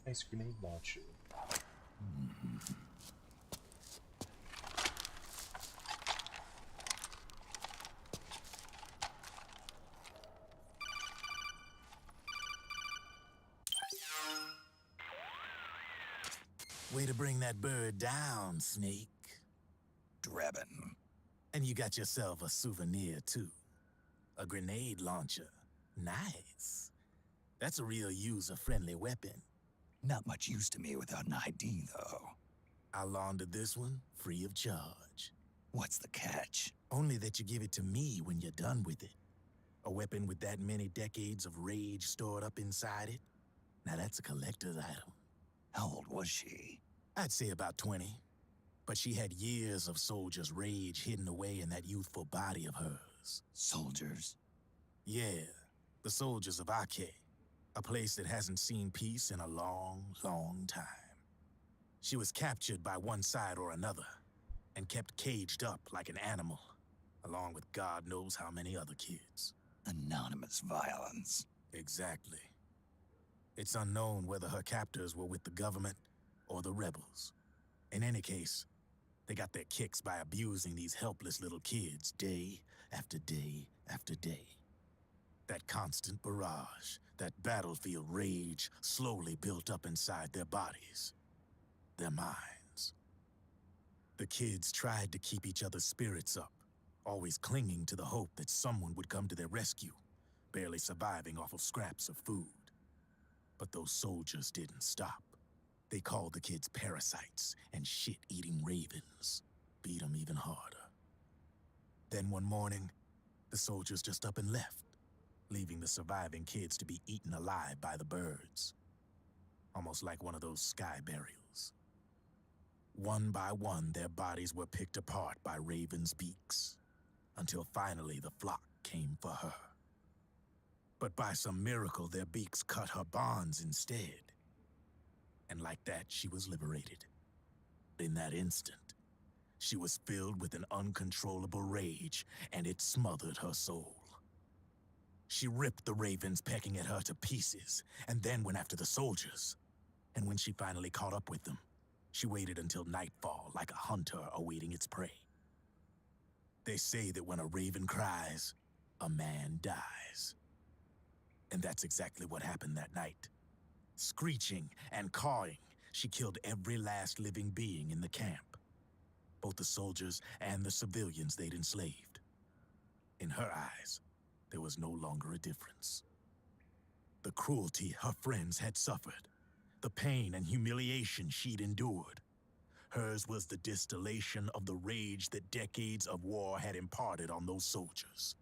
Nice grenade launcher. Way to bring that bird down, Snake. Drebin. And you got yourself a souvenir, too. A grenade launcher. Nice. That's a real user-friendly weapon. Not much use to me without an ID, though. I'll launder this one free of charge. What's the catch? Only that you give it to me when you're done with it. A weapon with that many decades of rage stored up inside it? Now that's a collector's item. How old was she? I'd say about 20. But she had years of soldiers' rage hidden away in that youthful body of hers. Soldiers? Yeah, the soldiers of Ake. A place that hasn't seen peace in a long, long time. She was captured by one side or another, and kept caged up like an animal. along with God knows how many other kids. Anonymous violence. Exactly. It's unknown whether her captors were with the government or the rebels. In any case, they got their kicks by abusing these helpless little kids day after day after day. That constant barrage, that battlefield rage slowly built up inside their bodies, their minds. The kids tried to keep each other's spirits up, always clinging to the hope that someone would come to their rescue, barely surviving off of scraps of food. But those soldiers didn't stop. They called the kids parasites and shit-eating ravens, beat them even harder. Then one morning, the soldiers just up and left, leaving the surviving kids to be eaten alive by the birds. Almost like one of those sky burials. One by one, their bodies were picked apart by ravens' beaks, until finally the flock came for her. But by some miracle, their beaks cut her bonds instead. And like that, she was liberated. In that instant, she was filled with an uncontrollable rage, and it smothered her soul. She ripped the ravens pecking at her to pieces, and then went after the soldiers. And when she finally caught up with them, she waited until nightfall like a hunter awaiting its prey. They say that when a raven cries, a man dies. And that's exactly what happened that night. Screeching and cawing, she killed every last living being in the camp. Both the soldiers and the civilians they'd enslaved. In her eyes, there was no longer a difference. The cruelty her friends had suffered, the pain and humiliation she'd endured. Hers was the distillation of the rage that decades of war had imparted on those soldiers.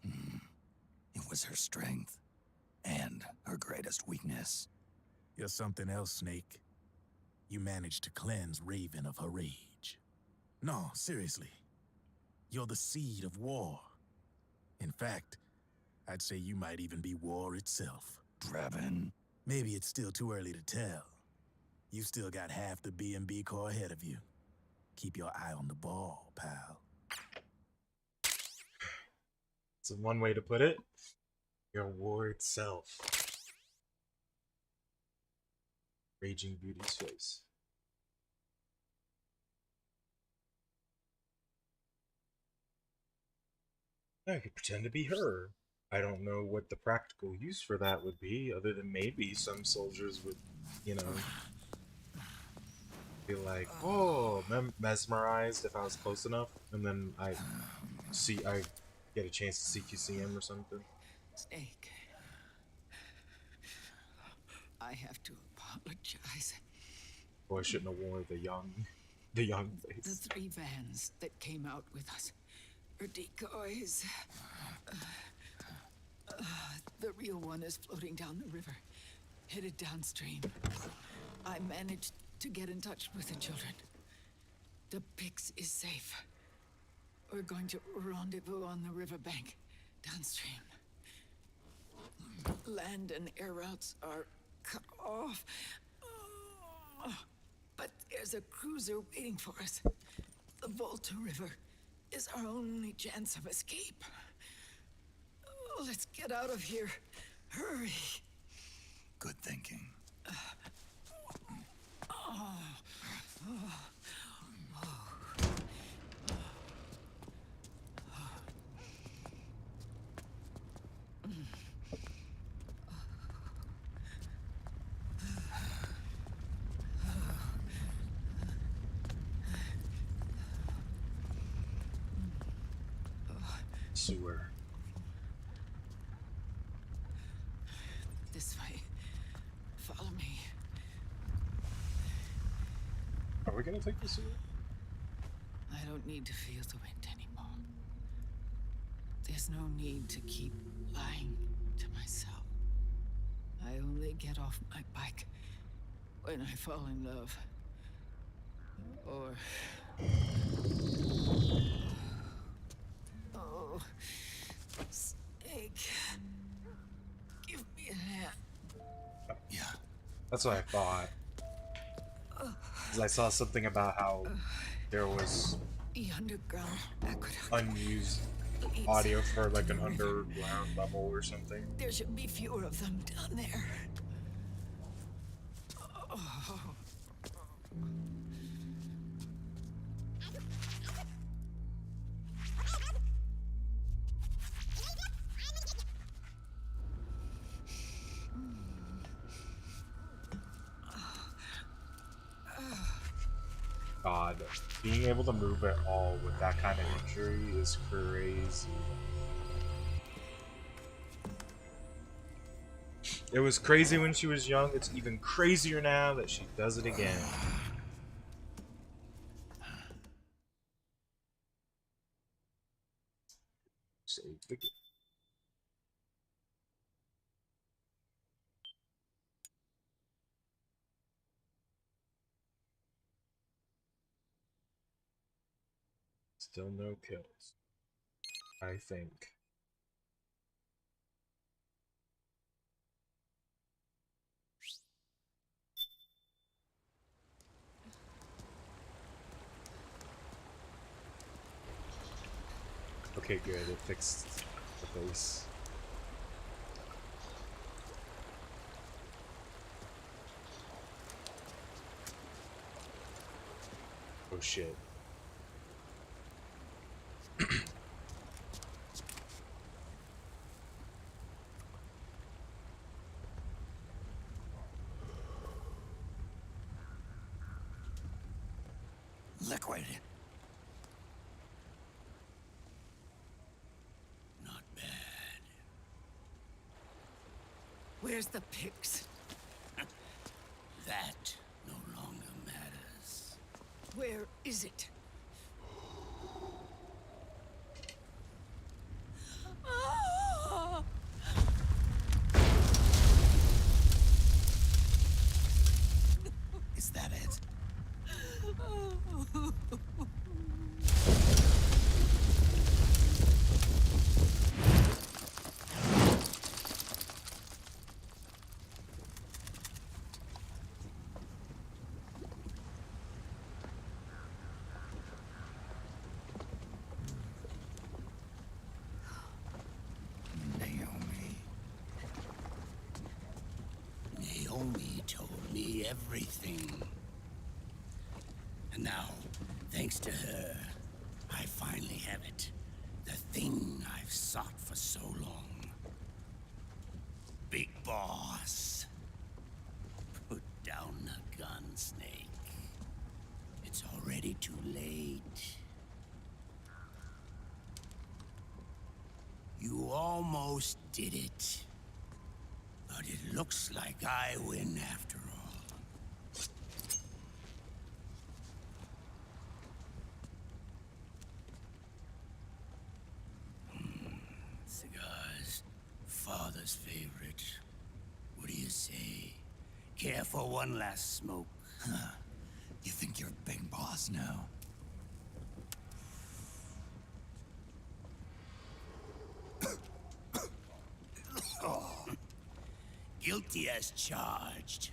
It was her strength, and her greatest weakness. You're something else, Snake. You managed to cleanse Raven of her rage. No, seriously. You're the seed of war. In fact, I'd say you might even be war itself. Draven? Maybe it's still too early to tell. You still got half the B&B Corps ahead of you. Keep your eye on the ball, pal. It's one way to put it. Your war itself. Raging Beauty's face. I could pretend to be her. I don't know what the practical use for that would be, other than maybe some soldiers would, you know, be like, oh, mesmerized if I was close enough, and then I get a chance to CQC him or something. Snake, I have to apologize. Boy, I shouldn't have worn the young face. The 3 vans that came out with us are decoys. The real one is floating down the river, headed downstream. I managed to get in touch with the children. The Pix is safe. We're going to rendezvous on the riverbank, downstream. Land and air routes are cut off. But there's a cruiser waiting for us. The Volta River is our only chance of escape. Let's get out of here. Hurry. Good thinking. Sewer. This way. Follow me. Are we gonna take the sewer? I don't need to feel the wind anymore. There's no need to keep lying to myself. I only get off my bike when I fall in love. Or... Oh, Snake. Give me a hand. Yeah. That's what I thought. Because I saw something about how there was The underground aqueduct. unused leads. audio for like an underground level or something. There should be fewer of them down there. Oh. God, being able to move at all with that kind of injury is crazy. It was crazy when she was young, it's even crazier now that she does it again. Save the game. Still no kills, I think. Okay, good, it fixed the base. Oh shit. Liquid. Where's the pigs? That no longer matters. Where is it? Ah! Is that it? Naomi told me everything. And now, thanks to her, I finally have it. The thing I've sought for so long. Big Boss. Put down the gun, Snake. It's already too late. You almost did it. But it looks like I win after all. Cigars, father's favorite. What do you say? Care for one last smoke? Huh. You think you're Big Boss now? Guilty as charged.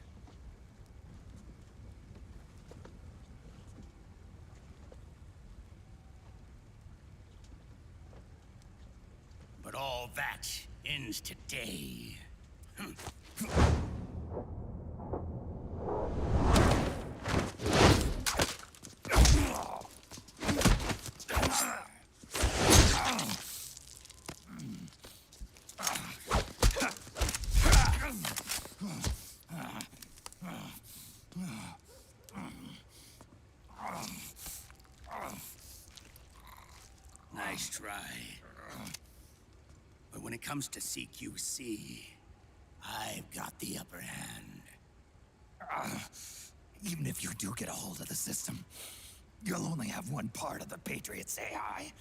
But all that ends today. Nice try. But when it comes to CQC, I've got the upper hand. Even if you do get a hold of the system, you'll only have one part of the Patriots AI.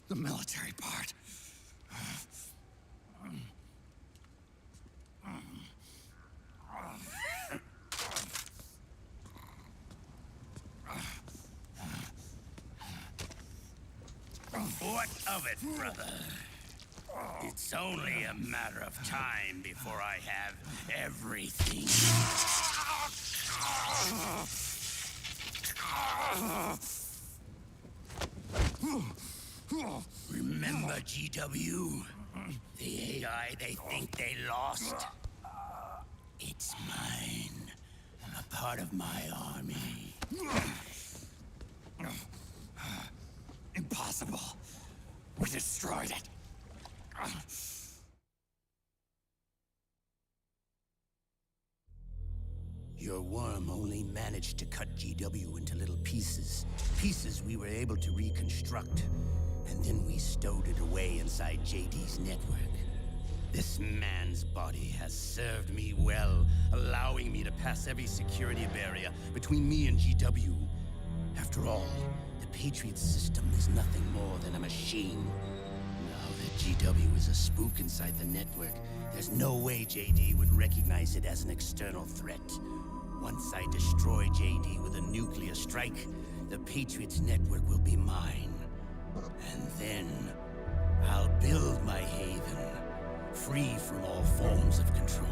The military part. What of it, brother? It's only a matter of time before I have everything. GW? The AI they think they lost? It's mine. A part of my army. Impossible. We destroyed it. Your worm only managed to cut GW into little pieces. Pieces we were able to reconstruct. And then we stowed it away inside JD's network. This man's body has served me well, allowing me to pass every security barrier between me and GW. After all, the Patriots system is nothing more than a machine. Now that GW is a spook inside the network, there's no way JD would recognize it as an external threat. Once I destroy JD with a nuclear strike, the Patriots network will be mine. And then, I'll build my haven, free from all forms of control.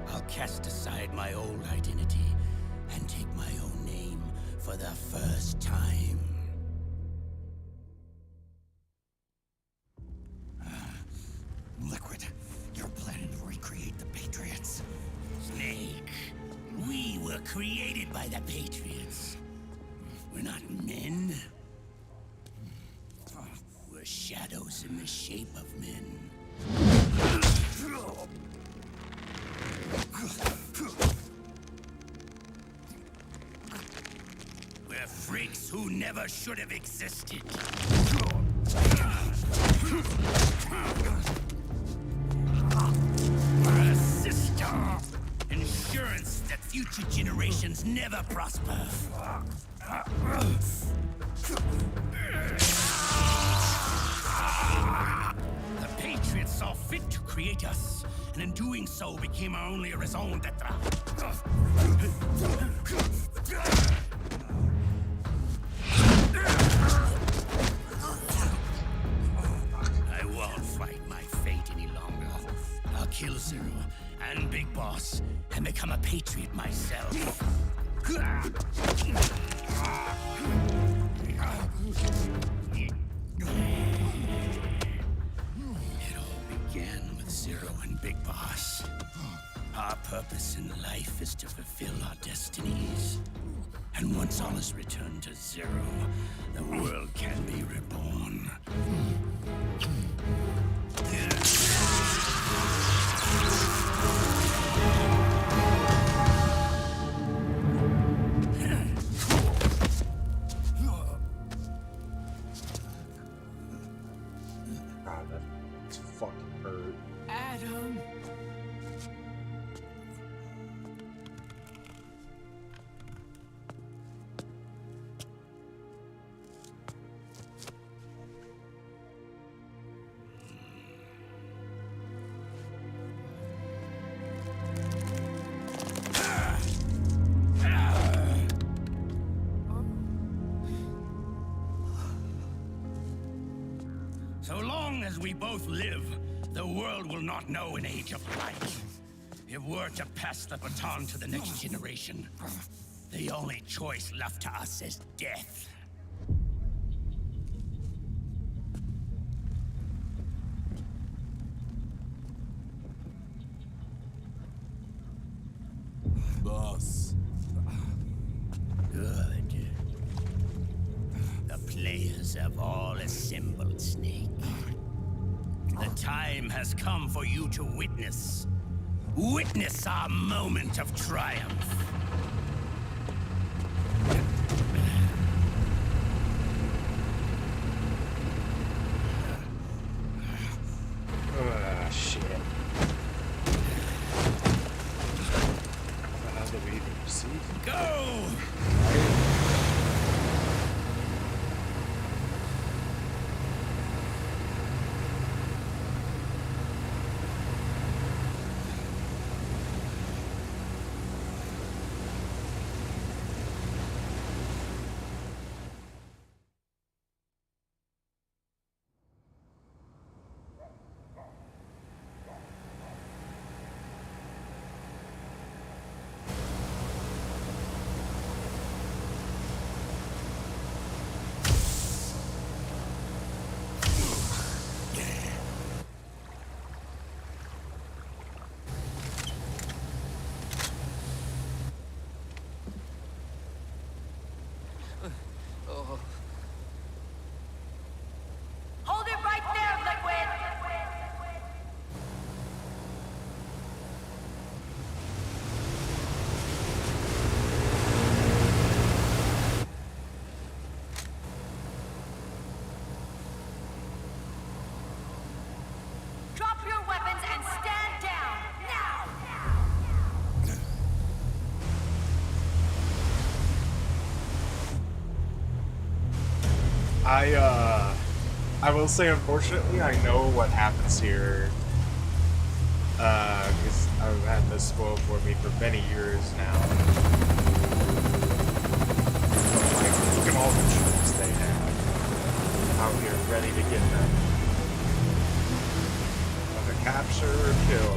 I'll cast aside my old identity and take my own name for the first time. Liquid, you're planning to recreate the Patriots. Snake, we were created by the Patriots. We're not men. We're shadows in the shape of men. We're freaks who never should have existed. We're a system. Insurance that future generations never prosper. The Patriots saw fit to create us, and in doing so became our only raison d'etre. I won't fight my fate any longer. I'll kill Zero and Big Boss and become a Patriot myself. It all began with Zero and Big Boss. Our purpose in life is to fulfill our destinies. And once all is returned to Zero, the world can be reborn. God, that's fucking hurt. Adam. So long as we both live, the world will not know an age of light. If we're to pass the baton to the next generation, the only choice left to us is death. Boss. Good. The players have all assembled, Snake. The time has come for you to witness. Witness our moment of triumph. Shit. How do we even proceed? Go! Oh. Hold it right there, Liquid! Drop your weapons and stand down, now! I will say, unfortunately, I know what happens here. Because I've had this spoiled for me for many years now. But, like, look at all the troops they have out here ready to get them. Whether capture or kill.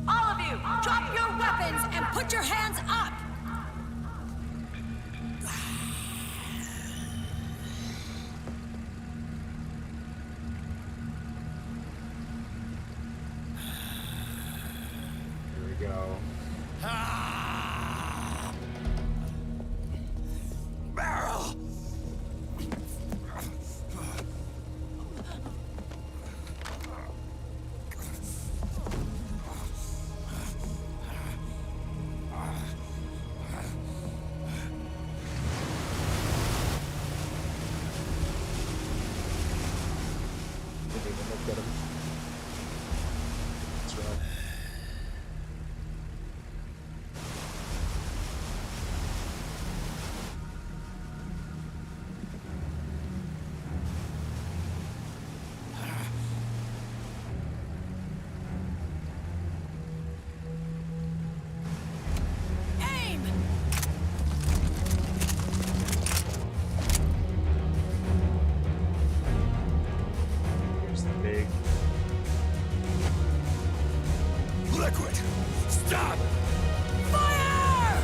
All of you, drop your weapons and put your hands up! Here we go. Barrel! Didn't even look at him. That's right. Aim! Here's the big. Liquid! Stop! Fire!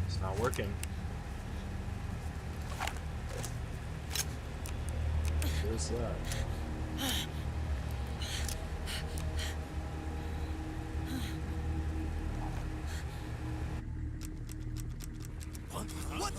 It's not working. Where's that? What?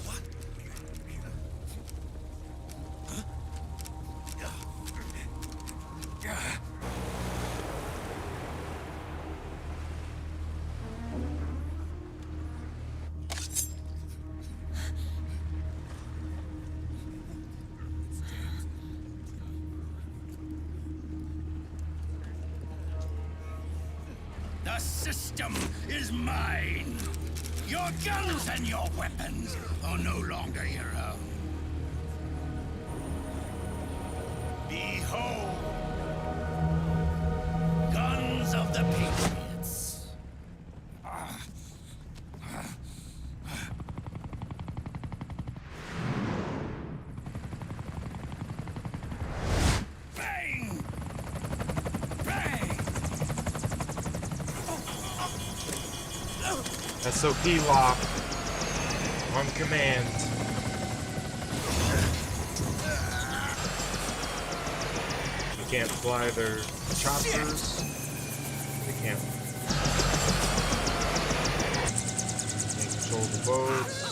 The system is mine. Your guns and your weapons are no longer your own. Behold, guns of the Patriots. Bang! Bang! SOP lock on command. They can't fly their choppers. They can't control the boats.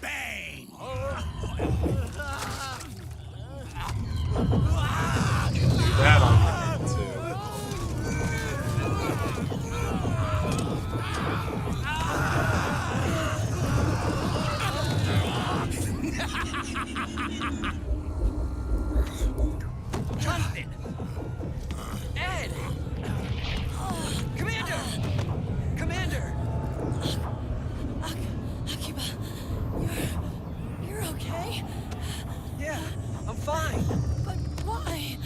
Bang! Do that on command too. Jonathan! Ed! Commander! Commander! Akiba, you're okay? Yeah, I'm fine. But why?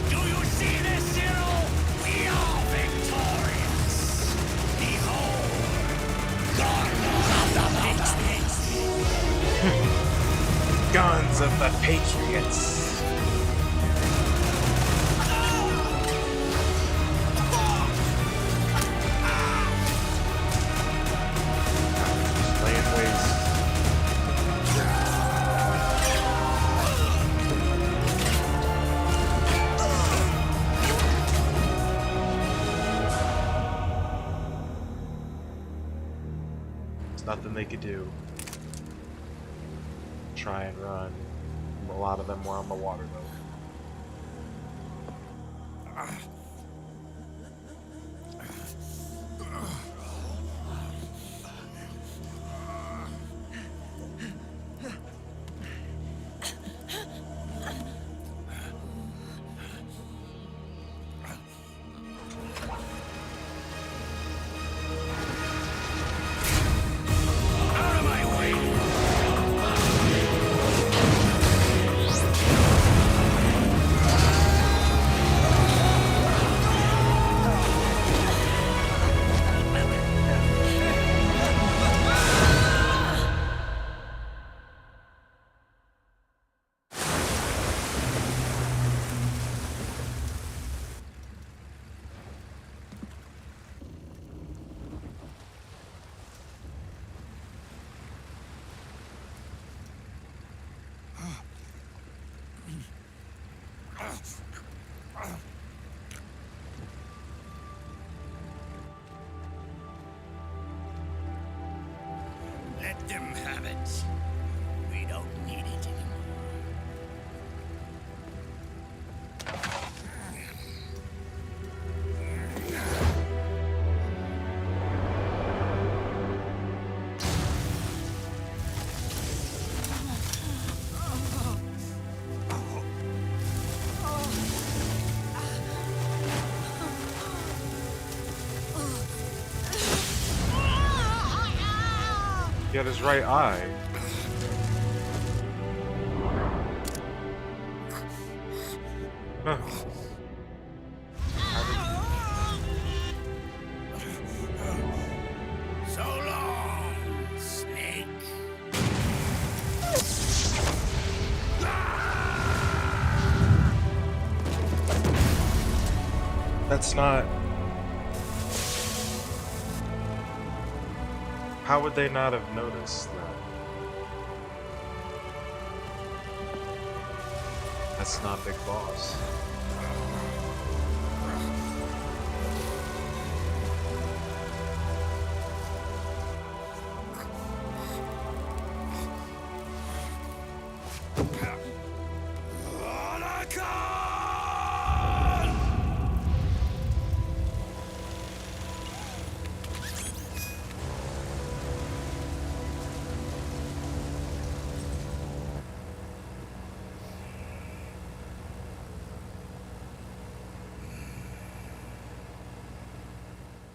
Do you see this, Cyril? We are victorious. Behold, guns of the Patriots. Guns of the Patriots. Just laying waste. There's nothing they could do. Try and run. A lot of them were on the water though. Out of my way! Let them have it. We don't need it anymore. He had his right eye. Huh. So long, Snake. That's not... How would they not have noticed that? That's not Big Boss.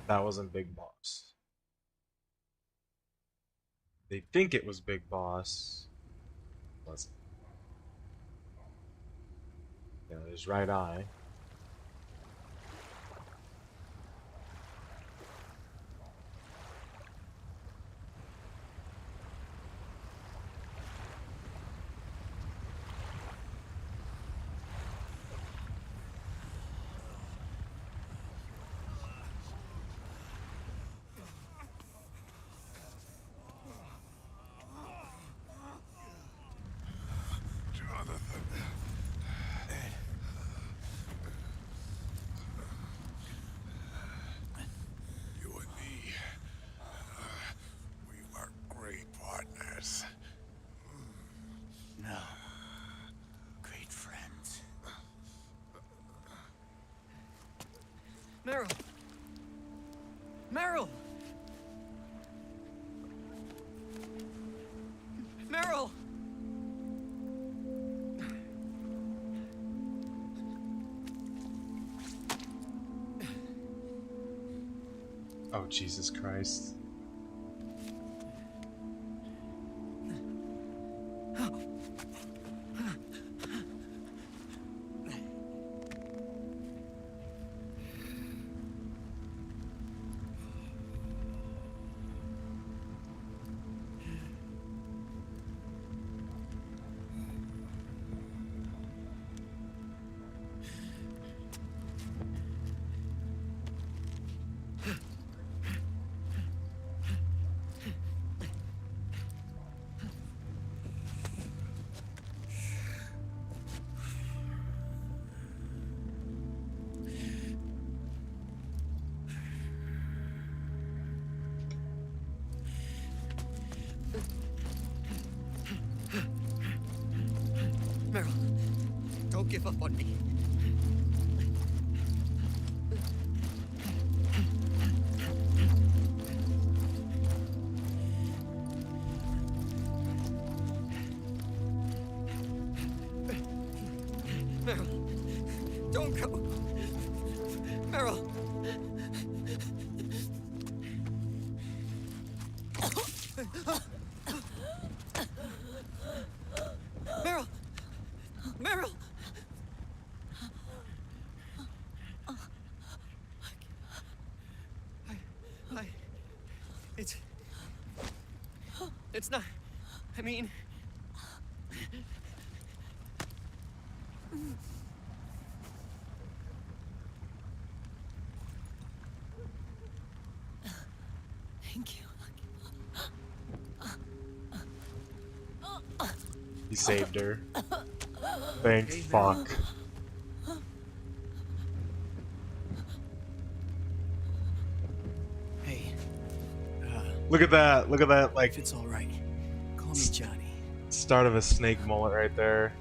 That wasn't Big Boss. They think it was Big Boss. It wasn't. Yeah, his right eye. You and me, we were great partners. No. Great friends. Meryl! Meryl! Meryl! Oh, Jesus Christ. Meryl, don't give up on me. Meryl, don't go. Meryl. Meryl. Meryl. It's not. I mean. Thank you. He saved her. Thank fuck. Hey. Look at that. Look at that. Like, if it's all right, call me Johnny. Start of a snake mullet right there.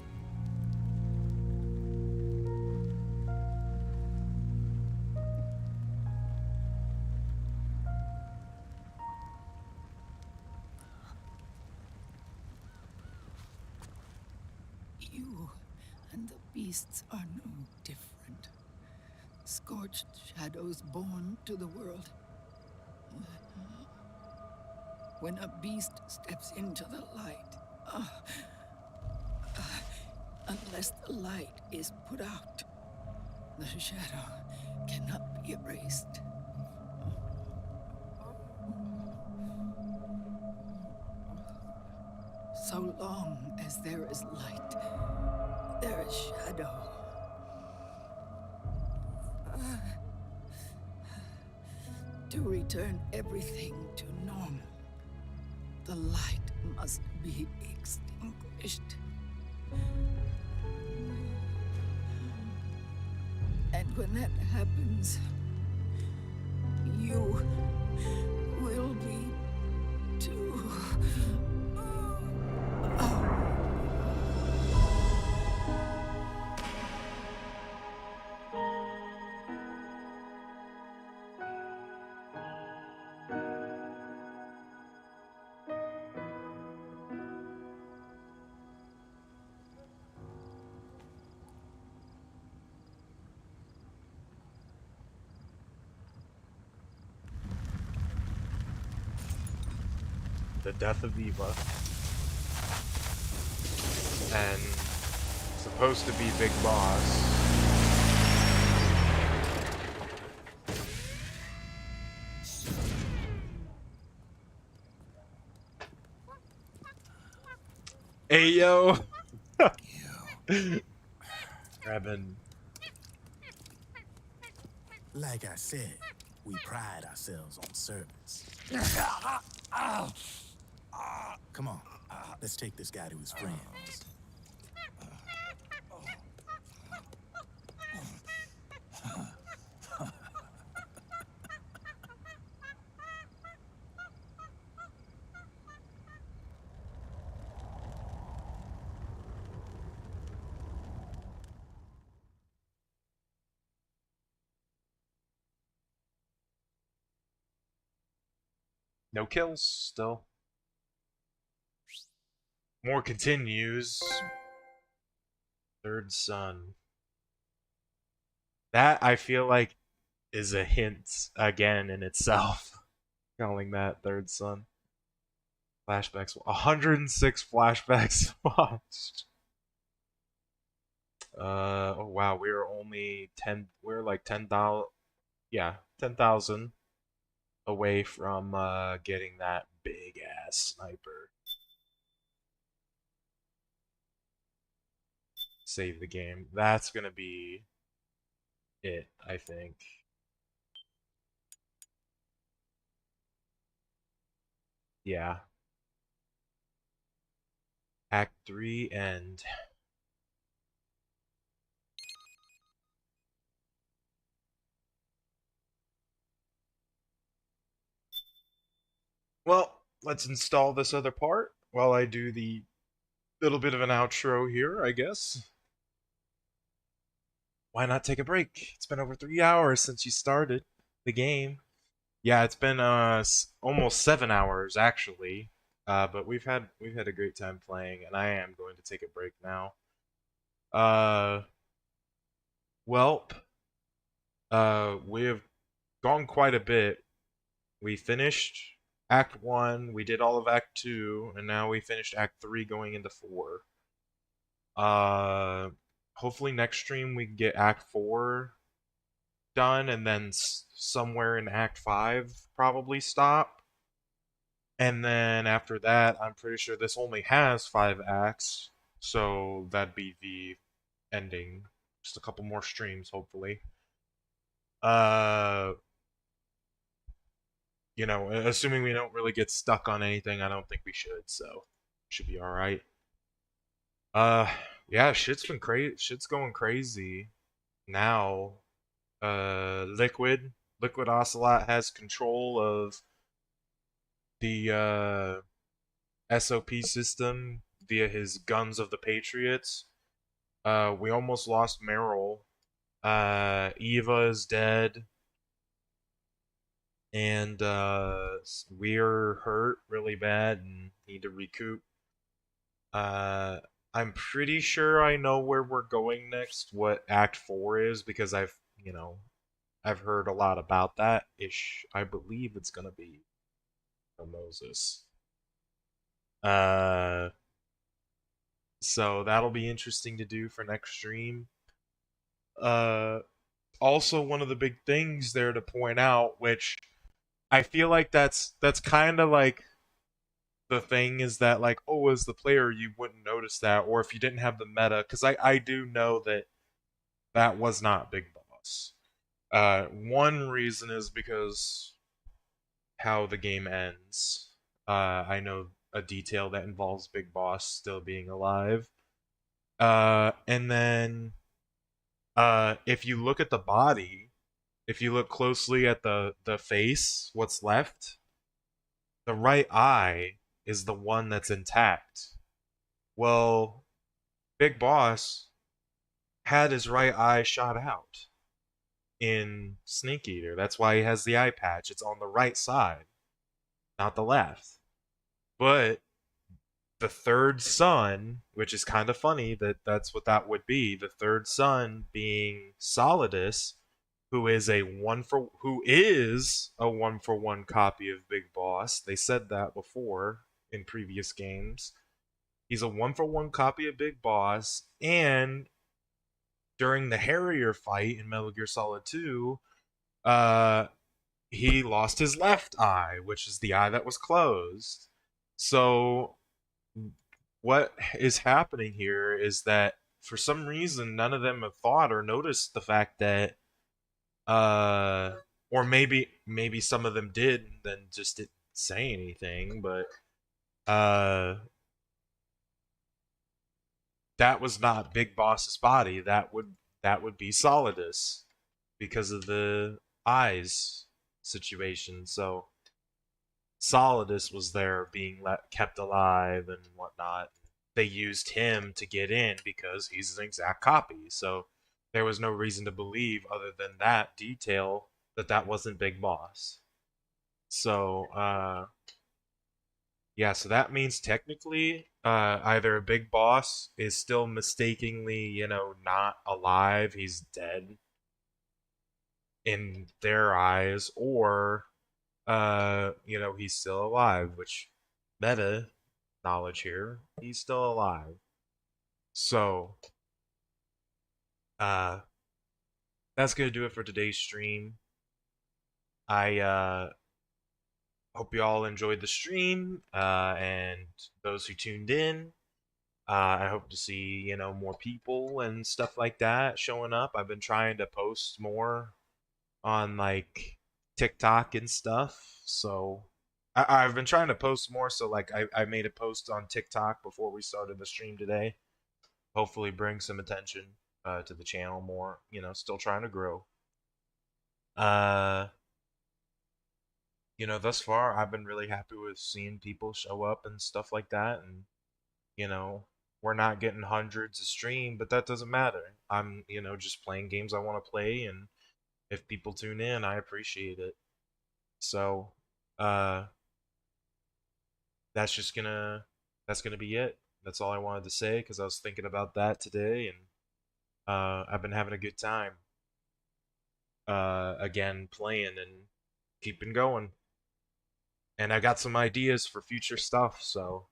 You and the beasts are no different. Scorched shadows born to the world. When a beast steps into the light, unless the light is put out, the shadow cannot be erased. So long as there is light, there is shadow. To return everything to normal, the light must be extinguished. And when that happens, you will be too. The death of Eva. And supposed to be Big Boss. Hey yo. Grabbing. Like I said, we pride ourselves on service. Come on, let's take this guy to his friends. No kills still. More continues. Third son. That I feel like is a hint again in itself. Calling that third son. Flashbacks. 106 flashbacks watched. Oh wow, we're only 10. We're like 10,000. Yeah, 10,000 away from getting that big ass sniper. Save the game. That's gonna be it, I think. Yeah. Act 3 end. Well, let's install this other part while I do the little bit of an outro here, I guess. Why not take a break? It's been over 3 hours since you started the game. Yeah, it's been almost 7 hours actually. But we've had a great time playing, and I am going to take a break now. Uh, Welp, we've gone quite a bit. We finished Act 1, we did all of Act 2, and now we finished Act 3 going into 4. Hopefully next stream we can get Act 4 done, and then somewhere in Act 5 probably stop. And then after that, I'm pretty sure this only has 5 acts, so that'd be the ending. Just a couple more streams, hopefully. You know, assuming we don't really get stuck on anything, I don't think we should, so should be alright. Yeah, shit's been crazy. Shit's going crazy now. Liquid Ocelot has control of the SOP system via his Guns of the Patriots. We almost lost Meryl. Eva is dead, and we're hurt really bad and need to recoup. Uh, I'm pretty sure I know where we're going next, what Act 4 is, because I've heard a lot about that ish. I believe it's gonna be Moses. Uh, so that'll be interesting to do for next stream. Uh, Also one of the big things there to point out, which I feel like that's kind of like the thing is that like, oh, as the player you wouldn't notice that, or if you didn't have the meta, because I do know that that was not Big Boss. One reason is because how the game ends. I know a detail that involves Big Boss still being alive. And then if you look at the body, if you look closely at the face, what's left, the right eye is the one that's intact. Well, Big Boss had his right eye shot out in Snake Eater. That's why he has the eye patch. It's on the right side, not the left. But the third son, which is kind of funny that that's what that would be, the third son being Solidus, who is a 1-for-1 copy of Big Boss. They said that before in previous games. He's a 1-for-1 copy of Big Boss, and during the Harrier fight in Metal Gear Solid 2, he lost his left eye, which is the eye that was closed. So what is happening here is that for some reason none of them have thought or noticed the fact that or maybe some of them did and then just didn't say anything, but that was not Big Boss's body. That would be Solidus because of the eyes situation. So Solidus was there being kept alive and whatnot. They used him to get in because he's an exact copy. So there was no reason to believe other than that detail that that wasn't Big Boss. So yeah, so that means technically either Big Boss is still mistakenly, not alive, he's dead in their eyes, or he's still alive, which meta knowledge here, he's still alive. So uh that's gonna do it for today's stream. I hope you all enjoyed the stream, and those who tuned in. I hope to see more people and stuff like that showing up. I've been trying to post more on like TikTok and stuff, so I've been trying to post more. So like I made a post on TikTok before we started the stream today. Hopefully, bring some attention to the channel more. Still trying to grow. Uh, thus far I've been really happy with seeing people show up and stuff like that, and you know, we're not getting hundreds of stream, but that doesn't matter. I'm, just playing games I want to play, and if people tune in, I appreciate it. So, uh, that's just that's gonna be it. That's all I wanted to say because I was thinking about that today, and I've been having a good time. Again, playing and keeping going, and I got some ideas for future stuff. So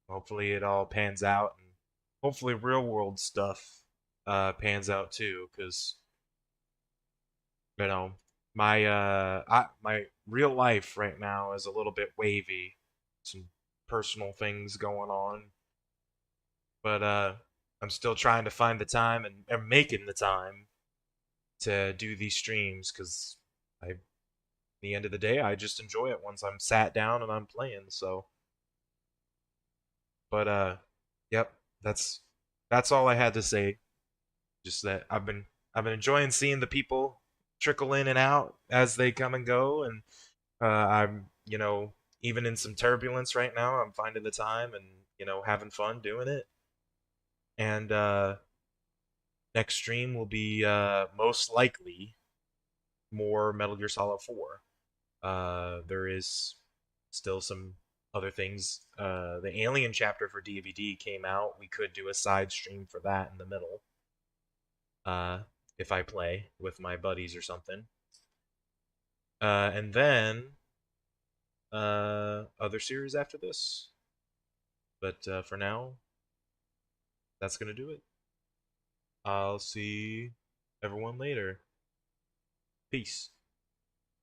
hopefully it all pans out, and hopefully real world stuff pans out too, because my real life right now is a little bit wavy, some personal things going on, but I'm still trying to find the time and making the time to do these streams because at the end of the day I just enjoy it once I'm sat down and I'm playing. So but yep, that's all I had to say. Just that I've been enjoying seeing the people trickle in and out as they come and go, and I'm even in some turbulence right now, I'm finding the time and having fun doing it. And next stream will be most likely more Metal Gear Solid 4. There is still some other things. The Alien chapter for DVD came out. We could do a side stream for that in the middle. If I play with my buddies or something. And then other series after this. But for now, that's gonna do it. I'll see everyone later. Peace.